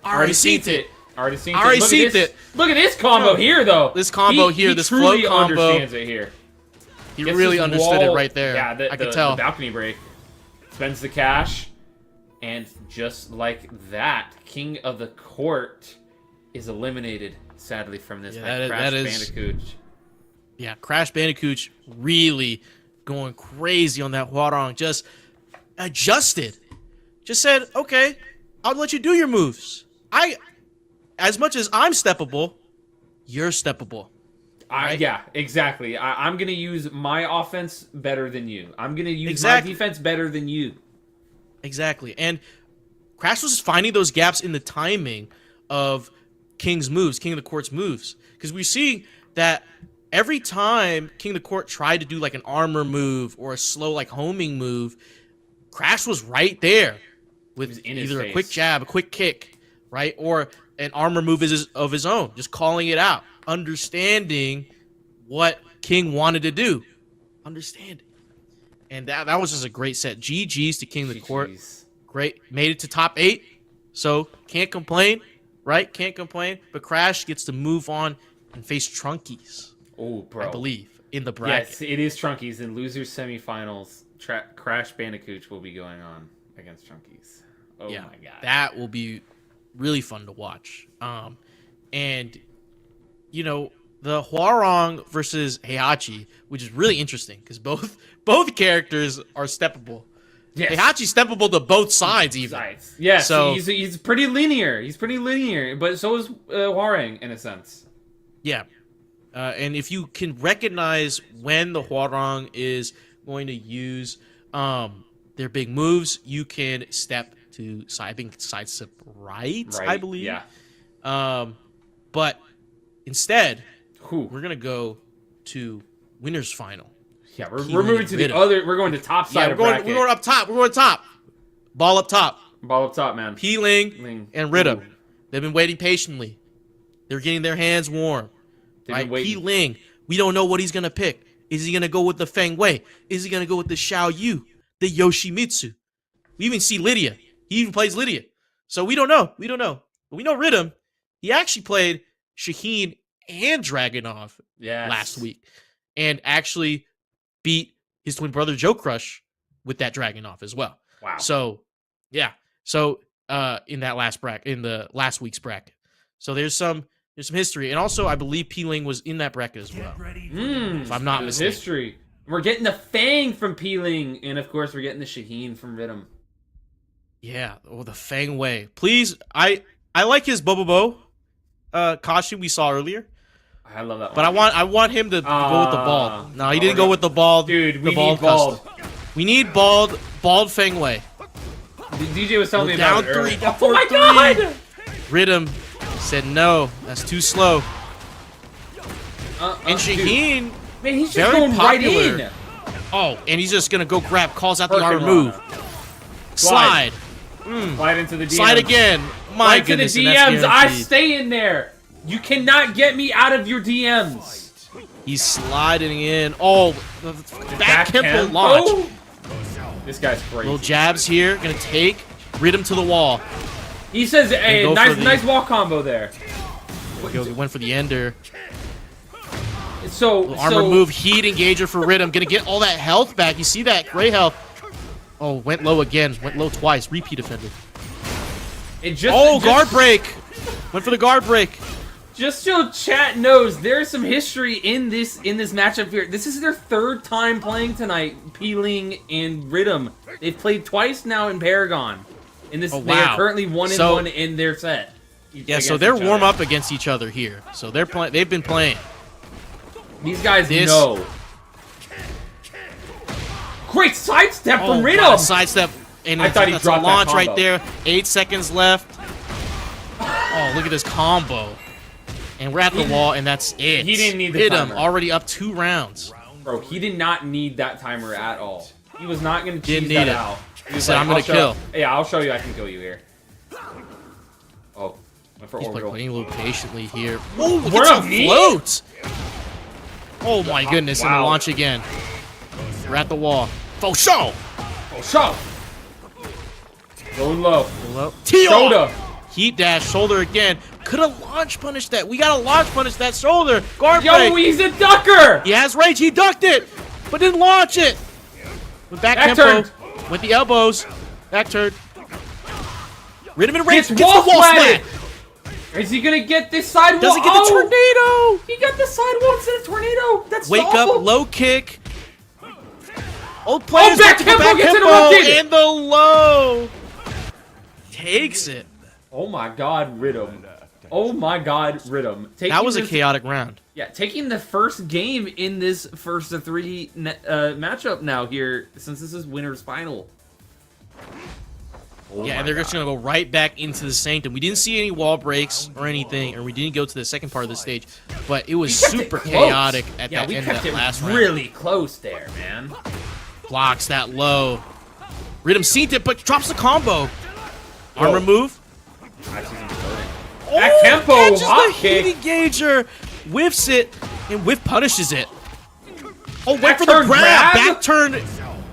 Already seen it. Already seen it. Look at this combo here, though. This combo here, this float combo. He understands it here. He really understood it right there. Yeah, I could tell. The balcony break. Spends the cash. And just like that, King of the Court is eliminated, sadly, from this Crash Bandicoot. Yeah, Crash Bandicoot really going crazy on that Huarong. Just adjusted. Just said, okay, I'll let you do your moves. As much as I'm steppable, you're steppable. Right? Yeah, exactly. I'm going to use my offense better than you. I'm going to use my defense better than you. Exactly. And Crash was finding those gaps in the timing of King's moves, King of the Court's moves. Because we're seeing that every time King of the Court tried to do like an armor move or a slow like homing move, Crash was right there with either a quick jab, a quick kick, right? Or an armor move of his own, just calling it out, understanding what King wanted to do. Understanding. And that was just a great set. GG's to King of the Court. Great. Made it to top 8. So, can't complain, right? Can't complain. But Crash gets to move on and face Trunkies. Oh, bro. I believe, in the bracket. Yes, it is Trunkies. In losers semifinals, Crash Bandicoot will be going on against Trunkies. Oh, yeah, my God. That will be really fun to watch. And, you know, the Huarong versus Heihachi, which is really interesting because both characters are steppable. Yes. Heihachi's steppable to both sides, even. Yes, so, he's pretty linear. He's pretty linear, but so is Huarong in a sense. Yeah. And if you can recognize when the Huarong is going to use their big moves, you can step to sidestep right, I believe. Yeah. But instead, we're gonna go to winners final. Yeah, we're moving to the other. We're going to top side of bracket. We're going up top. We're going top. Ball up top. Ball up top, man. Ling and Rhythm. They've been waiting patiently. They're getting their hands warm. Right? Ling, we don't know what he's gonna pick. Is he gonna go with the Feng Wei? Is he gonna go with the Xiao Yu, the Yoshimitsu? We even see Lydia. He even plays Lydia. So we don't know. But we know Rhythm. He actually played Shaheen and Dragunov last week. And actually beat his twin brother Joe Crush with that Dragunov as well. Wow. So, yeah. So, in that last week's bracket. So there's some history. And also, I believe Ling was in that bracket as well. If I'm not mistaken. History. We're getting the Fang from Ling, and of course, we're getting the Shaheen from Rhythm. Yeah. Oh, the Fang Wei. Please, I like his Bobobo costume we saw earlier. I love that one. But I want him to go with the bald. No, he didn't go with the bald. Dude, we need bald. We need bald Feng Wei. DJ was telling me about it earlier. Oh my God! Rhythm said no. That's too slow. And Shaheen, man, he's just very going popular. right in. Oh, and he's just gonna go grab, calls out the armor move. Slide. Slide into the DMs. Slide again. My goodness. To the DMs. I stay in there. You cannot get me out of your DMs. He's sliding in. Oh, the back tempo launch. This guy's crazy. Little jabs here. Gonna take Rhythm to the wall. He says, "Hey, nice wall combo there." He went for the ender. So armor move, heat engager for Rhythm. Gonna get all that health back. You see that? Great health. Oh, went low again. Went low twice. Repeat offender. Guard break. Went for the guard break. Just so chat knows, there's some history in this matchup here. This is their third time playing tonight, Peeling and Rhythm. They've played twice now in Paragon. In this, they are currently 1-1 in their set. Yeah, so they're warm up against each other here. So they're playing. They've been playing. These guys know. Great sidestep from Rhythm. Sidestep, and I thought he dropped a launch that right there. 8 seconds left. Oh, look at this combo. And we're at the wall, and that's it. He didn't need the timer. Already up 2 rounds. Bro, he did not need that timer at all. He was not going to cheese Didn't need that it. out. He said, I'm going to kill. Yeah, I'll show you I can kill you here. Oh, went for He's orbital. playing a little patiently here. Oh, look What at a some knee? floats. Oh, my goodness. And the Wow. launch again. We're at the wall. Faux show. Going low. Shoulder. Heat dash, shoulder again. Could have launch punished that. We got to launch punish that shoulder. Guard break. Yo, he's a ducker. He has rage. He ducked it, but didn't launch it. With back tempo. turn. With the elbows. Back turn. Rhythm and rage. Gets Gets the wall wall-splatted. splat. Is he going to get this side wall? Does he get the tornado? He got the side wall instead of tornado. That's Wake awful. up, low kick. Old players back get to go tempo gets tempo, interrupted. and the low. Takes it. Oh my God, Rhythm. Oh my God, Rhythm. That was a chaotic round. Yeah, taking the first game in this first of 3 matchup now here, since this is winner's final. Oh Yeah, and they're just going to go right back into the Sanctum. We didn't see any wall breaks or anything, or we didn't go to the second part of the stage, but it was super chaotic at the end of that last round. Really close there, man. Blocks that low. Rhythm seen it, but drops the combo. Armor move. Back tempo, catches hot the kick. heat engager, whiffs it, and whiff punishes it. Oh, went Back for the turn grab. grab? Back turn,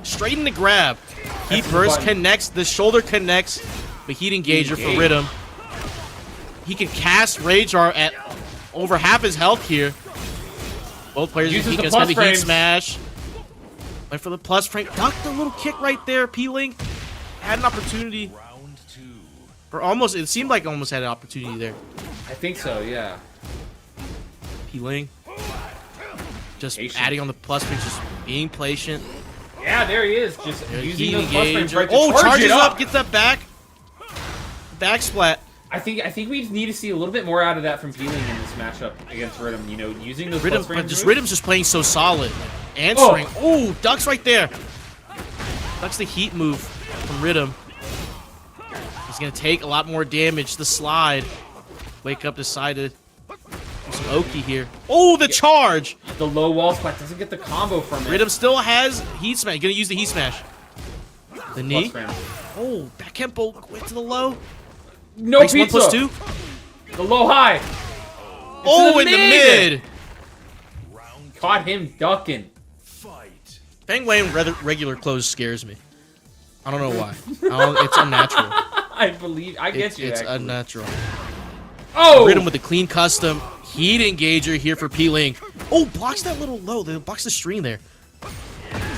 straight in the grab. Heat burst connects, the shoulder connects, but heat engager for Rhythm. He can cast Rage Art at over half his health here. Both players Uses can the spend the plus heat frames. smash. Went for the plus frame. Ducked a little kick right there, Peeling. Had an opportunity. Or almost, it seemed like almost had an opportunity there. I think so, yeah. Peeling. Just adding on the plus frames, just being patient. Yeah, there he is, just using those plus frames Engager. right to Oh, charge charges it up, gets that back. Back splat. I think we need to see a little bit more out of that from Peeling in this matchup against Rhythm. You know, using those Rhythm, plus frames. but just Rhythm's just playing so solid. Answering. Oh, ducks right there. Ducks the heat move from Rhythm. He's gonna take a lot more damage. The slide. Wake up decided. Some Oki here. Oh, the charge! The low wall splat doesn't get the combo from it. Rhythm still has heat smash. Gonna use the heat smash. The knee. Plus frames. Oh, back tempo. Went to the low. No Makes pizza. 1+2. The low high. Oh, in the mid. Caught him ducking. Feng Wei in regular clothes scares me. I don't know why. It's unnatural. I get you. It's actually. unnatural. Oh! Rhythm with the clean custom heat engager here for Peeling. Oh, blocks that little low. Blocks the stream there.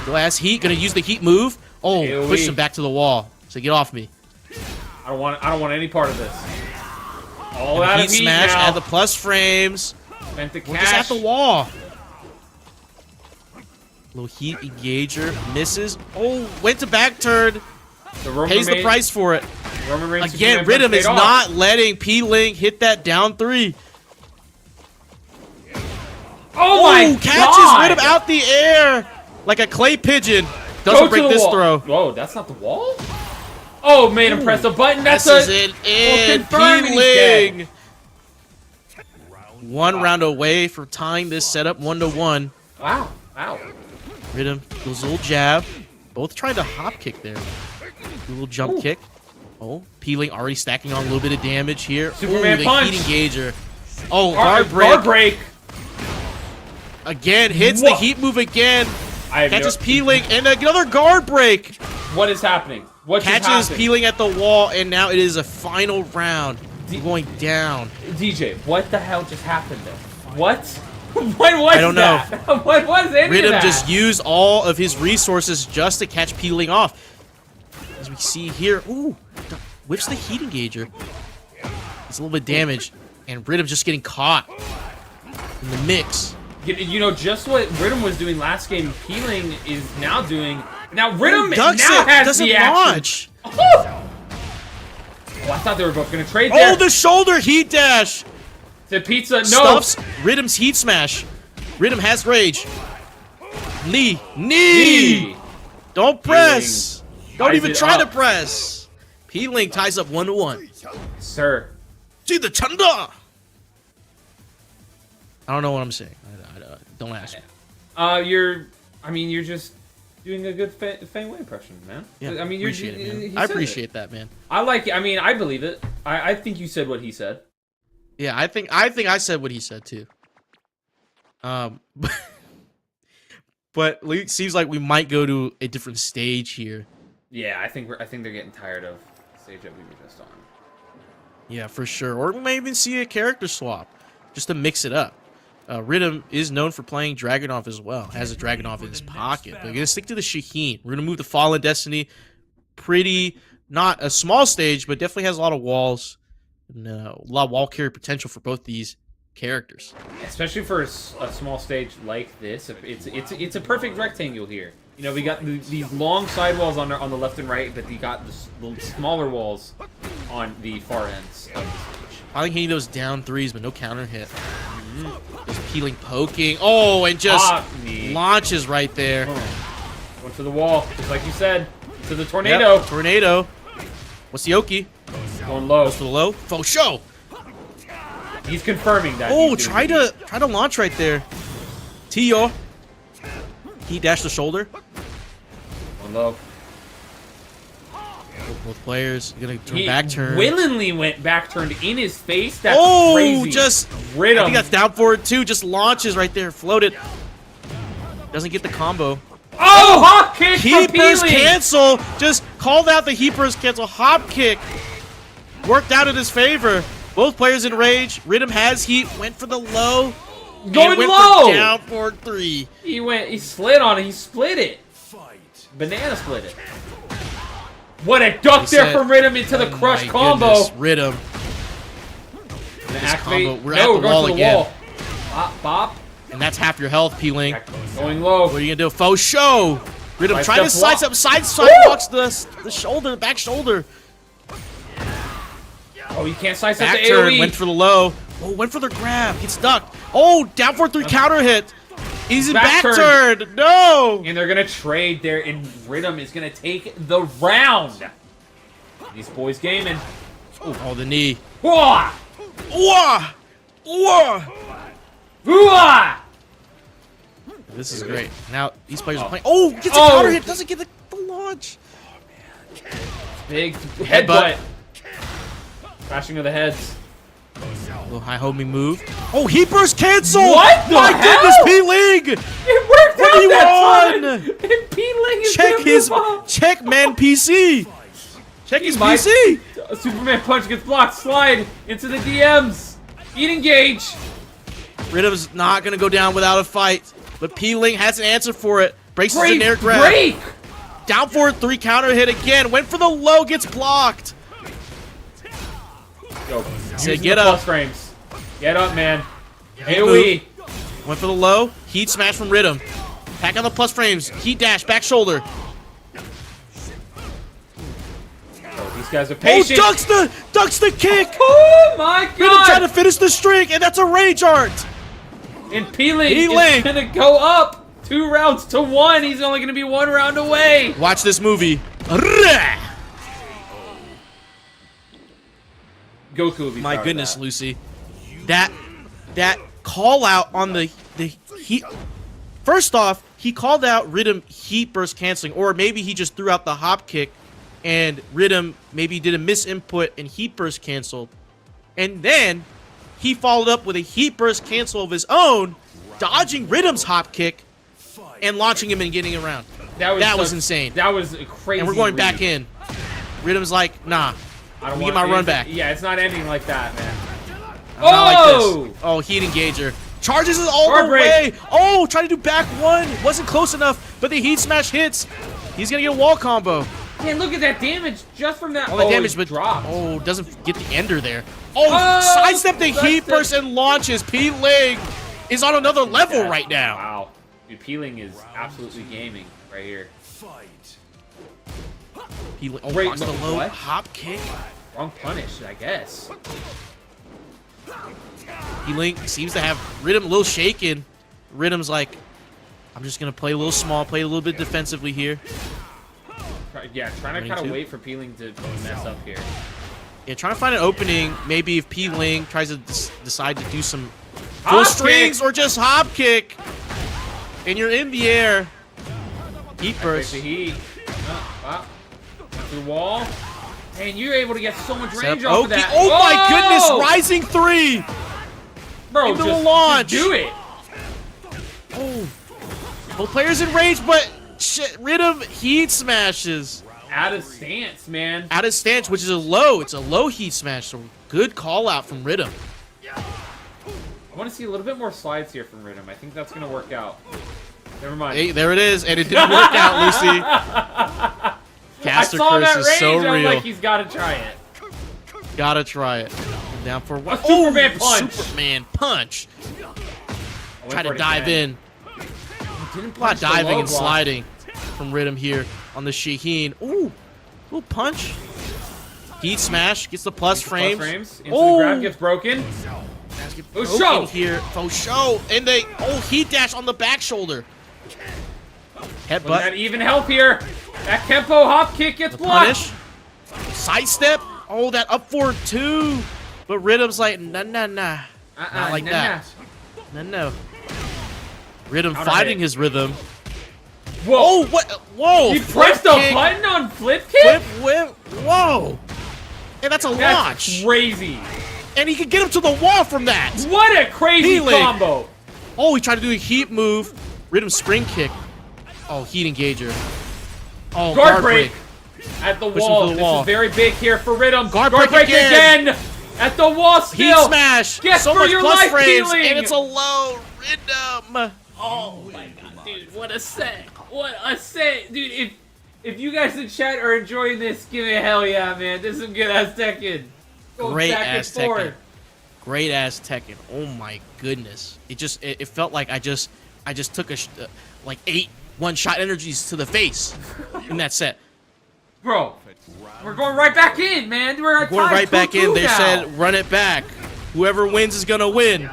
Glass heat. Gonna use the heat move. Oh, AoE. push him back to the wall. So get off me. I don't want any part of this. All And out heat of heat smash. now. Add the plus frames. Spent the We're just at cash. the wall. Little heat engager misses. Oh, went to back turn. Pays the price for it. Again, Rhythm is not letting Peeling hit that down 3. Oh my catches God! Rhythm out the air like a clay pigeon. Doesn't break this throw. Whoa, that's not the wall? Oh, made him press the button. That's This is it in. confirm he's dead. Peeling. 1 round away for tying this setup 1-1. Wow. Wow. Rhythm goes a little jab. Both trying to hop kick there. A little jump kick. Oh, Peeling already stacking on a little bit of damage here. Superman the punch. heat engager. Oh, guard break. Guard break. Again, hits the heat move again. I have Catches Peeling and another guard break. What is happening? What just Catches happened? Peeling at the wall, and now it is a final round. Going down. DJ, what the hell just happened there? What? What was I don't that? know. What was any of Rhythm that? just used all of his resources just to catch Peeling off. As we see here, ooh, whips the heat engager. It's a little bit damaged, and Rhythm just getting caught in the mix. You know, just what Rhythm was doing last game, Peeling is now doing. Now Rhythm Ducks now it, has doesn't the action. launch. Oh, I thought they were both gonna trade there. Oh, the shoulder heat dash. To pizza, no. Stuffs Rhythm's heat smash. Rhythm has rage. Knee. Don't press. Don't ties even it try up. to press. Peeling ties up 1-1. Sir. See the thunder. I don't know what I'm saying. Don't ask me. You're just doing a good Feng Wei impression, man. Yeah, I mean, appreciate it, man. he I said appreciate it. that, man. I like it. I mean, I believe it. I think you said what he said. Yeah, I think I said what he said too. But it seems like we might go to a different stage here. Yeah, I think they're getting tired of the stage that we were just on. Yeah, for sure. Or we may even see a character swap just to mix it up. Rhythm is known for playing Dragunov as well. Has a Dragunov in his pocket. But we're going to stick to the Shaheen. We're going to move to Fallen Destiny. Pretty, not a small stage, but definitely has a lot of walls. And, a lot of wall carry potential for both these characters. Especially for a small stage like this, it's a perfect rectangle here. You know, we got these long side walls on the left and right, but you got the smaller walls on the far ends of the stage. I think he need those down threes, but no counter hit. Just Peeling, poking. Oh, and just launches right there. Went to the wall, just like you said. To the tornado. Yep, tornado. What's the Oki? Going low. Goes to the low. Faux show. He's confirming that. Oh, try to launch right there. Tio. He dashed the shoulder. Going low. Both players gonna turn back turn. Willingly went back turned in his face. That's crazy. Just Rhythm. I think that's down forward too. Just launches right there, floated. Doesn't get the combo. Oh, hop kick. Heapers cancel. Just called out the Heapers cancel. Hop kick worked out in his favor. Both players in rage. Rhythm has heat. Went for the low. Going went low. For down forward 3. He slid on it. He split it. Banana split it. What a duck there from Rhythm into the crush combo. Goodness, Rhythm. Activate. Combo. We're no, at the wall again. Wall. Bop, bop. And that's half your health, Peeling. Going low. What are you gonna do? Faux show. Rhythm trying to sidewalks the shoulder, the back shoulder. Oh, you can't slice up Back the turn, AoE. went for the low. Oh, went for the grab. Gets stuck. Oh, down for 3 counter hit. Easy back turn. No. And they're gonna trade there, and Rhythm is gonna take the round. These boys gaming. Oh, the knee. Whoa! Whoa! Whoa! Whoa! This is great. Now these players are playing. Oh, gets a counter hit. Doesn't get the launch. Big headbutt. Crashing of the heads. Little high homing move. Oh, Heapers cancel! What the My hell? goodness, P-Ling! It worked What out are you that on? time. And P-Ling is Check gonna his move on. check man PC. Check his PC. Superman punch gets blocked. Slide into the DMs. Eat engage. Rhythm's not gonna go down without a fight, but P-Ling has an answer for it. Breaks his Break, air grab. break. Down forward 3 counter hit again. Went for the low, gets blocked. Yo, Say, using get the up. plus frames. Get up, man. Heat AoE. move. Went for the low. Heat smash from Rhythm. Back on the plus frames. Heat dash, back shoulder. Oh, these guys are patient. Oh, ducks the kick. Oh my Rhythm trying to god. finish the streak, and that's a rage art. And P-Ling P-Ling. is gonna go up 2 rounds to 1. He's only gonna be 1 round away. Watch this movie. Goku will be My proud goodness, of that. Lucy. That call out on the heat. First off, he called out Rhythm heat burst canceling, or maybe he just threw out the hop kick and Rhythm maybe did a misinput and heat burst canceled. And then he followed up with a heat burst cancel of his own, dodging Rhythm's hop kick and launching him and getting around. That was insane. That was crazy. And we're going read. back in. Rhythm's like, nah. I don't Let me get want my run back. Yeah, it's not ending like that, man. Not like this. Oh, heat engager. Charges it all the way. Oh, trying to do back one. Wasn't close enough, but the heat smash hits. He's going to get a wall combo. Man, look at that damage just from that. All the damage, but dropped. Oh, doesn't get the ender there. Oh, sidestep the heat burst and launches. P-Ling is on another level right now. Wow. Dude, P-Ling is absolutely gaming right here. P-Ling, oh, Wait, blocks the low what? hop kick. Wrong punish, I guess. P-Ling seems to have Rhythm a little shaken. Rhythm's like, I'm just going to play a little small, play a little bit defensively here. Yeah, trying to kind of wait for P-Ling to mess up here. Yeah, trying to find an opening. Maybe if P-Ling tries to decide to do some full strings or just hop kick. And you're in the air. Heat burst. The heat. The wall. And you're able to get so much range off of that. Oh my goodness, rising 3. Bro, into the launch. Just do it. Oh. Both players in range, but shit, Rhythm heat smashes. Out of stance, man. Out of stance, which is a low. It's a low heat smash, so good call out from Rhythm. I want to see a little bit more slides here from Rhythm. I think that's going to work out. Never mind. Hey, there it is, and it didn't work out, Lucy. Caster curse is so real. I'm like, he's got to try it. Gotta try it. Down for what? Superman punch. Superman punch. Try to dive in. A lot of the diving low and block. sliding from Rhythm here on the Shaheen. Ooh, little punch. Heat smash gets the plus frames. Into the grab gets broken. Broken here. Show. And they heat dash on the back shoulder. Headbutt. That even help here. That Kempo hop kick gets blocked. Punish. Sidestep. Oh, that up forward too. But Rhythm's like, nah. Not like that. No. Rhythm fighting his rhythm. Whoa. Oh, what? Whoa. He pressed the button on flip kick? Flip whip. Whoa. And that's a launch. Crazy. And he could get him to the wall from that. What a crazy combo. Oh, he tried to do a heat move. Rhythm spring kick. Oh, heat engager. Oh, guard break. At the wall. This is very big here for Rhythm. Guard break break again. At the wall still. Heat smash. Guess so for much your plus life, frames. P-Ling. And it's a low Rhythm. Oh my god, dude. What a set. What a set. Dude, if you guys in chat are enjoying this, give me a hell yeah, man. This is some good ass Tekken. Great ass Tekken. Great ass Tekken. Oh my goodness. It felt like I just took like 8 one-shot energies to the face in that set. Bro, we're going right back in, man. We're going right back in. They said run it back. Whoever wins is gonna win.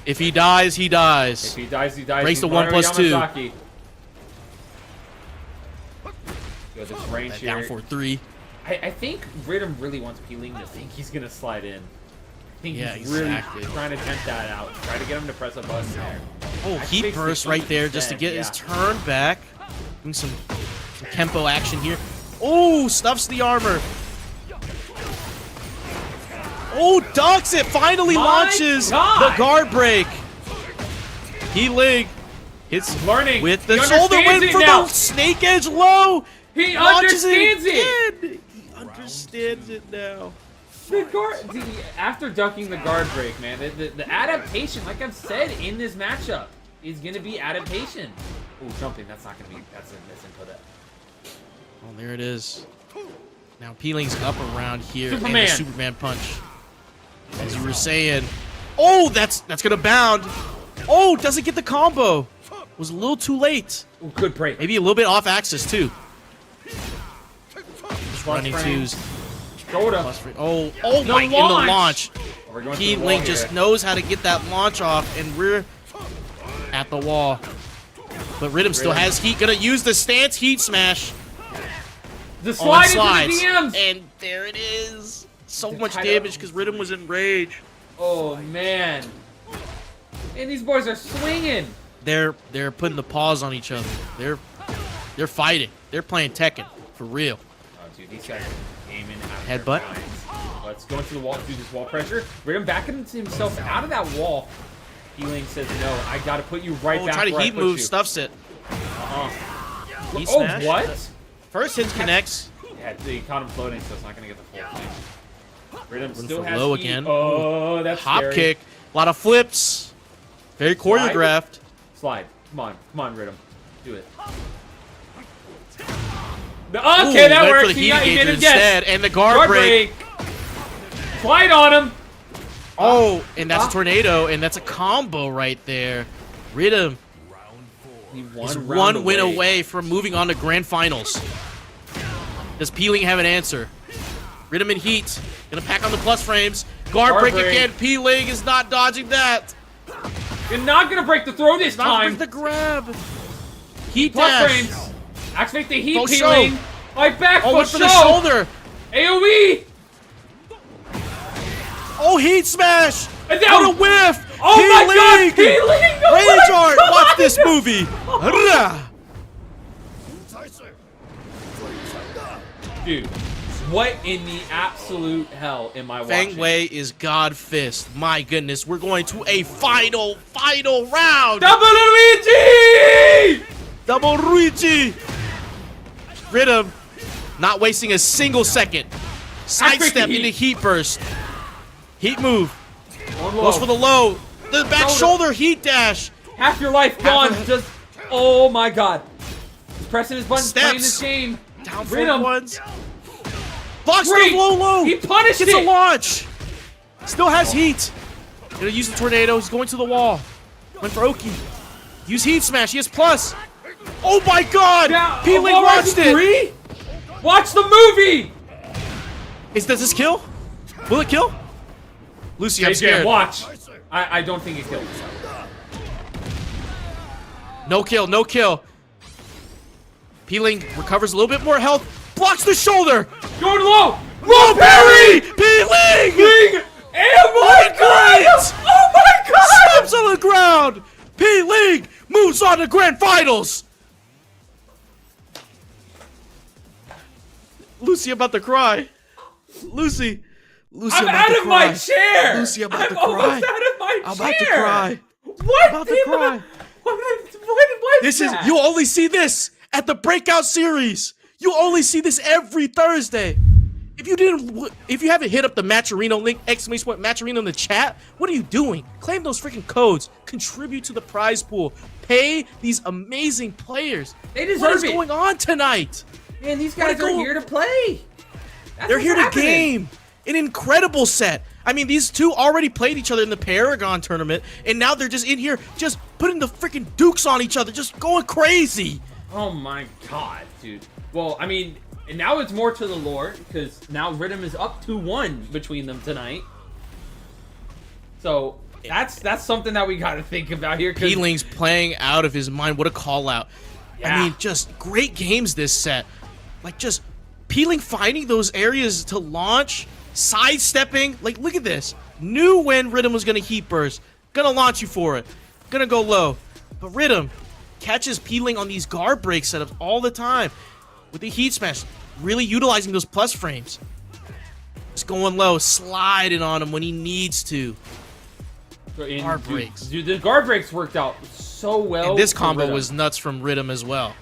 If he dies, he dies. If he dies, he dies. Breaks the 1+2. Go this range here. Down for 3. I think Rhythm really wants P-Ling to think he's gonna slide in. I think he's exactly. really trying to tempt that out. Try to get him to press a button there. Oh, heat burst right there just to get his turn back. Doing some Kempo action here. Oh, stuffs the armor. Oh, ducks it. Finally launches the guard break. P-Ling hits learning with the shoulder win for the snake edge low. He understands it. He understands it now. After ducking the guard break, man, the adaptation, like I've said in this matchup, is going to be adaptation. Oh, jumping. That's not going to be. That's a misinput. Oh, there it is. Now P-Ling's up around here. Superman. And the Superman punch. As you were saying. Oh, that's going to bound. Oh, doesn't get the combo. Was a little too late. Ooh, good break. Maybe a little bit off axis, too. Just running twos. Oh No my, in the launch. P-Ling just here. knows how to get that launch off, and we're at the wall. But Rhythm still has heat. Gonna use the stance heat smash. The slide into slides. the DMs. And there it is. So much damage because Rhythm was in rage. Oh, man. And these boys are swinging. They're putting the paws on each other. They're fighting. They're playing Tekken for real. Oh, dude, these guys are aiming out. Headbutt. Let's go into the wall, do this wall pressure. Rhythm backing himself out of that wall. P-Ling says, no, I got to put you right back try to where heat I put move, you. stuffs it. He Oh, smashed. what? First hit connects. Yeah, he caught him floating, so it's not gonna get the full thing. Rhythm Went still for has low heat. again. Oh, that's Hop scary. kick. A lot of flips. Very choreographed. Slide. Come on, Rhythm. Do it. Okay, Ooh, that went worked. for the heat He engager made him instead, guess. and the guard break. Slide on him. Oh, and that's a tornado, and that's a combo right there. Rhythm is one win away from moving on to grand finals. Does Peeling have an answer? Rhythm and heat. Gonna pack on the plus frames. Guard break again. Peeling is not dodging that. You're not gonna break the throw this time. Not break the grab. Heat Plus dash. frames. Activate the heat Faux Peeling. show. My back Oh, went for for the shoulder. AoE. Oh, heat smash. And now, what a whiff. Oh my god, Peeling. Oh Rage my art. God. Watch this movie. Dude, what in the absolute hell am I Feng watching? Wei is God Fist. My goodness, we're going to a final round. Double Luigi! Double Luigi. Rhythm, not wasting a single second. Sidestep into heat burst. Heat move. Goes for the low. The back shoulder heat dash. Half your life gone. Just, oh my god. He's pressing his buttons, playing this game. Down for Rhythm. ones. Blocks Great. the low. He punished Gets it. a launch. Still has heat. Gonna use the tornado. He's going to the wall. Went for Oki. Use heat smash. He has plus. Oh my god. Now, Peeling Horizon watched it. 3? Watch the movie. Does this kill? Will it kill? Lucy, I'm JJ, scared. watch. I don't think it kills. No kill, no kill. Peeling recovers a little bit more health. Blocks the shoulder. Going low. Low parry. Peeling. Oh my god. Oh my god. Steps on the ground. Peeling moves on to grand finals. Lucy about to cry. Lucy. I'm out of my chair. Lucy, I'm about I'm to cry. almost out of my chair. I'm about to cry. What? I'm about to cry. What This is that? you only see this at the Breakout series. You only see this every Thursday. If you haven't hit up the Matcherino link, !Matcherino in the chat, what are you doing? Claim those freaking codes. Contribute to the prize pool. Pay these amazing players. They deserve What is it. going on tonight? Man, these guys are here to play. They're here to game. An incredible set. I mean, these two already played each other in the Paragon tournament, and now they're just in here, just putting the freaking dukes on each other, just going crazy. Oh my god, dude. Well, I mean, and now it's more to the lore, because now Rhythm is up 2-1 between them tonight. So, that's something that we gotta think about here. Peeling's playing out of his mind. What a call out. Yeah. I mean, just great games this set. Like, just Peeling finding those areas to launch, sidestepping. Like, look at this. Knew when Rhythm was going to heat burst. Gonna launch you for it. Gonna go low. But Rhythm catches Peeling on these guard break setups all the time. With the heat smash, really utilizing those plus frames. Just going low, sliding on him when he needs to. Guard breaks. Dude, the guard breaks worked out so well. And this for combo Rhythm. was nuts from Rhythm as well.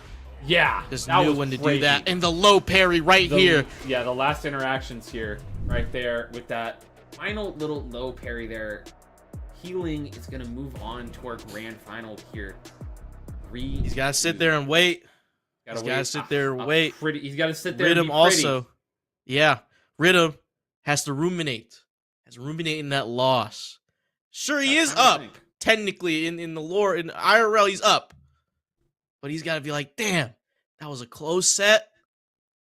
Yeah. Just that knew was when to crazy. do that. And the low parry right here. Yeah, the last interactions here, right there, with that final little low parry there. Healing is going to move on to our grand final here. He's got to sit there and wait. He's got to sit there and wait. He's got to sit there Rhythm and be pretty. also. Yeah. Rhythm has to ruminate. Has to ruminate in that loss. Sure, he is up. Technically, in the lore, in IRL, he's up. But he's got to be like, damn, that was a close set.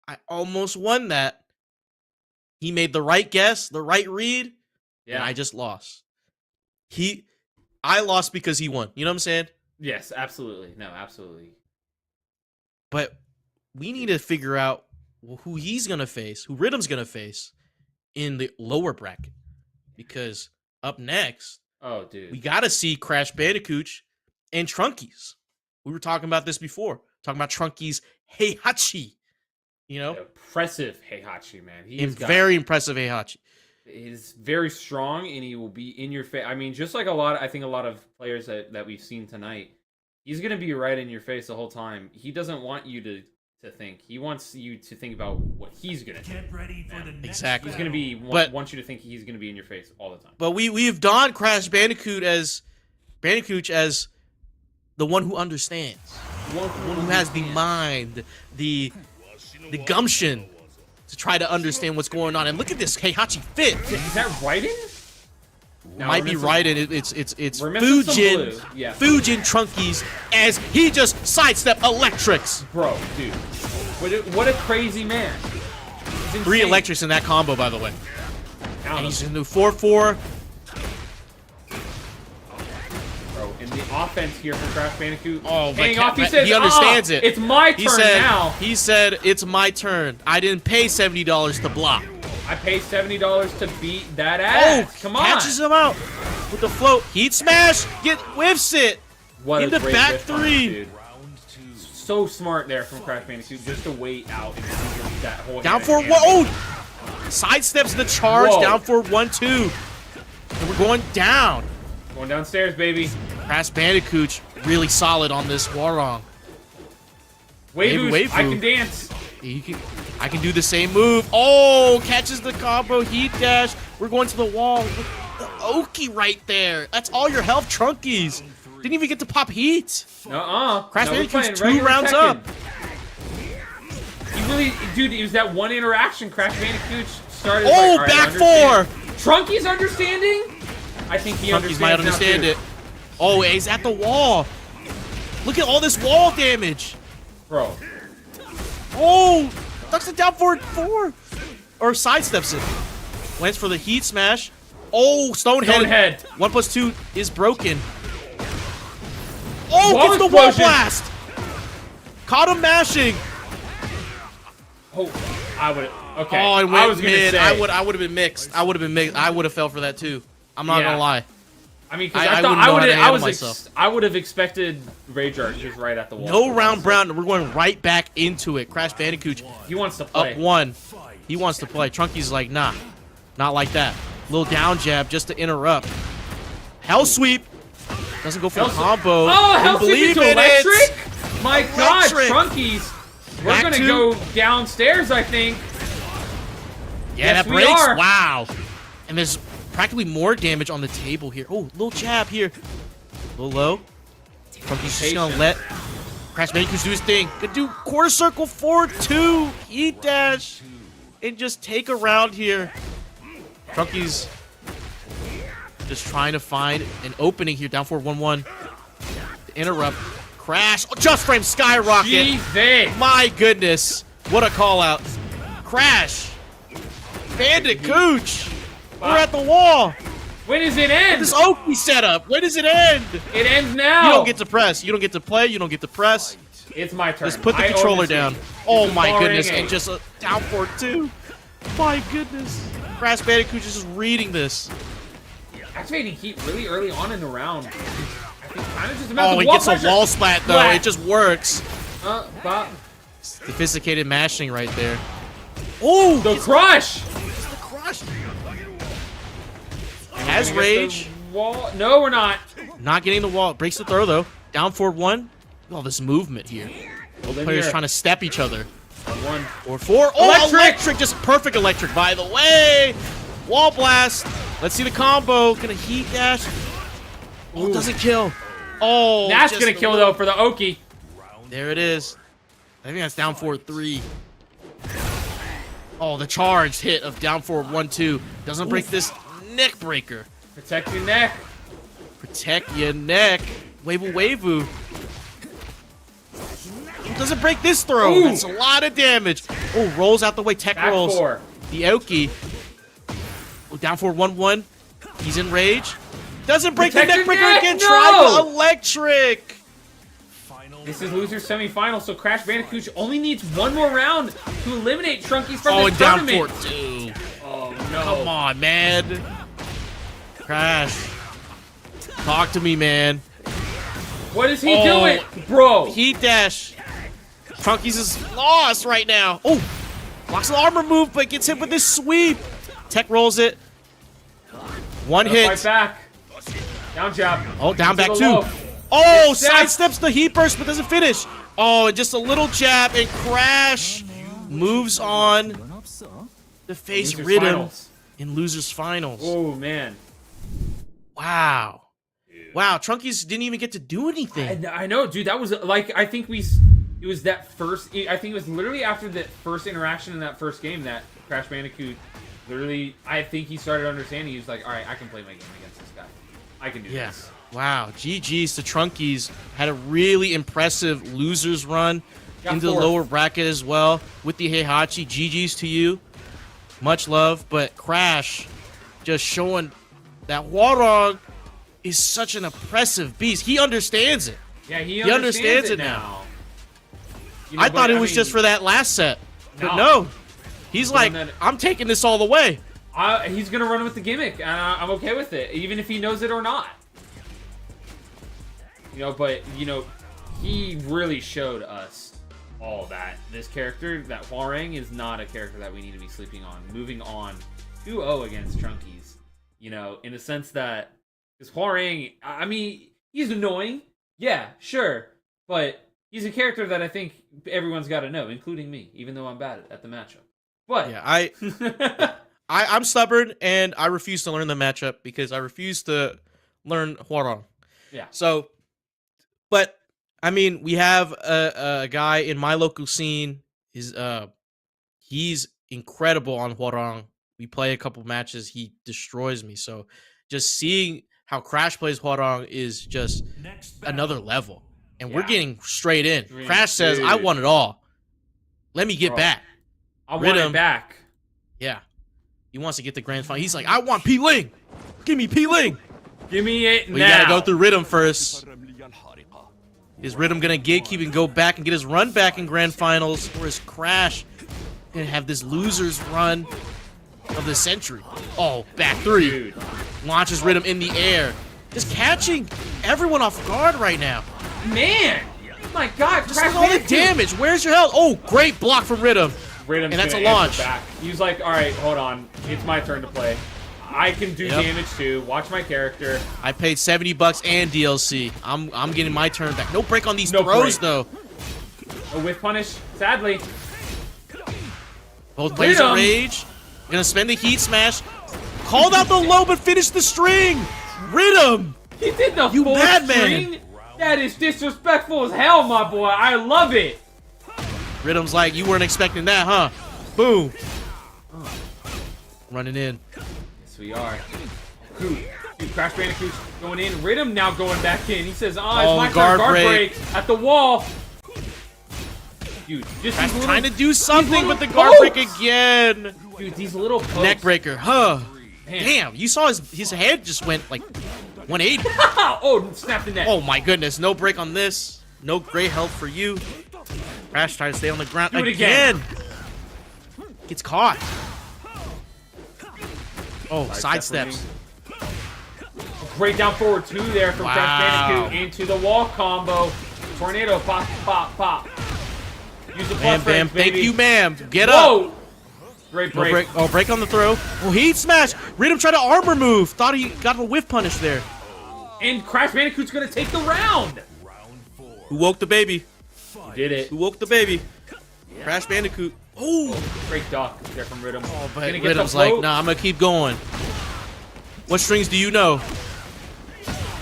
I almost won that. He made the right guess, the right read, and I just lost. I lost because he won. You know what I'm saying? Yes, absolutely. No, absolutely. But we need to figure out who he's going to face, who Rhythm's going to face in the lower bracket. Because up next, oh, dude, we got to see Crash Bandicoot and Trunkies. We were talking about this before. Talking about Trunkies Heihachi. You know? Impressive Heihachi, man. Very impressive Heihachi. He's very strong, and he will be in your face. I mean, just like I think a lot of players that we've seen tonight, He's gonna be right in your face the whole time. He doesn't want you to think. He wants you to think about what he's gonna do. Get ready for the next Exactly. He's gonna be But- wants you to think he's gonna be in your face all the time. But we've donned Crash Bandicoot as the one who understands, the one who has the mind, the gumption to try to understand what's going on. And look at this Heihachi fit. Is that Raiden? No, Might we're be missing- Raiden. It's we're missing some Fujin. blue. Yeah. Fujin Trunkies as he just sidestep electrics. Bro, dude. What a crazy man. He's 3 insane. electrics in that combo, by the way. Count And he's him. gonna do 4-4. Bro, and the offense here from Crash Bandicoot. Oh, paying but off, he says, he understands it. It's my turn He said, now. He said, it's my turn. I didn't pay $70 to block. I pay $70 to beat that ass. Come on. Catches him out with the float. Heat smash. Whiffs it. What in a the great back whiff on it, 3. dude. So smart there from Crash Bandicoot just to wait out and see that whole Down hand for and- oh! Sidesteps the charge. Whoa. Down for 1-2. And we're going down. Going downstairs, baby. Crash Bandicoot really solid on this Warong. Waifu, I Waifu. can dance. I can do the same move. Oh, catches the combo, heat dash. We're going to the wall. The Oki right there. That's all your health, Trunkies. Didn't even get to pop heat. No, Crash we're Bandicoot's playing 2 regular rounds Tekken. up. He really, dude, it was that one interaction. Crash Bandicoot started. Oh, like, all right, I back understand. 4. Trunky's understanding? I think he Trunkies might understand now, it. Oh, he's at the wall. Look at all this wall damage. Bro. Oh, ducks it down for 4. Or sidesteps it. Went for the heat smash. Oh, Stonehead. 1+2 is broken. Oh, Wall gets the wall explosion. blast. Caught him mashing. Oh, I would. Okay. Oh, I went I was gonna mid. say. I would have been mixed. I would have been mixed. I would have fell for that too. I'm not Yeah. gonna lie. I mean, because I I thought wouldn't I know how would. to I handle was. myself. I would have expected Rage Art just right at the wall. No round brown. We're going right back into it. Crash Bandicoot He wants to play. up 1. He wants to play. Trunky's like, nah, not like that. Little down jab just to interrupt. Hell sweep. Doesn't go for the combo. Oh, hell Didn't sweep believe into in electric! it. My God, Electric. Trunkies. We're Back gonna 2. go downstairs, I think. Yeah, Yes, that we breaks. are. Wow. And there's practically more damage on the table here. Oh, little jab here. A little low. Trunky's just gonna let Crash Bandicoot do his thing. Gonna do quarter circle 4-2. Heat dash. And just take a round here. Trunky's just trying to find an opening here. Down for 1-1. Interrupt. Crash. Oh, just frame skyrocket. Jesus. My goodness. What a call out. Crash. Bandicoot. We're at the wall. When does it end? This Oki setup. When does it end? It ends now. You don't get to press. You don't get to play. You don't get to press. It's my turn. Just put the I own controller this down. game. Oh This is my ball goodness. ringing. And just a down for 2. My goodness. Crash Bandicoot just reading this. Activating heat really early on in the round. I think kind of just about Oh, the he wall gets a pressure. wall splat though. Splat. It just works. Bop. Sophisticated mashing right there. Oh, The crush. the crush. Has Gonna get rage. the Wall. No, we're not. Not getting the wall. Breaks the throw though. Down for 1. All this movement here. Both in players here. trying to step each other. 1 or 4. Oh, Electric! electric! Just perfect electric, by the way. Wall blast. Let's see the combo. Gonna heat dash. Oh, Ooh. doesn't kill. Oh, That's just gonna the kill move. though for the Oki. There it is. I think that's down for 3. Oh, the charged hit of down for 1-2. Doesn't break this neck breaker. Protect your neck. Protect your neck. Wavu. Doesn't break this throw. Ooh. That's a lot of damage. Oh, rolls out the way. Tech Back rolls. 4. The Oki. Oh, down for 1-1. He's in rage. Doesn't break Protect the your neck breaker neck, again. no! Try the electric. This is loser semifinal, so Crash Bandicoot only needs 1 more round to eliminate Trunkies from Oh, this and down tournament. for 2. Oh no! Come on, man. Crash. Talk to me, man. What is he Oh, doing, bro? Heat dash. Trunkies is lost right now. Oh, blocks the armor move, but gets hit with this sweep. Tech rolls it. 1 hit. Fight back. Down jab. Oh, down Into back the 2. low. Oh, Step. sidesteps the heat burst, but doesn't finish. Oh, and just a little jab, and Crash moves on to face Losers Rhythm finals. in Losers Finals. Oh man. Wow. Wow, Trunkies didn't even get to do anything. I know, dude. That was like, I think it was that first, I think it was literally after that first interaction in that first game that Crash Bandicoot literally, I think he started understanding. He was like, all right, I can play my game against this guy. I can do this. Wow, GG's to Trunkies. Had a really impressive Losers run into the lower bracket as well with the Heihachi. GG's to you. Much love, but Crash just showing that Warog is such an oppressive beast. He understands it. Yeah, he understands it now. You know, I thought it was just for that last set, but no. He's like, I'm taking this all the way. He's gonna run with the gimmick, and I'm okay with it, even if he knows it or not. You know, but you know, he really showed us all that this character, that Huarang, is not a character that we need to be sleeping on. Moving on 2-0 against Trunkies. You know, in the sense that because Huarang, I mean, he's annoying. Yeah, sure, but he's a character that I think everyone's got to know, including me, even though I'm bad at the matchup. But yeah, I'm stubborn and I refuse to learn the matchup because I refuse to learn Huarang. Yeah. So, but I mean, we have a guy in my local scene. He's incredible on Huarang. We play a couple matches. He destroys me. So, just seeing how Crash plays Huarang is just another level. And we're getting straight in. Crash says, I want it all. Let me get back. I want it back. Yeah. He wants to get the grand final. He's like, I want P-Ling. Give me P-Ling. Give me it now. We got to go through Rhythm first. Is Rhythm going to gatekeep and go back and get his run back in grand finals? Or is Crash going to have this loser's run of the century? Oh, back three. Dude. Launches Rhythm in the air. Just catching everyone off guard right now. Man. Oh my God. Just all the damage. Where's your health? Oh, great block from Rhythm. Rhythm's and that's a gonna launch. Back. He's like, all right, hold on. It's my turn to play. I can do damage too. Watch my character. I paid $70 and DLC. I'm getting my turn back. No break on these throws though. A whiff punish, sadly. Both players are rage. Gonna spend the heat smash. Called out the low, but finished the string. Rhythm. He did the full string. That is disrespectful as hell, my boy. I love it. Rhythm's like, you weren't expecting that, huh? Boom. Running in. Yes, we are. Dude, Crash Bandicoot's going in. Rhythm now going back in. He says, it's my turn. Guard break at the wall. Dude, just Crash trying to do something, but the guard break again. Dude, these little pokes. Neck breaker, huh? Man. Damn, you saw his head just went like 180. Oh, snap the neck. Oh my goodness, no break on this. No great health for you. Crash trying to stay on the ground again. Gets caught. Oh, sidesteps. Great down forward two there from Crash Bandicoot into the wall combo. Tornado, pop, pop, pop. Use the plus bam. baby. Thank you, ma'am. Get up. Whoa. Great break. No break. Oh, break on the throw. Oh, heat smash. Rhythm tried to armor move. Thought he got a whiff punish there. And Crash Bandicoot's going to take the round. Who woke the baby? He did it. Who woke the baby? Yeah. Crash Bandicoot. Oh, great duck there from Rhythm. Oh, but Rhythm's like, nah, I'm going to keep going. What strings do you know?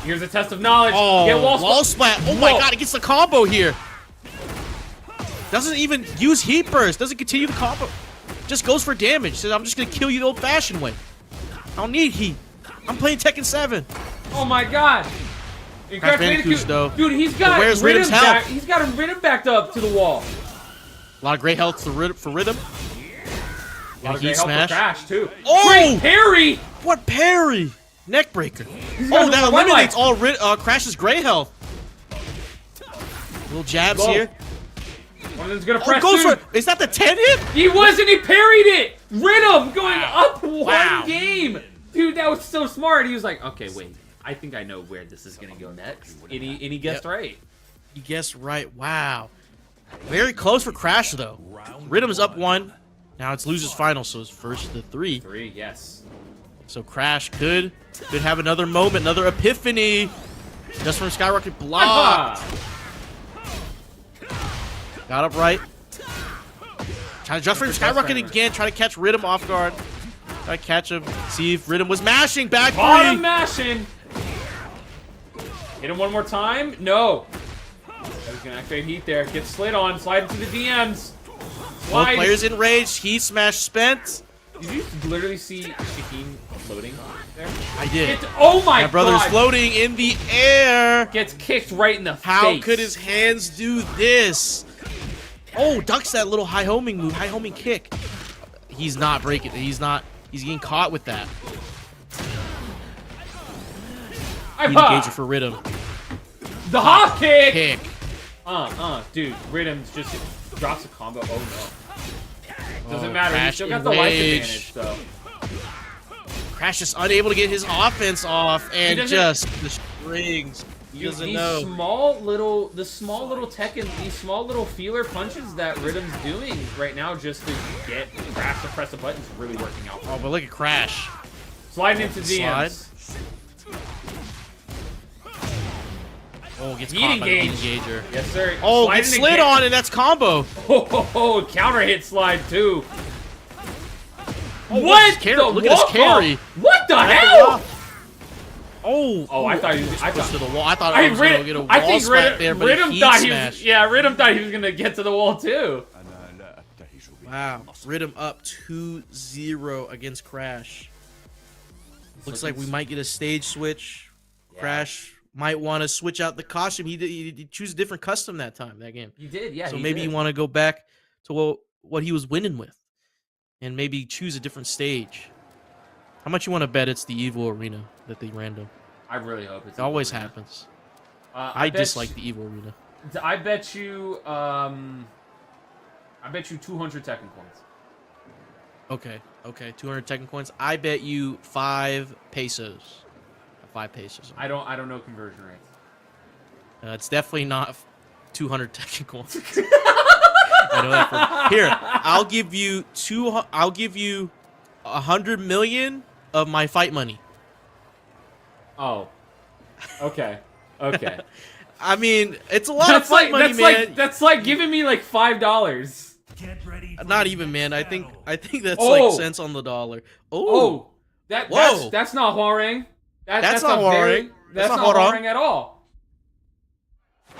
Here's a test of knowledge. Oh, wall splat. Oh my God, it gets the combo here. Doesn't even use heat burst. Doesn't continue the combo. Just goes for damage. Says, I'm just going to kill you the old-fashioned way. I don't need heat. I'm playing Tekken 7. Oh my God. Crash Bandicoot, though. Dude, he's got Rhythm's health. He's got him Rhythm backed up to the wall. A lot of great health for Rhythm. A lot of great health for Crash, too. Oh! Great parry! What parry? Neck breaker. Oh, that eliminates all Crash's gray health. Little jabs here. One of them's gonna press Is that the 10 hit? He wasn't. He parried it. Rhythm going up one game. Dude, that was so smart. He was like, okay, wait. I think I know where this is gonna go next. And he guessed right. He guessed right. Wow. Very close for Crash though. Rhythm is up 1. Now it's losers final, so it's first to 3. 3, yes. So Crash could have another moment, another epiphany. Just from Skyrocket blocked. Got up right. Trying to just from Skyrocket again. Try to catch Rhythm off guard. Try to catch him. See if Rhythm was mashing. Back Bottom three. mashing. Hit him one more time. No. He's gonna activate heat there. Get slid on. Slide into the DMs. Both players enraged. Heat smash spent. Did you literally see Shaheen floating there? I did. Oh my god. brother's God. floating in the air. Gets kicked right in the face. How could his hands do this? Oh, ducks that little high homing move. High homing kick. He's not breaking. He's getting caught with that. Heat engager for Rhythm. The hop kick. Kick. Dude, Rhythm's just drops a combo. Oh no. Doesn't matter. He still got the the life advantage, though. Crash is unable to get his offense off and just the strings. He doesn't know. The small little Tekken, these small little feeler punches that Rhythm's doing right now just to get Crash to press the button is really working out. Oh, but look at Crash. Sliding into DMs. Oh, gets Heat caught by the engage. engager. Yes, sir. Oh, gets slid on, and that's combo. Oh, counter hit slide too. Oh, what? Look at his carry. What the hell? Oh, I thought he was. I thought to the wall. I thought I was gonna get a wall smack there, but Rhythm he thought smashed. he was. Yeah, Rhythm thought he was gonna get to the wall too. Wow, Rhythm up 2-0 against Crash. Looks like we might get a stage switch. Yeah. Crash might want to switch out the costume. He choose a different custom that game. He did, yeah. So maybe you want to go back to what he was winning with, and maybe choose a different stage. How much you want to bet it's the Evil Arena that they random? I really hope it's. It always happens. I dislike the Evil Arena. I bet you. I bet you 200 Tekken coins. Okay, 200 Tekken coins. I bet you 5 pesos. 5 pesos. I don't know conversion rates. It's definitely not 200 Tekken coins. I know that here. I'll give you 100 million of my fight money. Oh. Okay. I mean, it's a lot of fight money, man. That's like giving me like $5. Not even, man. I think that's like cents on the dollar. Oh. That's not Huarang. That's not Huarang. That's not Huarang at all.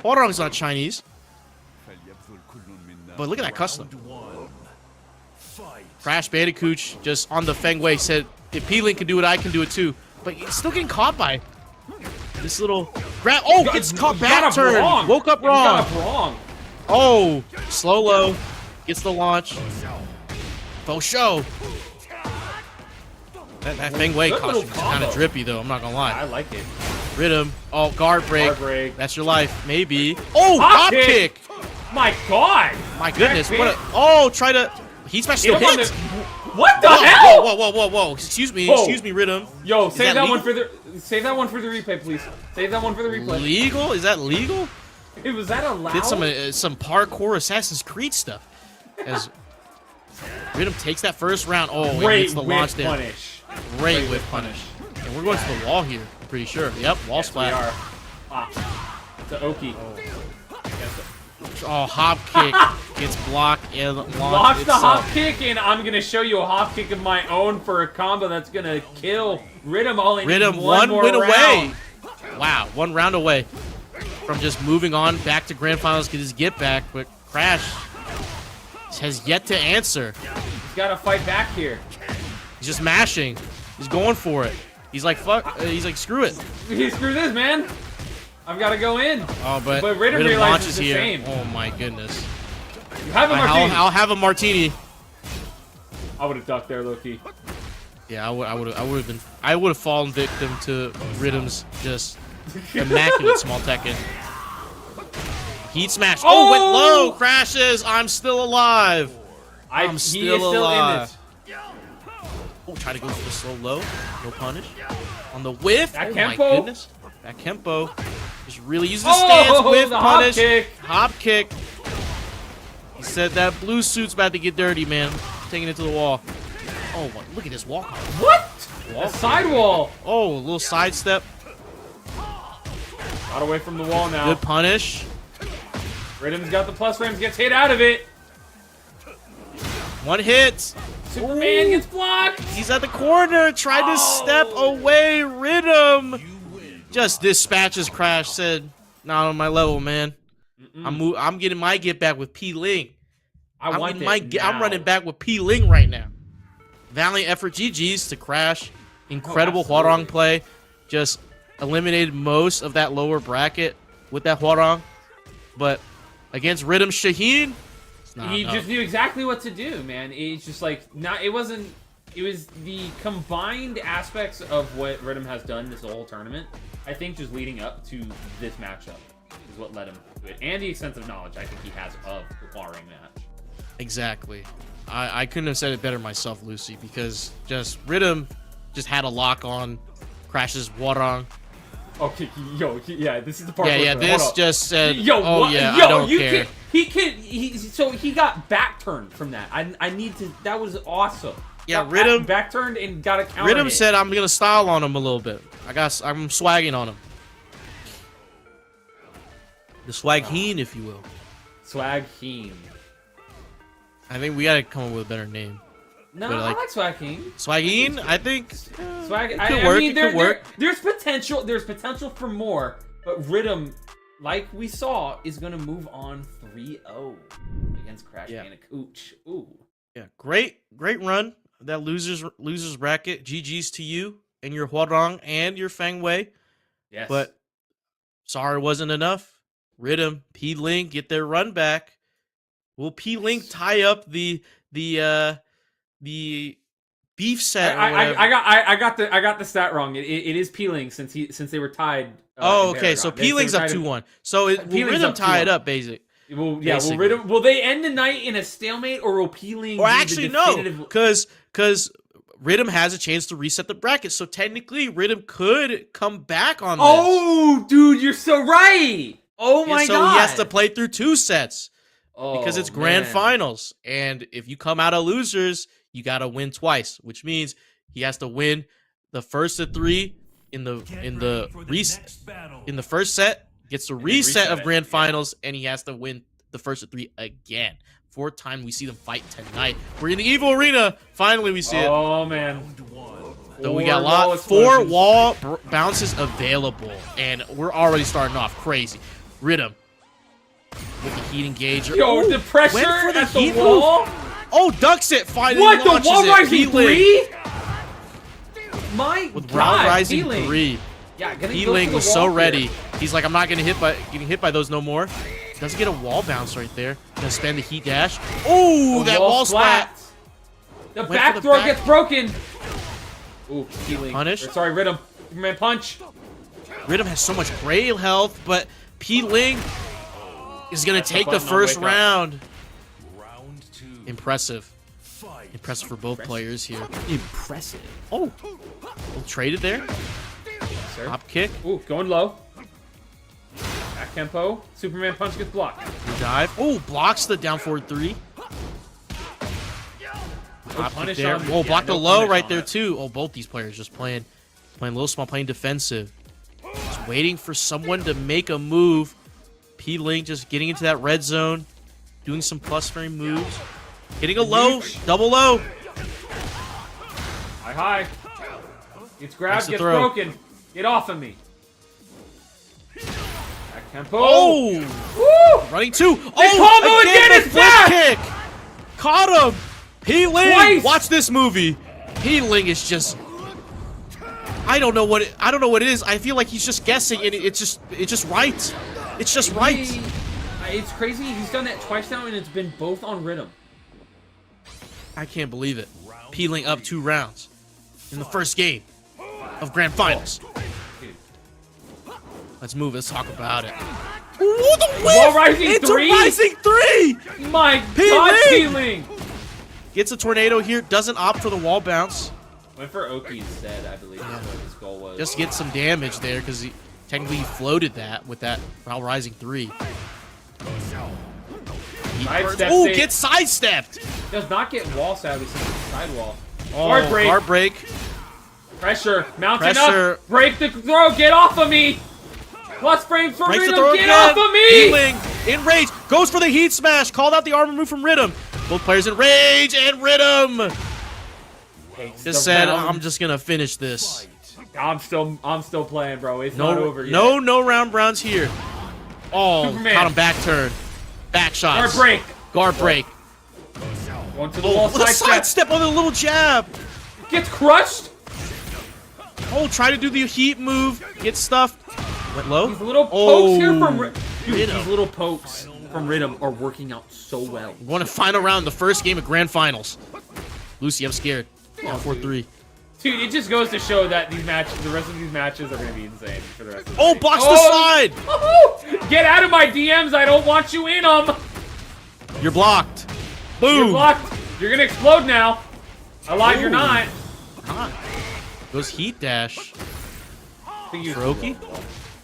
Huarang's not Chinese. But look at that custom. Crash Bandicoot just on the Feng Wei said, if P-Link can do it, I can do it too. But he's still getting caught by this little grab. Oh, gets caught back turn. Woke up wrong. Oh, slow low. Gets the launch. Faux show. That Feng Wei costume is kind of drippy, though. I'm not going to lie. I like it. Rhythm. Oh, guard break. That's your life. Maybe. Oh, hop kick. My God. My goodness. Try to. Heat smash still hits. What the hell? Whoa. Excuse me, Rhythm. Yo, save that one for the replay, please. Save that one for the replay. Legal? Is that legal? Was that allowed? Did some parkour Assassin's Creed stuff. As Rhythm takes that first round. Oh, great hits the launch there. Punish. Great whip punish. And we're going to the wall here. I'm pretty sure. Yep, wall splat. We are. It's an Oki. Oh, hop kick gets blocked and launch the hop kick, and I'm gonna show you a hop kick of my own for a combo that's gonna kill Rhythm. One win away. Wow, 1 round away from just moving on back to grand finals. Get his get back, but Crash has yet to answer. He's gotta fight back here. He's just mashing. He's going for it. He's like fuck. He's like screw it. Screw this, man. I've got to go in. Oh, but Rhythm realizes the here. same. Oh my goodness. You have a martini. I'll have a martini. I would have ducked there, Loki. Yeah, I would have fallen victim to Rhythm's just immaculate small Tekken. Heat smash. Oh, went low. Crashes. I'm still alive. I'm still alive. In it. Oh, try to go for the slow low. No punish. On the whiff. That oh Kempo. My goodness. That Kempo. Just really using the stance. Whiff punish. Hop kick. He said that blue suit's about to get dirty, man. Taking it to the wall. Oh, look at this walk. What? A sidewall. Oh, a little sidestep. Got away from the wall now. Good punish. Rhythm's got the plus frames, gets hit out of it. One hit. Superman gets blocked. He's at the corner, tried to step away. Rhythm just dispatches Crash. Said, "Not on my level, man. I'm getting my get back with P Ling. I'm running back with P Ling right now." Valiant effort, GG's to Crash. Incredible Huarong play. Just eliminated most of that lower bracket with that Huarong. But against Rhythm Shaheen, he just knew exactly what to do, man. It's just like, it was the combined aspects of what Rhythm has done this whole tournament. I think just leading up to this matchup is what led him to it. And the extensive knowledge I think he has of the Huarong match. Exactly. I couldn't have said it better myself, Lucy, because just Rhythm just had a lock on Crash's Huarong. Okay, yeah, this is the part. Yeah, this just said, I don't care. So he got back turned from that. I need to. That was awesome. Yeah, Rhythm back turned and got a counter. Rhythm said, "I'm gonna style on him a little bit. I'm swagging on him. The Swagheen, if you will. Swagheen. I think we gotta come up with a better name. No, I like Swagheen. Swagheen, I think. Swag. It could work. There's potential. There's potential for more. But Rhythm, like we saw, is gonna move on 3-0 against Crash Bandicoot. Ooh. Yeah, great run. That losers bracket. GG's to you and your Huarong and your Feng Wei. Yes. But sorry, wasn't enough. Rhythm, P Ling get their run back. Will P Ling tie up the beef set? I got the stat wrong. It is Peeling since they were tied. Okay, so Peeling's up 2-1. So will Rhythm tie it up, basically? Will they end the night in a stalemate, or will Peeling? Or actually, no, because Rhythm has a chance to reset the bracket. So technically, Rhythm could come back on this. Oh, dude, you're so right. Oh my god. So he has to play through 2 sets. Because it's grand finals, and if you come out of losers, you gotta win twice, which means he has to win the first of 3 in the first set, gets the reset of grand finals, and he has to win the first of 3 again. 4th time we see them fight tonight. We're in the Evo Arena. Finally, we see it. Oh man. So we got 4 wall bounces available, and we're already starting off crazy. Rhythm. With the heat engager. Yo, the pressure at the wall. Oh, ducks it finally. What, the wall rising 3? My with God, round rising P-Ling. 3. Yeah, P-Ling was so ready. He's like, I'm not getting hit by those no more. Doesn't get a wall bounce right there. Gonna spend the heat dash. Oh, that wall splat. The back throw gets broken. Ooh, P-Ling. Punish. Sorry, Rhythm. Superman punch. Rhythm has so much gray health, but P-Ling is going to take the first round. Impressive. Impressive for both players here. Impressive. Oh, we'll trade it there. Sir. Hop kick. Ooh, going low. Back tempo. Superman punch gets blocked. Dive. Oh, blocks the down forward 3. Hop kick there. Oh, block the low right there too. Oh, both these players just playing a little small, playing defensive. Just waiting for someone to make a move. P-Ling just getting into that red zone, doing some plus frame moves, hitting a low, double low. High. Gets grabbed, gets broken. Get off of me. Back tempo. Oh! Woo! Running 2. They Oh! combo again, the it's flip back! kick! Caught him! P-Ling! Twice! Watch this movie. P-Ling is just... I don't know what it is. I feel like he's just guessing, and it's just right. It's just right. It's crazy. He's done that twice now, and it's been both on Rhythm. I can't believe it. P-Ling up 2 rounds in the first game of grand finals. Let's move. Let's talk about it. Ooh, the whiff! Wall rising it's 3? a rising 3! My God, P-Ling! Gets a tornado here. Doesn't opt for the wall bounce. Went for Oki instead, I believe. That's what his goal was. Just get some damage there because he technically floated that with that Route Rising 3. Oh, get sidestepped! Does not get wall sadly since it's sidewall. Oh, Guard break. Pressure. Mounting up. Break the throw. Get off of me. Plus frames for Breaks the Rhythm. throw Get again. off of me! Healing in rage. Goes for the heat smash. Called out the armor move from Rhythm. Both players in rage and Rhythm. Just said, I'm just gonna finish this. I'm still playing, bro. It's not over yet. No round browns here. Oh, Superman. caught him back turn. Back shots. Guard break. Guard break. Going to the wall Little side step on the little jab. Gets crushed. Oh, try to do the heat move. Get stuffed. Went low. These little pokes here from Dude, these little pokes from Rhythm are working out so well. We're going to final round, the first game of Grand Finals. Lucy, I'm scared. Down 4-3. Dude, it just goes to show that these matches, the rest of these matches are going to be insane for the rest of the Oh, blocks the slide! Get out of my DMs, I don't want you in them! You're blocked. Boom! You're blocked. You're going to explode now. Alive, you're not. Goes heat dash. Hiroki?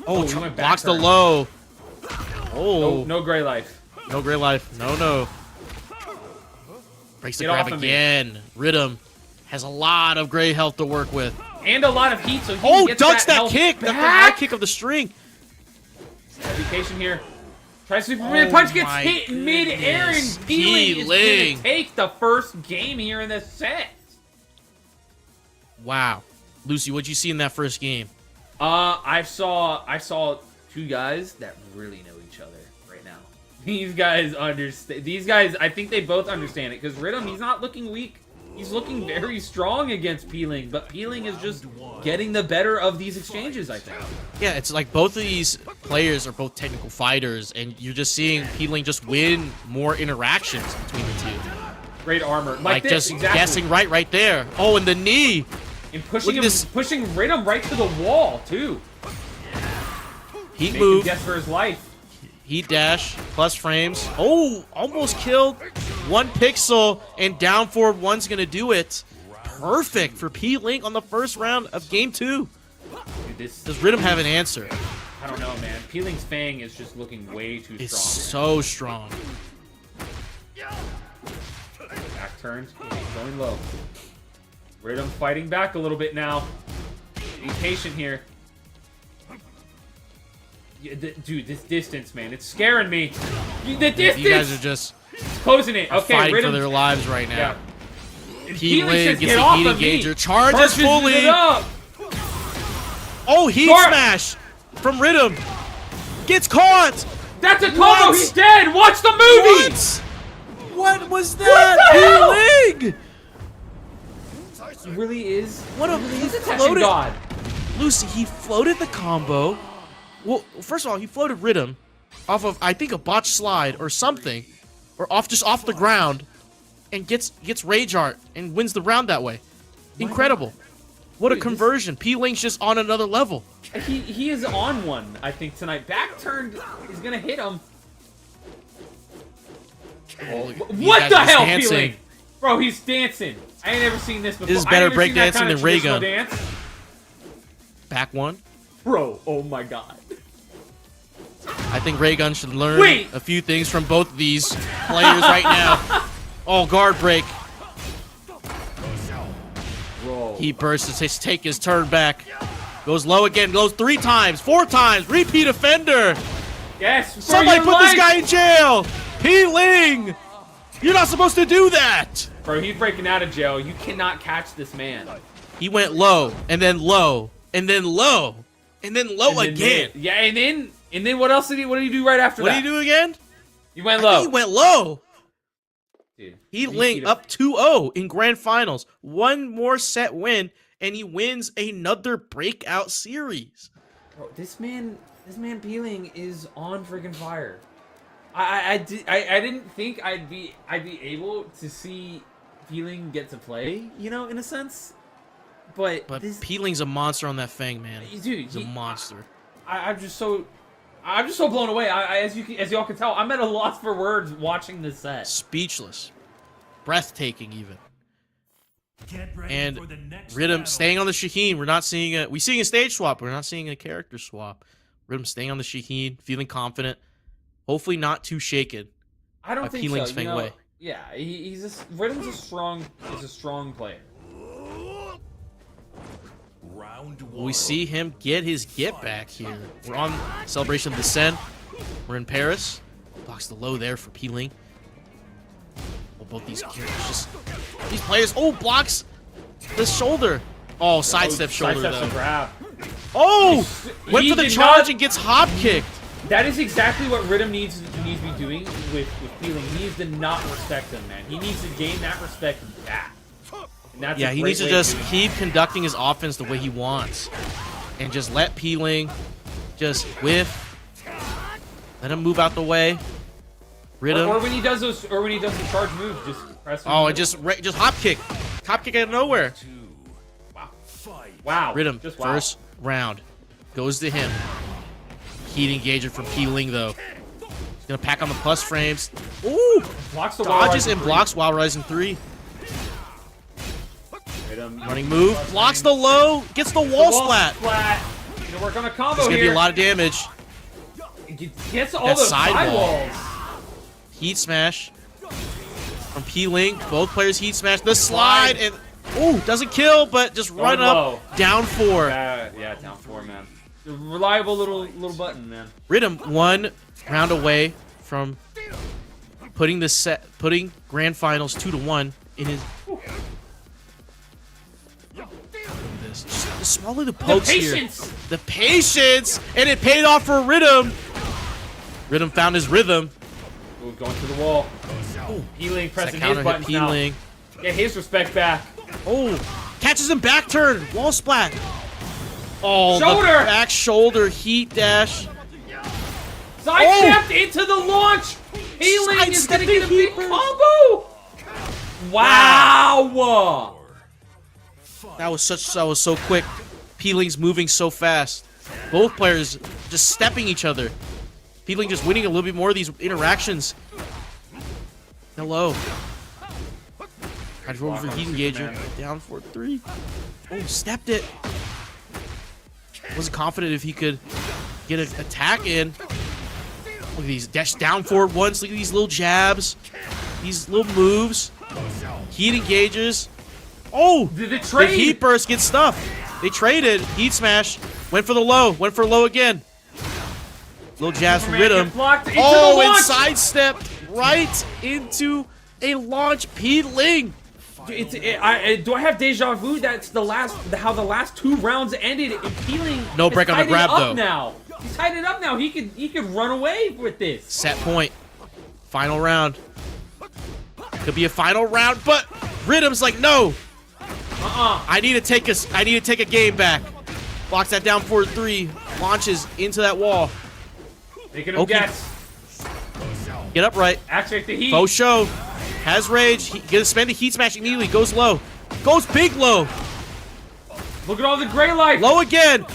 Oh, he went back blocks the turn. low. Oh. No gray life. No gray life. No. Breaks the Get grab off of me. again. Rhythm has a lot of gray health to work with. And a lot of heat, so he gets ducks that health kick! That's the back. high kick of the string. Education here. Tries to Superman punch, gets my hit in mid-air, and Peeling is Peeling. going to take the first game here in this set. Wow. Lucy, what'd you see in that first game? I saw two guys that really know each other right now. These guys understand. These guys, I think they both understand it, because Rhythm, he's not looking weak. He's looking very strong against Peeling, but Peeling is just getting the better of these exchanges, I think. Yeah, it's like both of these players are both technical fighters, and you're just seeing Peeling just win more interactions between the two. Great armor. Like this, just exactly. guessing right there. Oh, and the knee. And pushing Look at this. pushing Rhythm right to the wall, too. Heat Make move. him guess for his life. Heat dash. Plus frames. Oh, almost killed. 1 pixel. And down forward 1's going to do it. Perfect for P-Link on the first round of game 2. Dude, Does Rhythm have an answer? I don't know, man. Peeling's Fang is just looking way too It's strong. so strong. Back turns, going low. Rhythm fighting back a little bit now. Be patient here. Yeah, dude, this distance, man, it's scaring me. The distance! You guys are just closing it. Okay, fighting Rhythm for their lives right now. Yeah. P-Link Get gets the off heat of me. engager. Charges fully. It up. Oh, heat smash from Rhythm. Gets caught. That's a combo. What? He's dead. Watch the movie. What was that? P-Link. He really is. What a He's a Tekken floated god. Lucy, he floated the combo. Well, first of all, he floated Rhythm off of, I think, a botched slide or something, or just off the ground, and gets Rage Art and wins the round that way. Incredible! What a conversion! P-Link's just on another level. He is on one, I think, tonight. Back turned is gonna hit him. What the hell, P-Link? Bro, he's dancing. I ain't never seen this before. This is better breakdancing breakdancing than Ray Gun. Dance. Back one. Bro, oh my god. I think Raygun should learn Wait. a few things from both of these players right now. Oh, guard break. Bro. He bursts to take his turn back. Goes low again. Goes 3 times, 4 times. Repeat offender. Yes. for Somebody your put this life. guy in jail. P-Ling. You're not supposed to do that. Bro, he's breaking out of jail. You cannot catch this man. He went low, and then low, and then low, and then low And then again. Yeah, and then what else did he do right after What that? did he do again? He went I low. think he went low. Dude, He linked up 2-0 in grand finals. 1 more set win, and he wins another breakout series. Bro, this man Peeling is on freaking fire. I didn't think I'd be able to see Peeling get to play, you know, in a sense. But this Peeling's a monster on that Fang, man. Dude, he's a monster. I'm just so blown away. As y'all can tell, I'm at a loss for words watching this set. Speechless, breathtaking, even. And Rhythm staying on the Shaheen. We're not seeing a. We seeing a stage swap. We're not seeing a character swap. Rhythm staying on the Shaheen, feeling confident. Hopefully not too shaken. I don't by think Peeling's so. Fang way. Yeah, Rhythm's a strong player. We see him get his get back here. We're on Celebration of the Sen. We're in Paris. Blocks the low there for Peeling. Well, both these characters these players. Oh, blocks the shoulder. Oh, sidestep shoulder Sidesteps though. the grab. Oh, went for the did charge not- and gets hop kicked. That is exactly what Rhythm needs to be doing with Peeling. He needs to not respect him, man. He needs to gain that respect back. And that's Yeah, a he great needs to way just do it. keep conducting his offense the way he wants, and just let Peeling just whiff. Let him move out the way. Rhythm. Or when he does those, or when he does the charge move, just press him. Oh, and just hop kick out of nowhere. Wow. Rhythm, Just wow. first round goes to him. Heat engager from Peeling though. He's gonna pack on the plus frames. Ooh, Blocks the wall dodges rising and three. blocks while rising 3. Rhythm, Running move, blocks the low, gets the wall splat. Gonna work on a combo There's gonna here. be a lot of damage. Gets all That those sidewall. sidewalls. Heat smash from Peeling. Both players heat smash. The slide and ooh, doesn't kill, but just run low. up. Down 4. Yeah, down 4, man. A reliable little button, man. Rhythm 1 round away from putting grand finals 2-1 in his. Look at this. Just small little pokes patience! here. The patience, and it paid off for Rhythm. Rhythm found his rhythm. Ooh, going to the wall. Peeling, pressing his buttons Peeling. now. Get his respect back. Oh, catches him back turn. Wall splat. Oh, Shoulder! the back shoulder heat dash. Sidestepped into the launch. Peeling is gonna get a big combo. Wow. That was so quick. Peeling's moving so fast. Both players just stepping each other. Peeling just winning a little bit more of these interactions. Hello. Tried to roll for heat engager. Down 4-3. Oh, stepped it. Wasn't confident if he could get an attack in. Look at these dash down forward once. Look at these little jabs. These little moves. Heat engages. Oh! The trade. The heat burst gets stuffed. They traded. Heat smash. Went for the low. Went for low again. Little jabs from Rhythm. Oh, and sidestepped right into a launch. Peeling. Do I have deja vu? That's how the last 2 rounds ended. And Peeling. No break on the grab though. Now he's tied it up. Now he could run away with this. Set point. Final round. Could be a final round, but Rhythm's like, no. I need to take a game back. Blocks that down 4-3. Launches into that wall. Making him guess. Get upright. Activate the heat. Faux show. Has rage. Gonna spend the heat smash immediately. Goes low. Goes big low. Look at all the gray light. Low again.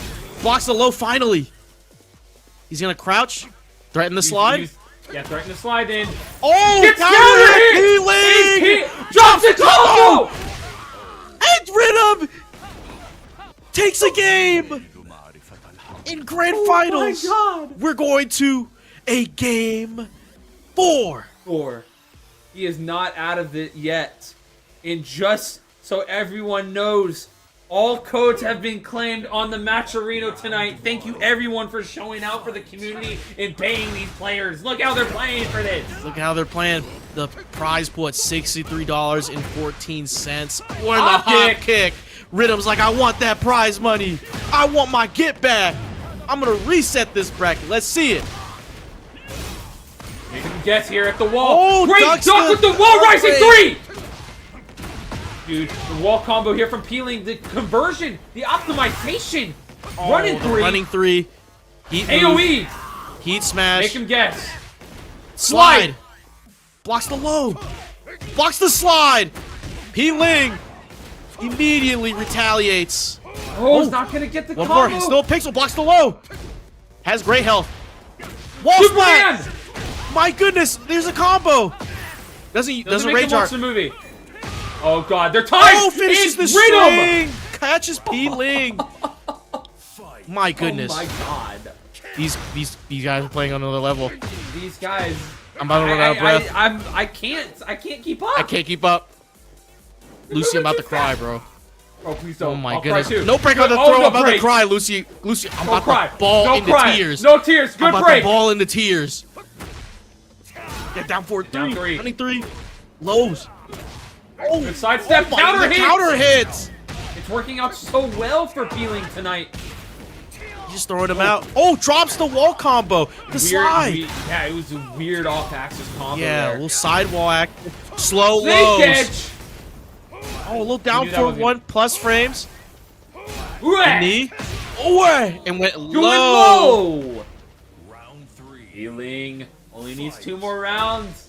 Blocks the low finally. He's gonna crouch. Threaten the slide. Yeah, threaten the slide in. Oh, Gets counter hit. Drops the combo. And Rhythm takes a game in grand finals. Oh my God. We're going to a game 4. He is not out of it yet. And just so everyone knows, all codes have been claimed on the Matcherino tonight. Thank you everyone for showing out for the community and paying these players. Look how they're playing for this. Look how they're playing. The prize pool at $63.14. What a Hop hop kick. Rhythm's like, I want that prize money. I want my get back. I'm going to reset this bracket. Let's see it. Make him guess here at the wall. Oh, great ducks duck the with the wall rising upgrade. 3. Dude, the wall combo here from Peeling. The conversion, the optimization. Running 3. Running 3. Heat AoE. move. Heat smash. Make him guess. Slide. Blocks the low. Blocks the slide. Peeling immediately retaliates. Oh, he's not going to get the One combo. more. Still a pixel. Blocks the low. Has great health. Wall Superman. splat. My goodness. There's a combo. Doesn't make rage him watch art. the movie. Oh God, they're tied. Oh, finishes the It's Rhythm. string. Catches Peeling. My goodness. Oh my God. These guys are playing on another level. These guys. I'm about to run out of breath. I can't keep up. I can't keep up. Lucy, I'm about to cry, bro. Oh, please don't. Oh my I'll goodness. cry too. No break on the Oh, throw. no I'm about break. to cry, Lucy. Lucy, I'm Don't about cry. to ball Don't into cry. tears. No tears. Good I'm about break. to ball into tears. Get down for Down 3. 23. Lows. Oh, Good sidestep. my, Counter the hits. counter hits. It's working out so well for Peeling tonight. Just throwing him out. Oh, drops the wall combo. The slide. Yeah, it was a weird off-axis combo. Yeah, there. little sidewall act. Slow Snake lows. edge. Oh, a little down knew that for was gonna- 1 plus frames. Ooh-ah. Knee. Oh, and went Going low. low. Round 3. Peeling only needs 2 more rounds.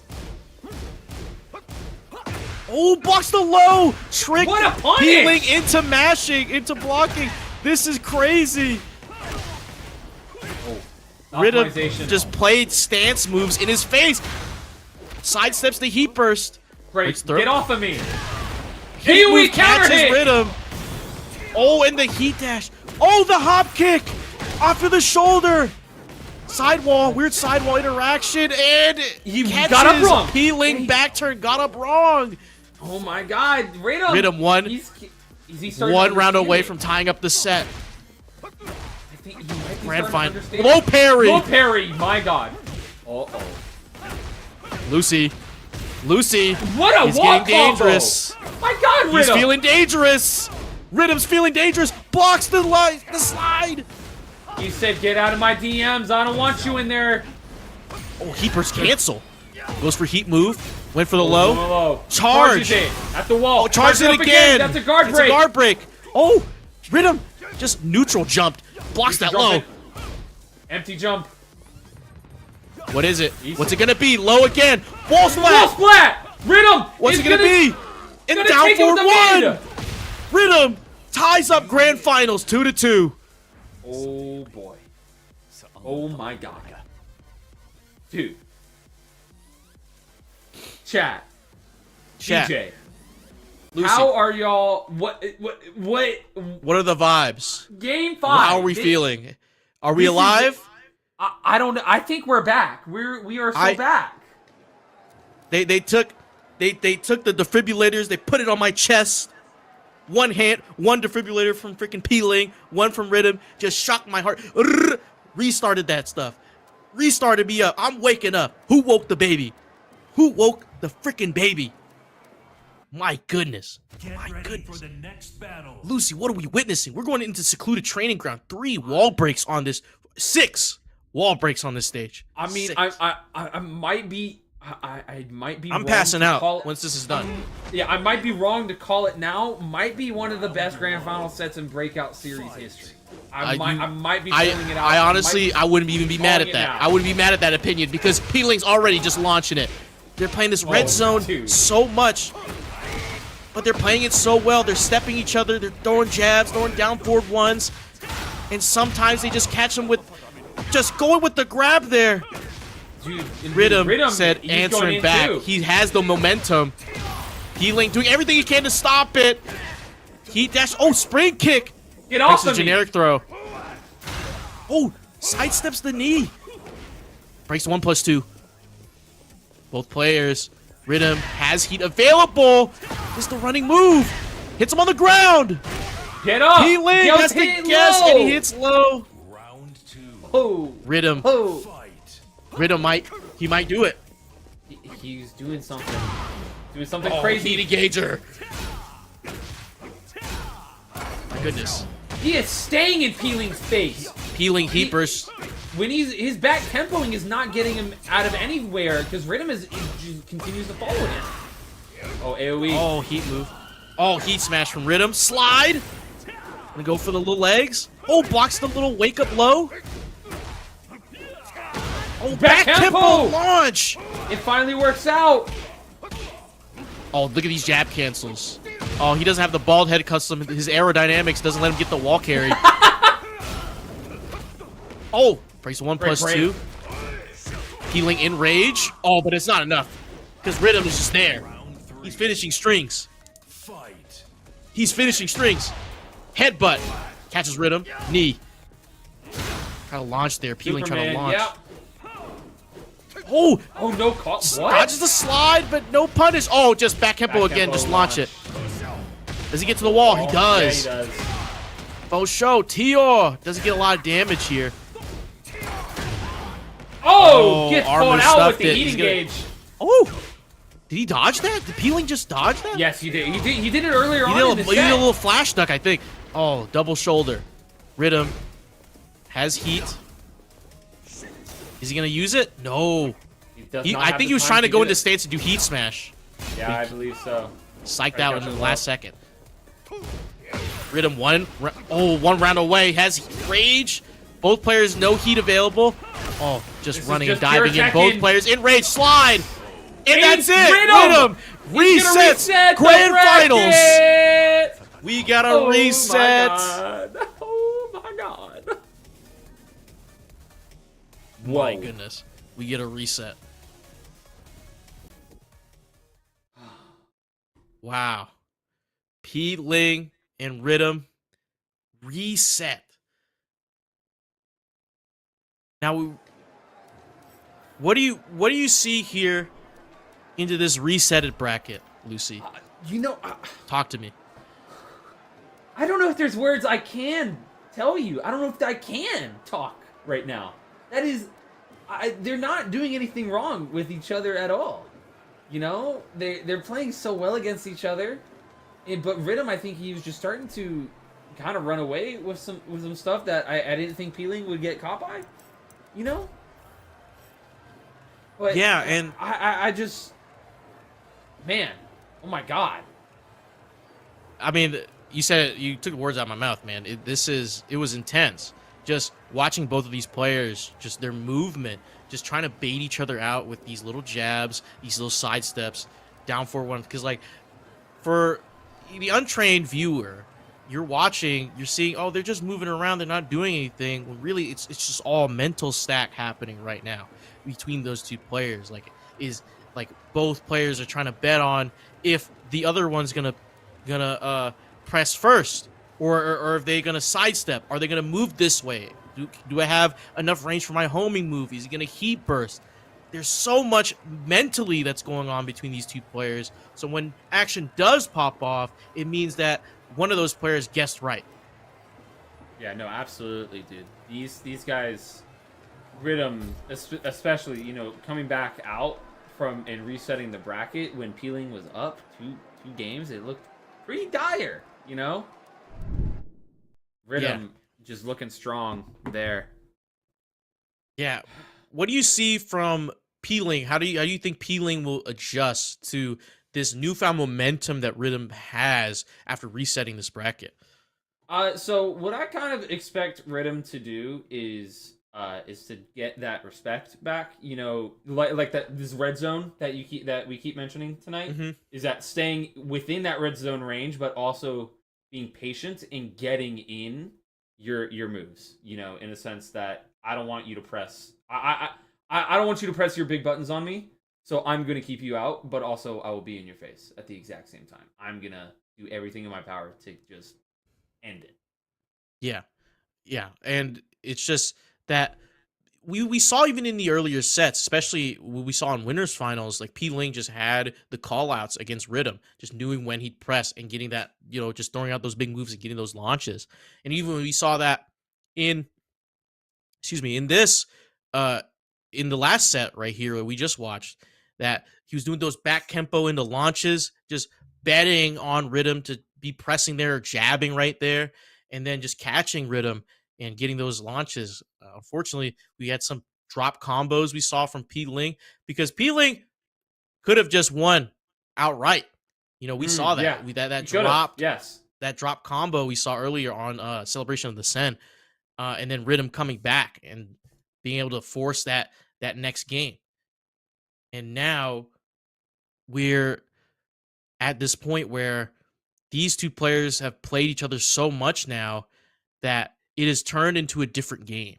Oh, blocks the low. Trick. What a punish. Peeling into mashing, into blocking. This is crazy. Rhythm Optimization. just played stance moves in his face. Sidesteps the heat burst. Great. Throw. Get off of me. Heat Kiwi move counter catches hit. Rhythm. Oh, and the heat dash. Oh, the hop kick off of the shoulder. Sidewall, weird sidewall interaction, and He catches got up wrong. Peeling back turn, got up wrong. Oh my God, Rhythm won. He's starting to One round understand away it. from tying up the set. I think he might be Grand starting final. to understand Low it. parry. Low parry. My God. Uh-oh. Lucy. Lucy. What a He's wall getting dangerous. combo. My God, Rhythm. He's feeling dangerous. Rhythm's feeling dangerous. Blocks the slide. He said, "Get out of my DMs. I don't want you in there." Oh, Heapers cancel. Goes for heat move. Went for the low. Low. Charge. Charges it at the wall. Oh, charge it up again. That's a guard It's break. a guard break. Oh, Rhythm just neutral jumped. Blocks that Jump low. it. Empty jump. What is it? Easy. What's it gonna be? Low again. Wall Wall splat. splat. Rhythm. What's is it gonna be? And gonna down take it with for the one. mid. Rhythm ties up grand finals 2-2. Oh boy. Oh my God. Dude. Chat. DJ. Lucy, How are y'all? What? what are the vibes? Game 5. How are we feeling? Are we This is- alive? I don't know. I think we're back. We are so back. They took the defibrillators, they put it on my chest. One hand, one defibrillator from freaking Peeling, one from Rhythm, just shocked my heart. Restarted that stuff. Restarted me up. I'm waking up. Who woke the baby? Who woke the freaking baby? My goodness. My goodness. For the next battle. Lucy, what are we witnessing? We're going into secluded training ground. 3 wall breaks on this. 6 wall breaks on this stage. I mean, 6. I might be. I might be. I'm wrong passing to out call it- once this is done. Yeah, I might be wrong to call it now. Might be one of the best grand final sets in Breakout series history. I might be feeling it out. I honestly, I wouldn't even be mad calling at that. it now. I wouldn't be mad at that opinion because Peeling's already just launching it. They're playing this red zone dude. so much, but they're playing it so well. They're stepping each other. They're throwing jabs, throwing down forward ones, and sometimes they just catch them with just going with the grab there. Dude, Rhythm said he's answering going in back. too. He has the momentum. Peeling doing everything he can to stop it. He dash. Oh, spring kick. Get Makes off a of me. generic throw. Oh, sidesteps the knee. Breaks 1+2. Both players. Rhythm has heat available. Just the running move. Hits him on the ground. Get up. Peeling Yo, has the hit guess low. and he hits low. Round 2. Oh. Rhythm. Oh. Fight. Rhythm might do it. He's doing something. Doing something Oh, crazy. heat engager. My goodness. He is staying in Peeling's face. Peeling heat burst. When his back tempoing is not getting him out of anywhere because Rhythm just continues to follow him. Oh, AoE. Oh, heat move. Oh, heat smash from Rhythm. Slide. Gonna go for the little legs. Oh, blocks the little wake up low. Oh, back tempo launch. It finally works out. Oh, look at these jab cancels. Oh, he doesn't have the bald head custom. His aerodynamics doesn't let him get the wall carry. Oh, breaks 1+2. Peeling in rage. Oh, but it's not enough. Because Rhythm is just there. He's finishing strings. Fight. He's finishing strings. Headbutt. Catches Rhythm. Knee. Try to launch there. Peeling trying to Superman, launch. yep. Oh! Oh, no call. What? Dodges the slide, but no punish. Oh, just back tempo Back again. tempo Just launch it. Does he get to the wall? He does. Yeah, he does. Oh, show. Tior doesn't get a lot of damage here. Oh, gets caught out stuffed with the it. heat He's gonna- engage. Oh, did he dodge that? Did Peeling just dodge that? Yes, he did. He did it earlier He on did, in the he did a set. little flash duck, I think. Oh, double shoulder. Rhythm has heat. Is he gonna use it? No. He does I not have think the he was time trying to go do into it. stance to do heat smash. Yeah, I believe so. Psyched Right, out gotcha. in the last second. Rhythm one round away. Has rage. Both players no heat available. Oh, just This running is and just diving pure in. Both Tekken. players in rage. Slide. And It's that's it. Rhythm. He's gonna Resets. reset the Grand finals. bracket. We got a reset. My God. Oh my God. My Whoa. goodness. We get a reset. Wow. P Ling and Rhythm reset. Now, what do you see here into this resetted bracket, Lucy? You know, Talk to me. I don't know if there's words I can tell you. I don't know if I can talk right now. That is, they're not doing anything wrong with each other at all. You know, they're playing so well against each other. But Rhythm, I think he was just starting to kind of run away with some stuff that I didn't think Peeling would get caught by. You know? But Yeah, and I just, man, oh my God. I mean, you said you took the words out of my mouth, man. It was intense. Just watching both of these players, just their movement, just trying to bait each other out with these little jabs, these little side steps, down 4-1. Because like, for the untrained viewer, you're watching, you're seeing, oh, they're just moving around, they're not doing anything. Well, really, it's just all mental stack happening right now between those two players. Like, both players are trying to bet on if the other one's gonna press first, or if they're gonna sidestep. Are they gonna move this way? Do I have enough range for my homing move? Is he gonna heat burst? There's so much mentally that's going on between these two players. So when action does pop off, it means that one of those players guessed right. Yeah, no, absolutely, dude. These guys, Rhythm, especially, you know, coming back out from and resetting the bracket when Peeling was up two games, it looked pretty dire, you know. Rhythm just looking strong there. Yeah. What do you see from Peeling? How do you think Peeling will adjust to this newfound momentum that Rhythm has after resetting this bracket? So what I kind of expect Rhythm to do is to get that respect back. You know, like this red zone that we keep mentioning tonight, is that staying within that red zone range, but also being patient and getting in your moves. You know, in a sense that I don't want you to press. I don't want you to press your big buttons on me. So I'm gonna keep you out, but also I will be in your face at the exact same time. I'm gonna do everything in my power to just end it. Yeah, and it's just that we saw even in the earlier sets, especially what we saw in winners finals, like P Ling just had the call outs against Rhythm, just knowing when he'd press and getting that, you know, just throwing out those big moves and getting those launches. And even when we saw that in this in the last set right here that we just watched, that he was doing those back kempo into launches, just betting on Rhythm to be pressing there or jabbing right there, and then just catching Rhythm and getting those launches. Unfortunately, we had some drop combos we saw from P Ling, because P Ling could have just won outright. You know, we saw that. Yeah. That dropped. Yes. That drop combo we saw earlier on Celebration of the Sen, and then Rhythm coming back and being able to force that next game. And now we're at this point where these two players have played each other so much now that it has turned into a different game.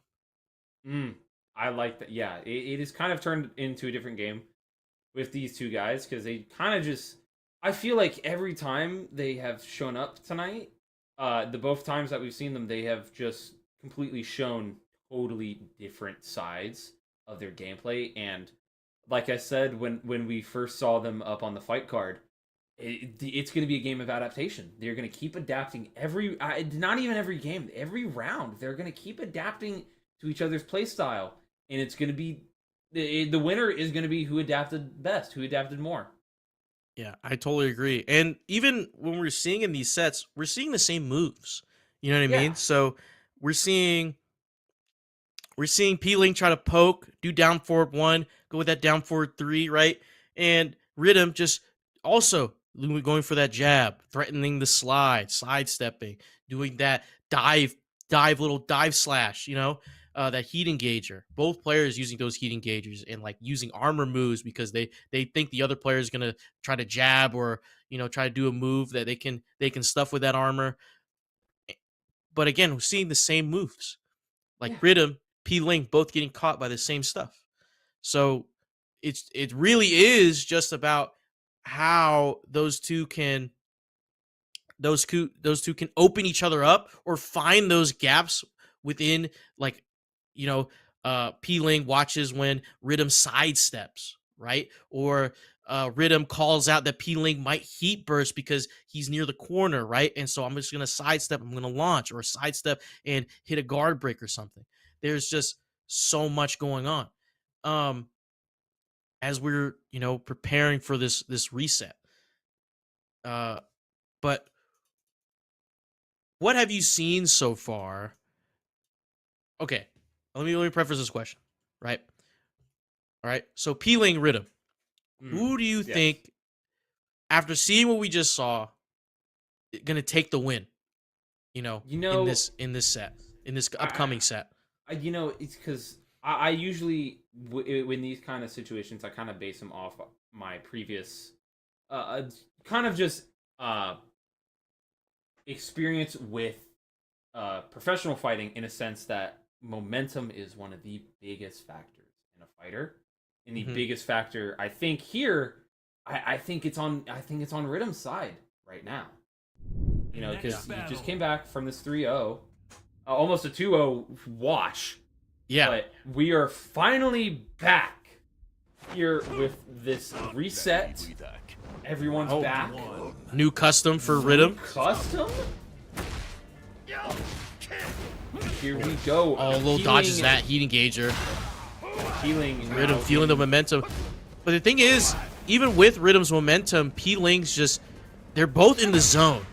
I like that. Yeah, it is kind of turned into a different game with these two guys, because they kind of just, I feel like every time they have shown up tonight, the both times that we've seen them, they have just completely shown totally different sides of their gameplay. And like I said, when we first saw them up on the fight card, it's going to be a game of adaptation. They're going to keep adapting not even every game, every round. They're going to keep adapting to each other's play style, and it's going to be the winner is going to be who adapted best, who adapted more. Yeah, I totally agree. And even when we're seeing in these sets, we're seeing the same moves. You know what I mean? So we're seeing P-Link try to poke, do down forward 1, go with that down forward 3, right? And Rhythm just also going for that jab, threatening the slide, sidestepping, doing that little dive slash, that heat engager. Both players using those heat engagers and like using armor moves because they think the other player is going to try to jab or, try to do a move that they can stuff with that armor. But again, we're seeing the same moves. Like Rhythm, P-Link both getting caught by the same stuff. So it really is just about how those two can open each other up or find those gaps within, like, P-Link watches when Rhythm sidesteps, right? Or Rhythm calls out that P-Link might heat burst because he's near the corner, right? And so I'm just going to sidestep, I'm going to launch, or sidestep and hit a guard break or something. There's just so much going on as we're, preparing for this reset. But what have you seen so far? Okay, let me preface this question, right? All right, so P-Link Rhythm. Who do you think, after seeing what we just saw, going to take the win? In this set, in this upcoming set. It's because I usually in these kind of situations, I kind of base them off my previous, kind of just experience with professional fighting, in a sense that momentum is one of the biggest factors in a fighter. And the biggest factor, I think here, I think it's on Rhythm's side right now. Because he just came back from this 3-0, almost a 2-0 wash. Yeah. But we are finally back here with this reset. Everyone's back. New custom for Rhythm. Custom? Here we go. Oh, little dodges that heat engager. Rhythm feeling the momentum. But the thing is, even with Rhythm's momentum, P-Link's just, they're both in the zone.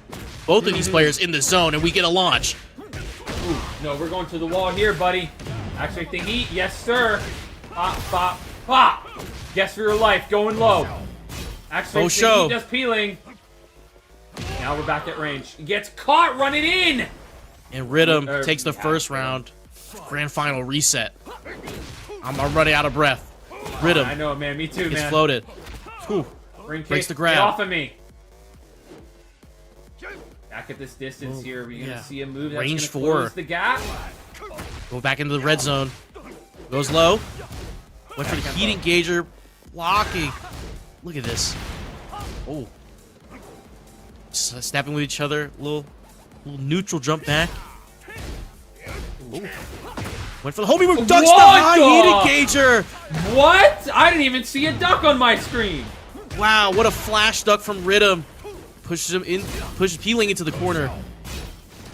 Both of these players in the zone, and we get a launch. Ooh, no, we're going to the wall here, buddy. Activate the heat. Yes, sir. Pop, pop, pop. Guess for your life. Going low. Activate the heat. Just P-Link. Now we're back at range. He gets caught running in. And Rhythm takes the first round. Grand final reset. I'm running out of breath. Rhythm. I know, man. Me too, man. It's floated. Whew. Breaks the grab. Get off of me. Back at this distance here, we're going to see a move that's range gonna 4. Close the gap. Go back into the red zone. Goes low. Went for the heat engager. Blocking. Look at this. Oh. Snapping with each other. Little neutral jump back. Ooh. Went for the homie move. Ducks the high heat engager. What? I didn't even see a duck on my screen. Wow, what a flash duck from Rhythm. Pushes P-Link into the corner.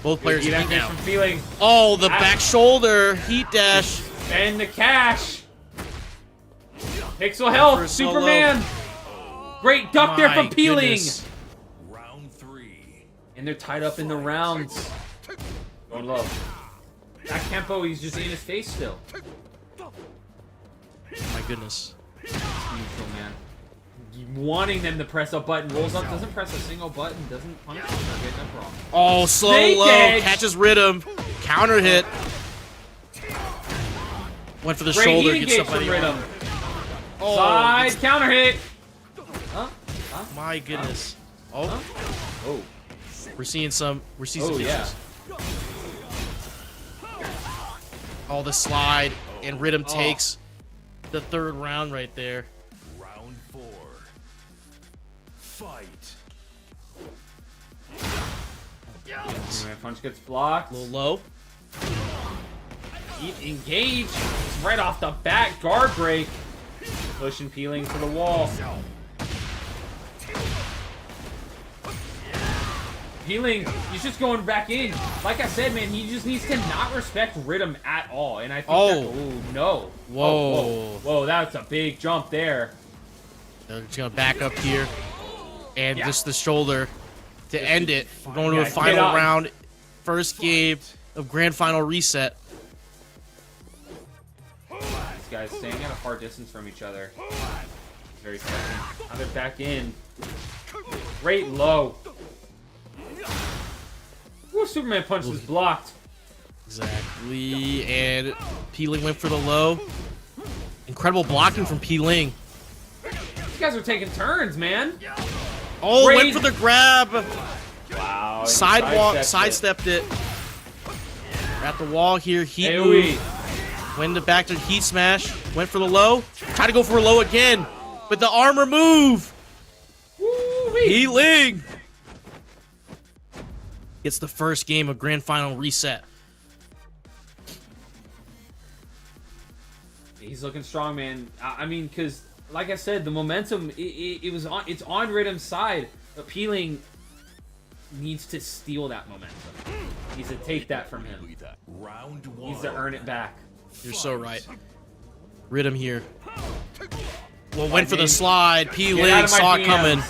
Both players heat now. Oh, the back shoulder heat dash. And the cash. Pixel health, Superman. Great duck there from P-Link. Round 3. And they're tied up in the rounds. Going low. That Kempo, he's just in his face still. My goodness. Neutral, man. Wanting them to press a button, rolls up, doesn't press a single button, doesn't punch. Okay, no problem. Oh, slow low, catches Rhythm, counter hit. Went for the shoulder, gets somebody. Rhythm. Oh, side counter hit. Huh? My goodness. Oh. Oh. We're seeing some issues. Yeah. Oh, the slide, and Rhythm takes the third round right there. Round 4. Fight. Punch gets blocked. A little low. Heat engage. It's right off the bat. Guard break. Pushing P-Link to the wall. Peeling, he's just going back in. Like I said, man, he just needs to not respect Rhythm at all. And I think oh no. Whoa. Oh, whoa, that's a big jump there. They're just gonna back up here. And just the shoulder to end it. We're going to a final round. First game of Grand Final Reset. These guys staying at a far distance from each other. Very second. Now they're back in. Great low. Ooh, Superman punch was blocked. Exactly. And Peeling went for the low. Incredible blocking from Peeling. These guys are taking turns, man. Oh, went for the grab. Wow. Sidestepped it. At the wall here. Heat move. Went the back to heat smash. Went for the low. Tried to go for a low again. But the armor move. Peeling gets the first game of Grand Final Reset. He's looking strong, man. I mean, because like I said, the momentum it's on Rhythm's side. But Peeling needs to steal that momentum. Needs to take that from him. Needs to earn it back. You're so right. Rhythm here. Well, went for the slide. Peeling saw it coming.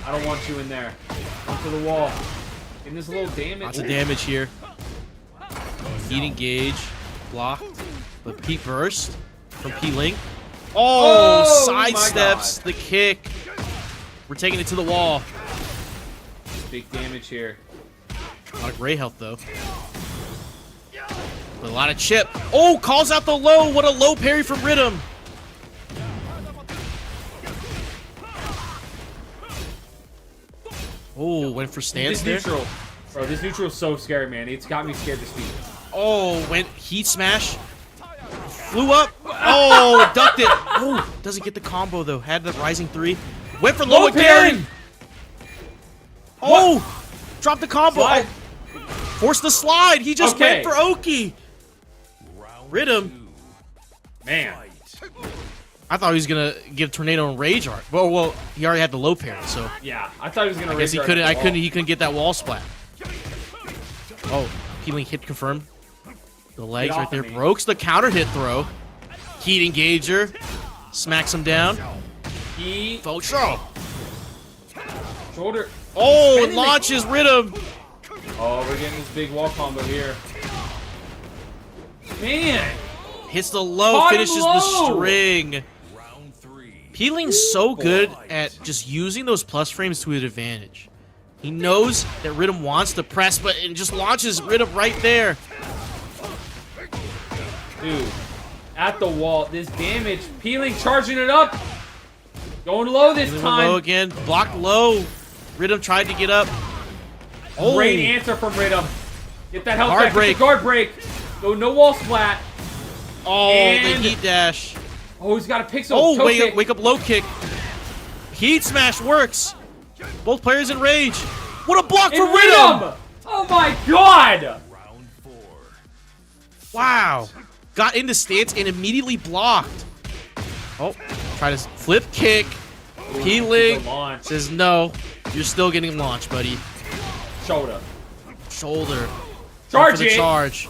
I don't want you in there. Going to the wall. Getting this little damage. Lots of damage here. Heat engage. Blocked. But Pete burst from Peeling. Oh, sidesteps the kick. We're taking it to the wall. Big damage here. A lot of gray health, though. But a lot of chip. Oh, calls out the low. What a low parry from Rhythm. Oh, went for stance there. Neutral. Bro, this neutral is so scary, man. It's got me scared to speak. Oh, went heat smash. Flew up. Oh, ducked it. Oh, doesn't get the combo, though. Had the rising 3. Went for low again. Oh, dropped the combo. Oh, forced the slide. He just went for Oki. Rhythm. Man. I thought he was gonna give Tornado and Rage Art. Well, he already had the low parry, so. Yeah, I thought he was gonna. I guess he couldn't. He couldn't get that wall splat. Oh, Peeling hit confirmed. The legs right there. Broke the counter hit throw. Heat engager. Smacks him down. Faux show. Shoulder. Oh, it launches Rhythm. Oh, we're getting this big wall combo here. Man. Hits the low, finishes the string. Peeling's so good at just using those plus frames to his advantage. He knows that Rhythm wants to press, but it just launches Rhythm right there. Dude, at the wall, this damage. Peeling, charging it up. Going low this time. Low again, blocked low. Rhythm tried to get up. Oh. Great answer from Rhythm. Get that health back. Get the guard break. Go no wall splat. Oh, and the heat dash. Oh, he's got a pixel. Oh, wake up low kick. Heat smash works. Both players in rage. What a block for Rhythm! Oh my god! Wow. Got into stance and immediately blocked. Oh, try to flip kick. Peeling says no. You're still getting launched, buddy. Shoulder. Charge it. Charge.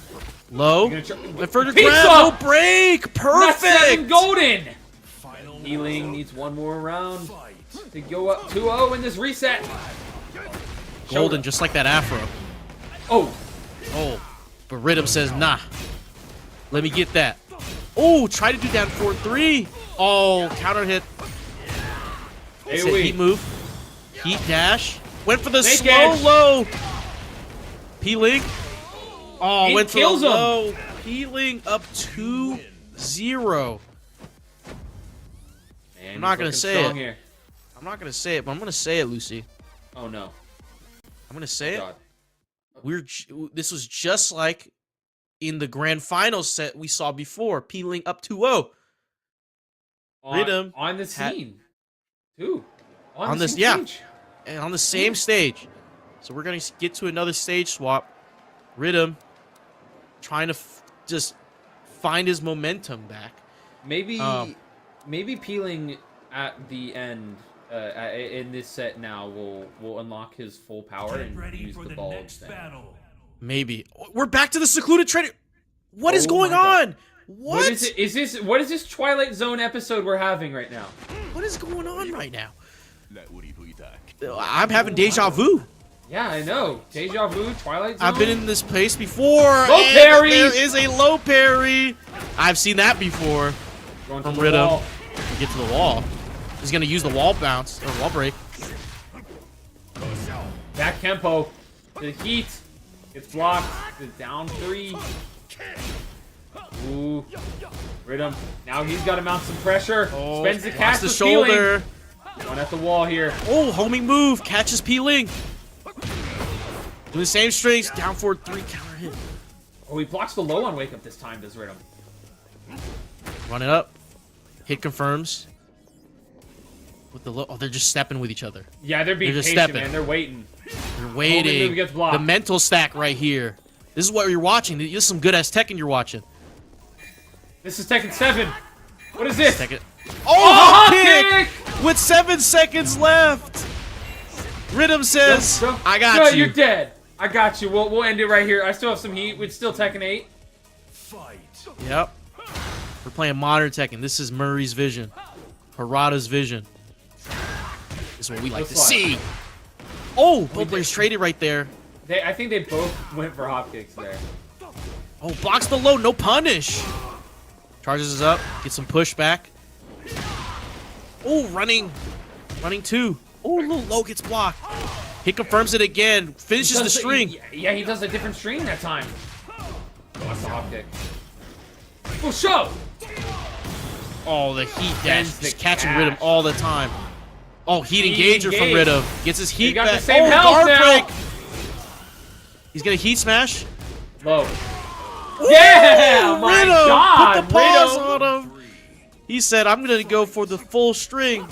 Low. Went for the grab. No break. Perfect. That's 7 golden. Peeling needs one more round to go up 2-0 in this reset. Golden, just like that afro. Oh. But Rhythm says, nah. Let me get that. Oh, try to do down 4-3. Oh, counter hit. Heat move. Heat dash. Went for the slow low. Peeling. Oh, went for the low. Peeling up 2-0. I'm not going to say it. Here. I'm not going to say it, but I'm going to say it, Lucy. Oh, no. I'm going to say it. This was just like in the grand final set we saw before. Peeling up 2-0. Rhythm. On the scene, too. On this, yeah. And on the same stage. So we're going to get to another stage swap. Rhythm trying to just find his momentum back. Maybe Peeling at the end in this set now will unlock his full power and use the bulge then. Maybe. We're back to the secluded trader. What is going on? What is it? What is this Twilight Zone episode we're having right now? What is going on right now? I'm having deja vu. Yeah, I know. Deja vu, Twilight Zone. I've been in this place before. Low parry! There is a low parry. I've seen that before. Going to From the Rhythm. wall. Get to the wall. He's gonna use the wall bounce or wall break. Back tempo. The heat. It's blocked. It's down 3. Ooh. Rhythm. Now he's got to mount some pressure. Oh, Spends the lost cast the with shoulder. Peeling. One at the wall here. Oh, homing move. Catches Peeling. Do the same strings. Down forward 3 counter hit. Oh, he blocks the low on Wake Up this time, does Rhythm. Run it up. Hit confirms. With the low. Oh, they're just stepping with each other. Yeah, they're being just patient, stepping. man. They're waiting. They're waiting. Move gets blocked. The mental stack right here. This is what you're watching. This is some good ass Tekken you're watching. This is Tekken 7. What is this? Tekken. Oh, hop kick! With 7 seconds left. Rhythm says, I got no, you. You're dead. I got you. We'll end it right here. I still have some heat. It's still Tekken 8. Yep. We're playing modern Tekken. This is Murray's vision. Harada's vision. This is what we like to see. Oh, both players traded right there. I think they both went for hop kicks there. Oh, blocks the low. No punish. Charges us up. Gets some pushback. Oh, running. Running 2. Oh, little low gets blocked. He confirms it again. Finishes the string. Yeah, he does a different string that time. That's the hop kick. Oh, show! Oh, the heat dash. The Just catching cash. Rhythm all the time. Oh, heat engager from Rhythm. Gets his heat got back. the same Oh, health guard now. break. He's gonna heat smash. Low. Ooh, Yeah! My Rhythm. God! Put the pause Rhythm. on him. He said, I'm gonna go for the full string.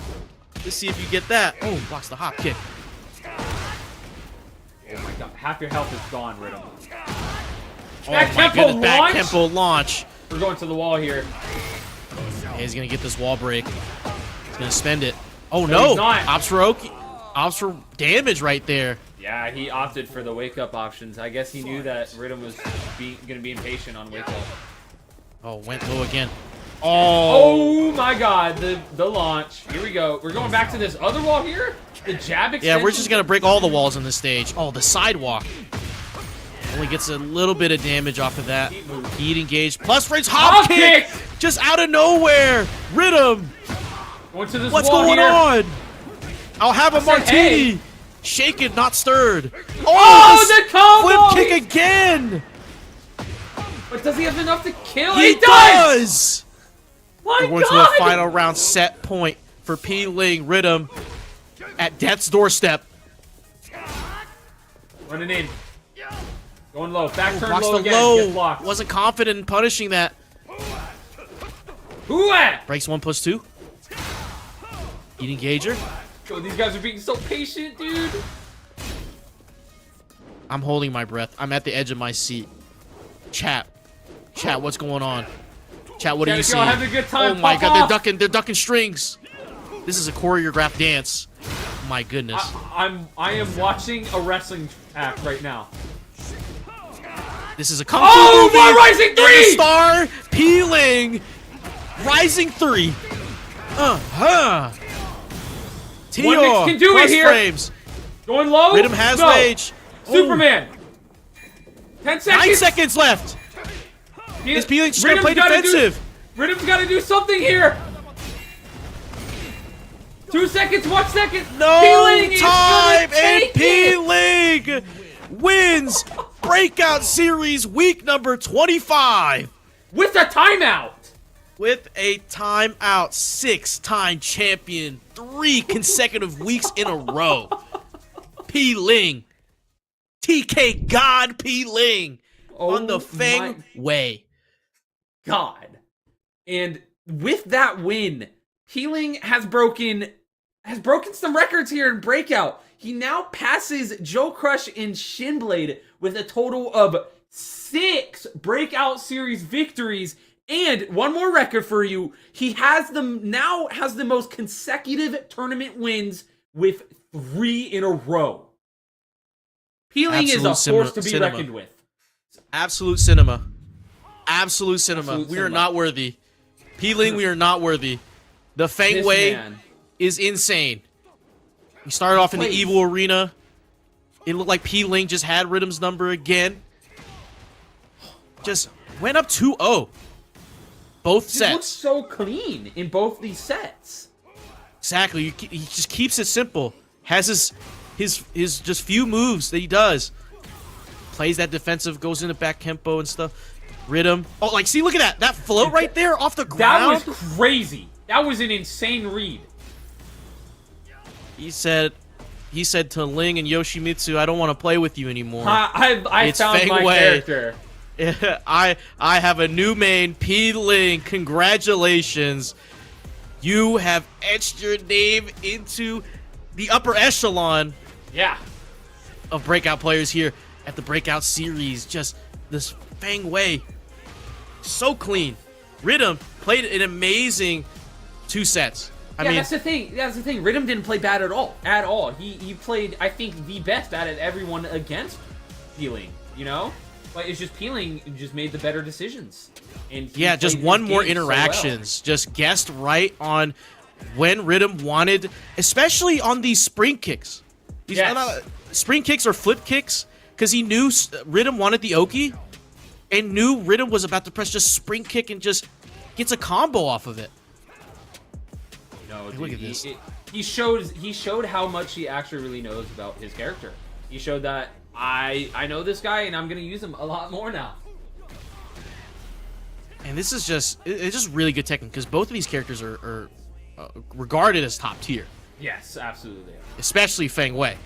Let's see if you get that. Oh, blocks the hop kick. Oh my God! Half your health is gone, Rhythm. Oh my goodness, back tempo launch. We're going to the wall here. Yeah, he's gonna get this wall break. He's gonna spend it. Oh No, no! he's not. Ops for damage right there. Yeah, he opted for the wake up options. I guess he knew that Rhythm was gonna be impatient on wake up. Oh, went low again. Oh! Oh my God! The launch. Here we go. We're going back to this other wall here. The jab extension. Yeah, we're just gonna break all the walls on this stage. Oh, the sidewalk. Only gets a little bit of damage off of that. Heat engaged. Plus range hop kick! Just out of nowhere! Rhythm! Going to this What's wall going here. on? I'll have a I said, martini! hey. Shaken, not stirred. Oh, the combo! Flip kick again! But does he have enough to kill? He does! does! My We're going to God! a final round set point for P. Ling Rhythm at death's doorstep. Running in. Going low. Back turn Blocks low the again. Gets low. blocked. Wasn't confident in punishing that. Who at? Breaks 1+2. Heat engager. Oh, these guys are being so patient, dude. I'm holding my breath. I'm at the edge of my seat. Chat, what's going on? Chat, what are you If y'all seeing? having a good time, Oh my pop God, off. they're ducking strings. This is a choreographed dance. My goodness. I am watching a wrestling act right now. This is a kung fu Oh, movie. my Rising And the 3! star peeling. Rising 3. One mix can do it plus here. frames. Going low. Rhythm has no. rage. Superman. 10 seconds. 9 seconds left. Is Peeling just gonna play defensive? Rhythm's got to do something here. 2 seconds. 1 second. No Peeling is time, gonna and take it. Peeling wins Breakout Series week number 25 with a timeout. With a timeout, 6-time champion, 3 consecutive weeks in a row. P. Ling, TK God P. Ling, on the Feng way. God. And with that win, Peeling has broken some records here in Breakout. He now passes Joe Crush and Shinblade with a total of 6 Breakout Series victories And one more record for you. He has the most consecutive tournament wins with 3 in a row. Peeling is a force to be reckoned with. Absolute cinema. Absolute cinema. Absolute We are cinema. not worthy. Peeling, we are not worthy. The Feng This Wei man. is insane. We started off in the Evil Arena. It looked like Peeling just had Rhythm's number again. Just went up 2-0. Both He sets. looks so clean in both these sets. Exactly. He just keeps it simple. Has his just few moves that he does. Plays that defensive, goes into back tempo and stuff. Rhythm. Oh, like, see, look at that. That float right there off the ground. That was crazy. That was an insane read. He said to Ling and Yoshimitsu, I don't want to play with you anymore. I It's found Feng my Wei. character. I have a new main, P Ling. Congratulations. You have etched your name into the upper echelon Yeah. of Breakout players here at the Breakout series. Just this Feng Wei. So clean. Rhythm played an amazing 2 sets. I mean, that's the thing. That's the thing. Rhythm didn't play bad at all. At all. He played, I think, the best out of everyone against Peeling. You know, but it's just Peeling just made the better decisions. And he yeah, just played one his more game so well. interactions. Just guessed right on when Rhythm wanted, especially on these spring kicks. These Yes. spring kicks or flip kicks, because he knew Rhythm wanted the Oki, and knew Rhythm was about to press just spring kick and just gets a combo off of it. No, Hey, look at this. He showed how much he actually really knows about his character. He showed that I know this guy and I'm gonna use him a lot more now. And this is it's just really good Tekken, because both of these characters are regarded as top tier. Yes, absolutely. Especially Feng Wei.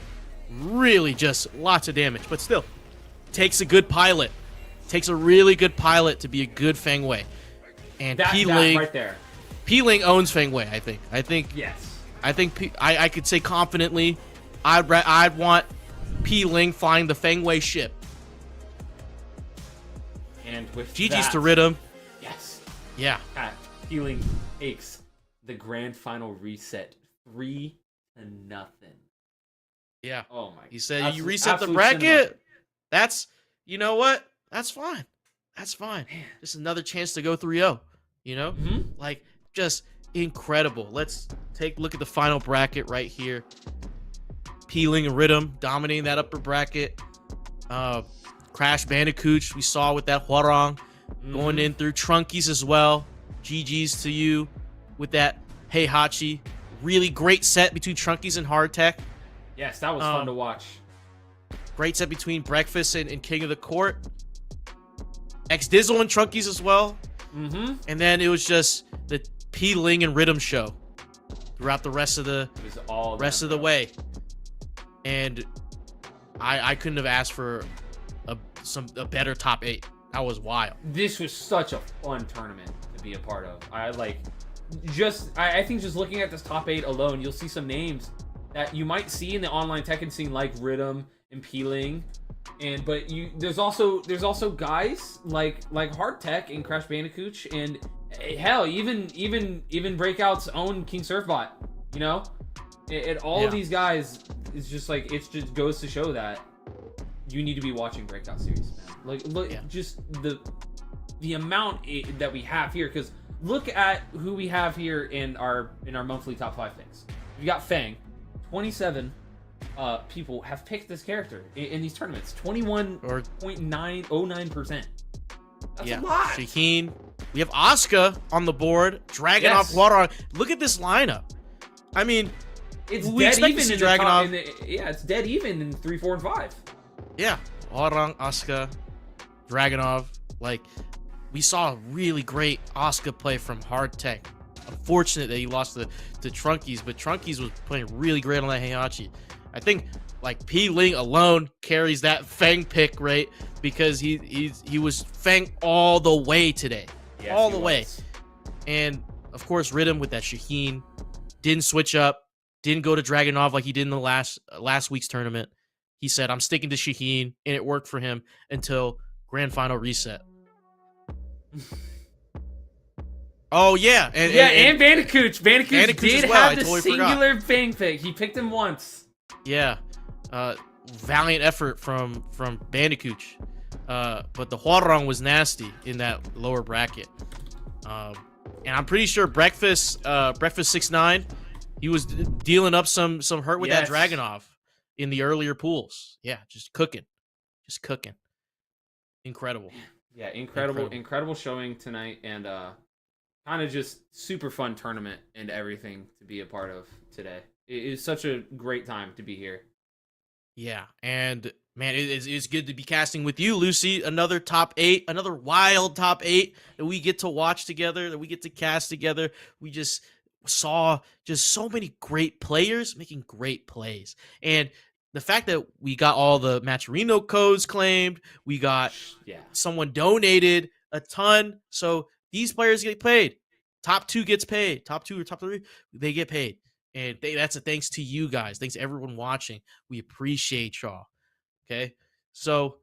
Really just lots of damage, but still takes a good pilot. Takes a really good pilot to be a good Feng Wei. And That Peeling right there. Peeling owns Feng Wei, I think. Yes. I think I could say confidently I'd want Peeling flying the Feng Wei ship. And with GG's that, to Rhythm. Yes. Yeah. Peeling takes the grand final reset 3-0. Yeah. Oh my. He said you Absolute- reset the absolute bracket. cinema. That's, you know what? That's fine. That's fine. Just another chance to go 3-0. You know? Like, just incredible. Let's take a look at the final bracket right here. Peeling and Rhythm dominating that upper bracket. Crash Bandicoot, we saw with that Huarong going in through Trunkies as well. GG's to you with that Heihachi. Really great set between Trunkies and Hardtech. Yes, that was fun to watch. Great set between Breakfast and King of the Court. X-Dizzle and Trunkies as well. And then it was just the P-Ling and Rhythm show throughout the rest of the way. And I couldn't have asked for a better top 8. That was wild. This was such a fun tournament to be a part of. I think just looking at this top 8 alone, you'll see some names that you might see in the online Tekken scene like Rhythm and Peeling. But there's also guys like Hardtech and Crash Bandicoot and hell, even Breakout's own King Surfbot. You know, all of these guys, it's just like it just goes to show that you need to be watching Breakout series, man. Like look, just the amount that we have here, because look at who we have here in our monthly top 5 picks. We got Fang, 27. People have picked this character in these tournaments. 21.909%. That's a lot. Shaheen. We have Asuka on the board. Dragunov, Huarong. Look at this lineup. I mean, it's we dead expect even to see in the top, Dragunov. it's dead even in 3, 4, and 5. Yeah. Huarong, Asuka, Dragunov. Like, we saw a really great Asuka play from Hardtech. Unfortunate that he lost to Trunkies, but Trunkies was playing really great on that Heihachi. I think like P-Ling alone carries that Fang pick, right? Because he was Fang all the way today. Yes, all the way. was. And of course Rhythm with that Shaheen. Didn't switch up, didn't go to Dragunov like he did in the last week's tournament. He said, I'm sticking to Shaheen, and it worked for him until grand final reset. Oh yeah, and Bandicoot. Bandicoot did as well. have the singular bang pick. He picked him once. Yeah, valiant effort from Bandicoot. But the Huarong was nasty in that lower bracket. And I'm pretty sure Breakfast 6ix9ine, he was dealing up some hurt with that Dragunov in the earlier pools. Yeah, just cooking. Incredible. Yeah, incredible showing tonight, and kind of just super fun tournament and everything to be a part of today. It is such a great time to be here. Yeah, and man, it's good to be casting with you, Lucy. Another top 8, another wild top 8 that we get to watch together, that we get to cast together. We just saw just so many great players making great plays. And the fact that we got all the Matcherino codes claimed, we got someone donated a ton. So these players get paid. Top 2 gets paid. Top 2 or top 3, they get paid. And that's a thanks to you guys. Thanks to everyone watching. We appreciate y'all. Okay? So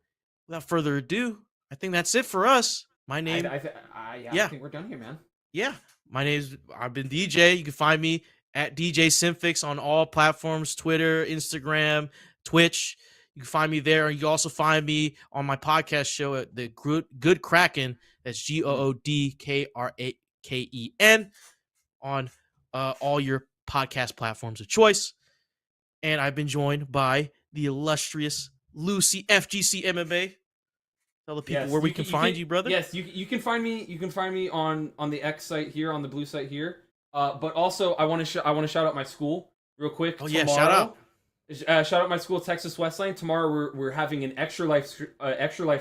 without further ado, I think that's it for us. My name... I think we're done here, man. Yeah. I've been DJ. You can find me at DJ Simfix on all platforms, Twitter, Instagram, Twitch. You can find me there. You can also find me on my podcast show at the Good Kraken. That's GOODKRAKEN on all your podcast platforms of choice. And I've been joined by the illustrious Lucy FGC MMA. Tell the people where we can find you, brother. Yes, you can find me. You can find me on the X site here, on the blue site here. But also, I want to shout out my school real quick. Oh yeah, shout out! Shout out my school, Texas Wesleyan. Tomorrow we're having an extra life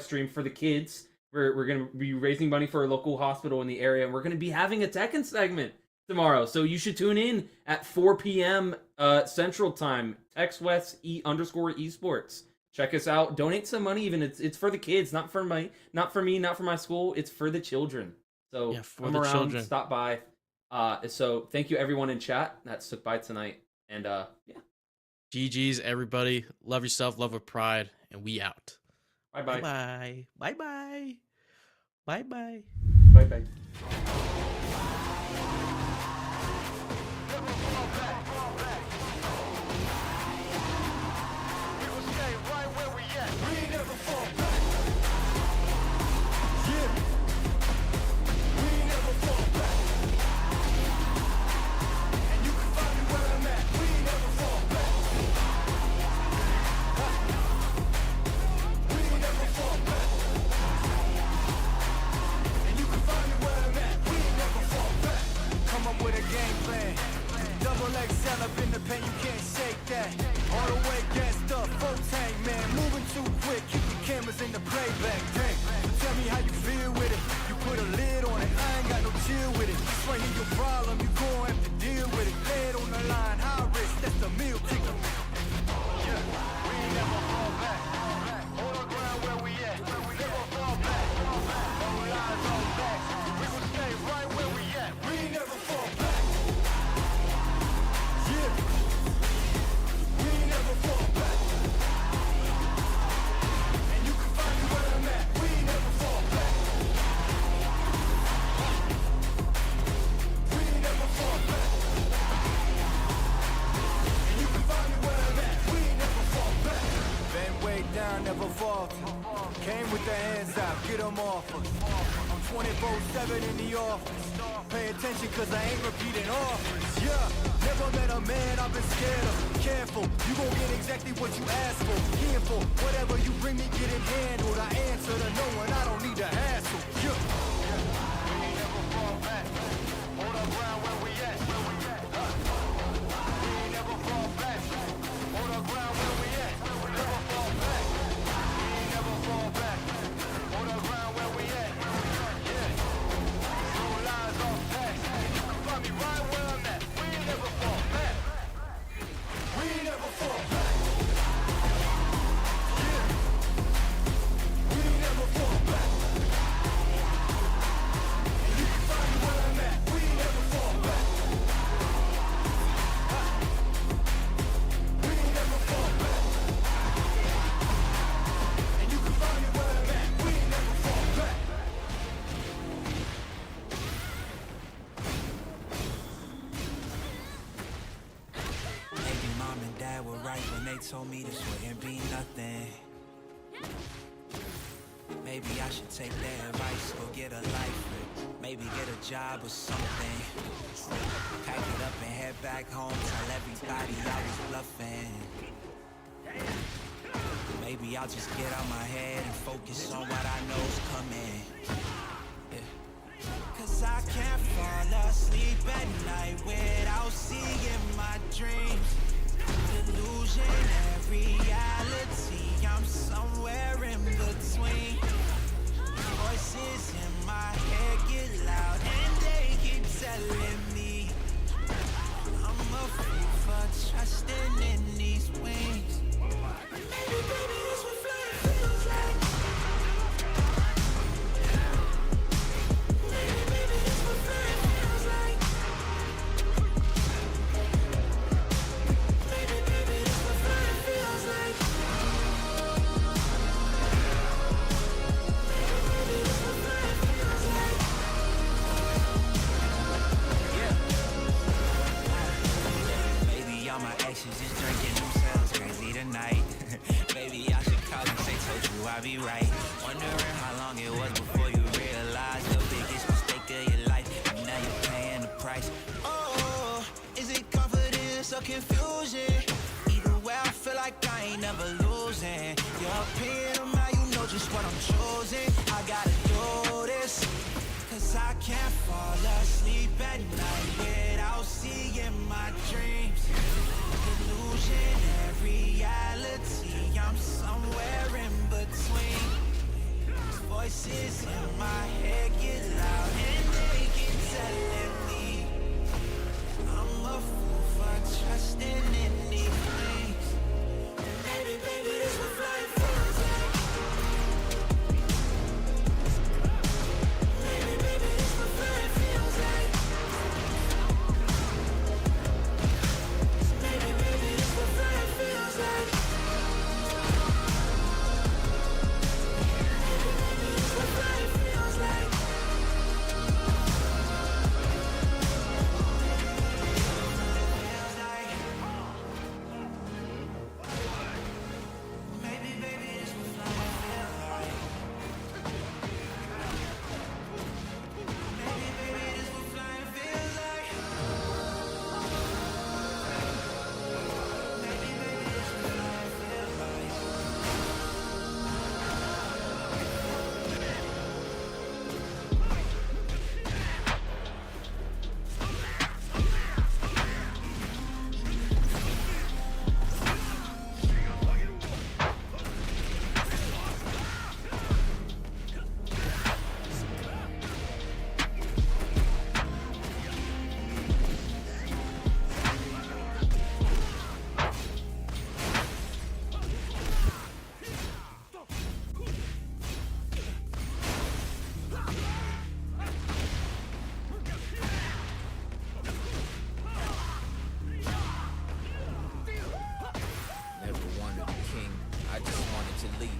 stream for the kids. We're gonna be raising money for a local hospital in the area, and we're gonna be having a Tekken segment tomorrow. So you should tune in at 4 p.m. Central Time. TexWest _esports. Check us out. Donate some money. Even it's for the kids, not for me, not for my school. It's for the children. So come around, children. Stop by. So thank you everyone in chat that stuck by tonight. And yeah. GG's everybody. Love yourself, love with pride, and we out. Bye-bye. Bye-bye. Bye-bye. Bye-bye. Bye-bye. Up in the pen, you can't shake that. All the way gassed up, full tank, man. Moving too quick, keep the cameras in the playback. Dang, so tell me how you feel with it. You put a lid on it, I ain't got no chill with it. This right here your problem, you gon' have to deal with it. Lay it on the line, high risk, that's the meal ticket. Yeah, we ain't never fall back. Hold the ground where we at. We never fall back. No lies on back. We gon' stay right where we at. We ain't never fall back. Never fall. Came with the hands out, get them off us. I'm 24/7 in the office. Pay attention cause I ain't repeating offers. Yeah, never met a man I've been scared of. Careful, you gon' get exactly what you asked for. Here for whatever you bring me, get it handled. I answer to no one, I don't need a hassle. Yeah. We ain't never fall back. Hold the ground where we at. We ain't never fall back. Hold the ground where we at. Never fall back. Fall back, hold the ground where we at, yeah, no lies on facts, you can find me right where I'm at, we ain't never fall back, we ain't never fall back, yeah, we ain't never fall back. wouldn't be nothing. Maybe I should take that advice, go get a life, maybe get a job or something. Pack it up and head back home, tell everybody I was bluffing. Maybe I'll just get out my head and focus on what I know's coming. Cause I can't fall asleep at night without seeing my dreams. Delusion and reality, I'm somewhere in between. Voices in my head get loud and they keep telling me I'm a fool for trusting in these wings. Maybe, baby, this what flying feels like. Maybe, baby, this what flying feels like. Maybe, baby, this what flying feels like. Maybe, this what flying feels like. Yeah. Maybe all my actions just drinking themselves crazy tonight. Maybe I should call and say, told you I'd be right. Wondering how long it was before you realized the biggest mistake of your life, and now you're paying the price. Oh, is it confidence or confusion? Either way, I feel like I ain't never losing. Your opinion of how you know just what I'm choosing. I gotta do this, cause I can't fall asleep at night without seeing my dreams. Illusion and reality, I'm somewhere in between. Voices in my head get loud and they keep telling me I'm a fool for trusting in these things. Baby, baby, this what flying feels like. Baby, baby, this what flying feels like. Baby, baby, this what flying feels like. Baby, baby, this what flying feels like. Feels like. Maybe, baby, this what flying feels like. Maybe, baby, this what flying feels like. Maybe, baby, this what flying feels like. Never wanted a king, I just wanted to leave.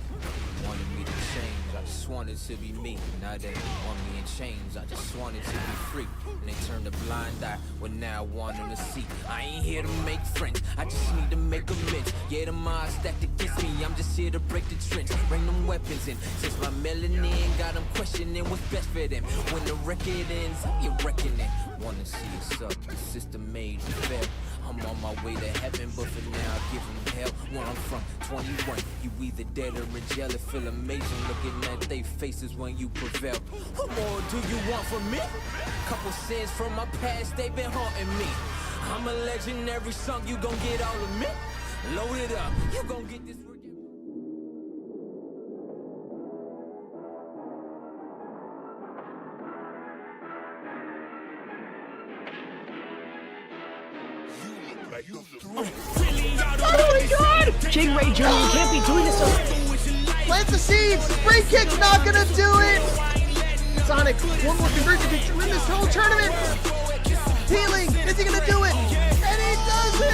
Wanted me to change, I just wanted to be me. Now they want me in chains, I just wanted to be free. And they turned a blind eye, well now I want them to see. I ain't here to make friends, I just need to make amends. Yeah, the odds stacked against me, I'm just here to break the trench. Bring them weapons in, since my melanin got them questioning what's best for them. When the record ends, you're reckoning. Wanna see us up, the system made me fail. I'm on my way to heaven, but for now I give them hell. Where I'm from, 21, you either dead or in jail. It feel amazing looking at they faces when you prevail. What more do you want from me? Couple sins from my past, they been haunting me. I'm a legendary song, you gon' get all of me. Load it up, you gon' get this. Oh my god! Jake Ray Jr., you can't be doing this to... Plant the seeds! Free kick's not gonna do it! Sonic, one more conversion to win this whole tournament! Healing! Is he gonna do it? And he does it!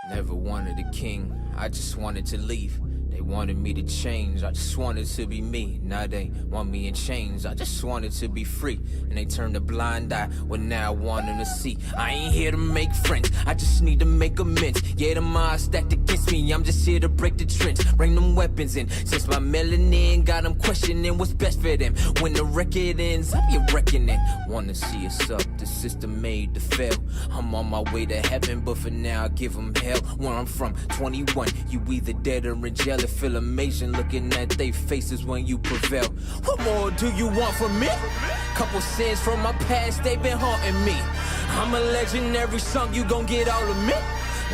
Never wanted wanted a king, I just wanted to leave. They wanted me to change, I just wanted to be me. Now they want me in chains, I just wanted to be free. And they turned a blind eye, well now I want them to see. I ain't here to make friends, I just need to make amends. Yeah, the odds stacked against me, I'm just here to break the trends. Bring them weapons in, since my melanin got them questioning what's best for them. When the record ends, I'll be reckoning. Wanna see us up, the system made to fail. I'm on my way to heaven, but for now I give them hell. Where I'm from, 21, you either dead or in jail. It feel amazing looking at they faces when you prevail. What more do you want from me? Couple sins from my past, they been haunting me. I'm a legendary song, you gon' get all of me.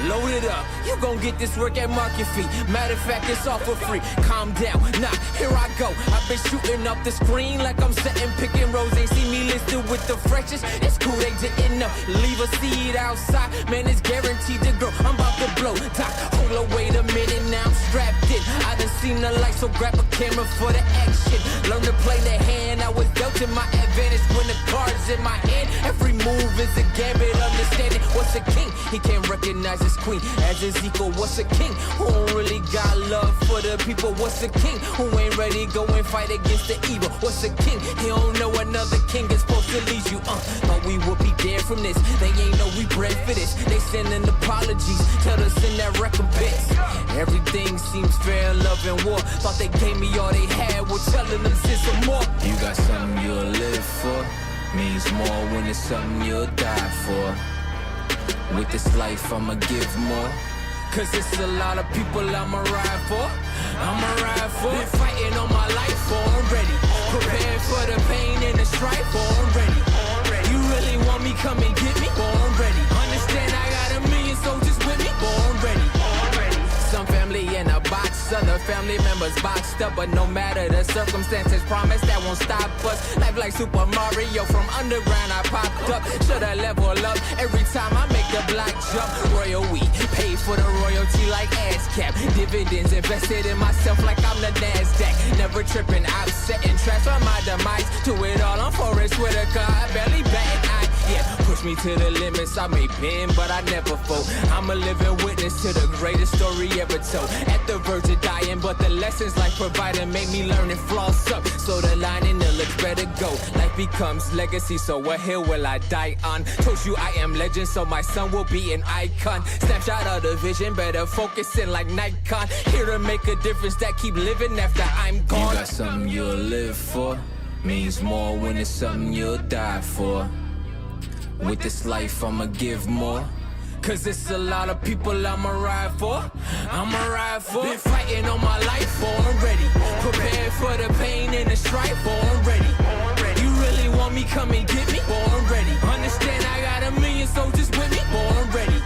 Load it up, you gon' get this work at market fee. Matter of fact, it's all for free. Calm down, nah, here I go. I've been shooting up the screen like I'm setting pick and rolls. They see me listed with the freshest. It's cool, they didn't know. Leave a seed outside, man, it's guaranteed to grow. I'm about to blow, doc, hold up, wait a minute, now I'm strapped in. I done seen the light, so grab a camera for the action. Learn to play the hand, I was dealt in my advantage when the cards in my hand. Every move is a gambit, understanding what's a king. He can't recognize his queen as Ezekiel. What's a king who don't really got love for the people? What's a king who ain't ready to go and fight against the evil? What's a king? He don't know another king is supposed to lead you. Thought we would be dead from this. They ain't know we bred for this. They sending apologies, tell us in that recompense. Everything seems fair in love and war. Thought they gave me all they had, we're telling them send some more. You got something you'll live for, means more when it's something you'll die for. With this life I'ma give more, cause it's a lot of people I'ma ride for. I'ma ride for. Been fighting all my life for, I'm ready. Prepared for the pain and the strife for, I'm ready. You really want me, come and get me, for I'm ready. Understand I got a million soldiers with me, for I'm ready. Some family in a box, other family members boxed up. But no matter the circumstances, promise that won't stop us. Life like Super Mario, from underground I popped up. Shoulda level up every time I make the block jump. Royal we paid for the royalty like ASCAP. Dividends invested in myself like I'm the NASDAQ. Never tripping, I'm setting traps for my demise. To it all, I'm Forrest Whitaker, I barely bat an eye. Yeah, push me to the limits, I may bend, but I never fold. I'm a living witness to the greatest story ever told. At the verge of dying, but the lessons life provided made me learn and floss up. So the line in the looks better go. Life becomes legacy, so what hill will I die on? Told you I am legend, so my son will be an icon. Snapshot of the vision, better focusing like Nikon. Here to make a difference that keep living after I'm gone. You got something you'll live for, means more when it's something you'll die for. With this life I'ma give more, cause it's a lot of people I'ma ride for. I'ma ride for. Been fighting all my life for, I'm ready. Prepared for the pain and the strife for, I'm ready. You really want me, come and get me, for I'm ready. Understand I got a million soldiers with me, for I'm ready.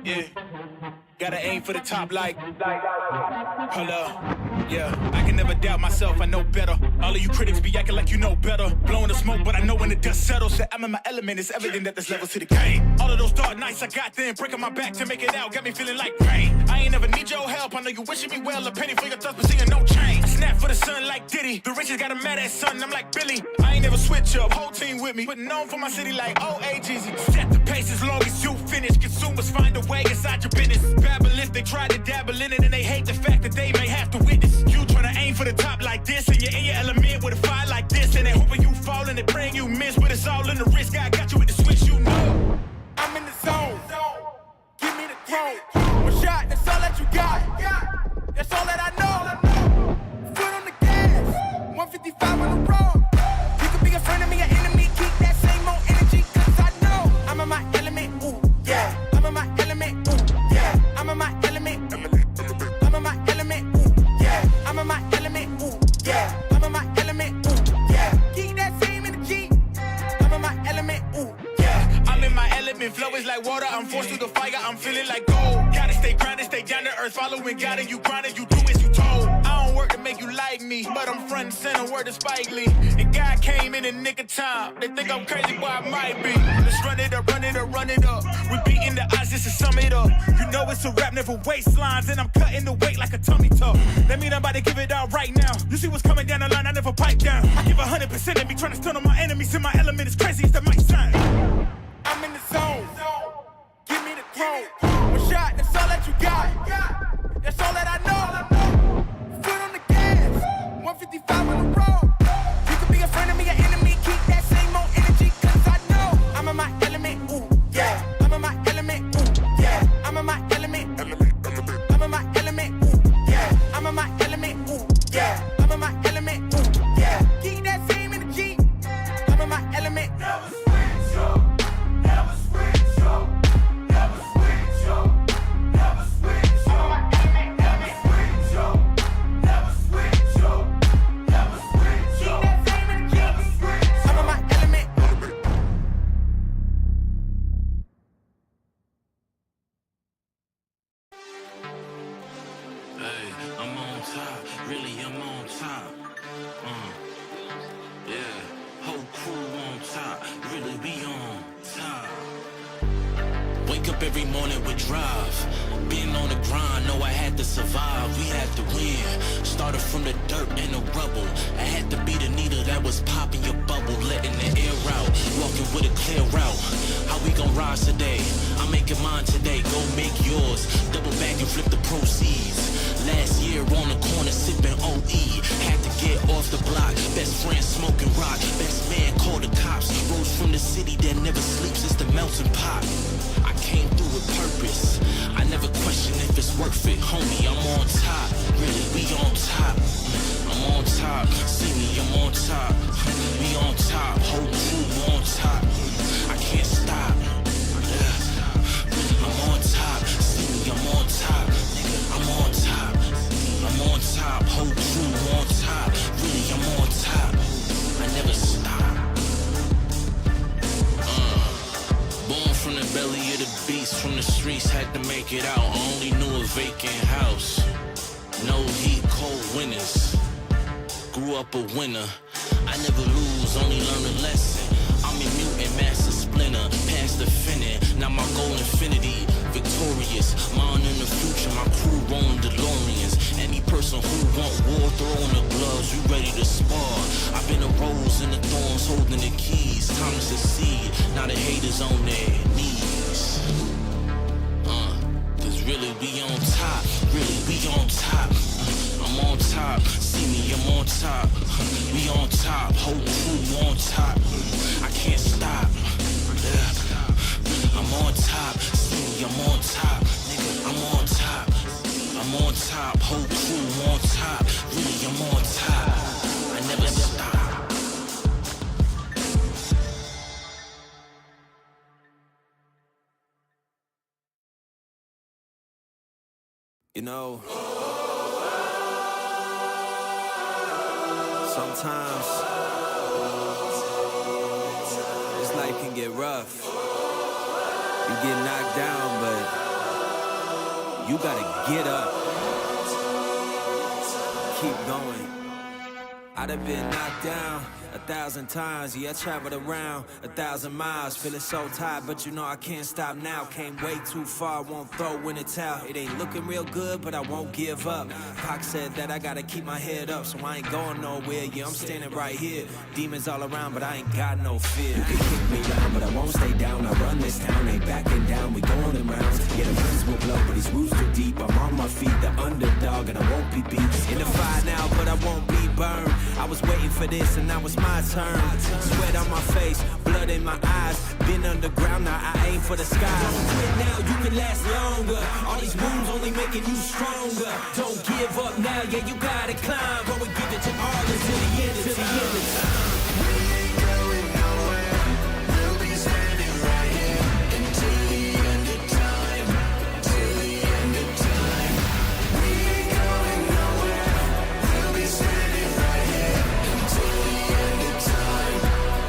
Yeah, gotta aim for the top like, hold up. Yeah, I can never doubt myself, I know better. All of you critics be acting like you know better. Blowing the smoke, but I know when the dust settles that I'm in my element, it's evident that there's levels to the game. All of those dark nights I got then, breaking my back to make it out, got me feeling like rain. I ain't never need your help, I know you wishing me well. A penny for your thoughts, but seeing no change. I snap for the sun like Diddy, the riches got a mad ass son, I'm like Billy. I ain't never switch up, whole team with me. Putting on for my city like OAGZ. Set the pace as long as you finish. Consumers find a way inside your business. Babble if they try to dabble in it and they hate the fact that they may have to witness. You try to aim for the top like this and you're in your element with a fire like this. And they hoping you fall and they praying you miss, but it's all in the risk. I got you with the switch, you know. I'm in the zone. Give me the throne. One shot, that's all that you got. That's all that I know. Foot on the gas. 155 on the road. You could be a friend of me, an enemy. Keep that same old energy, cause I know I'm in my element, ooh, yeah. I'm in my element, ooh, yeah. I'm in my element, I'm in my element, ooh, yeah. I'm in my element, ooh, yeah. I'm in my element, ooh, yeah. Keep that same energy. I'm in my element, ooh, yeah. I'm in my element, flow is like water. I'm forced through the fire, I'm feeling like gold. following God and you grinding, you do as you told. I don't work to make you like me, but I'm front and center, word to Spike Lee. And God came in the nick of time. They think I'm crazy, but I might be. Let's run it up, run it up, run it up. We beating the odds just to sum it up. You know it's a rap, never waistlines, and I'm cutting the weight like a tummy tuck. That mean I'm about to give it out right now. You see what's coming down the line, I never pipe down. I give 100% of me, trying to stun on my enemies in my element. It's crazy as that might sound. I'm in the zone. Give me the throne. One shot, that's all that you got. That's all that I know. Foot on the gas. 155 on the road. You could be a friend of me, an enemy. Keep that same old energy, cause I know I'm in my element. Ooh, yeah. I'm in my element. Ooh, yeah. I'm in my element. I'm in my element. Ooh, yeah. I'm in my element. Ooh, yeah. I'm in my element. Ooh, yeah. Keep that same energy. I'm in my element. Never switch up. Never switch up. Never switch up. Never switch up. Never switch up. Never switch up. Never switch up. Keep that same energy. Never switch up. I'm in my element. Hey, I'm on top, really I'm on top. Yeah, whole crew on top, really we on top. Wake up every morning with drive. Being on the grind, know I had to survive. We had to win. Started from the dirt and the rubble. I had to be the needle that was popping your bubble, letting the air out. Walking with a clear route. How we gon' rise today? I'm making mine today. Go make yours. Double back and flip the proceeds. Last year on the corner sipping OE. Had to get off the block. Best friend smoking rock. Best man called the cops. Rose from the city that never sleeps. It's the melting pot. I came through with purpose. I never question if it's worth it. Homie, I'm on top. Really, we on top. I'm on top. See me, I'm on top. We on top. Whole crew on top. I can't stop. I'm on top. See me, I'm on top. I'm on top. I'm on top. Whole crew on top. Really, I'm on top. I never stop. Born from the belly of the beast, from the streets, had to make it out. I only knew a vacant house. No heat, cold winters. Grew up a winner. I never lose, only learn a lesson. I'm a mutant, master splinter, past the finning. Now my goal infinity, victorious. Mine in the future, my crew rolling DeLoreans. Any person who want war, throw on the gloves, you ready to spar. I've been a rose in the thorns, holding the keys. Time to succeed, now the haters on their knees. Cause really we on top, really we on top. I'm on top, see me, I'm on top. We on top, whole crew on top. I can't stop. I'm on top, see me, I'm on top. I'm on top, I'm on top, whole crew on top. Really, I'm on top. I never stop. You know, sometimes this life can get rough. You get knocked down, but you gotta get up. Keep going. I'd have been knocked down 1,000 times, yeah, I traveled around 1,000 miles, feeling so tired, but you know I can't stop now. Came way too far, won't throw in the towel. It ain't looking real good, but I won't give up. Pac said that I gotta keep my head up, so I ain't going nowhere. Yeah, I'm standing right here. Demons all around, but I ain't got no fear. You can kick me down, but I won't stay down. I run this town, ain't backing down. We going in rounds. Yeah, the winds will blow, but these roots too deep. I'm on my feet, the underdog, and I won't be beat. In the fire now, but I won't be burned. I was waiting for this, and now it's my turn. Sweat on my face, blood in my eyes. Been underground, now I aim for the sky. Don't quit now, you can last longer. All these wounds only making you stronger. Don't give up now, yeah, you gotta climb. But we give it to all until the end, till the end of time. We ain't going nowhere. We'll be standing right here until the end of time. Till the end of time. We ain't going nowhere. We'll be standing right here until the end of time.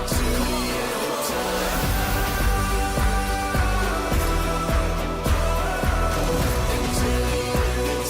Till the end of time. Until the end of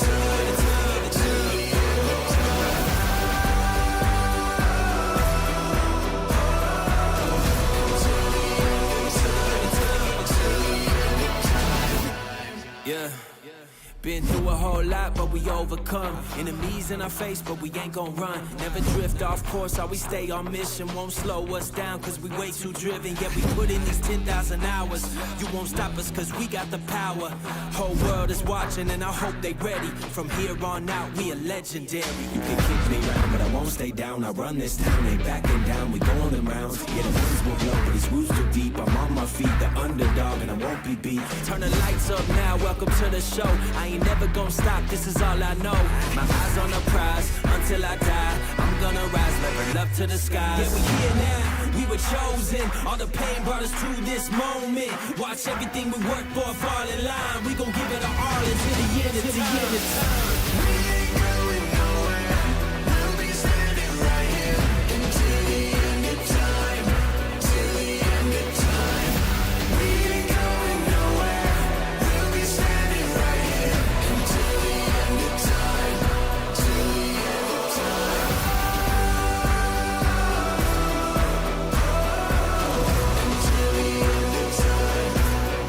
fight, but we overcome. Enemies in our face, but we ain't gon' run. Never drift off course, always stay on mission. Won't slow us down, cause we way too driven. Yet we put in these 10,000 hours. You won't stop us, cause we got the power. Whole world is watching, and I hope they ready. From here on out, we are legendary. You can kick me round, but I won't stay down. I run this town, ain't backing down. We going them rounds. Yeah, the winds will blow, but these roots too deep. I'm on my feet, the underdog, and I won't be beat. Turn the lights up now, welcome to the show. I ain't never gonna stop, this is all I know. My eyes on the prize, until I die. I'm gonna rise, level up to the skies. Yeah, we here now, we were chosen. All the pain brought us to this moment. Watch everything we work for fall in line. We gon' give it our all until the end of time. We ain't going nowhere. We'll be standing right here until the end of time. Till the end of time. We ain't going nowhere. We'll be standing right here until the end of time. Till the end of time. Until the end of time.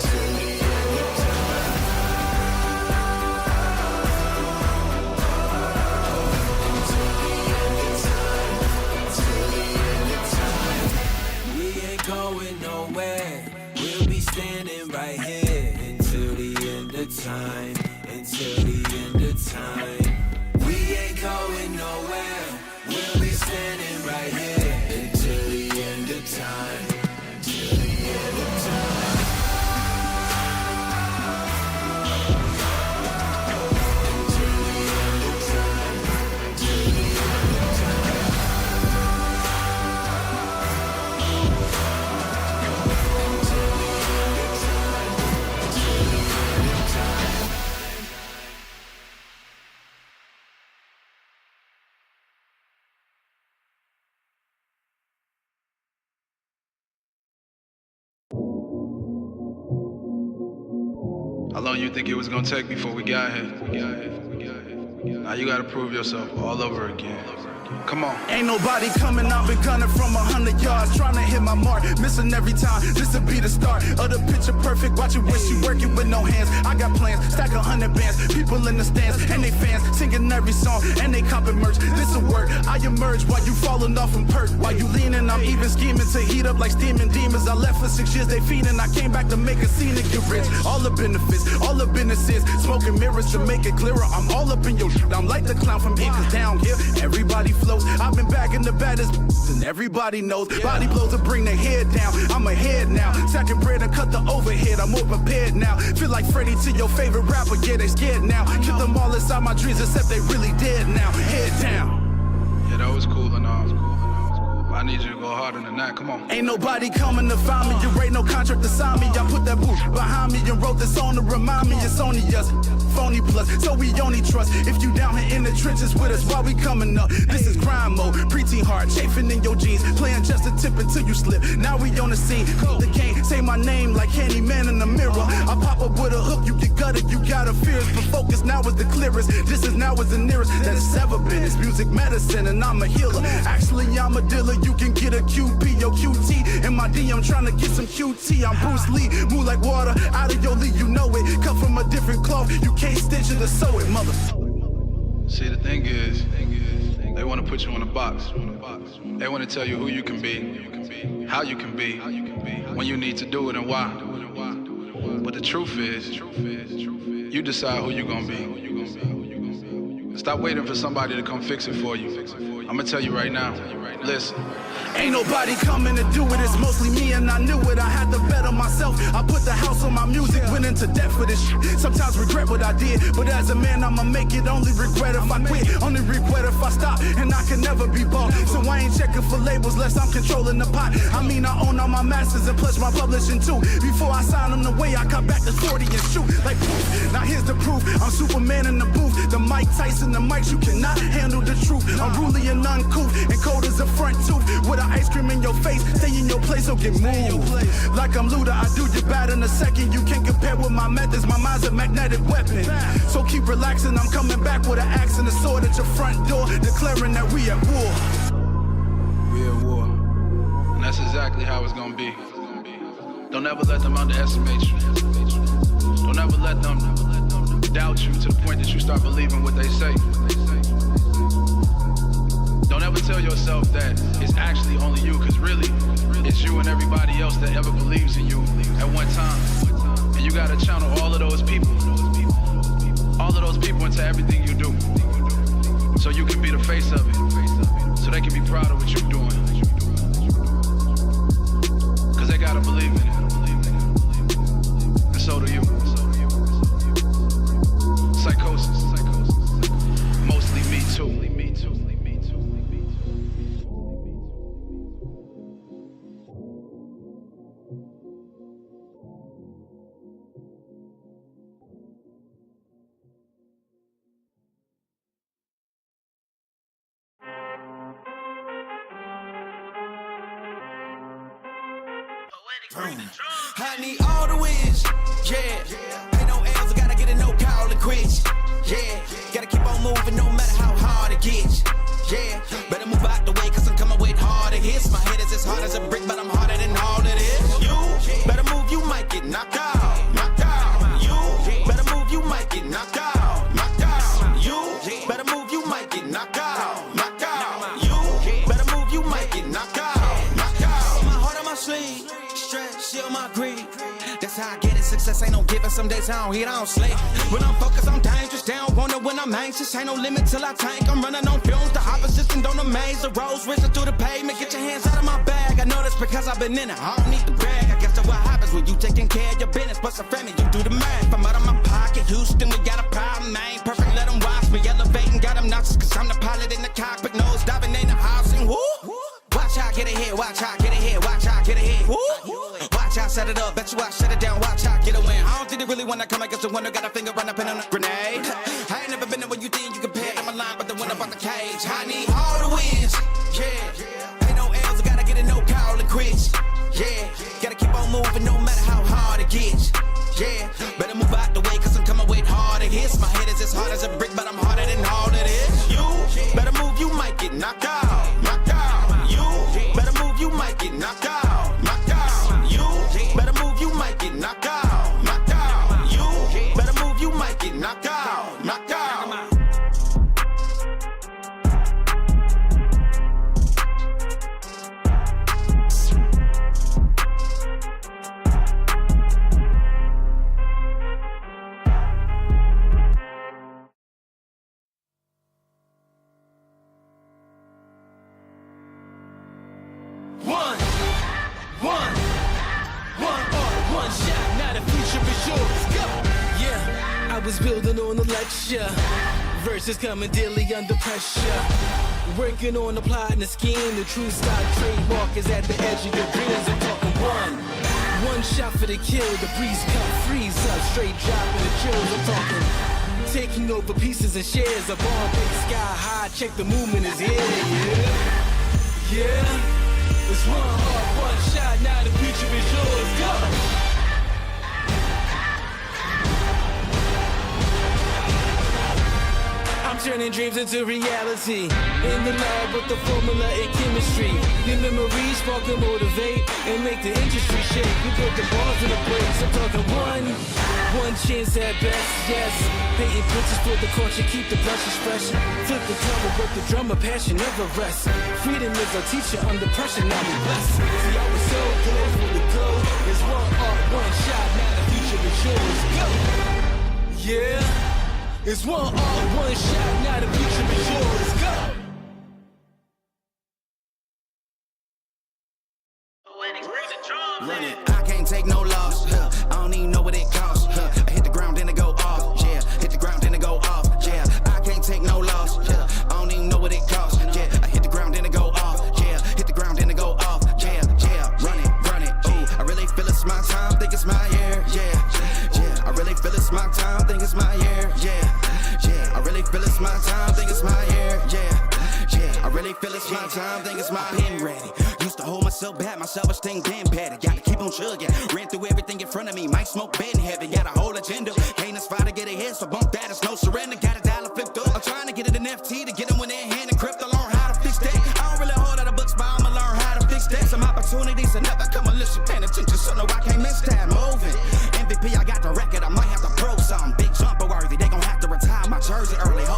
Till the end of time. Going nowhere, we'll be standing right here until the end of time, until the end of time. We ain't going nowhere, we'll be standing right here until the end of time, till the end of time. Until the end of time, till the end of time. How long you think it was gonna take before we got here? Now you gotta prove yourself all over again. Come on. Ain't nobody coming, I've been gunning from 100 yards, trying to hit my mark, missing every time. This'll be the start of the picture perfect. Watch it wish you working with no hands. I got plans, stack 100 bands, people in the stands, and they fans singing every song, and they copping merch. This'll work. I emerge while you falling off from perk. While you leaning, I'm even scheming to heat up like steaming demons. I left for 6 years, they feeding. I came back to make a scene and get rich. All the benefits, all the businesses, smoking mirrors to make it clearer. I'm all up in your shit. I'm like the clown from here, cause down here everybody flows. I've been back in the baddest and everybody knows. Body blows to bring their head down. I'm ahead now. Stacking bread and cut the overhead. I'm more prepared now. Feel like Freddie to your favorite rapper. Yeah, they scared now. Kill them all inside my dreams except they really dead now. Head down. Yeah, that was cool and all. I need you to go harder than that. Come on. Ain't nobody coming to find me. You ain't no contract to sign me. I put that boot behind me and wrote this song to remind me it's only us. Phony plus, so we only trust if you down here in the trenches with us while we coming up. This is crime mode, preteen heart, chafing in your jeans, playing just a tip until you slip. Now we on the scene, call the game, say my name like Candyman in the mirror. I pop up with a hook, you get gutted, you gotta fear us, but focus now is the clearest. This is now is the nearest that it's ever been. It's music medicine and I'm a healer. Actually, I'm a dealer. You can get a QP or QT in my DM trying to get some QT. I'm Bruce Lee, move like water out of your league, you know it. Cut from a different cloth, you can't stitch it or sew it, mother. See, the thing is, they want to put you in a box. They want to tell you who you can be, how you can be, when you need to do it and why. But the truth is, you decide who you're gonna be. Stop waiting for somebody to come fix it for you. I'm gonna tell you right now, listen. Ain't nobody coming to do it, it's mostly me and I knew it. I had to bet on myself, I put the house on my music, went into debt for this shit. Sometimes regret what I did, but as a man I'ma make it. Only regret if I quit, only regret if I stop, and I can never be bought. So I ain't checking for labels less I'm controlling the pot. I mean I own all my masters and plus my publishing too. Before I sign them the way I cut back to 40 and shoot like poof. Now here's the proof, I'm Superman in the booth. The Mike Tyson, the mics, you cannot handle the truth. I'm ruly and uncouth, and cold as a front tooth. With an ice cream in your face, stay in your place or get moved. Like I'm Luda, I do you bad in a second. You can't compare with my methods, my mind's a magnetic weapon. So keep relaxing, I'm coming back with an axe and a sword at your front door, declaring that we at war. We at war. And that's exactly how it's gonna be. Don't ever let them underestimate you. Don't ever let them doubt you to the point that you start believing what they say. Don't ever tell yourself that it's actually only you, because really, it's you and everybody else that ever believes in you at one time. And you gotta channel all of those people into everything you do, so you can be the face of it, so they can be proud of what you're doing, because they gotta believe in it, and so do you. Psychosis, mostly me too. I need all the wins, yeah. Ain't no L's, I gotta get a no call and quits, yeah. Gotta keep on moving no matter how hard it gets, yeah. Better move out the way, cause I'm coming with harder hits. My head is as hard as a brick, but I'm harder than all of this. You better move, you might get knocked out, knocked out. You better move, you might get knocked out, knocked out. You better move, you might get knocked out, knocked out. You better move, you might get knocked out, knocked out. My heart on my sleeve, shield my greed. That's how I get it. Success ain't no giving. Some days I don't eat, I don't sleep. When I'm focused, I'm dangerous. They don't wonder when I'm anxious. Ain't no limit till I tank. I'm running on fumes. The opposition don't amaze. The roads racing through the pavement. Get your hands out of my bag. I know that's because I've been in it. I don't need to brag. I guess that's what happens when you taking care of your business. But some family, you do the math. I'm out of my pocket. Houston, we got a problem. I ain't perfect. Let them watch me elevating. Got them nauseous. Cause I'm the pilot in the cockpit. Nose diving in the housing. Woo! Watch how I get ahead. Watch how I get ahead. Watch how I get ahead. Woo! Watch how I set it up, bet you I shut it down. Watch how I get a win. I don't think they really wanna come against the one who got a finger run up in a grenade. I ain't never been there when you think you compare. I'm a line, but the one up on the cage. I need all the wins, yeah. Ain't no L's, I gotta get a no call and quits, yeah. Gotta keep on moving no matter how hard it gets, yeah. Better move out the way, cause I'm coming with harder hits. My head is as hard as a brick, but I'm harder than all of this. You better move, you might get knocked out, knocked out. You better move, you might get knocked out, knocked out. You better move, you might get knocked out, knocked out. You better move, you might get knocked out, knocked out. One shot, now the future is yours. Go! Yeah, I was building on the lecture. Verses coming daily under pressure. Working on the plot and the scheme. The true stock trademark is at the edge of your dreams. I'm talking one shot for the kill. The breeze cut, freeze up, straight dropping the chills. I'm talking taking over pieces and shares. A bomb big sky high. Check the movement is here. Yeah. It's one heart, one shot, now the future is yours, go! I'm turning dreams into reality. In the lab with the formula and chemistry. Your memories spark and motivate and make the industry shake. We put the bars in the breaks. I'm talking one chance at best, yes. Painting pictures for the culture, keep the brushes fresh. Flip the cover with the drummer, passion never rests. Freedom is our teacher under pressure, now we blessed. See, I was so close for the go. It's one art, one shot, now the future is yours. Go! Yeah. It's one art, one shot, now the future is yours. Go! Run it. I can't take no loss. I don't even know what it costs. I hit the ground, then it go off. Yeah, hit the ground, then it go off. Yeah, I can't take no loss. I don't even know what it costs. Yeah, I hit the ground, then it go off. Yeah, hit the ground, then it go off. Yeah, run it. Ooh, I really feel it's my time, think it's my year. Yeah, I really feel it's my time, think it's my year. Yeah, I really feel it's my time, think it's my year. Yeah, I really feel it's my time, think it's my pen ready. Used to hold myself back, my self-esteem damn bad. Gotta keep on chugging, ran through everything in front of me. Might smoke bed heavy, got a whole agenda. Can't aspire to get ahead, so bump that, it's no surrender. Got a dollar flipped up, I'm trying to get it an FT to get them when they're hand and crypto. Learn how to fix that. I don't really hold out of books, but I'ma learn how to fix that. Some opportunities and never come unless you paying attention, so no, I can't miss that. Moving MVP, I got the record, I might have to pro some big jumper worthy. They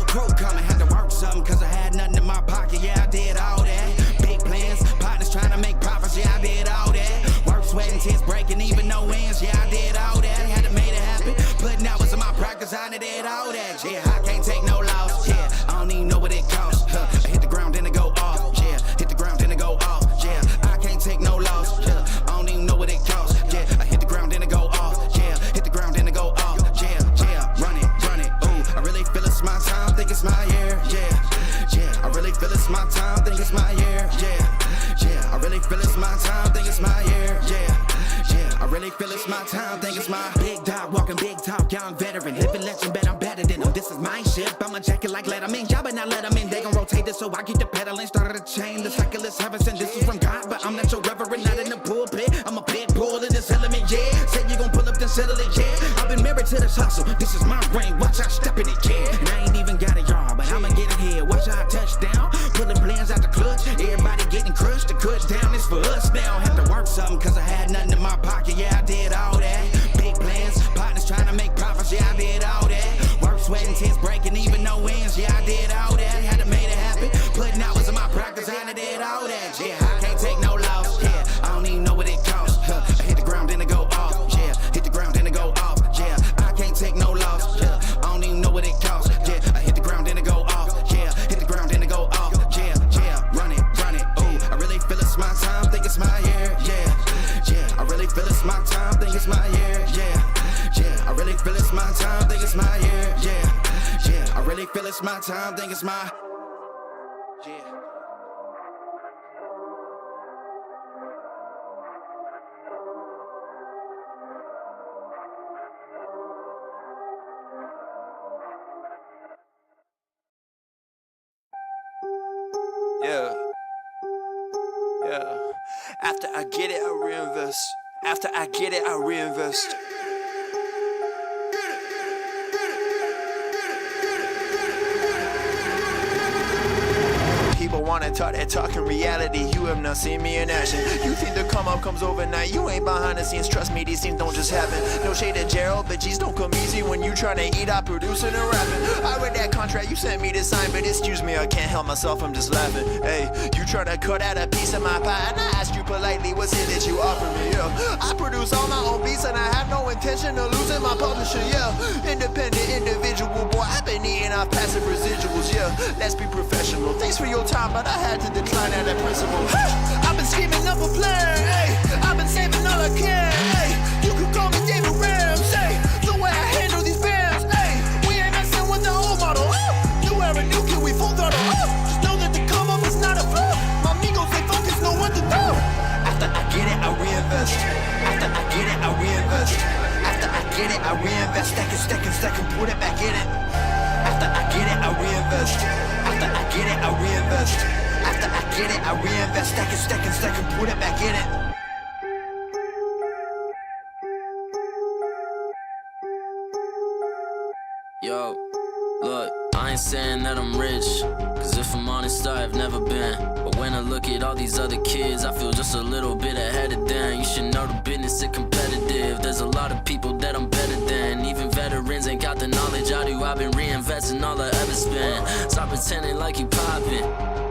crew coming, had to work something, cause I had nothing in my pocket. Yeah, I did all that. Big plans, partners trying to make profits. Yeah, I did all that. Work, sweat, and tears breaking, even no ends. Yeah, I did all that. Had to make it happen. Putting hours in my practice, I did all that. Yeah, I can't take no loss. Yeah, I don't even know what it costs. I hit the ground, then it go off. Yeah, hit the ground, then it go off. Yeah, I can't take no loss. Yeah, I don't even know what it costs. Yeah, I hit the ground, then it go off. Yeah, hit the ground, then it go off. Yeah, run it. Ooh, I really feel it's my time, think it's my year. Yeah, I really feel it's my time, think it's my year. Yeah, I really feel it's my time, think it's my year. Yeah, I really feel it's my time, think it's my big dog, walking big talk, young veteran, living legend, bet I'm better than them. This is my ship, I'm a jacket like Letterman. Y'all better not let them in, they gon' rotate this, so I keep the pedaling. Started a chain, the cycle is heaven sent. This is from God, but I'm not your reverend, not in the pulpit. I'm a pit bull in this element, yeah. Said you gon' pull up, then settle it, yeah. I've been married to this hustle, this is my ring, watch out step in it, yeah. And I ain't even got a yard, but I'ma get it here. Watch out touch down, pulling plans out the clutch. Everybody getting crushed, the cut down is for us now. Have to work something, cause I had nothing in my pocket, yeah, I did all that. Big plans, partners trying to make profits, yeah, I did all that. Work, sweat, and tears breaking, even no ends, yeah, I did all that. Had to make it happen, putting hours in my practice, I did all that. Yeah, I can't take no loss, yeah, I don't even know what it costs. I hit the ground, then it go off, yeah, hit the ground, then it go off, yeah, I can't take no loss, yeah, I don't even know what it costs. Yeah, I hit the ground, then it go off, yeah, hit the ground, then it go off, yeah, run it. Ooh, I really feel it's my time, think it's my year. Yeah, I really feel it's my time, think it's my year. Yeah, I really feel it's my time, think it's my year. Yeah, I really feel it's my time, think it's my. Yeah. After I get it, I reinvest. After I get it, I reinvest. People wanna talk that talk, in reality you have not seen me in action. You think the come up comes overnight, you ain't behind the scenes. Trust me, these things don't just happen. No shade to Gerald, but G's don't come easy when you tryna eat out producing and rapping. I read that contract you sent me to sign, but excuse me, I can't help myself, I'm just laughing. Hey, you tryna cut out a piece of my pie, and I asked you politely, what's it that you offer me? Yeah, I produce all my own beats and I have no intention of losing my publisher. Yeah, independent individual, boy, I've been eating off passive residuals. Yeah, let's be professional. Thanks for your time, but I had to decline at that principle. I've been scheming up a plan, hey. I've been saving all I can, hey. You could call me David Ramsey. The way I handle these bands, hey. We ain't messing with the old model. New era, new kid, we full throttle. Just know that the come up is not a flaw. My amigos, they focus, know what to do. After I get it, I reinvest. After I get it, I reinvest. After I get it, I reinvest. Stack and put it back in it. After I get it, I reinvest. After I get it, I reinvest. After I get it, I reinvest. Stack and put it back in it. Yo, look, I ain't saying that I'm rich, cause if I'm honest, I've never been. But when I look at all these other kids, I feel just a little bit ahead of them. You should know the business is competitive. There's a lot of people that I'm better than. Even veterans ain't got the knowledge I do. I've been reinvesting all I ever spent. Stop pretending like you poppin'.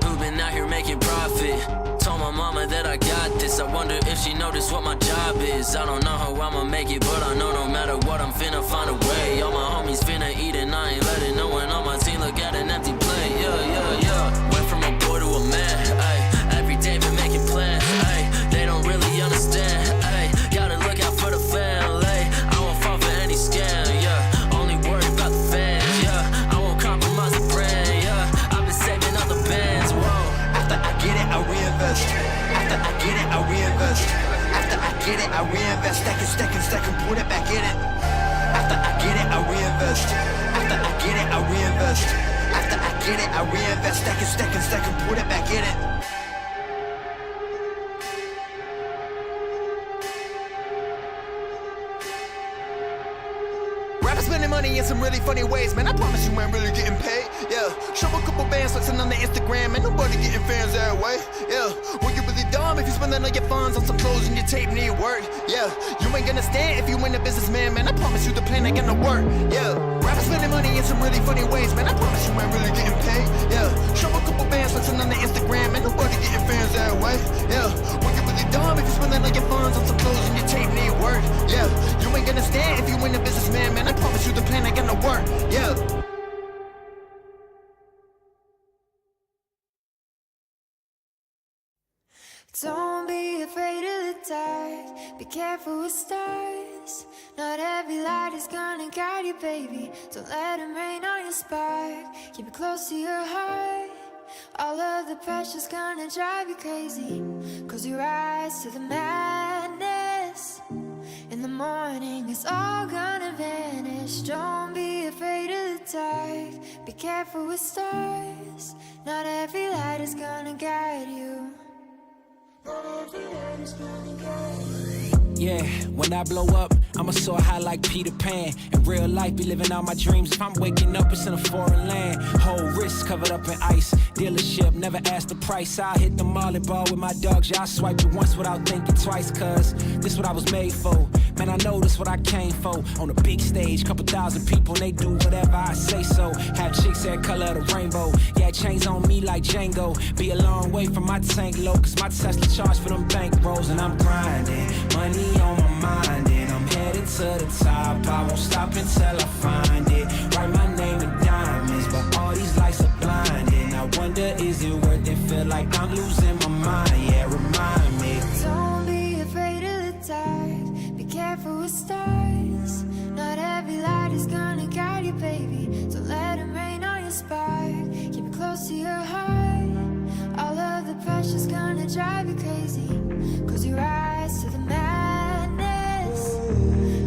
Who been out here making profit? Told my mama that I got this. I wonder if she noticed what my job is. I don't know how I'ma make it, but I know no matter what, I'm finna find a way. All my homies finna eat and I ain't letting no one on my team look at an empty plate. Yeah. Went from a boy to a man, ayy. Every day been making plans, ayy. They don't really understand, ayy. Gotta look out for the family. I won't fall for any scam, yeah. Only worry about the fans, yeah. I won't compromise the brand, yeah. I've been saving up the bands, whoa. After I get it, I reinvest. After I get it, I reinvest. After I get it, I reinvest. Stack and put it back in it. After I get it, I reinvest. After I get it, I reinvest. After I get it, I reinvest. Stack and put it back in it. Rappers spending money in some really funny ways, man. I promise you ain't really getting paid. Yeah, show a couple bands flexing on the Instagram, and nobody getting fans that way. Yeah, well you really dumb if you spend spending all your funds on some clothes and your tape need work. Yeah, you ain't gonna stand if you ain't a businessman, man. I promise you the plan ain't gonna work. Yeah, rappers spending money in some really funny ways, man. I promise you ain't really getting paid. Yeah, show a couple bands flexing on the Instagram, man. Nobody getting fans that way. Yeah, when you're really dumb if you're spending all your funds on some clothes and your tape need work. Yeah, you ain't gonna stand if you ain't a businessman, man. I promise you the plan ain't gonna work. Yeah. Don't be afraid of the dark. Be careful with stars. Not every light is gonna guide you, baby. Don't let them rain on your spark. Keep it close to your heart. All of the pressure's gonna drive you crazy. Close your eyes to the madness. In the morning, it's all gonna vanish. Don't be afraid of the dark. Be careful with stars. Not every light is gonna guide you. Yeah, when I blow up, I'ma soar high like Peter Pan. In real life, be living out my dreams. If I'm waking up, it's in a foreign land. Whole wrist covered up in ice. Dealership, never ask the price. I hit the mall and ball with my dogs. Yeah, I swiped it once without thinking twice. Cause this what I was made for. Man, I know this what I came for. On a big stage, couple thousand people, and they do whatever I say so. Have chicks that color of the rainbow. Yeah, chains on me like Django. Be a long way from my tank low. Cause my Tesla charged for them bank rolls. And I'm grinding, money on my mind, and I'm headed to the top. I won't stop until I find it. Write my name in diamonds, but all these lights are blinding. I wonder, is it worth it? Feel like I'm losing my mind. Yeah, remind me. Don't be afraid of the dark. Be careful with stars. Not every light is gonna guide you, baby. Don't let them rain on your spark. Keep it close to your heart. All of the pressure's gonna drive you crazy. Close your eyes to the madness.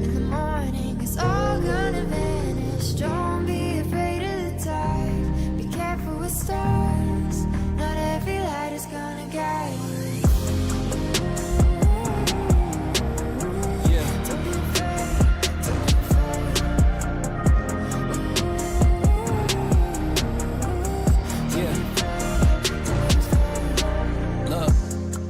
In the morning, it's all gonna vanish. Don't be afraid of the dark. Be careful with stars. Not every light is gonna guide you.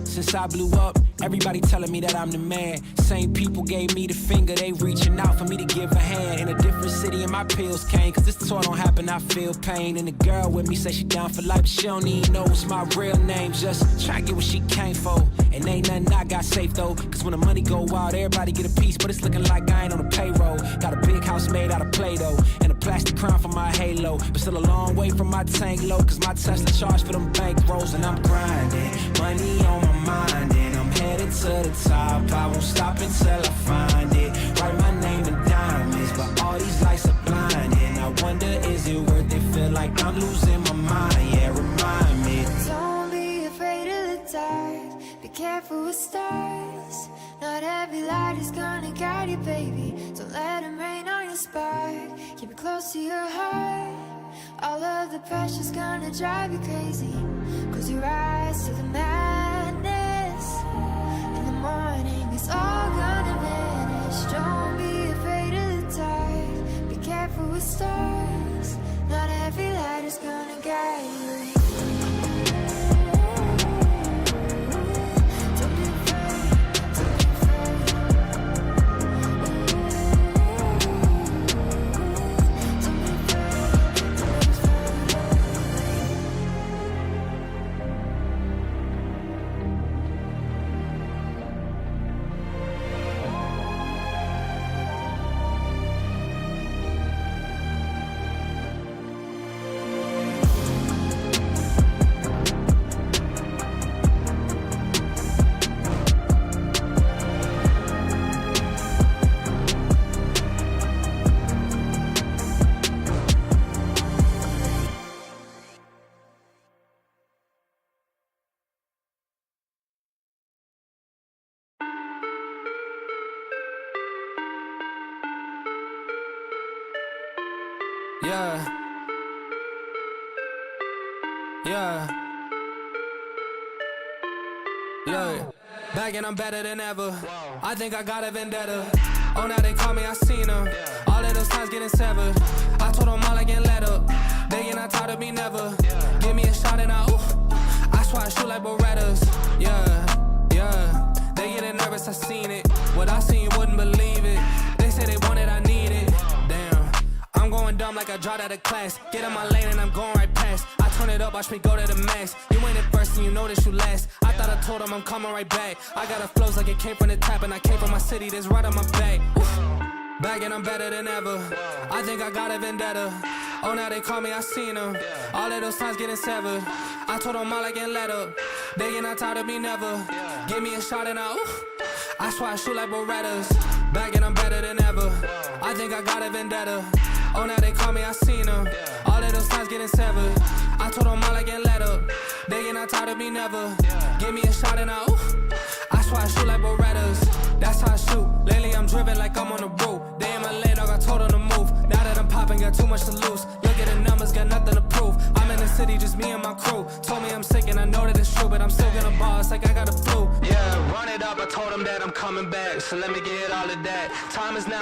Since I blew up, everybody telling me that I'm the man. Same people gave me the finger, they reaching out for me to give a hand. In a different city and my pills came, cause this tour don't happen, I feel pain. And the girl with me say she down for life, but she don't even know what's my real name. Just try to get what she came for. And ain't nothing I got safe though, cause when the money go wild, everybody get a piece. But it's looking like I ain't on the payroll. Got a big house made out of Play-Doh, and a plastic crown for my halo. But still a long way from my tank low, cause my Tesla charged for them bank rolls. And I'm grinding, money on my mind, and I'm headed to the top. I won't stop until I find it. Write my name in diamonds, but all these lights are blinding. I wonder, is it worth it? Feel like I'm losing my mind. Yeah, remind me. Don't be afraid of the dark. Be careful with stars. Not every light is gonna guide you, baby. Don't let them rain on your spark. Keep it close to your heart. All of the pressure's gonna drive you crazy. Close your eyes to the madness. In the morning, it's all gonna vanish. Don't be afraid of the dark. Be careful with stars. Not every light is gonna guide you. Yeah. Yeah. Look, back and I'm better than ever. I think I got a vendetta. Oh, now they call me, I seen them. All of those times getting severed. I told them all I get let up. Begging, I taught to be never. Give me a shot and I swear I shoot like Berettas. Yeah, yeah. nervous, I seen it. What I seen, you wouldn't believe it. They say they want it, I need it. Damn, I'm going dumb like I dropped out of class. Get in my lane and I'm going right past. I turn it up, watch me go to the max. You ain't at first and you know that you last. I thought I told them I'm coming right back. I got a flows like it came from the tap, and I came from my city that's right on my back. Back and I'm better than ever. I think I got a vendetta. Oh, now they call me, I seen them. All of those times getting severed. I told them all I can't let up. They get not tired of me never. Give me a shot and I swear I shoot like Berettas. Back and I'm better than ever. I think I got a vendetta. Oh, now they call me, I seen them. All of those times getting severed. I told them all I can't let up. They get not tired of me never. Give me a shot and I swear I shoot like Berettas. That's how I shoot. Lately I'm driven like I'm on the road. They in my lane, dog, I told them to move. Now that I'm popping, got too much to lose. Look at the numbers, got nothing to prove. I'm in the city, just me and my crew. Told me I'm sick and I know that it's true, but I'm still gonna ball, it's like I got a flu. Yeah, run it up, I told them that I'm coming back. So let me get all of that. Time is now.